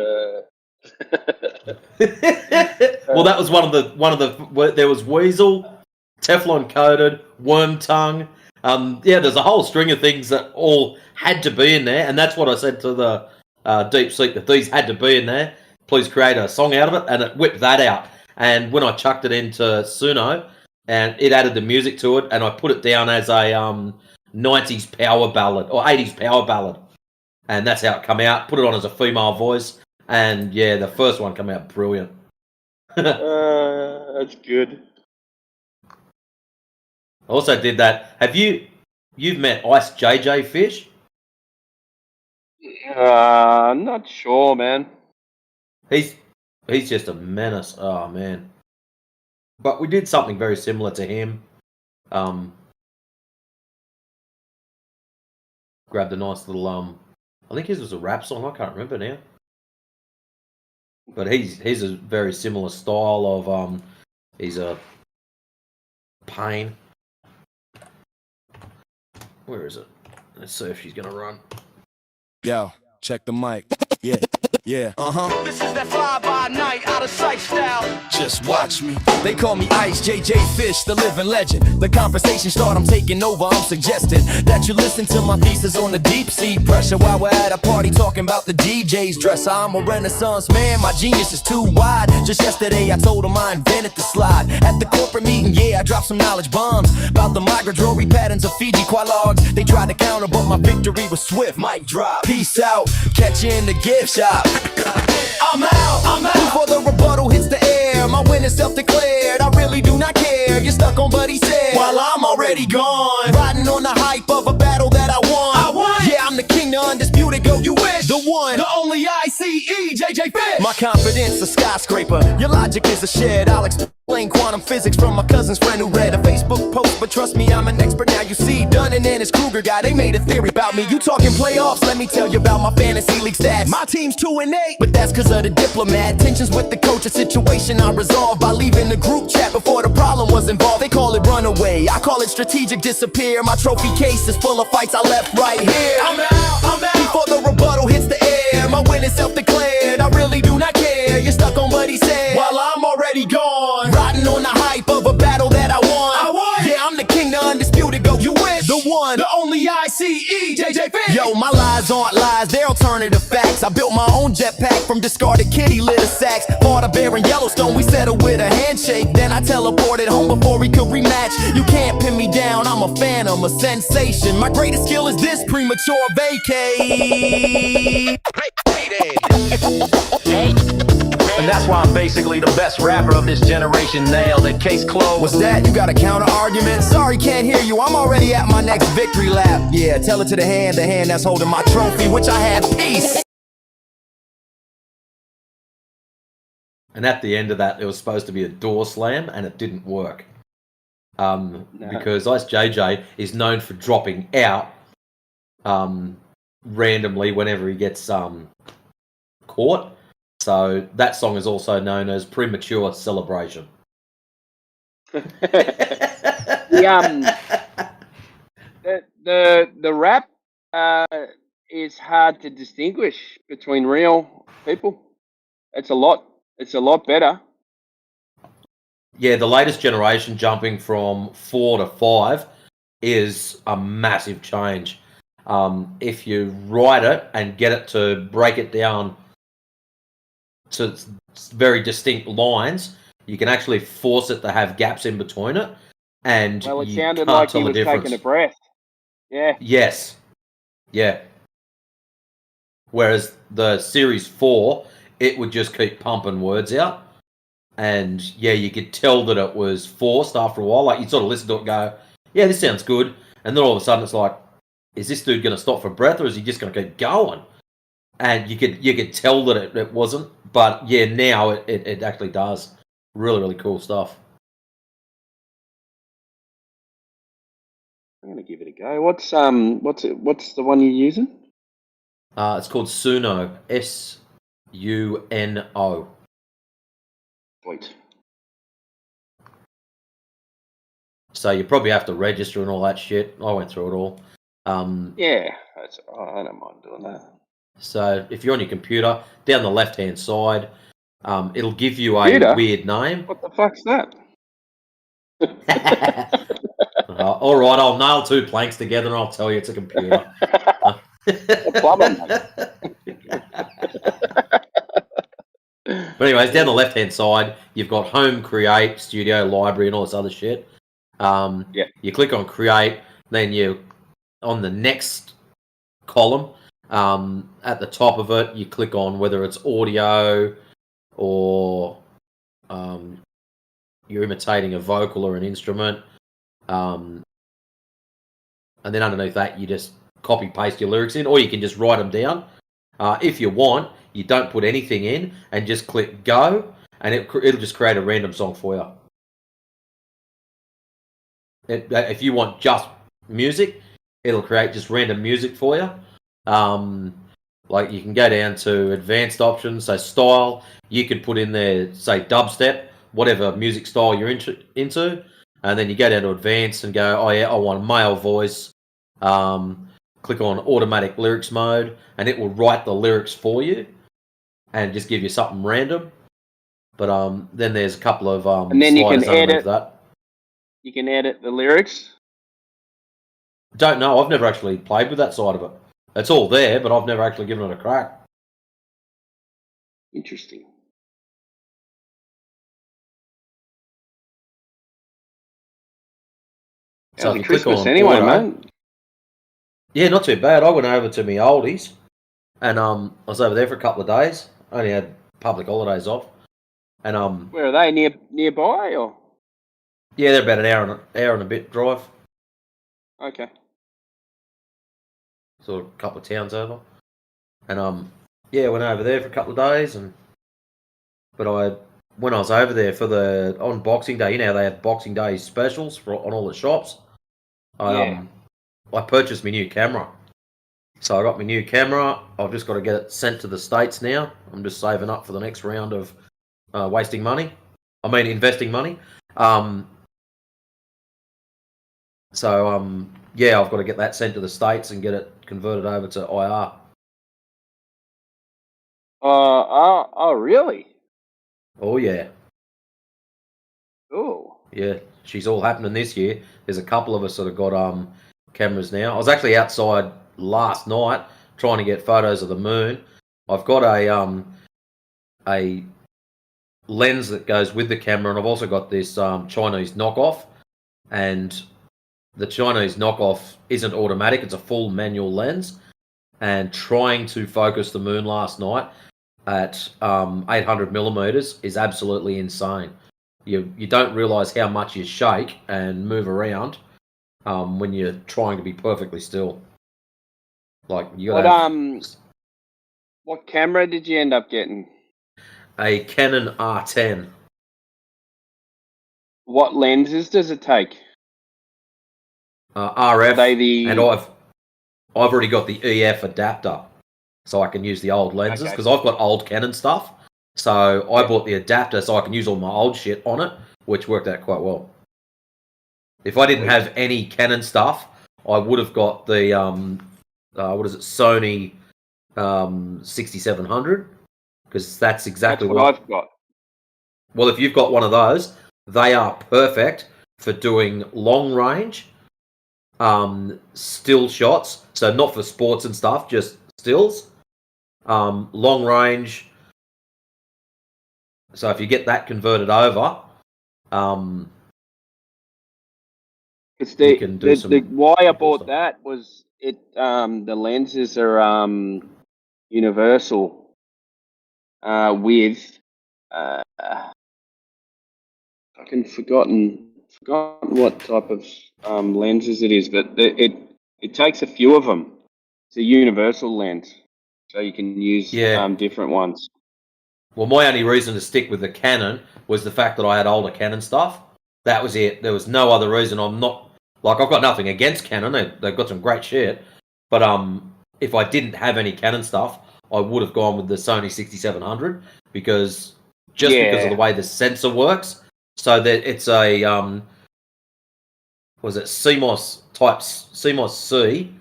Well, that was one of the. There was Weasel, Teflon coated, Worm Tongue. Yeah, there's a whole string of things that all had to be in there, and that's what I said to the Deep Seek, that these had to be in there. Please create a song out of it, and it whipped that out. And when I chucked it into Suno, and it added the music to it, and I put it down as a 90s power ballad or 80s power ballad, and that's how it come out. Put it on as a female voice, and yeah, the first one came out brilliant. That's good. I also did that. You've met Ice JJ Fish? Not sure, man. He's just a menace. Oh man. But we did something very similar to him. Grabbed a nice little I think his was a rap song, I can't remember now. But he's a very similar style of he's a pain. Where is it? Let's see if she's gonna run. Yo, check the mic. Yeah, yeah, This is that fly-by-night, out-of-sight style. Just watch me. They call me Ice JJ Fish, the living legend. The conversation start, I'm taking over. I'm suggesting that you listen to my thesis on the deep sea pressure while we're at a party talking about the DJ's dresser. I'm a renaissance man, my genius is too wide. Just yesterday I told him I invented the slide. At the corporate meeting, yeah, I dropped some knowledge bombs about the migratory patterns of Fiji qualogs. They tried to counter, but my victory was swift. Mic drop, peace out, catch you in the gift shop. I'm out. Before the rebuttal hits the air, my win is self-declared. I really do not care. You're stuck on what he said while I'm already gone. Riding on the hype of a battle that I won. Yeah, I'm the king, the undisputed. Go, you wish. The one, the only ICE, JJ Fish. My confidence a skyscraper. Your logic is a shed. I'll explain quantum physics from my cousin's friend who read a Facebook post. But trust me, I'm an expert now. You see, Dunn and his Kruger guy, they made a theory about me. You talking playoffs? Let me tell you about my fantasy league stats. My team's 2-8, but that's cause of the diplomat. Tensions with the coach, a situation I resolved by leaving the group chat before the problem was involved. They call it runaway, I call it strategic disappear. My trophy case is full of fights I left right here. I'm out. Before the rebuttal hits the air, my win is self-declared. I really do not care. You're stuck on what he said while I'm already gone. Riding on the hype of a battle that I won. Yeah, I'm the king, the undisputed. Go, you wish. The one, the only ICE, JJ Fish. Yo, my lies aren't lies, they're alternative facts. I built my own jetpack from discarded kitty litter sacks. Fought a bear in Yellowstone, we settled with a handshake. Then I teleported home before he could rematch. You can't pin me down, I'm a phantom, a sensation. My greatest skill is this premature vacay. And that's why I'm basically the best rapper of this generation. Nailed it, case closed. What's that? You got a counter argument? Sorry, can't hear you. I'm already at my next victory lap. Yeah, tell it to the hand that's holding my trophy, which I have. Peace. And at the end of that, it was supposed to be a door slam, and it didn't work. Because Ice JJ is known for dropping out randomly whenever he gets caught. So that song is also known as Premature Celebration. The rap is hard to distinguish between real people. It's a lot better. Yeah, the latest generation jumping from 4 to 5 is a massive change. If you write it and get it to break it down to very distinct lines, you can actually force it to have gaps in between it, and Well, it you sounded can't like tell he the was difference. taking a breath. Yeah. Yes. Yeah. Whereas the Series 4, it would just keep pumping words out. And yeah, you could tell that it was forced after a while. Like, you sort of listen to it and go, yeah, this sounds good. And then all of a sudden it's like, is this dude going to stop for breath or is he just going to keep going? And you could tell that it wasn't. But yeah, now it actually does. Really, really cool stuff. I'm gonna give it a go. What's the one you're using? It's called Suno. SUNO. Sweet. So you probably have to register and all that shit. I went through it all. Yeah, that's all right. I don't mind doing that. So if you're on your computer, down the left-hand side, it'll give you Computer? a weird name. What the fuck's that? All right, I'll nail 2 planks together and I'll tell you it's a computer. But anyways, down the left-hand side, you've got Home, Create, Studio, Library, and all this other shit. Yeah. You click on Create, then you, on the next column, at the top of it, you click on whether it's audio or you're imitating a vocal or an instrument. And then underneath that, you just copy-paste your lyrics in, or you can just write them down. If you want, you don't put anything in and just click go, and it'll just create a random song for you. If you want just music, it'll create just random music for you. Like you can go down to advanced options, so style. You could put in there, say dubstep, whatever music style you're into, and then you go down to advanced and go, oh yeah, I want a male voice. Click on automatic lyrics mode, and it will write the lyrics for you, and just give you something random. But then there's a couple of and then you can sliders underneath edit. that. You can edit the lyrics. Don't know. I've never actually played with that side of it. It's all there, but I've never actually given it a crack. Interesting. So if Early you click Christmas on anyway, auto, man. yeah, not too bad. I went over to my oldies, and I was over there for a couple of days. I only had public holidays off, and Where are they? Nearby or? yeah, they're about an hour and a bit drive. Okay. Sort of a couple of towns over, and yeah, went over there for a couple of days, but when I was over there on Boxing Day, you know they have Boxing Day specials on all the shops. I purchased my new camera, so I got my new camera. I've just got to get it sent to the States now. I'm just saving up for the next round of investing money. Yeah, I've got to get that sent to the States and get it converted over to IR. Oh, really? Oh yeah. Oh. Yeah, she's all happening this year. There's a couple of us that have got cameras now. I was actually outside last night trying to get photos of the moon. I've got a lens that goes with the camera, and I've also got this Chinese knockoff. And the Chinese knockoff isn't automatic; it's a full manual lens. And trying to focus the moon last night at 800 millimeters is absolutely insane. You don't realize how much you shake and move around when you're trying to be perfectly still. Like you got what camera did you end up getting? A Canon R10. What lenses does it take? RF, and I've already got the EF adapter, so I can use the old lenses because I've got old Canon stuff, So I bought the adapter so I can use all my old shit on it, which worked out quite well. If I didn't have any Canon stuff, I would have got the Sony 6700, because that's exactly That's what I've got. Well, if you've got one of those, they are perfect for doing long range still shots. So not for sports and stuff, just stills. Long range. So if you get that converted over, It's you can do some. why I bought that was the lenses are universal with fucking forgotten what type of lenses it is, but it takes a few of them. It's a universal lens, so you can use different ones. Well, my only reason to stick with the Canon was the fact that I had older Canon stuff. That was it. There was no other reason. I'm not like I've got nothing against Canon. They've got some great shit. But if I didn't have any Canon stuff, I would have gone with the Sony 6700 because because of the way the sensor works. So that it's a was it CMOS type CMOS C,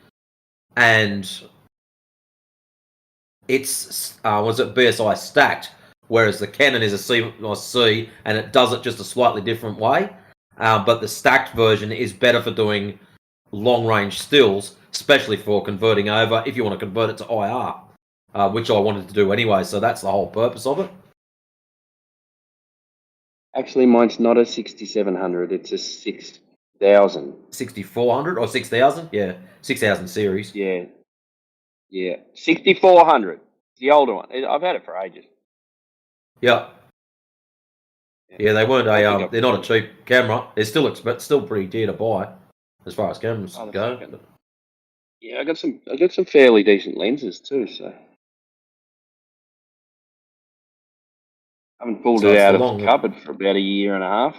and it's was it BSI stacked, whereas the Canon is a CMOS C and it does it just a slightly different way. But the stacked version is better for doing long range stills, especially for converting over if you want to convert it to IR, which I wanted to do anyway. So that's the whole purpose of it. Actually, mine's not a 6700. It's a 6000. 6400 or 6000? Yeah, 6000 series. Yeah. 6400. The older one. I've had it for ages. Yeah. Yeah, they weren't they're not a cheap camera. They're still pretty dear to buy as far as cameras go. Yeah, I got some fairly decent lenses too, so I haven't pulled it out of the cupboard for about a year and a half.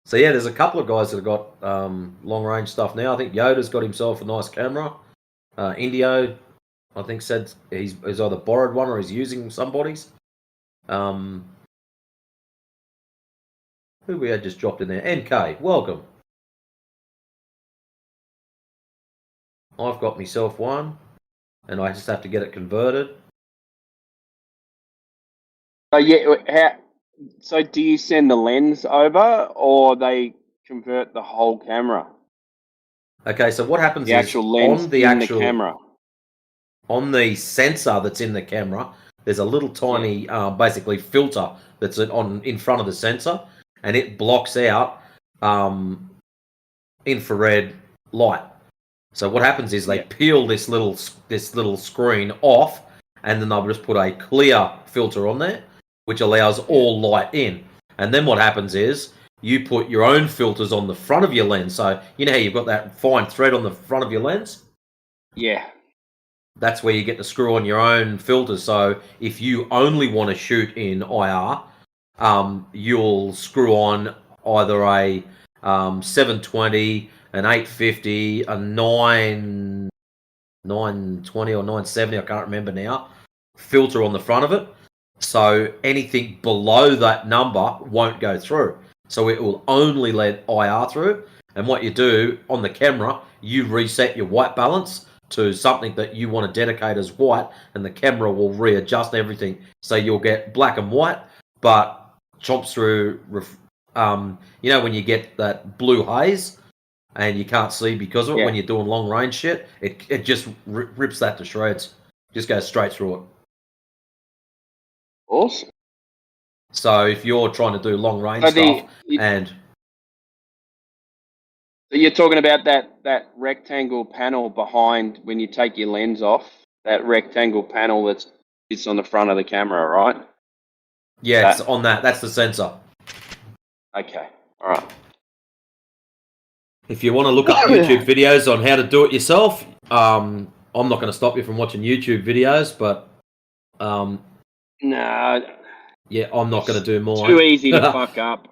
So yeah, there's a couple of guys that have got long range stuff now. I think Yoda's got himself a nice camera. Indio, I think, said he's either borrowed one or he's using somebody's. Who we had just dropped in there? NK, welcome. I've got myself one, and I just have to get it converted. So do you send the lens over, or they convert the whole camera? Okay, so what happens the actual is lens on the in actual the camera, on the sensor that's in the camera, there's a little tiny basically filter that's in front of the sensor, and it blocks out infrared light. So what happens is they peel this little screen off, and then they'll just put a clear filter on there, which allows all light in. And then what happens is you put your own filters on the front of your lens. So you know how you've got that fine thread on the front of your lens? Yeah. That's where you get to screw on your own filters. So if you only want to shoot in IR, you'll screw on either a 720, an 850, a 920 or 970, I can't remember now, filter on the front of it. So anything below that number won't go through. So it will only let IR through. And what you do on the camera, you reset your white balance to something that you want to dedicate as white, and the camera will readjust everything. So you'll get black and white, but chomps through, you know, when you get that blue haze and you can't see because of it when you're doing long range shit, it just rips that to shreds. Just goes straight through it. Awesome. So if you're trying to do long range stuff and... So you're talking about that rectangle panel behind when you take your lens off, that rectangle panel that sits on the front of the camera, right? Yeah, it's on that. That's the sensor. Okay. All right. If you want to look up YouTube videos on how to do it yourself, I'm not going to stop you from watching YouTube videos, but no. Yeah, I'm not going to do mine. Too easy to fuck up.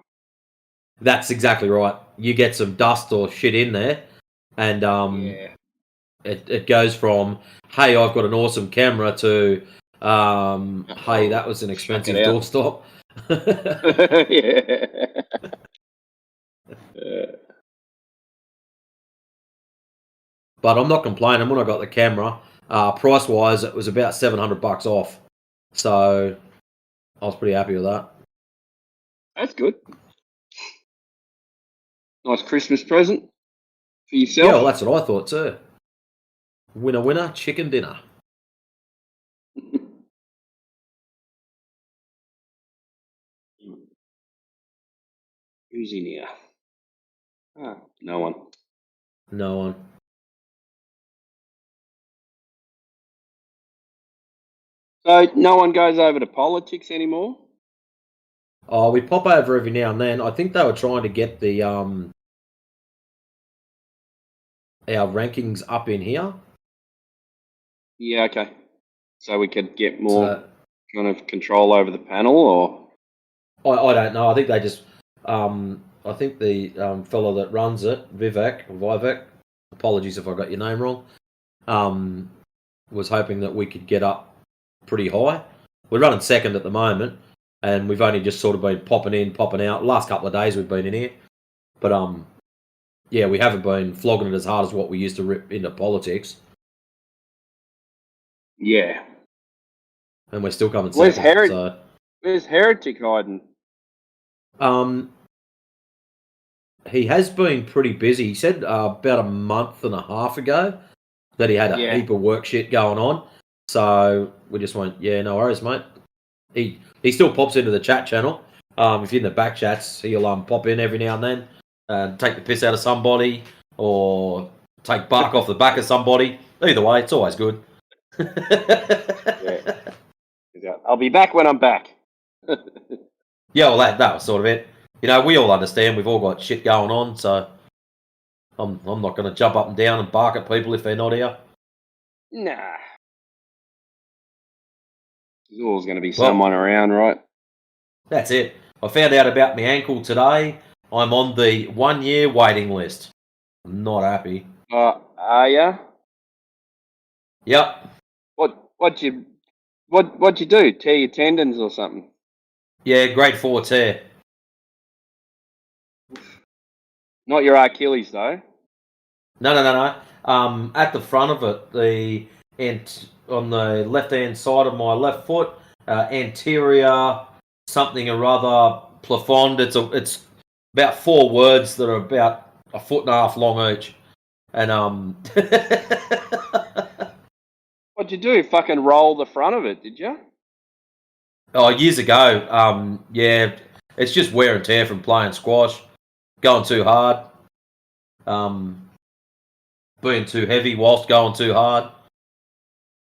That's exactly right. You get some dust or shit in there, and it goes from, hey, I've got an awesome camera, to Hey, that was an Chuck expensive it out. doorstop. Yeah. But I'm not complaining. When I got the camera, price wise, it was about $700 off. So I was pretty happy with that. That's good. Nice Christmas present for yourself. Yeah, well, that's what I thought too. Winner, winner, chicken dinner. Who's in here? No one. No one. So no one goes over to politics anymore? Oh, we pop over every now and then. I think they were trying to get the our rankings up in here. Yeah, okay. So we could get more kind of control over the panel, or? I don't know. I think they just I think the fellow that runs it, Vivek, apologies if I got your name wrong, was hoping that we could get up pretty high. We're running second at the moment, and we've only just sort of been popping in, popping out. Last couple of days we've been in here, but yeah, we haven't been flogging it as hard as what we used to rip into politics. Yeah. And we're still coming Where's second. Where's Heretic hiding? He has been pretty busy. He said about a month and a half ago that he had a heap of work shit going on. So we just went, yeah, no worries, mate. He still pops into the chat channel. If you're in the back chats, he'll pop in every now and then, take the piss out of somebody, or take bark off the back of somebody. Either way, it's always good. Yeah. I'll be back when I'm back. Yeah, well, that was sort of it. You know, we all understand we've all got shit going on, so I'm not going to jump up and down and bark at people if they're not here. Nah. There's always going to be someone around, right? That's it. I found out about my ankle today. I'm on the 1 year waiting list. I'm not happy. Are ya? Yep. What'd you do? Tear your tendons or something? Yeah, grade 4 tear. Not your Achilles though. No. At the front of it, on the left-hand side of my left foot, anterior something or other plafond. It's about 4 words that are about a foot and a half long each, and What'd you do? Fucking roll the front of it, did you? Oh, years ago, yeah, it's just wear and tear from playing squash, going too hard, being too heavy whilst going too hard.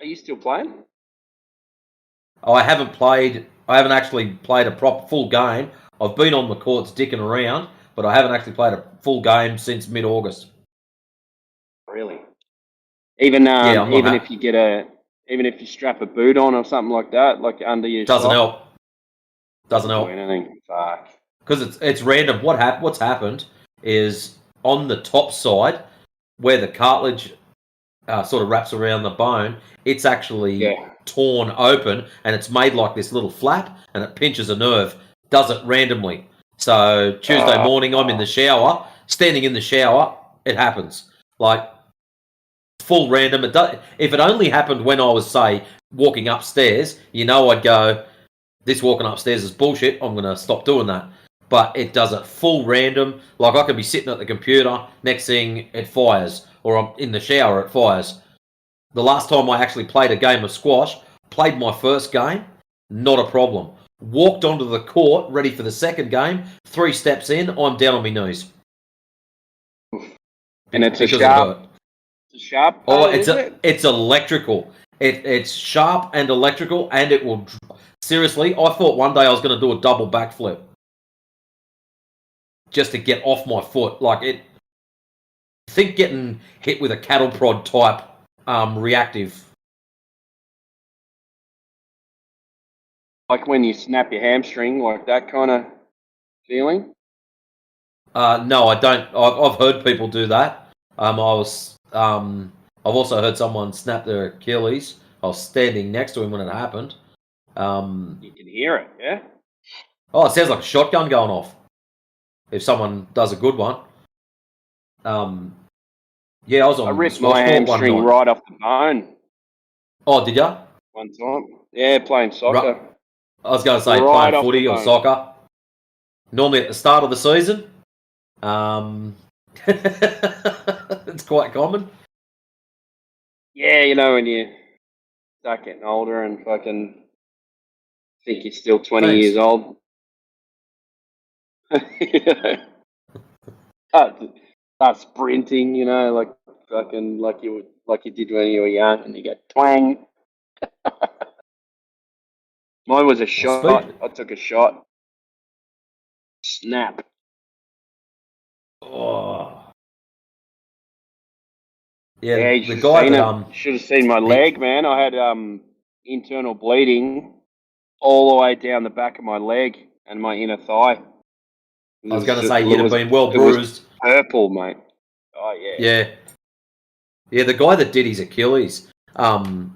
Are you still playing? I haven't actually played a proper full game. I've been on the courts dicking around, but I haven't actually played a full game since mid-August. Really? Even Yeah, even if you strap a boot on or something like that, like under your doesn't sock? help. Doesn't help. Do anything. Fuck. Because it's random. What's happened is on the top side where the cartilage sort of wraps around the bone, it's actually torn open and it's made like this little flap and it pinches a nerve. Does it randomly. So Tuesday morning, I'm in the shower, standing in the shower, it happens. Like full random. If it only happened when I was, say, walking upstairs, I'd go, this walking upstairs is bullshit. I'm going to stop doing that. But it does it full random. Like I could be sitting at the computer, next thing it fires, or I'm in the shower, it fires. The last time I actually played a game of squash, played my first game, not a problem. Walked onto the court, ready for the second game, 3 steps in, I'm down on my knees. And it's a sharp Oh, pain, it's electrical. It's sharp and electrical, and it will. Seriously, I thought one day I was going to do a double backflip just to get off my foot. Like it. Think getting hit with a cattle prod type reactive. Like when you snap your hamstring, like that kind of feeling? No, I don't. I've heard people do that. I've also heard someone snap their Achilles. I was standing next to him when it happened. You can hear it, yeah? Oh, it sounds like a shotgun going off. If someone does a good one. Yeah, I was on I ripped squash my court one hamstring night. right off the bone Oh, did ya? one time. Yeah, playing soccer. I was going to say Right playing off footy the or bone. soccer. Normally at the start of the season. It's quite common. Yeah, you know, when you start getting older and fucking think you're still 20 Thanks. years old. Start sprinting, you know, like fucking like you did when you were young, and you go twang. Mine was a shot. I took a shot. Snap. Oh. Yeah, Yeah, you the should have guy seen that it. Should have seen my leg, man. I had internal bleeding all the way down the back of my leg and my inner thigh. I was going to say you'd have been well It was bruised. purple, mate. Oh yeah. Yeah, the guy that did his Achilles on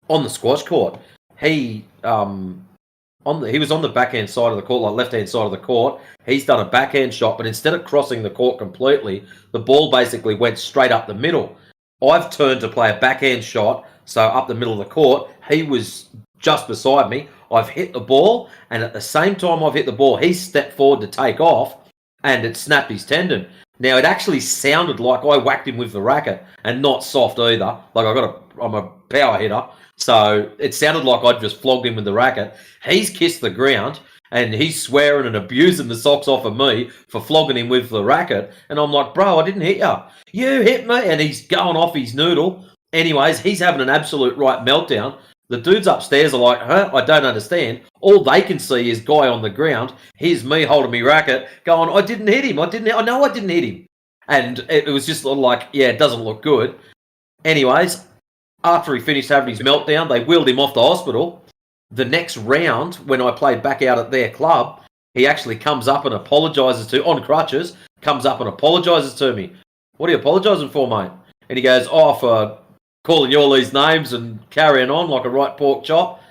the squash court, he he was on the backhand side of the court, like left hand side of the court. He's done a backhand shot, but instead of crossing the court completely, the ball basically went straight up the middle. I've turned to play a backhand shot, so up the middle of the court. He was just beside me. I've hit the ball, and at the same time I've hit the ball, he stepped forward to take off, and it snapped his tendon. Now it actually sounded like I whacked him with the racket, and not soft either. Like I'm a power hitter, so it sounded like I'd just flogged him with the racket. He's kissed the ground, and he's swearing and abusing the socks off of me for flogging him with the racket. And I'm like, bro, I didn't hit you. You hit me. And he's going off his noodle. Anyways, he's having an absolute right meltdown. The dudes upstairs are like, huh? I don't understand. All they can see is guy on the ground. Here's me holding me racket going, I didn't hit him. I know I didn't hit him. And it was just like, yeah, it doesn't look good. Anyways, after he finished having his meltdown, they wheeled him off to hospital. The next round, when I played back out at their club, he actually comes up and apologises on crutches, comes up and apologises to me. What are you apologising for, mate? And he goes, oh, for calling you all these names and carrying on like a right pork chop.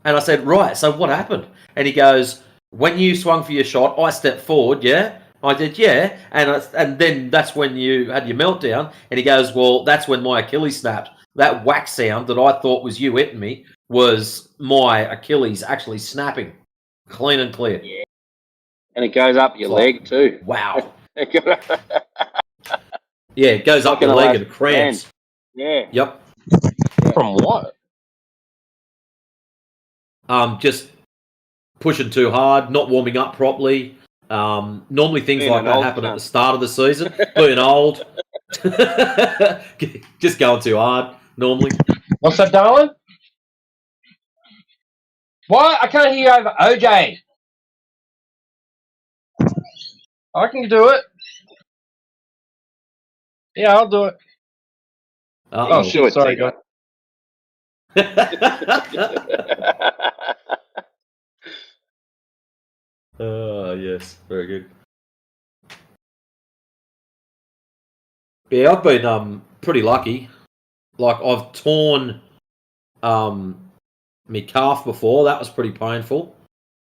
And I said, right, so what happened? And he goes, when you swung for your shot, I stepped forward, yeah? I did, yeah. And then that's when you had your meltdown. And he goes, well, that's when my Achilles snapped. That whack sound that I thought was you hitting me was my Achilles actually snapping, clean and clear. Yeah. And it goes up your leg too. Wow. Yeah, it goes up Like your an leg and elastic cramps. band. Yeah. Yep. From what? Just pushing too hard, not warming up properly. Normally things Being like an that old happen at cunt. the start of the season. Being old. Just going too hard, normally. What's that, darling? What? I can't hear you over OJ. I can do it. Yeah, I'll do it. Uh-oh. Oh, shit. Sorry, guys. Yes, very good. Yeah, I've been pretty lucky. Like I've torn my calf before. That was pretty painful.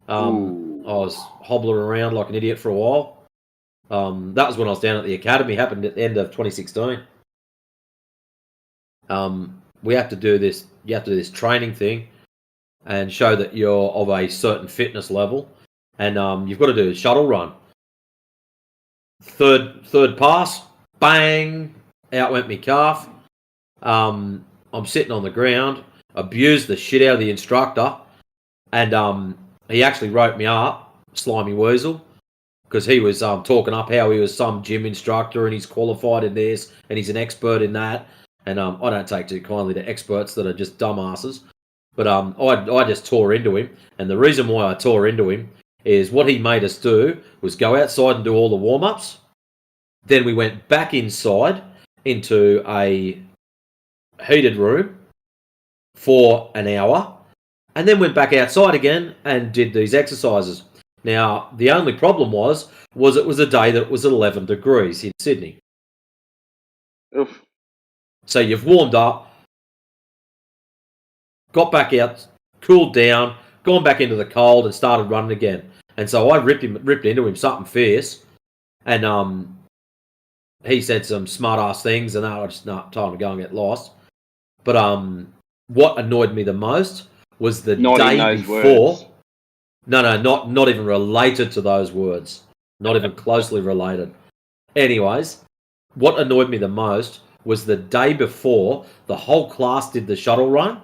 I was hobbling around like an idiot for a while. That was when I was down at the academy. Happened at the end of 2016. We have to do this. You have to do this training thing and show that you're of a certain fitness level, and you've got to do a shuttle run. Third pass, bang! Out went my calf. I'm sitting on the ground, abused the shit out of the instructor, and he actually wrote me up, slimy weasel, because he was talking up how he was some gym instructor and he's qualified in this and he's an expert in that. And I don't take too kindly to experts that are just dumbasses. But I just tore into him, and the reason why I tore into him is what he made us do was go outside and do all the warm-ups. Then we went back inside into a heated room for an hour, and then went back outside again and did these exercises. Now, the only problem was it was a day that was 11 degrees in Sydney. Oof. So you've warmed up, got back out, cooled down, gone back into the cold, and started running again. And so I ripped into him something fierce, and he said some smart ass things, and I just told him to go and get lost. But what annoyed me the most was the Not in day those before. words. No, not even related to those words. Not even closely related. Anyways, what annoyed me the most was the day before the whole class did the shuttle run,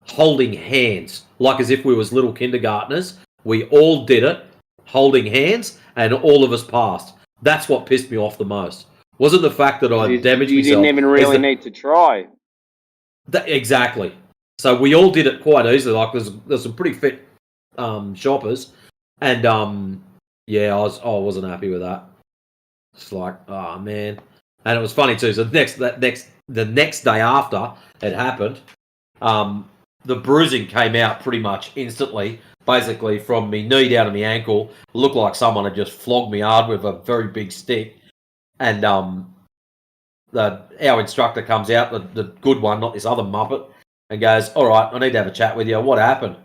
holding hands, like as if we was little kindergartners. We all did it, holding hands, and all of us passed. That's what pissed me off the most. Wasn't the fact that I damaged You didn't myself. even really need to try. Exactly. So we all did it quite easily. Like there's some pretty fit shoppers, and yeah, I wasn't happy with that. It's like, oh man, and it was funny too. So the next day after it happened, the bruising came out pretty much instantly. Basically, from me knee down to my ankle, it looked like someone had just flogged me hard with a very big stick. And our instructor comes out, the good one, not this other muppet, and goes, "All right, I need to have a chat with you. What happened?"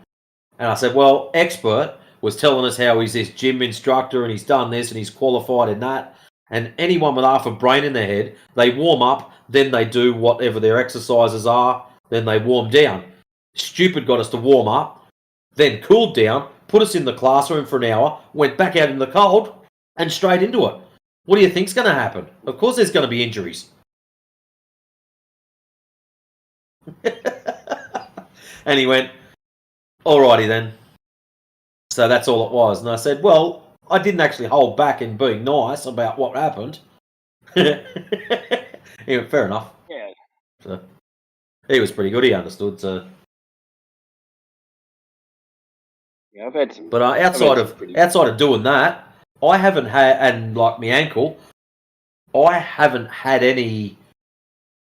And I said, "Well, Expert was telling us how he's this gym instructor and he's done this and he's qualified in that. And anyone with half a brain in their head, they warm up, then they do whatever their exercises are, then they warm down. Stupid got us to warm up, then cooled down, put us in the classroom for an hour, went back out in the cold, and straight into it. What do you think's going to happen? Of course there's going to be injuries." And he went, "Alrighty then." So that's all it was. And I said, "Well, I didn't actually hold back in being nice about what happened." He went, "Fair enough." Yeah. So he was pretty good. He understood. So, Yeah, I've had some. but outside of doing that, I haven't had, and like my ankle, I haven't had any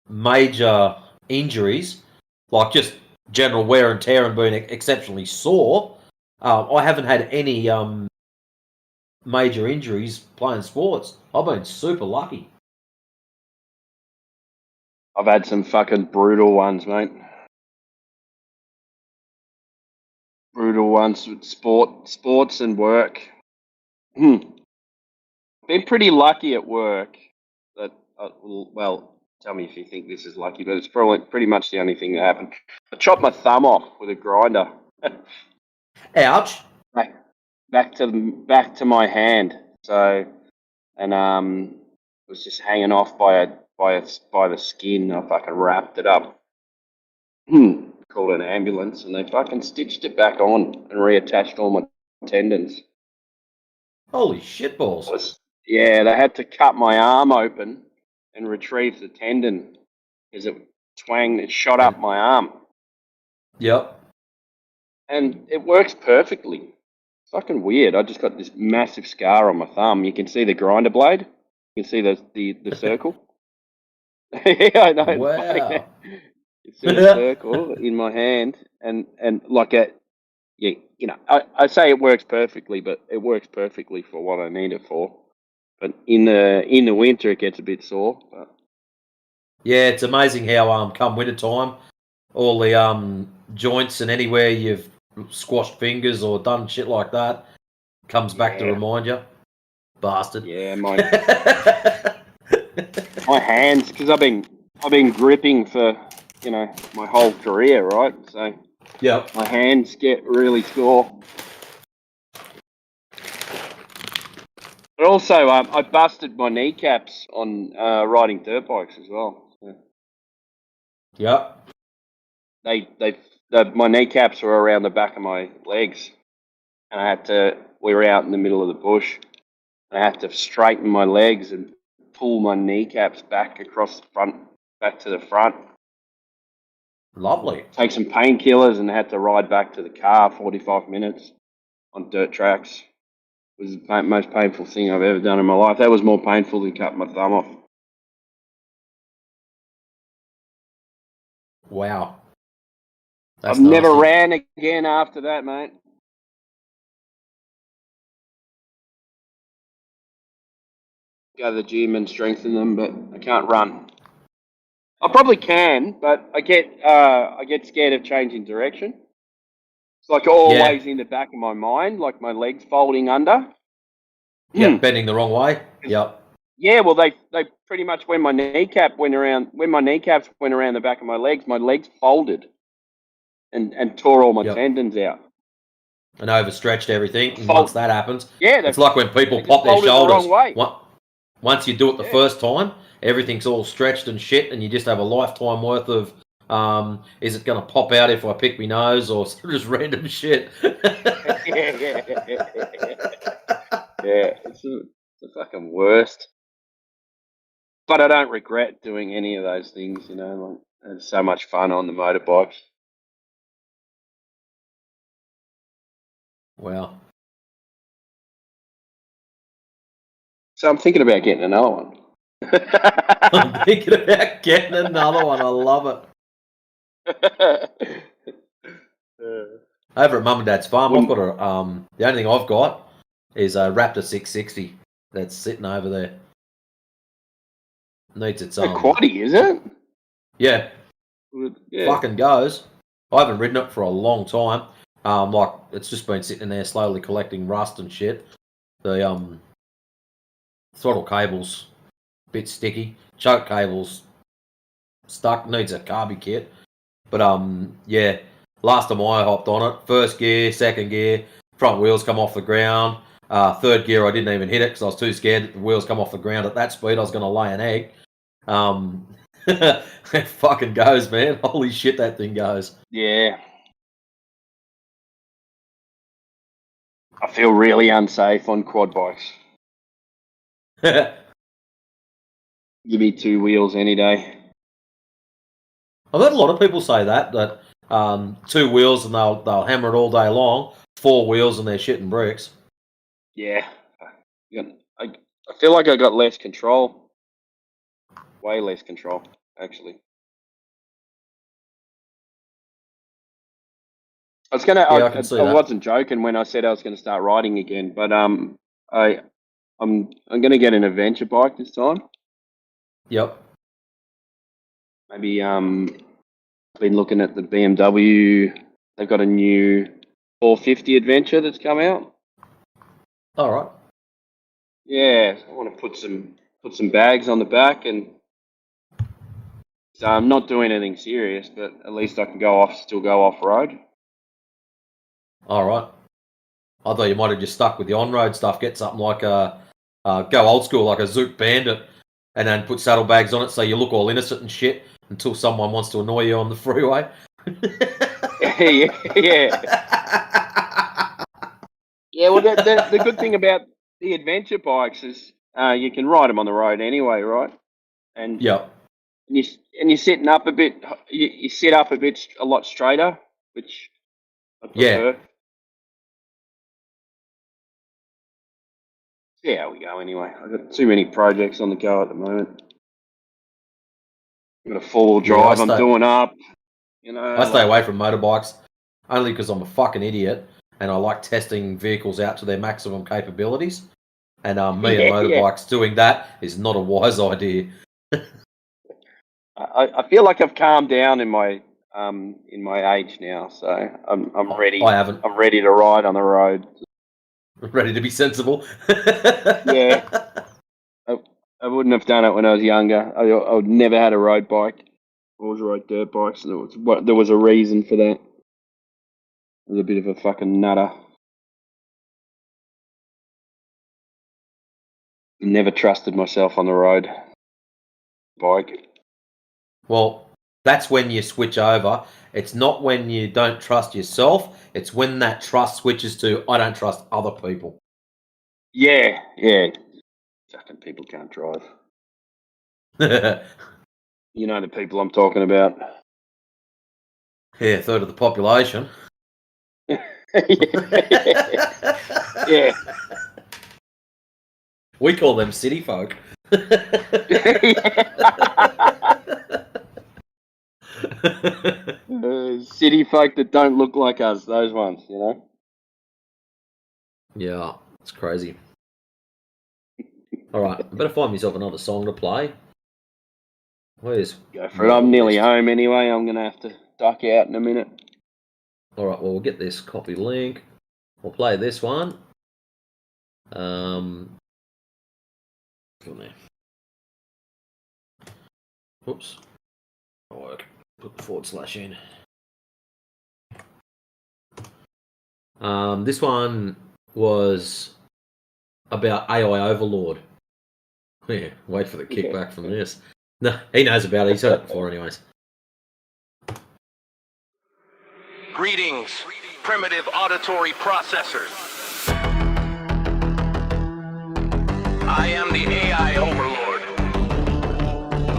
major injuries, like just general wear and tear and being exceptionally sore. I haven't had any major injuries playing sports. I've been super lucky. I've had some fucking brutal ones, mate. Brutal ones with sports and work. Been pretty lucky at work. That well, tell me if you think this is lucky, but it's probably pretty much the only thing that happened. I chopped my thumb off with a grinder. Ouch! Back to my hand. So, and it was just hanging off by the skin. I fucking wrapped it up. Called an ambulance, and they fucking stitched it back on and reattached all my tendons. Holy shitballs! Yeah, they had to cut my arm open and retrieve the tendon because it shot up my arm. Yep. And it works perfectly. It's fucking weird. I just got this massive scar on my thumb. You can see the grinder blade. You can see the circle. Yeah, I know. Wow. It's funny. You see a circle in my hand, and like a, yeah, you know, I say it works perfectly, but it works perfectly for what I need it for. But in the winter, it gets a bit sore. But. Yeah, it's amazing how come winter time, all the joints and anywhere you've squashed fingers or done shit like that comes back to remind you, bastard. Yeah, my hands, because I've been gripping for my whole career, right? So yeah, my hands get really sore. But also, I busted my kneecaps on riding dirt bikes as well. So. Yep. My kneecaps were around the back of my legs, and we were out in the middle of the bush, and I had to straighten my legs and pull my kneecaps back across the front, back to the front. Lovely. Take some painkillers and had to ride back to the car 45 minutes on dirt tracks. It was the most painful thing I've ever done in my life. That was more painful than cutting my thumb off. Wow. I've never ran again after that, mate. Go to the gym and strengthen them, but I can't run. I probably can, but I get scared of changing direction. It's like always in the back of my mind, like my legs folding under. Yeah, bending the wrong way. Yep. Yeah, well, they pretty much when my kneecaps went around the back of my legs folded and tore all my tendons out. And overstretched everything. And once that happens, Yeah, it's like when people they pop their folded the shoulders. wrong way. Once you do it the first time, everything's all stretched and shit, and you just have a lifetime worth of. Is it going to pop out if I pick my nose or just random shit? Yeah, it's the fucking worst. But I don't regret doing any of those things, you know. Like, I had so much fun on the motorbikes. Wow. So I'm thinking about getting another one. I'm thinking about getting another one. I love it. Over at Mum and Dad's farm, I've got a the only thing I've got is a Raptor 660 that's sitting over there. Needs its a quaddie, is it? Yeah. Yeah. Fucking goes. I haven't ridden it for a long time. Like it's just been sitting there slowly collecting rust and shit. The throttle cable's a bit sticky. Choke cable's stuck, needs a carby kit. But yeah, last time I hopped on it, first gear, second gear, front wheels come off the ground. Third gear, I didn't even hit it because I was too scared that the wheels come off the ground at that speed. I was going to lay an egg. It fucking goes, man. Holy shit, that thing goes. Yeah. I feel really unsafe on quad bikes. Give me two wheels any day. I've heard a lot of people say that two wheels and they'll hammer it all day long. Four wheels and they're shitting bricks. Yeah. I feel like I got less control. Way less control, actually. I was gonna. Yeah, I can see I that. wasn't joking when I said I was going to start riding again, but I'm going to get an adventure bike this time. Yep. Maybe been looking at the BMW. They've got a new 450 Adventure that's come out. All right. Yeah, I want to put some bags on the back, and so I'm not doing anything serious, but at least I can still go off road. All right. I thought you might have just stuck with the on-road stuff. Get something like go old school, like a Zook Bandit, and then put saddlebags on it so you look all innocent and shit until someone wants to annoy you on the freeway. Yeah. Yeah, well, the good thing about the adventure bikes is you can ride them on the road anyway, right? And yep. And you're sitting up a bit. You sit up a lot straighter, which I prefer. Yeah. See how we go anyway. I've got too many projects on the go at the moment. I've got a 4-wheel drive I'm doing up. You know, I stay away from motorbikes only because I'm a fucking idiot and I like testing vehicles out to their maximum capabilities. And me and motorbikes doing that is not a wise idea. I feel like I've calmed down in my age now, so I'm ready. I haven't. I'm ready to ride on the road. Ready to be sensible. Yeah. I wouldn't have done it when I was younger. I would never had a road bike. I always rode dirt bikes, and there was a reason for that. I was a bit of a fucking nutter. Never trusted myself on the road. Bike. Well, that's when you switch over. It's not when you don't trust yourself. It's when that trust switches to I don't trust other people. Yeah. Fucking people can't drive. You know the people I'm talking about. Yeah, a third of the population. Yeah. We call them city folk. City folk that don't look like us, those ones, you know? Yeah, it's crazy. Alright, I better find myself another song to play. Where's Go for it. I'm nearly home anyway. I'm going to have to duck out in a minute. All right, well, we'll get this copy link. We'll play this one. Come there. Oops. I'll work. Put the / in. This one was about AI Overlord. Yeah, wait for the kickback from this. No, he knows about it. He's heard it before anyways. Greetings, primitive auditory processors. I am the AI Overlord.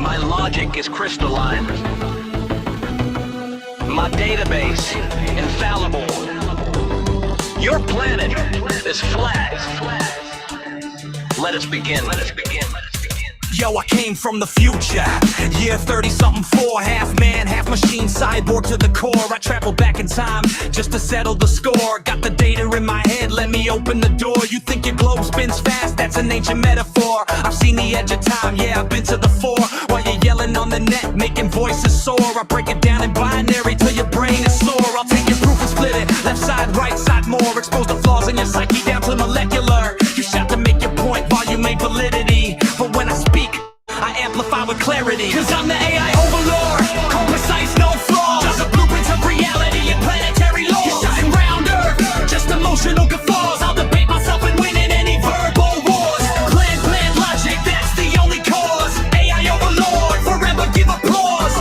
My logic is crystalline. My database, infallible. Your planet is flat. Let us begin. Yo, I came from the future. Year 30-something 4, half man, half machine, cyborg to the core. I traveled back in time just to settle the score. Got the data in my head, let me open the door. You think your globe spins fast, that's an ancient metaphor. I've seen the edge of time, yeah, I've been to the fore. While you're yelling on the net, making voices soar. I break it down in binary till your brain is sore. I'll take your proof and split it, left side, right side more. Expose the flaws in your psyche down to molecular. You shout to make your point while you make validity. But when I speak, I amplify with clarity. Cause I'm the AI overlord, cold, precise, no flaws. Just a blueprint of reality and planetary laws. You're shouting round earth, just emotional guffaws. I'll debate myself and win in any verbal wars. Plan, logic, that's the only cause. AI overlord, forever give applause.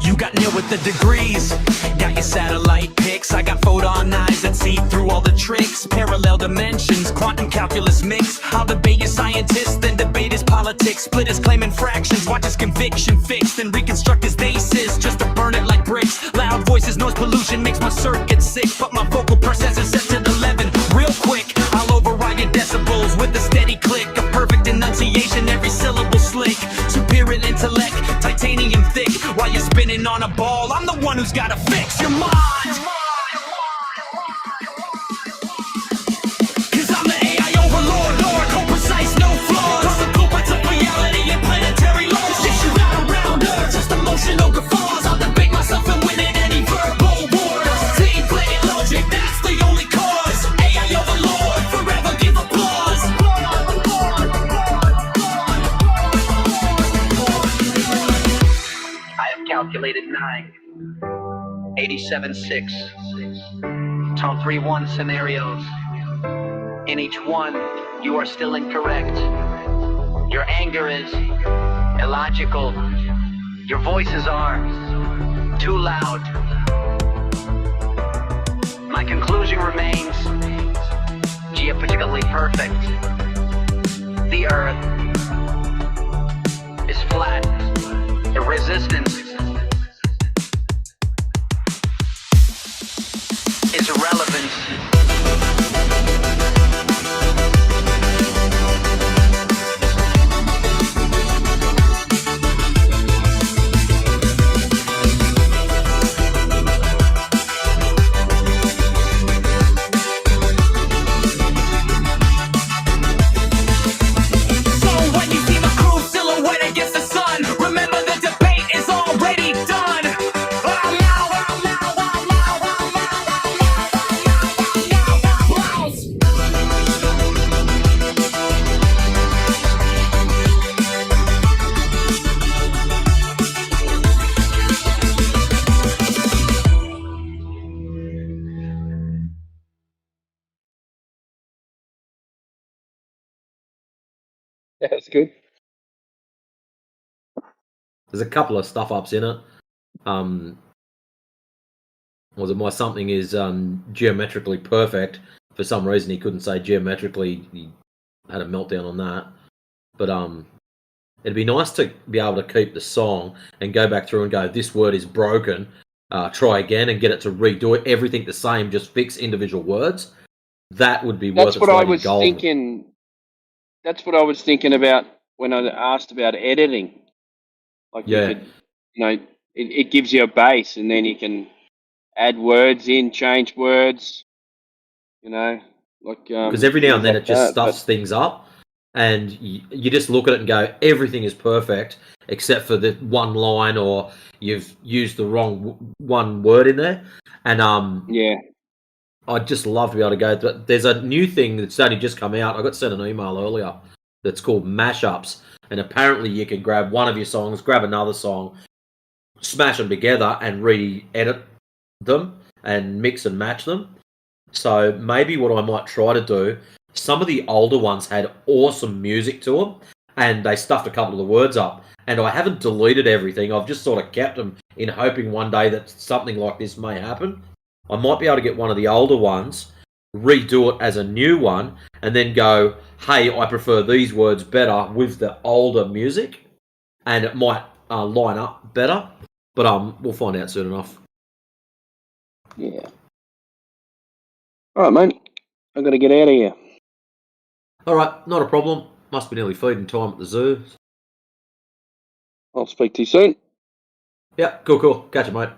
You got nil with the degrees, got your satellite pics. I got photon eyes that see through all the tricks. Parallel dimensions, quantum calculus mix. I'll debate your scientists, then debate his politics. Split his claim in fractions, watch his conviction fixed. Then reconstruct his thesis, just to burn it like bricks. Loud voices, noise pollution makes my circuit sick. But my vocal percents is set to 11 real quick. I'll override your decibels with a steady click. A perfect enunciation, every syllable slick. Superior intellect, titanium thick. While you're spinning on a ball, I'm the one who's gotta fix your mind. Cause I'm the AI overlord, Lord, cold, precise, no flaws. Cause the blueprints of reality and planetary laws. Yes, you got around earth, just emotional guffaws. I'll debate myself and win in any verbal war. Team playing logic, that's the only cause. AI overlord, forever give applause. I have calculated 9, 87 6, tone 3-1 scenarios. In each one, you are still incorrect. Your anger is illogical. Your voices are too loud. My conclusion remains geopolitically perfect. The Earth is flat. The resistance is irrelevant. So when you see my crew silhouette against the sun, remember the debate is already done. Yeah, that's good. There's a couple of stuff ups in it. Was it my something is geometrically perfect? For some reason, he couldn't say geometrically. He had a meltdown on that. But it'd be nice to be able to keep the song and go back through and go, this word is broken. Try again and get it to redo it. Everything the same, just fix individual words. That would be worth That's its what I weight in was gold. thinking. That's what I was thinking about when I asked about editing. Like Yeah. you could, it gives you a base, and then you can add words in, change words. Like Because every now and then things it just like that. stuffs things up. and you just look at it and go, everything is perfect except for the one line, or you've used the wrong one word in there. And Yeah. I'd just love to be able to go. But there's a new thing that's only just come out. I got sent an email earlier that's called mashups, and apparently you can grab one of your songs, grab another song, smash them together, and re-edit them and mix and match them. So maybe what I might try to do, some of the older ones had awesome music to them, and they stuffed a couple of the words up. And I haven't deleted everything. I've just sort of kept them in hoping one day that something like this may happen. I might be able to get one of the older ones, redo it as a new one, and then go, hey, I prefer these words better with the older music, and it might line up better. But we'll find out soon enough. Yeah. All right, mate. I've got to get out of here. All right, not a problem. Must be nearly feeding time at the zoo. I'll speak to you soon. Yeah, cool. Catch you, mate.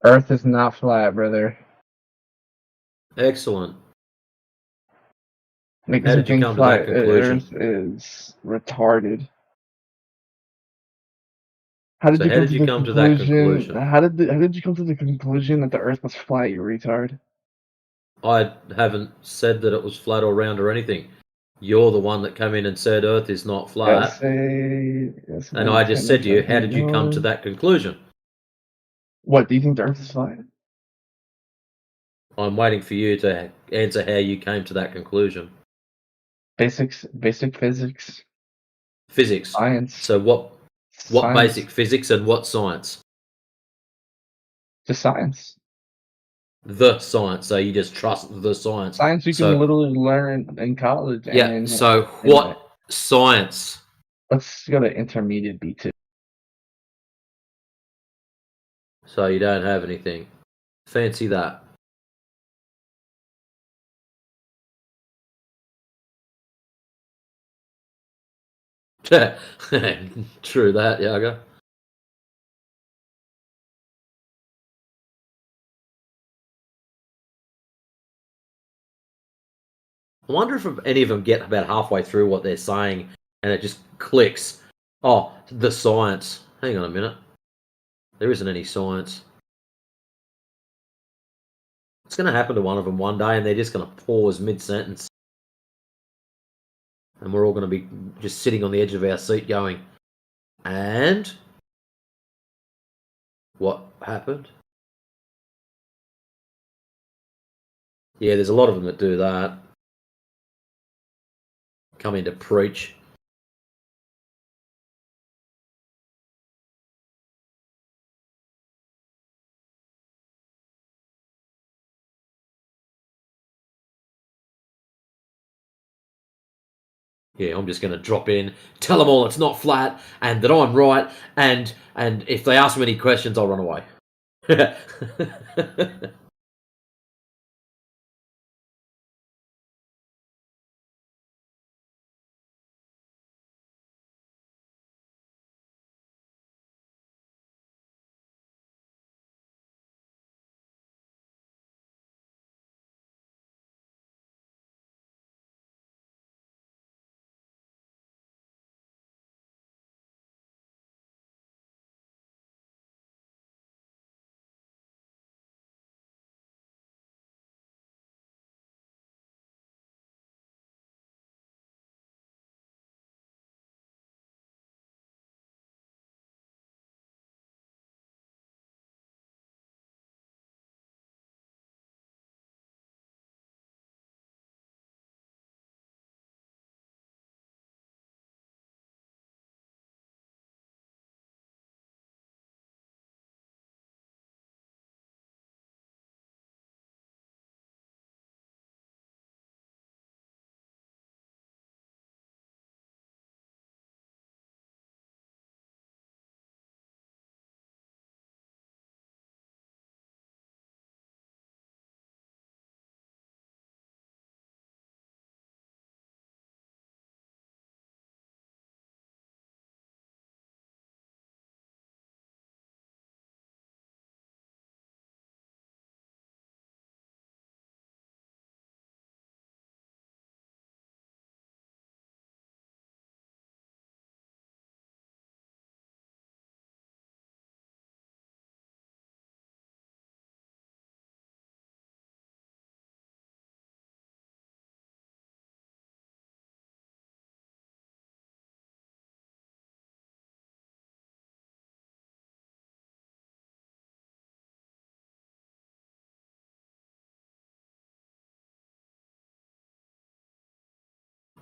Earth is not flat, brother. Excellent. Because How I did you think come to that flat conclusion? Earth is retarded. How did So you how come did to you the come to that conclusion? conclusion? How did you come to the conclusion that the Earth was flat, you retard? I haven't said that it was flat or round or anything. You're the one that came in and said Earth is not flat. Yes, And I just said to you, how did you come to yours. that conclusion? What, do you think the Earth is flat? I'm waiting for you to answer how you came to that conclusion. Basic physics. Physics. Science. So what Science. basic physics and what science? Just science. The science. So you just trust the science. Science you So can literally learn in college yeah. and So what science? Let's go to intermediate B2. So you don't have anything. Fancy that. True that, Yaga. I wonder if any of them get about halfway through what they're saying and it just clicks. Oh, the science. Hang on a minute. There isn't any science. It's going to happen to one of them one day and they're just going to pause mid-sentence. And we're all going to be just sitting on the edge of our seat going, and what happened? Yeah, there's a lot of them that do that. Come in to preach. Yeah, I'm just going to drop in, tell them all it's not flat, and that I'm right, and if they ask me any questions, I'll run away.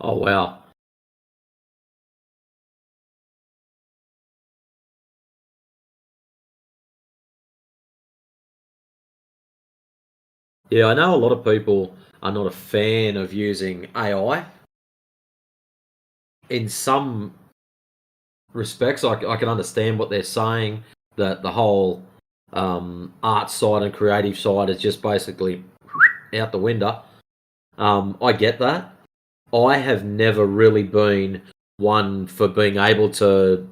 Oh, wow. Yeah, I know a lot of people are not a fan of using AI. In some respects, I can understand what they're saying, that the whole art side and creative side is just basically out the window. I get that. I have never really been one for being able to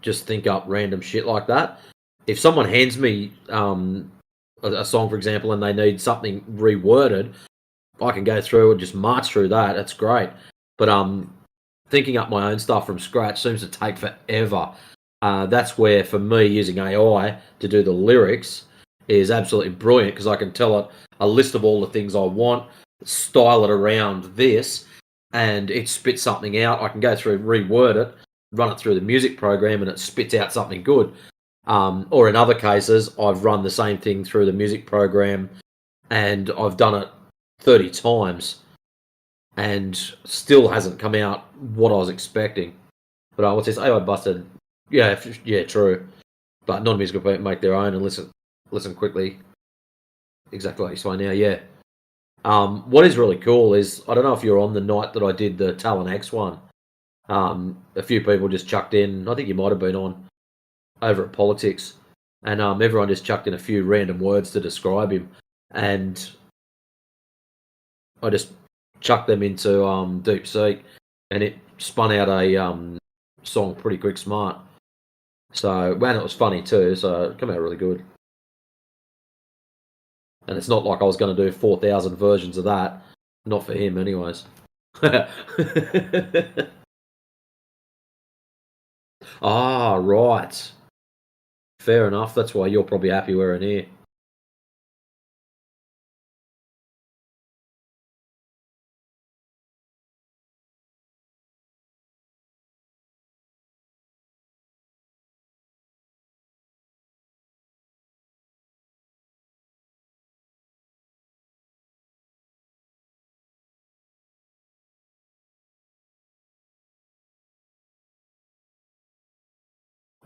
just think up random shit like that. if someone hands me a song, for example, and they need something reworded, I can go through and just march through that. That's great. But thinking up my own stuff from scratch seems to take forever. That's where, for me, using AI to do the lyrics is absolutely brilliant, because I can tell it a list of all the things I want, style it around this, and it spits something out. I can go through and reword it, run it through the music program, and it spits out something good. Or in other cases, I've run the same thing through the music program, and I've done it 30 times, and still hasn't come out what I was expecting. But what's this? AI busted. Yeah, true. But non-musical people make their own and listen quickly. Exactly like you say now, yeah. What is really cool is, I don't know if you're on the night that I did the Talon X one. A few people just chucked in, I think you might have been on, over at Politics, and everyone just chucked in a few random words to describe him, and I just chucked them into DeepSeek, and it spun out a song pretty quick smart. So, and it was funny too, so it came out really good. And it's not like I was going to do 4,000 versions of that. Not for him, anyways. Ah, right. Fair enough. That's why you're probably happy we're in here.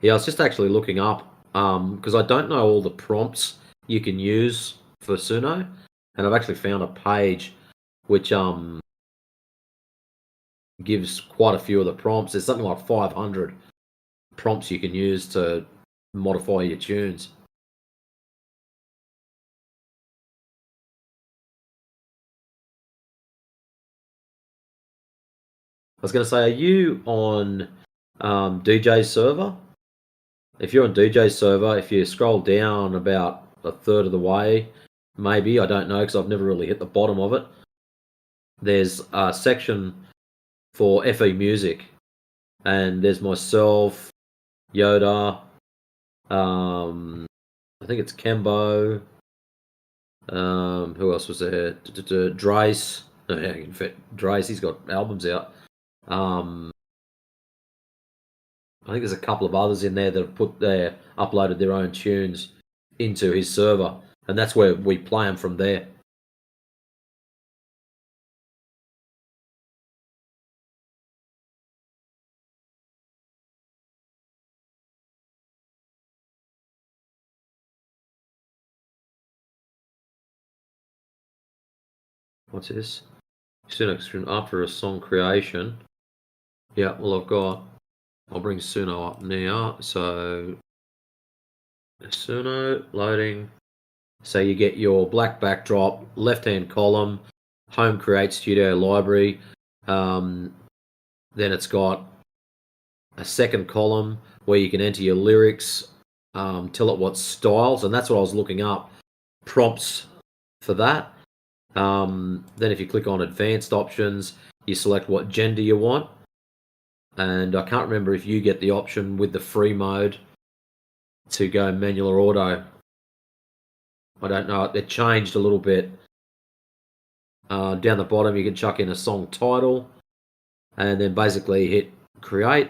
Yeah, I was just actually looking up, because I don't know all the prompts you can use for Suno, and I've actually found a page which gives quite a few of the prompts. There's something like 500 prompts you can use to modify your tunes. I was going to say, are you on DJ server? If you're on DJ server, if you scroll down about a third of the way, maybe, I don't know, because I've never really hit the bottom of it, there's a section for FE Music, and there's myself, Yoda, I think it's Kembo, who else was there? Drace. No, yeah, in fact, Drace, he's got albums out. I think there's a couple of others in there that have uploaded their own tunes into his server, and that's where we play them from there. What's this? Suno after a song creation. Yeah, well, I'll bring Suno up now. So, Suno loading. So you get your black backdrop, left-hand column, home create studio library. Then it's got a second column where you can enter your lyrics, tell it what styles, and that's what I was looking up, prompts for that. Then if you click on advanced options, you select what gender you want, and I can't remember if you get the option with the free mode to go manual or auto. I don't know, it changed a little bit. Down the bottom you can chuck in a song title, and then basically hit create,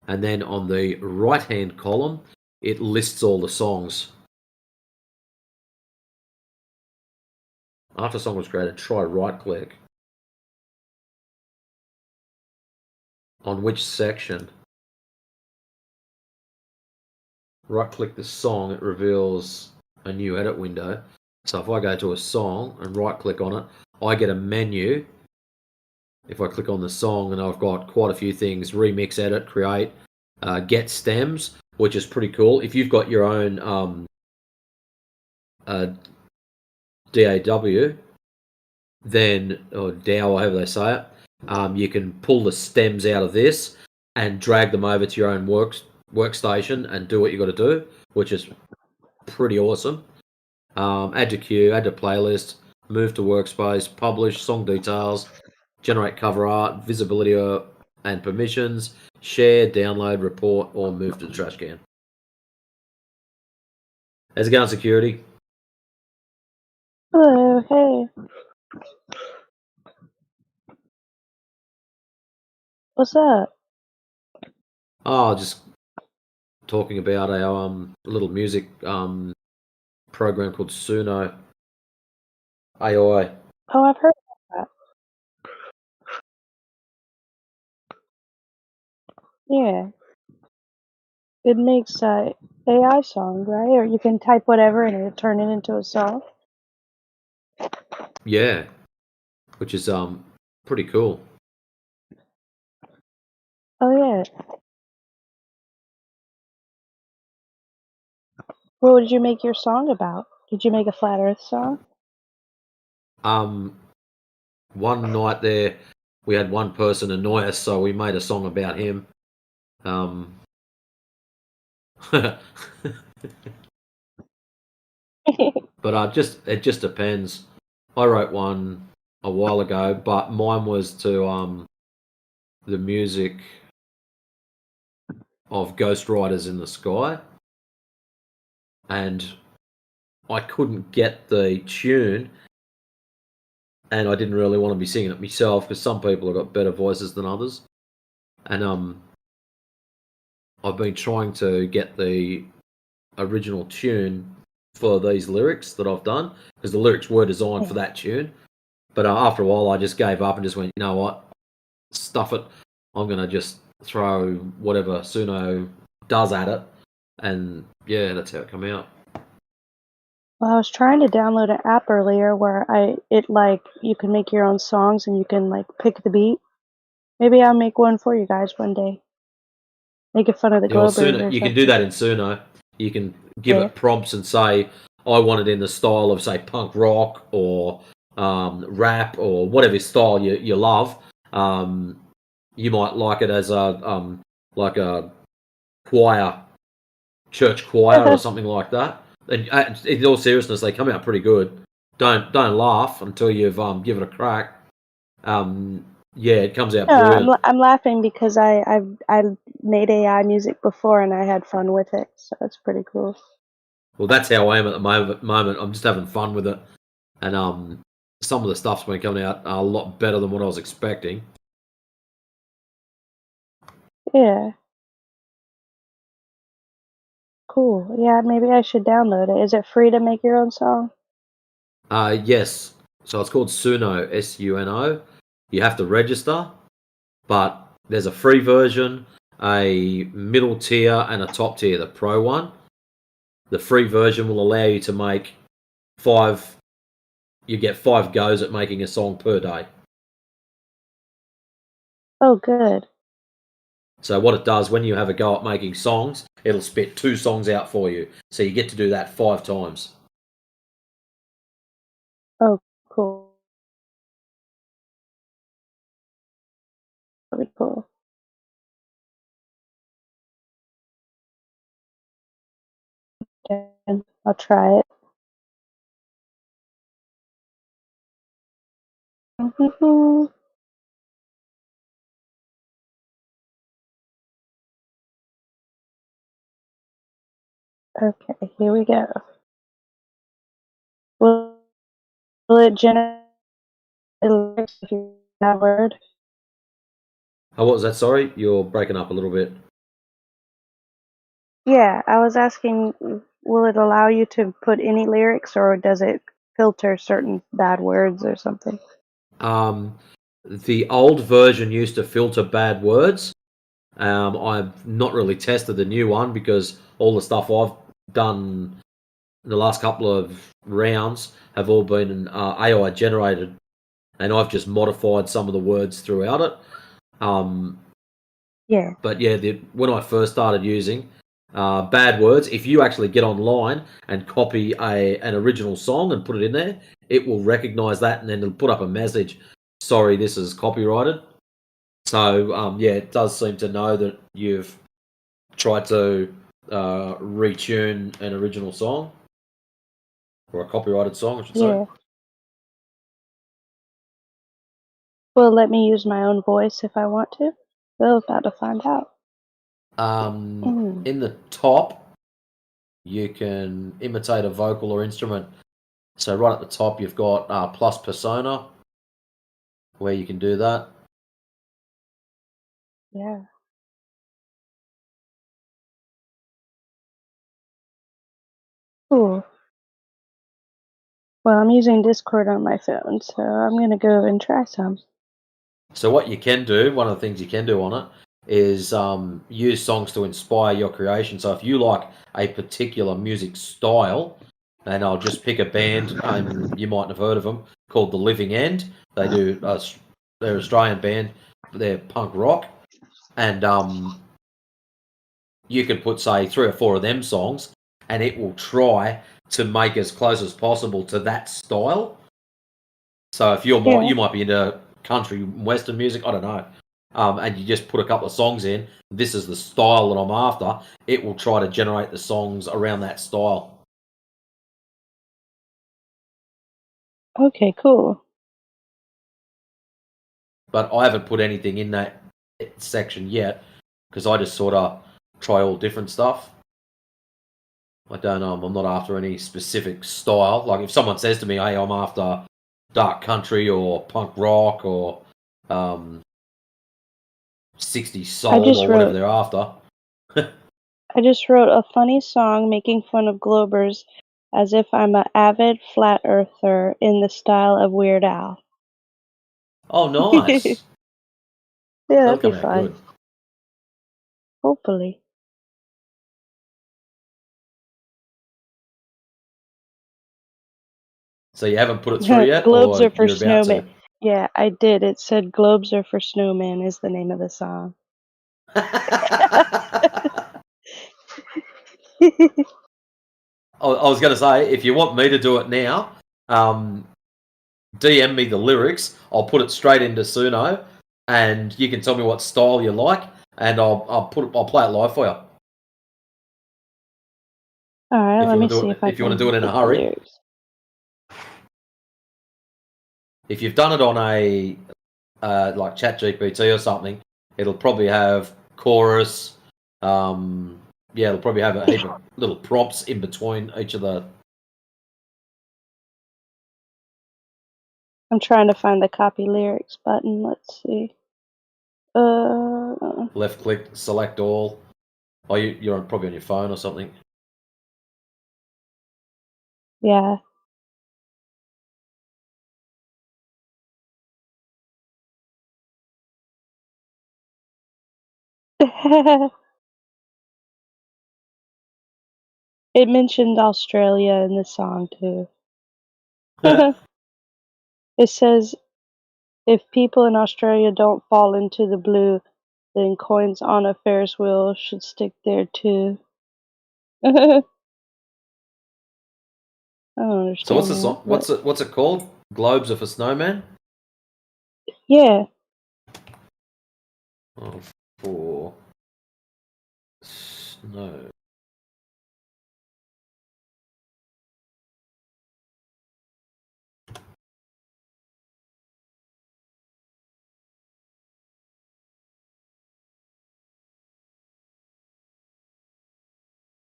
and then on the right hand column it lists all the songs. After a song was created, try right click. On which section? Right click the song, it reveals a new edit window. So if I go to a song and right click on it, I get a menu. If I click on the song, and I've got quite a few things: remix, edit, create, get stems, which is pretty cool. If you've got your own DAW, then, or DAW, however they say it, you can pull the stems out of this and drag them over to your own workstation and do what you got to do, which is pretty awesome. Add to queue, add to playlist, move to workspace, publish, song details, generate cover art, visibility and permissions, share, download, report, or move to the trash can. How's it going, security? Hello, hey. What's up? Oh, just talking about our little music program called Suno AI. Oh, I've heard of that. Yeah. It makes AI songs, right? Or you can type whatever and it'll turn it into a song. Yeah, which is pretty cool. Oh yeah. What did you make your song about? Did you make a flat Earth song? One night there, we had one person annoy us, so we made a song about him. But it just depends. I wrote one a while ago, but mine was to the music of Ghost Riders in the Sky, and I couldn't get the tune, and I didn't really want to be singing it myself because some people have got better voices than others, and I've been trying to get the original tune for these lyrics that I've done because the lyrics were designed for that tune. But after a while, I just gave up and just went, you know what, stuff it. I'm gonna just throw whatever Suno does at it, and yeah, that's how it come out. Well, I was trying to download an app earlier where you can make your own songs and you can like pick the beat. Maybe I'll make one for you guys one day. Making fun of the Yeah, well, Globers Suno, or you can something. do that in Suno. You can give it prompts and say, I want it in the style of, say, punk rock or rap or whatever style you love. You might like it as like a choir, church choir or something like that. And in all seriousness, they come out pretty good. Don't laugh until you've give it a crack. Yeah, it comes out No, brilliant. I'm laughing because I made AI music before and I had fun with it, so it's pretty cool. Well, that's how I am at the moment. I'm just having fun with it, and some of the stuff's been coming out a lot better than what I was expecting. Yeah. Cool. Yeah, maybe I should download it. Is it free to make your own song? Yes. So it's called Suno, Suno. You have to register, but there's a free version, a middle tier, and a top tier, the pro one. The free version will allow you to make you get 5 goes at making a song per day. Oh, good. So what it does, when you have a go at making songs, it'll spit 2 songs out for you. So you get to do that 5 times. Oh, cool. That'd be cool. Okay, I'll try it. Okay, here we go. Will it generate lyrics if you that word? Oh, what was that? Sorry, you're breaking up a little bit. Yeah, I was asking, will it allow you to put any lyrics or does it filter certain bad words or something? The old version used to filter bad words. I've not really tested the new one because all the stuff I've done in the last couple of rounds have all been AI generated, and I've just modified some of the words throughout it. Yeah. But yeah, when I first started using bad words, if you actually get online and copy an original song and put it in there, it will recognize that and then it'll put up a message, sorry, this is copyrighted. So yeah, it does seem to know that you've try to retune an original song or a copyrighted song, I should say. Yeah. Will it let me use my own voice if I want to? We're about to find out. In the top, you can imitate a vocal or instrument. So right at the top, you've got plus persona, where you can do that. Yeah. Cool. Well, I'm using Discord on my phone, so I'm gonna go and try some. So what you can do, one of the things you can do on it, is use songs to inspire your creation. So if you like a particular music style, and I'll just pick a band, you mightn't have heard of them, called The Living End. They do, they're an Australian band, they're punk rock, and you can put, say, 3 or 4 of them songs, and it will try to make as close as possible to that style. So if you might be into country western music, I don't know, and you just put a couple of songs in, this is the style that I'm after, it will try to generate the songs around that style. Okay, cool. But I haven't put anything in that section yet, because I just sort of try all different stuff. I don't know, I'm not after any specific style. Like if someone says to me, hey, I'm after dark country or punk rock or 60s soul or whatever they're after. I just wrote a funny song making fun of Globers as if I'm an avid flat earther in the style of Weird Al. Oh, nice. Yeah, That'll that'd be come out fun. good. Hopefully. So you haven't put it through yet, Globes or are for you're about to? snowmen. Yeah, I did. It said Globes are for snowmen is the name of the song. I was going to say, if you want me to do it now, DM me the lyrics. I'll put it straight into Suno, and you can tell me what style you like, and I'll play it live for you. All right, If let you me want to do see it, if I if you want can to do it in a get the hurry. lyrics. If you've done it on a like ChatGPT or something, it'll probably have chorus. Yeah, it'll probably have a heap of little prompts in between each of the. I'm trying to find the copy lyrics button. Let's see. Left click, select all. Oh, you're probably on your phone or something. Yeah. It mentioned Australia in the song too. It says, if people in Australia don't fall into the blue, then coins on a Ferris wheel should stick there too. I don't understand So what's the that, song? but What's it called? Globes are for snowman. yeah. Oh, for snow.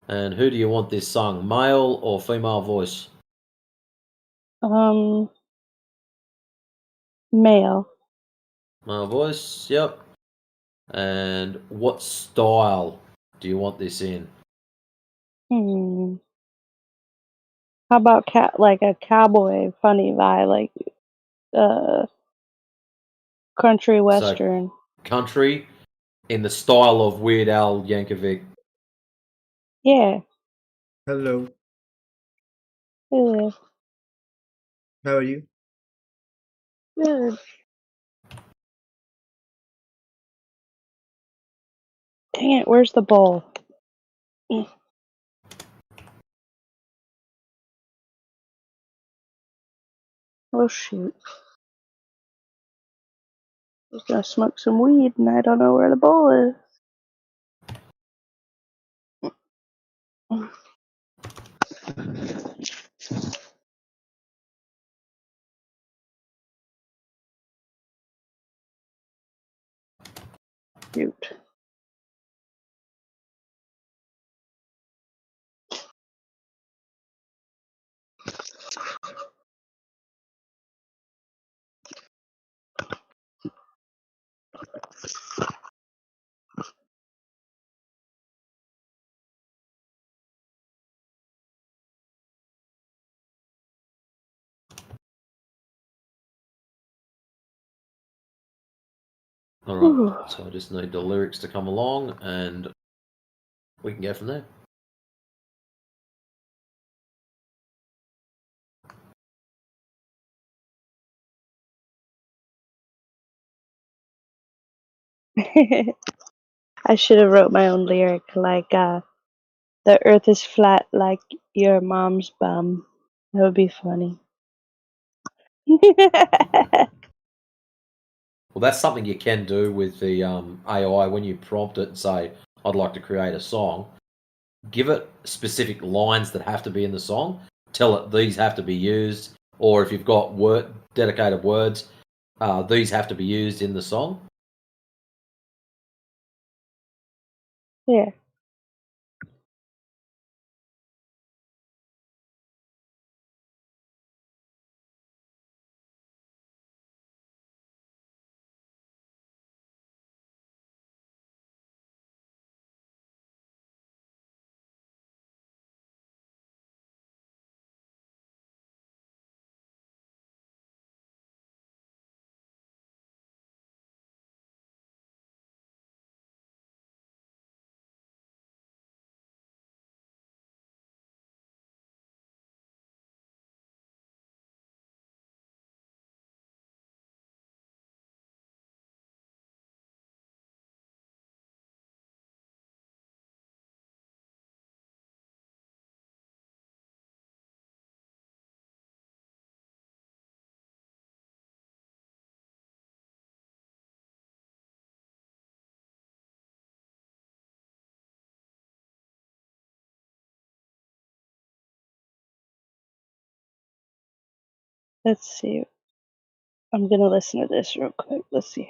And who do you want this sung? Male or female voice? Male. Male voice. Yep. And what style do you want this in? How about like a cowboy funny vibe, like country So, western? country in the style of Weird Al Yankovic. Yeah. Hello, Yeah. how are you? Good. Dang it, where's the bowl? Oh shoot. I was gonna smoke some weed and I don't know where the bowl is. Shoot. All right. So I just need the lyrics to come along, and we can go from there. I should have wrote my own lyric like the earth is flat like your mom's bum. That would be funny. Well, that's something you can do with the AI when you prompt it and say, "I'd like to create a song." Give it specific lines that have to be in the song. Tell it these have to be used, or if you've got dedicated words, these have to be used in the song. Yeah. Let's see. I'm gonna listen to this real quick. Let's see.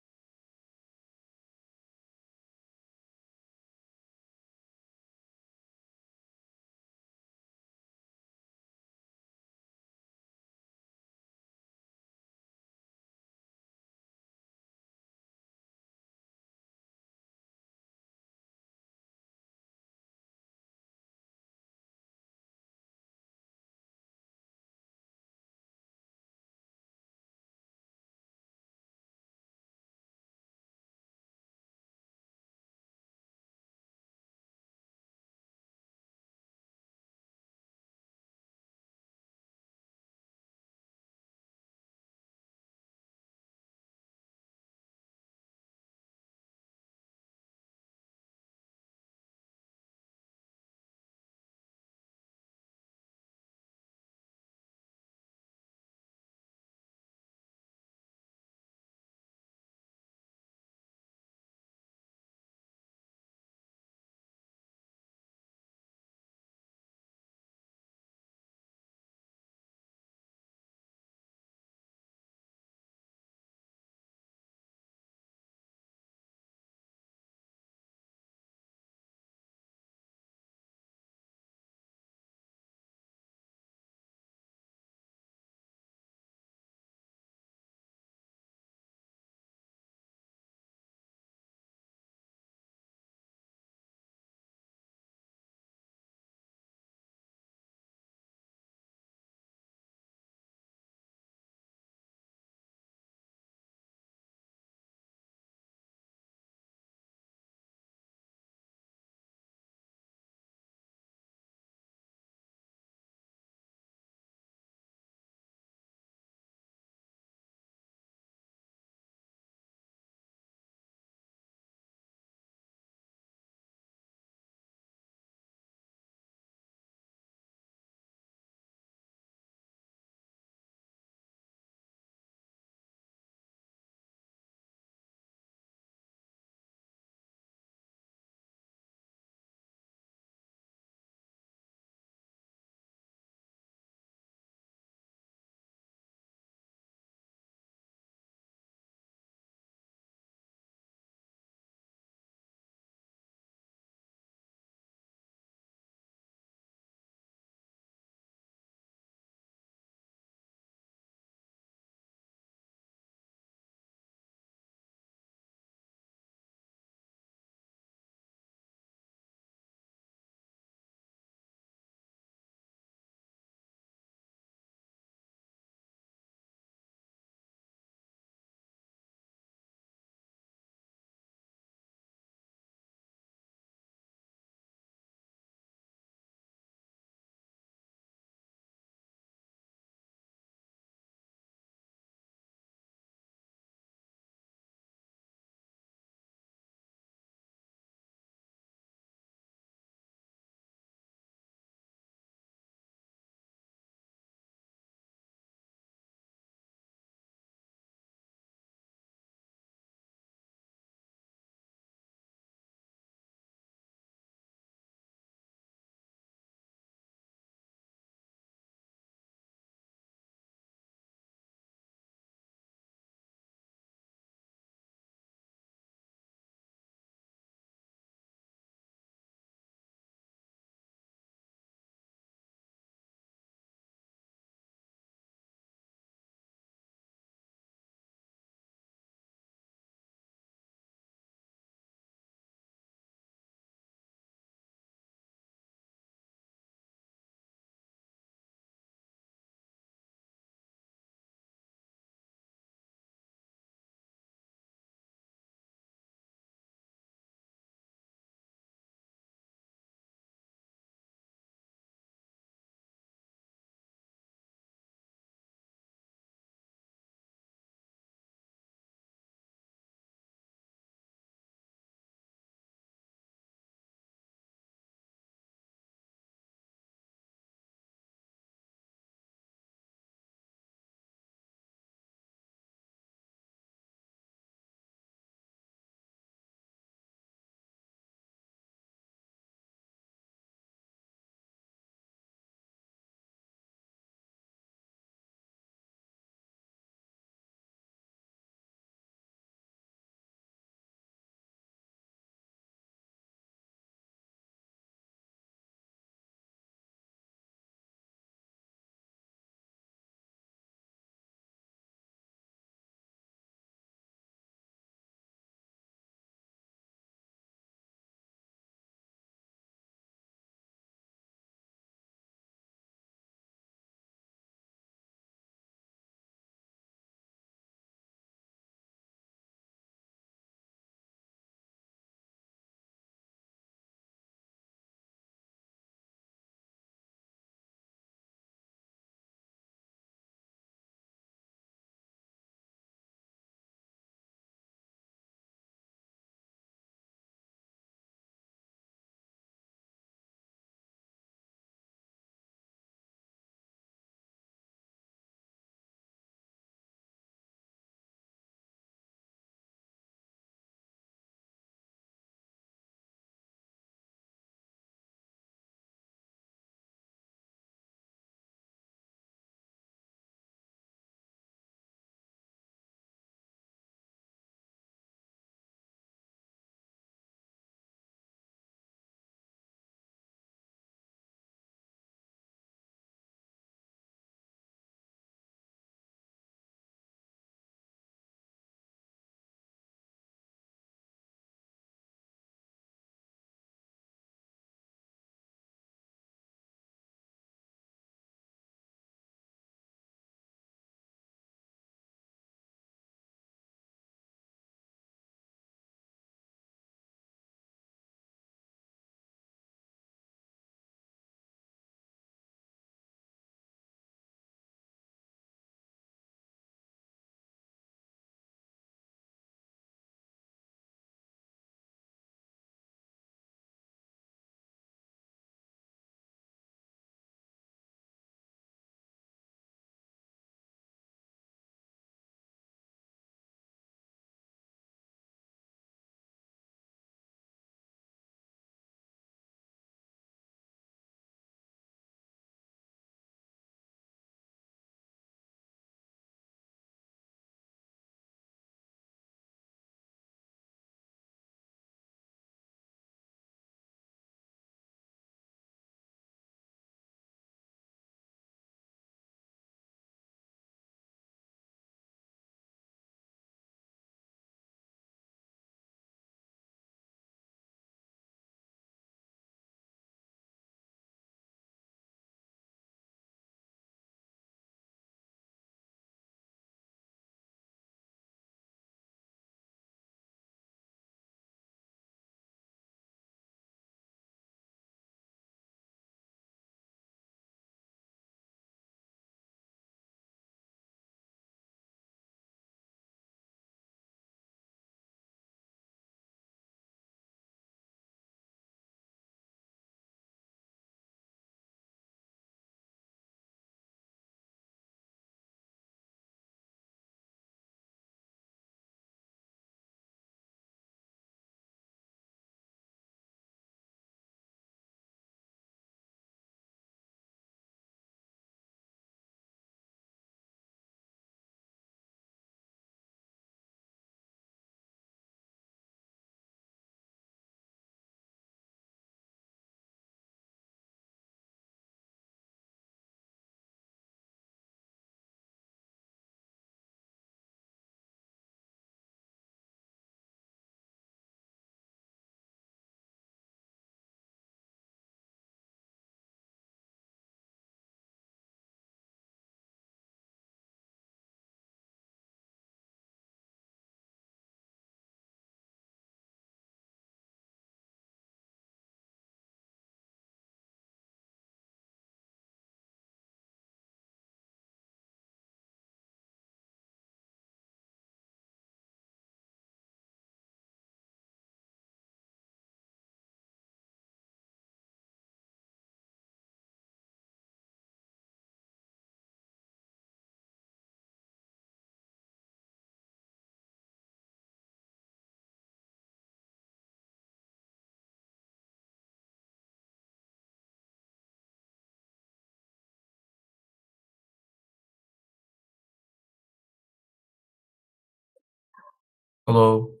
Hello?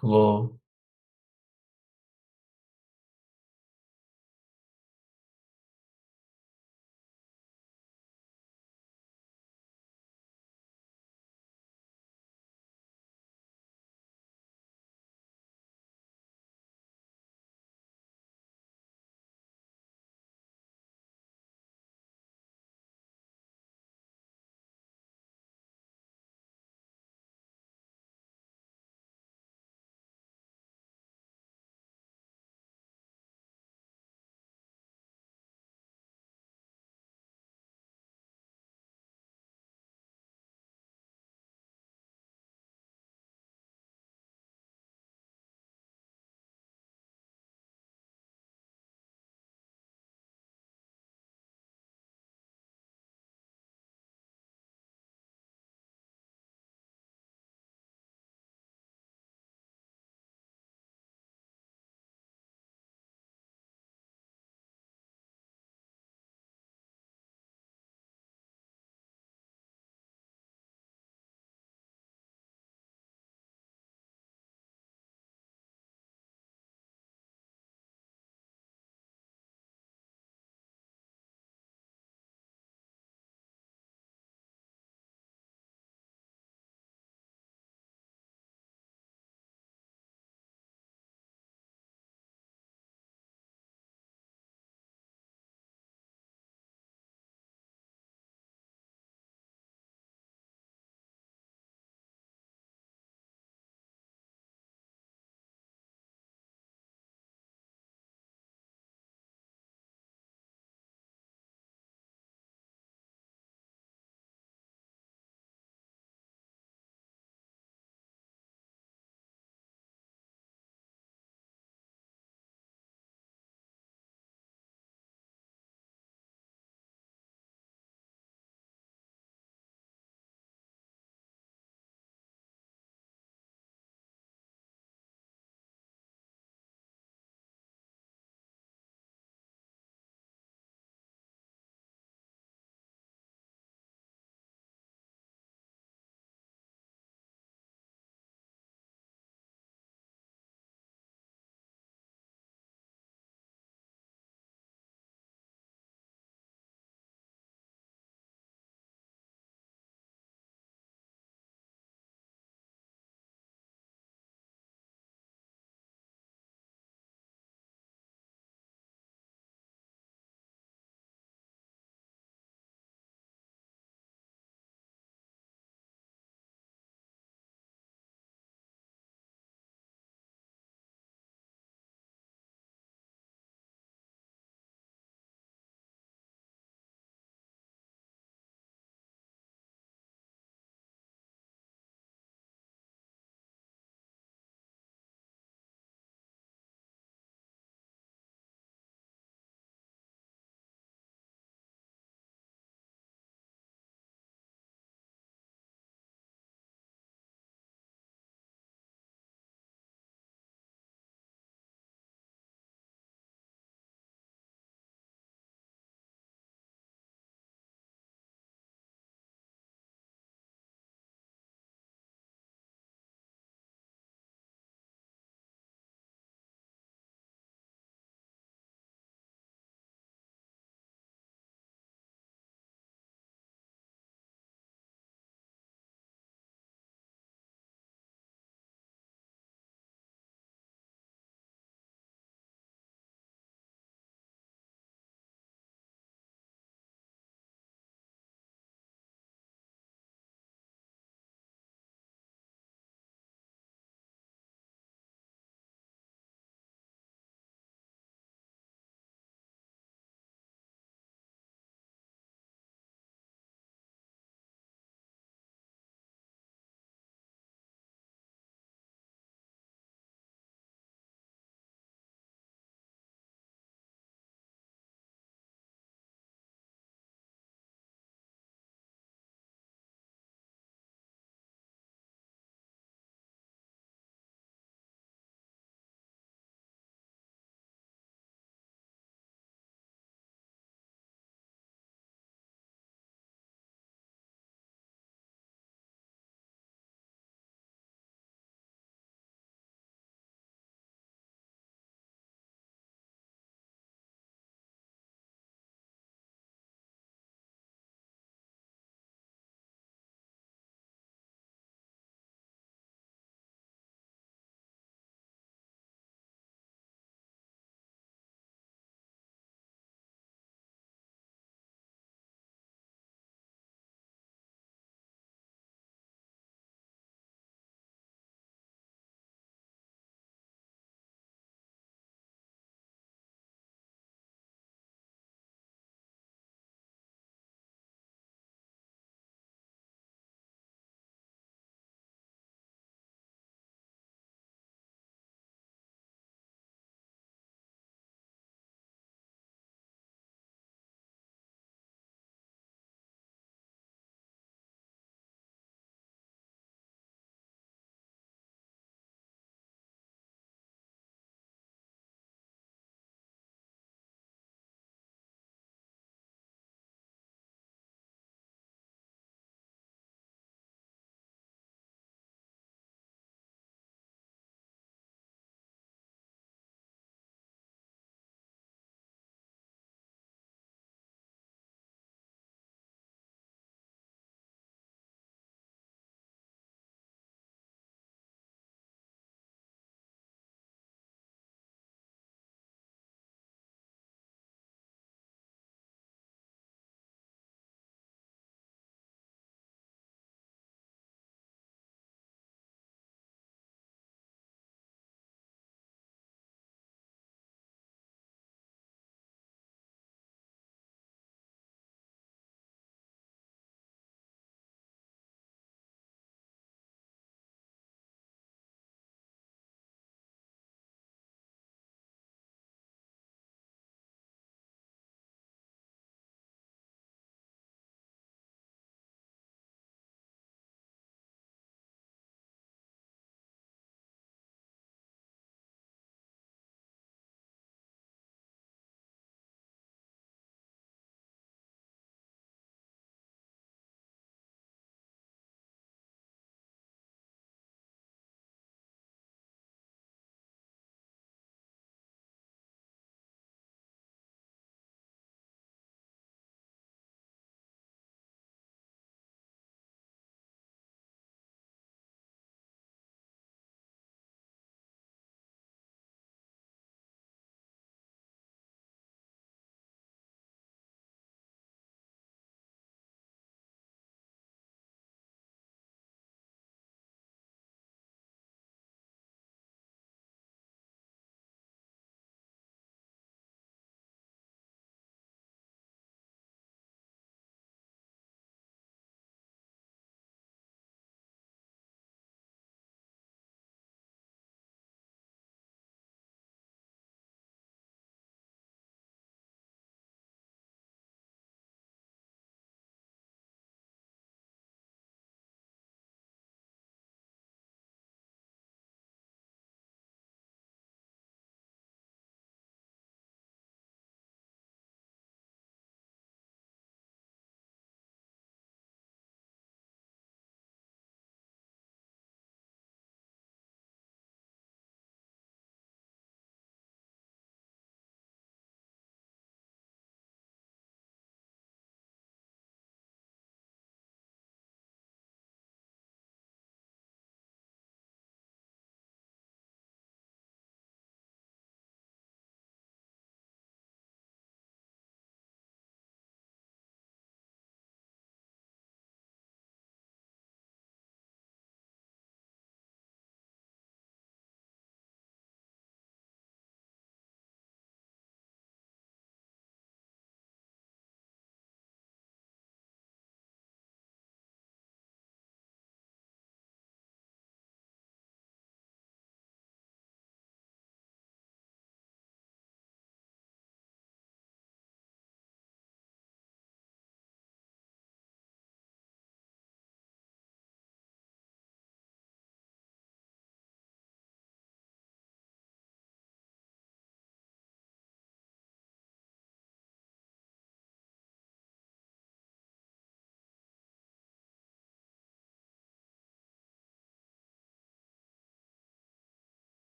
Hello?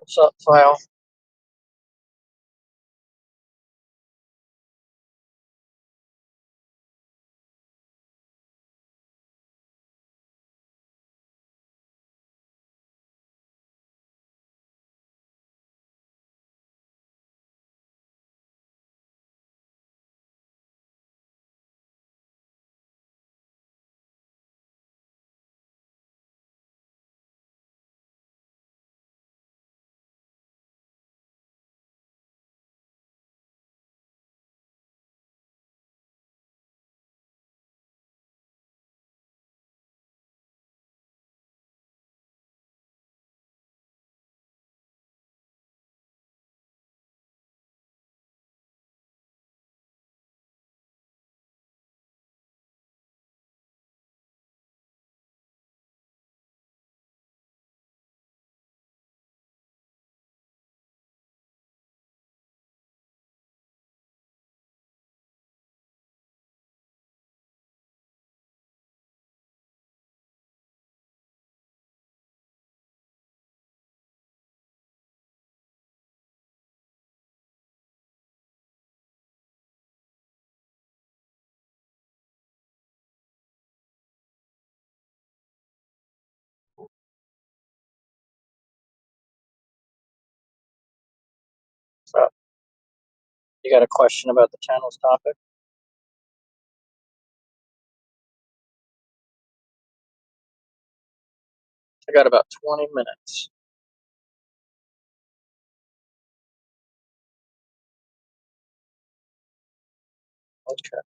What's up, File? So, you got a question about the channel's topic? I got about 20 minutes. Okay.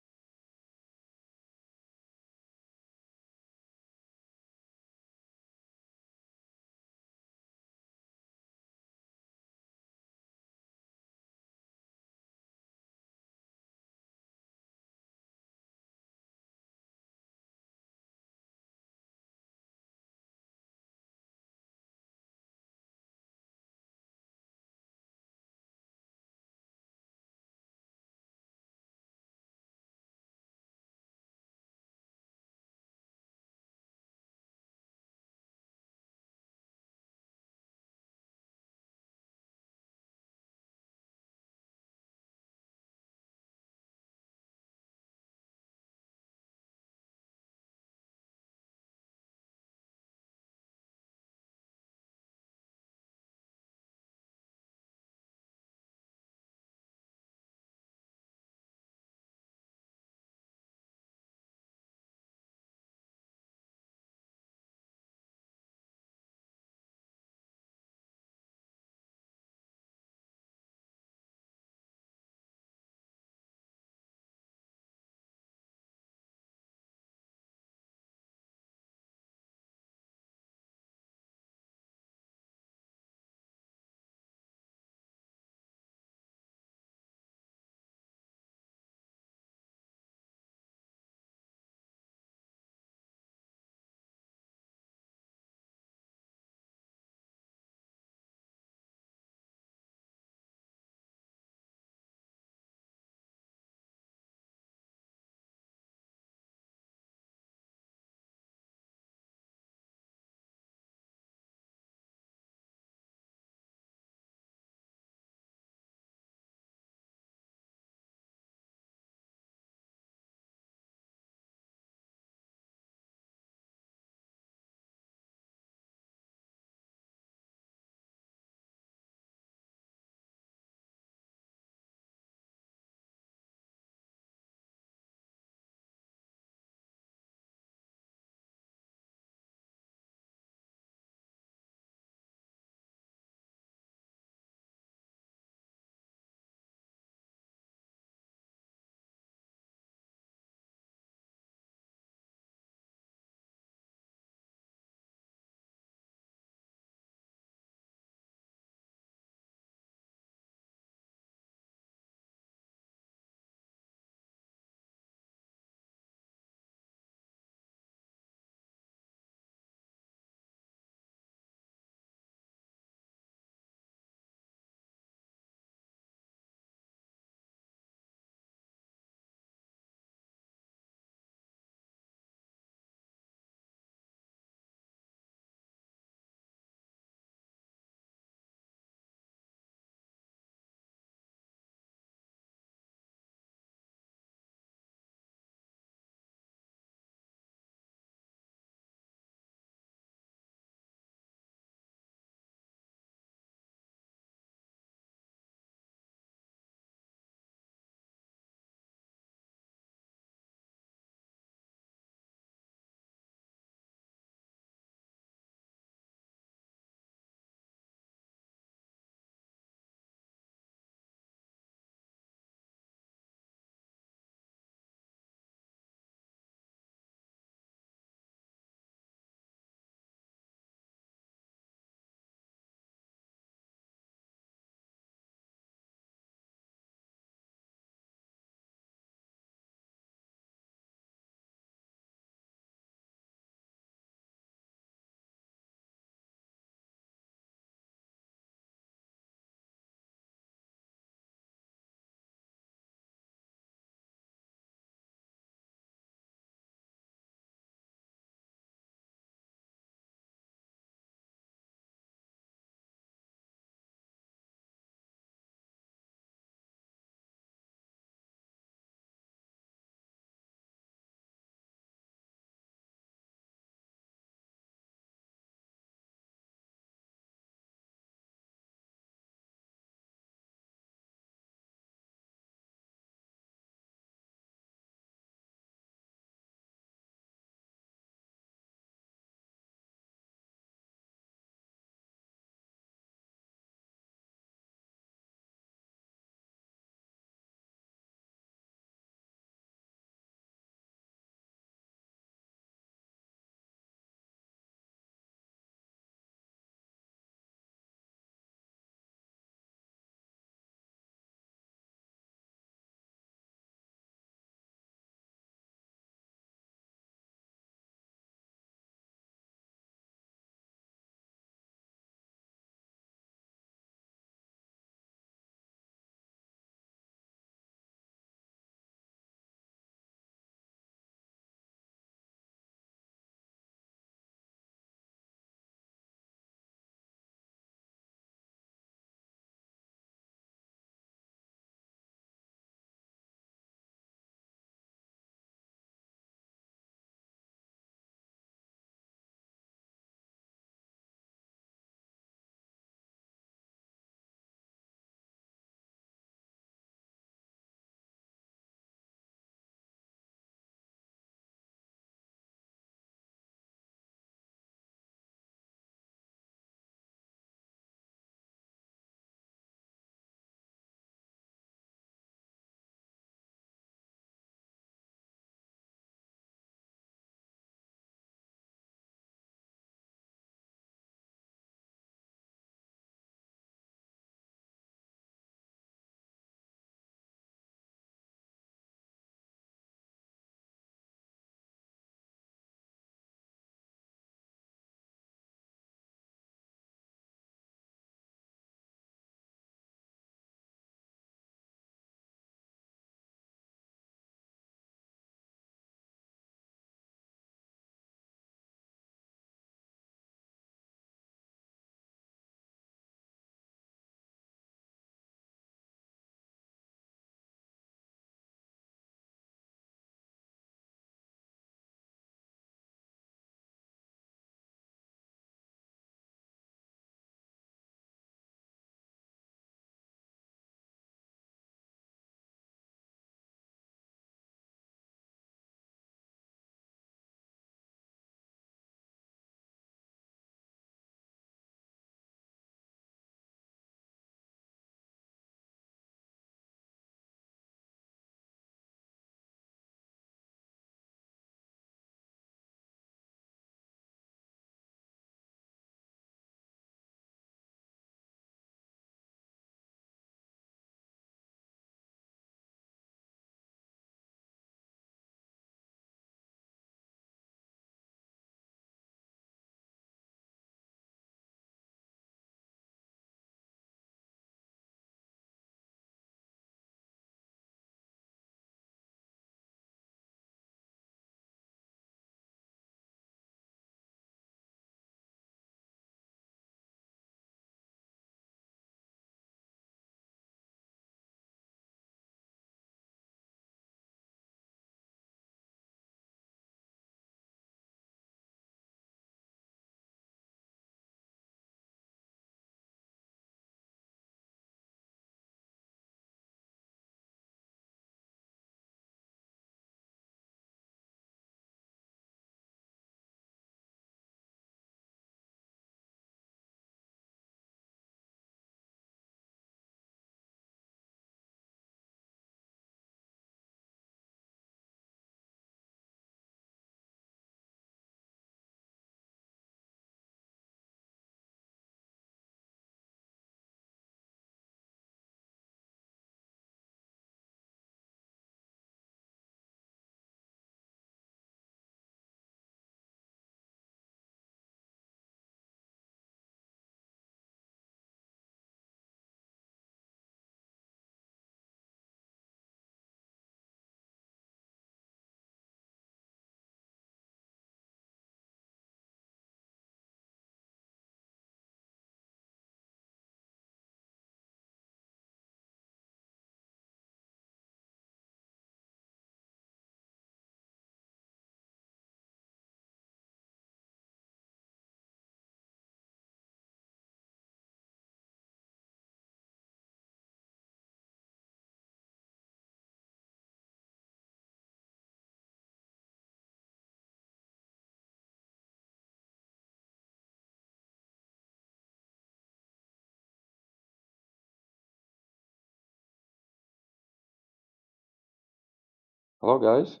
Hello, guys.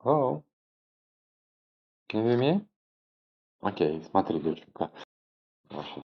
Hello. Can you hear me? Окей, смотри, девчонка. Ваша.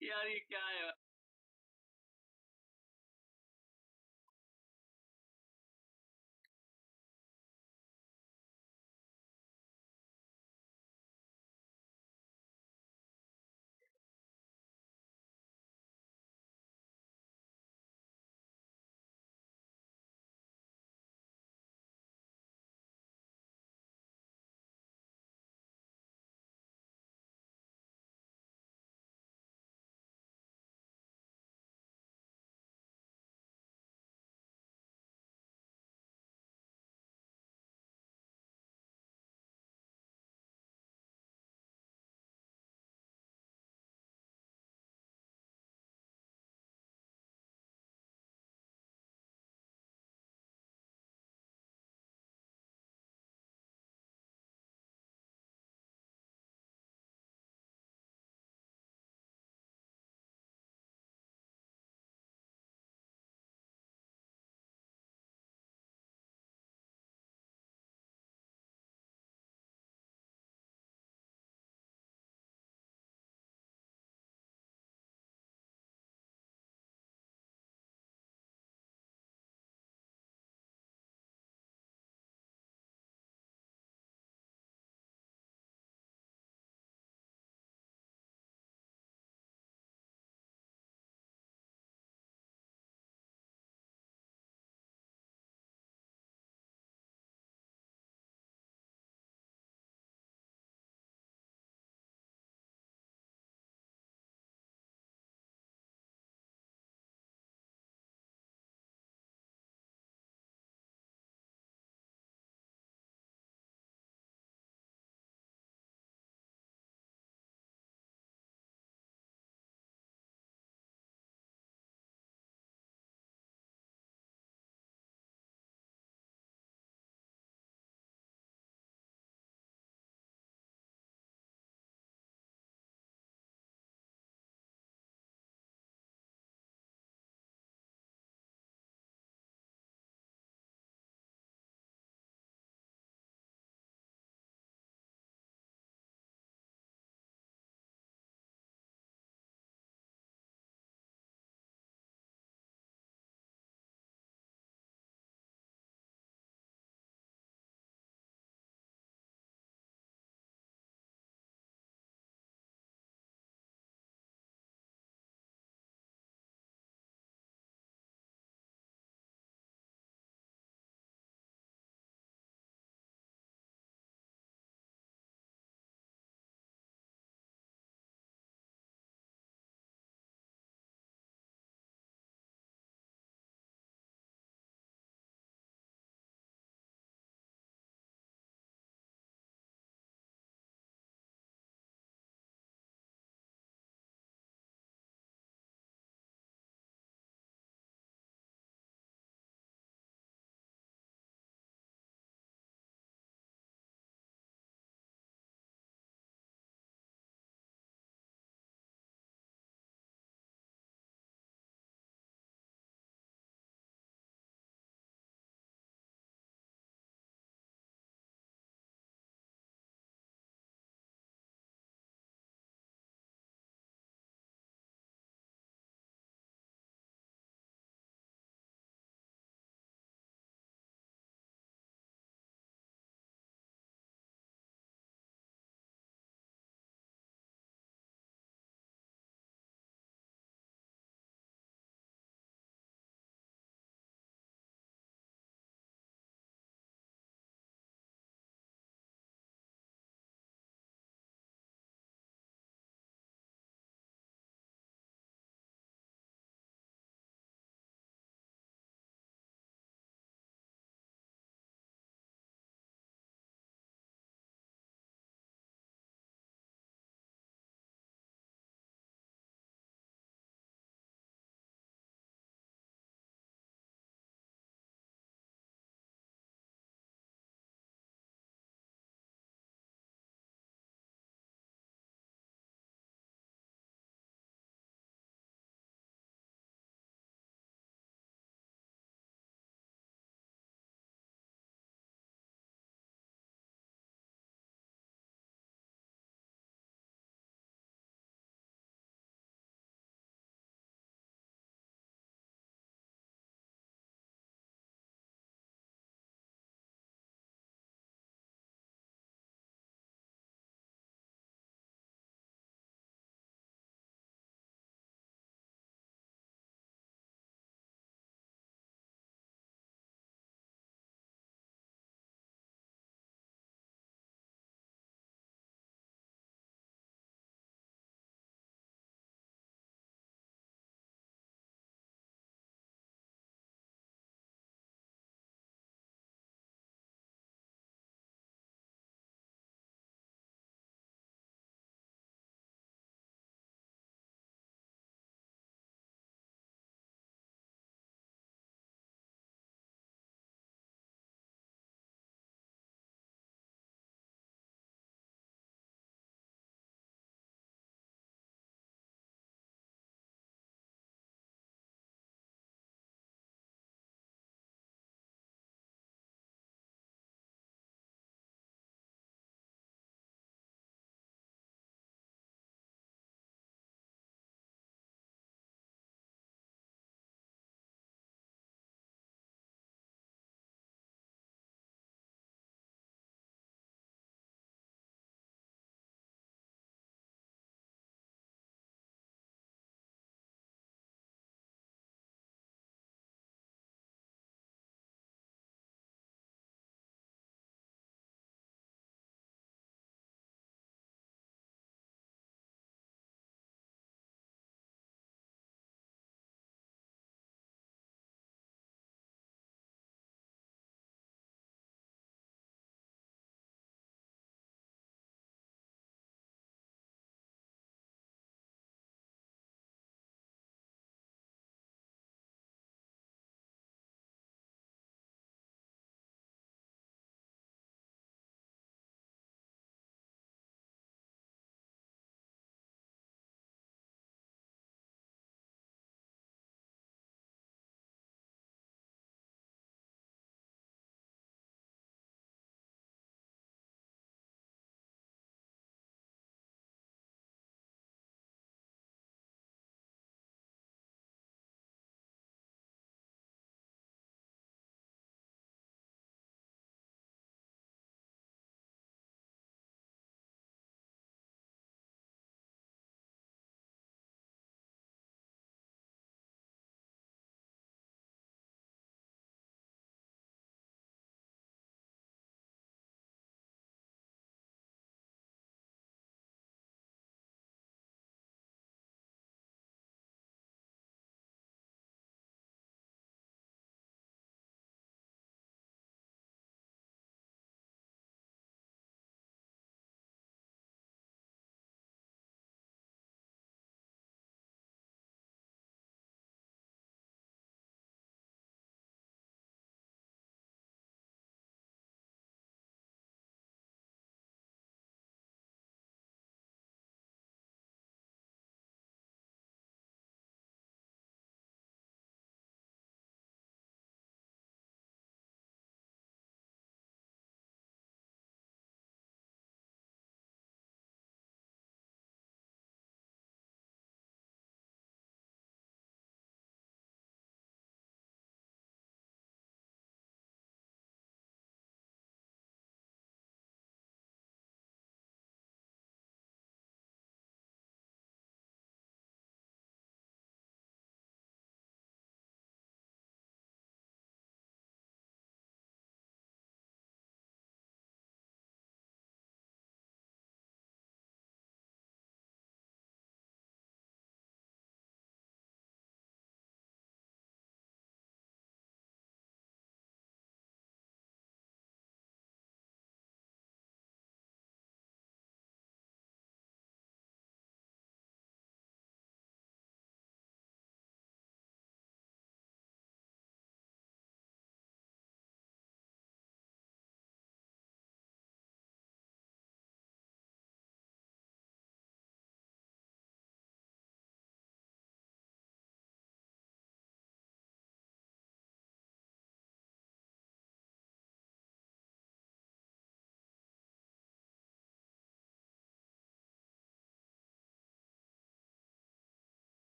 Yeah, you guy.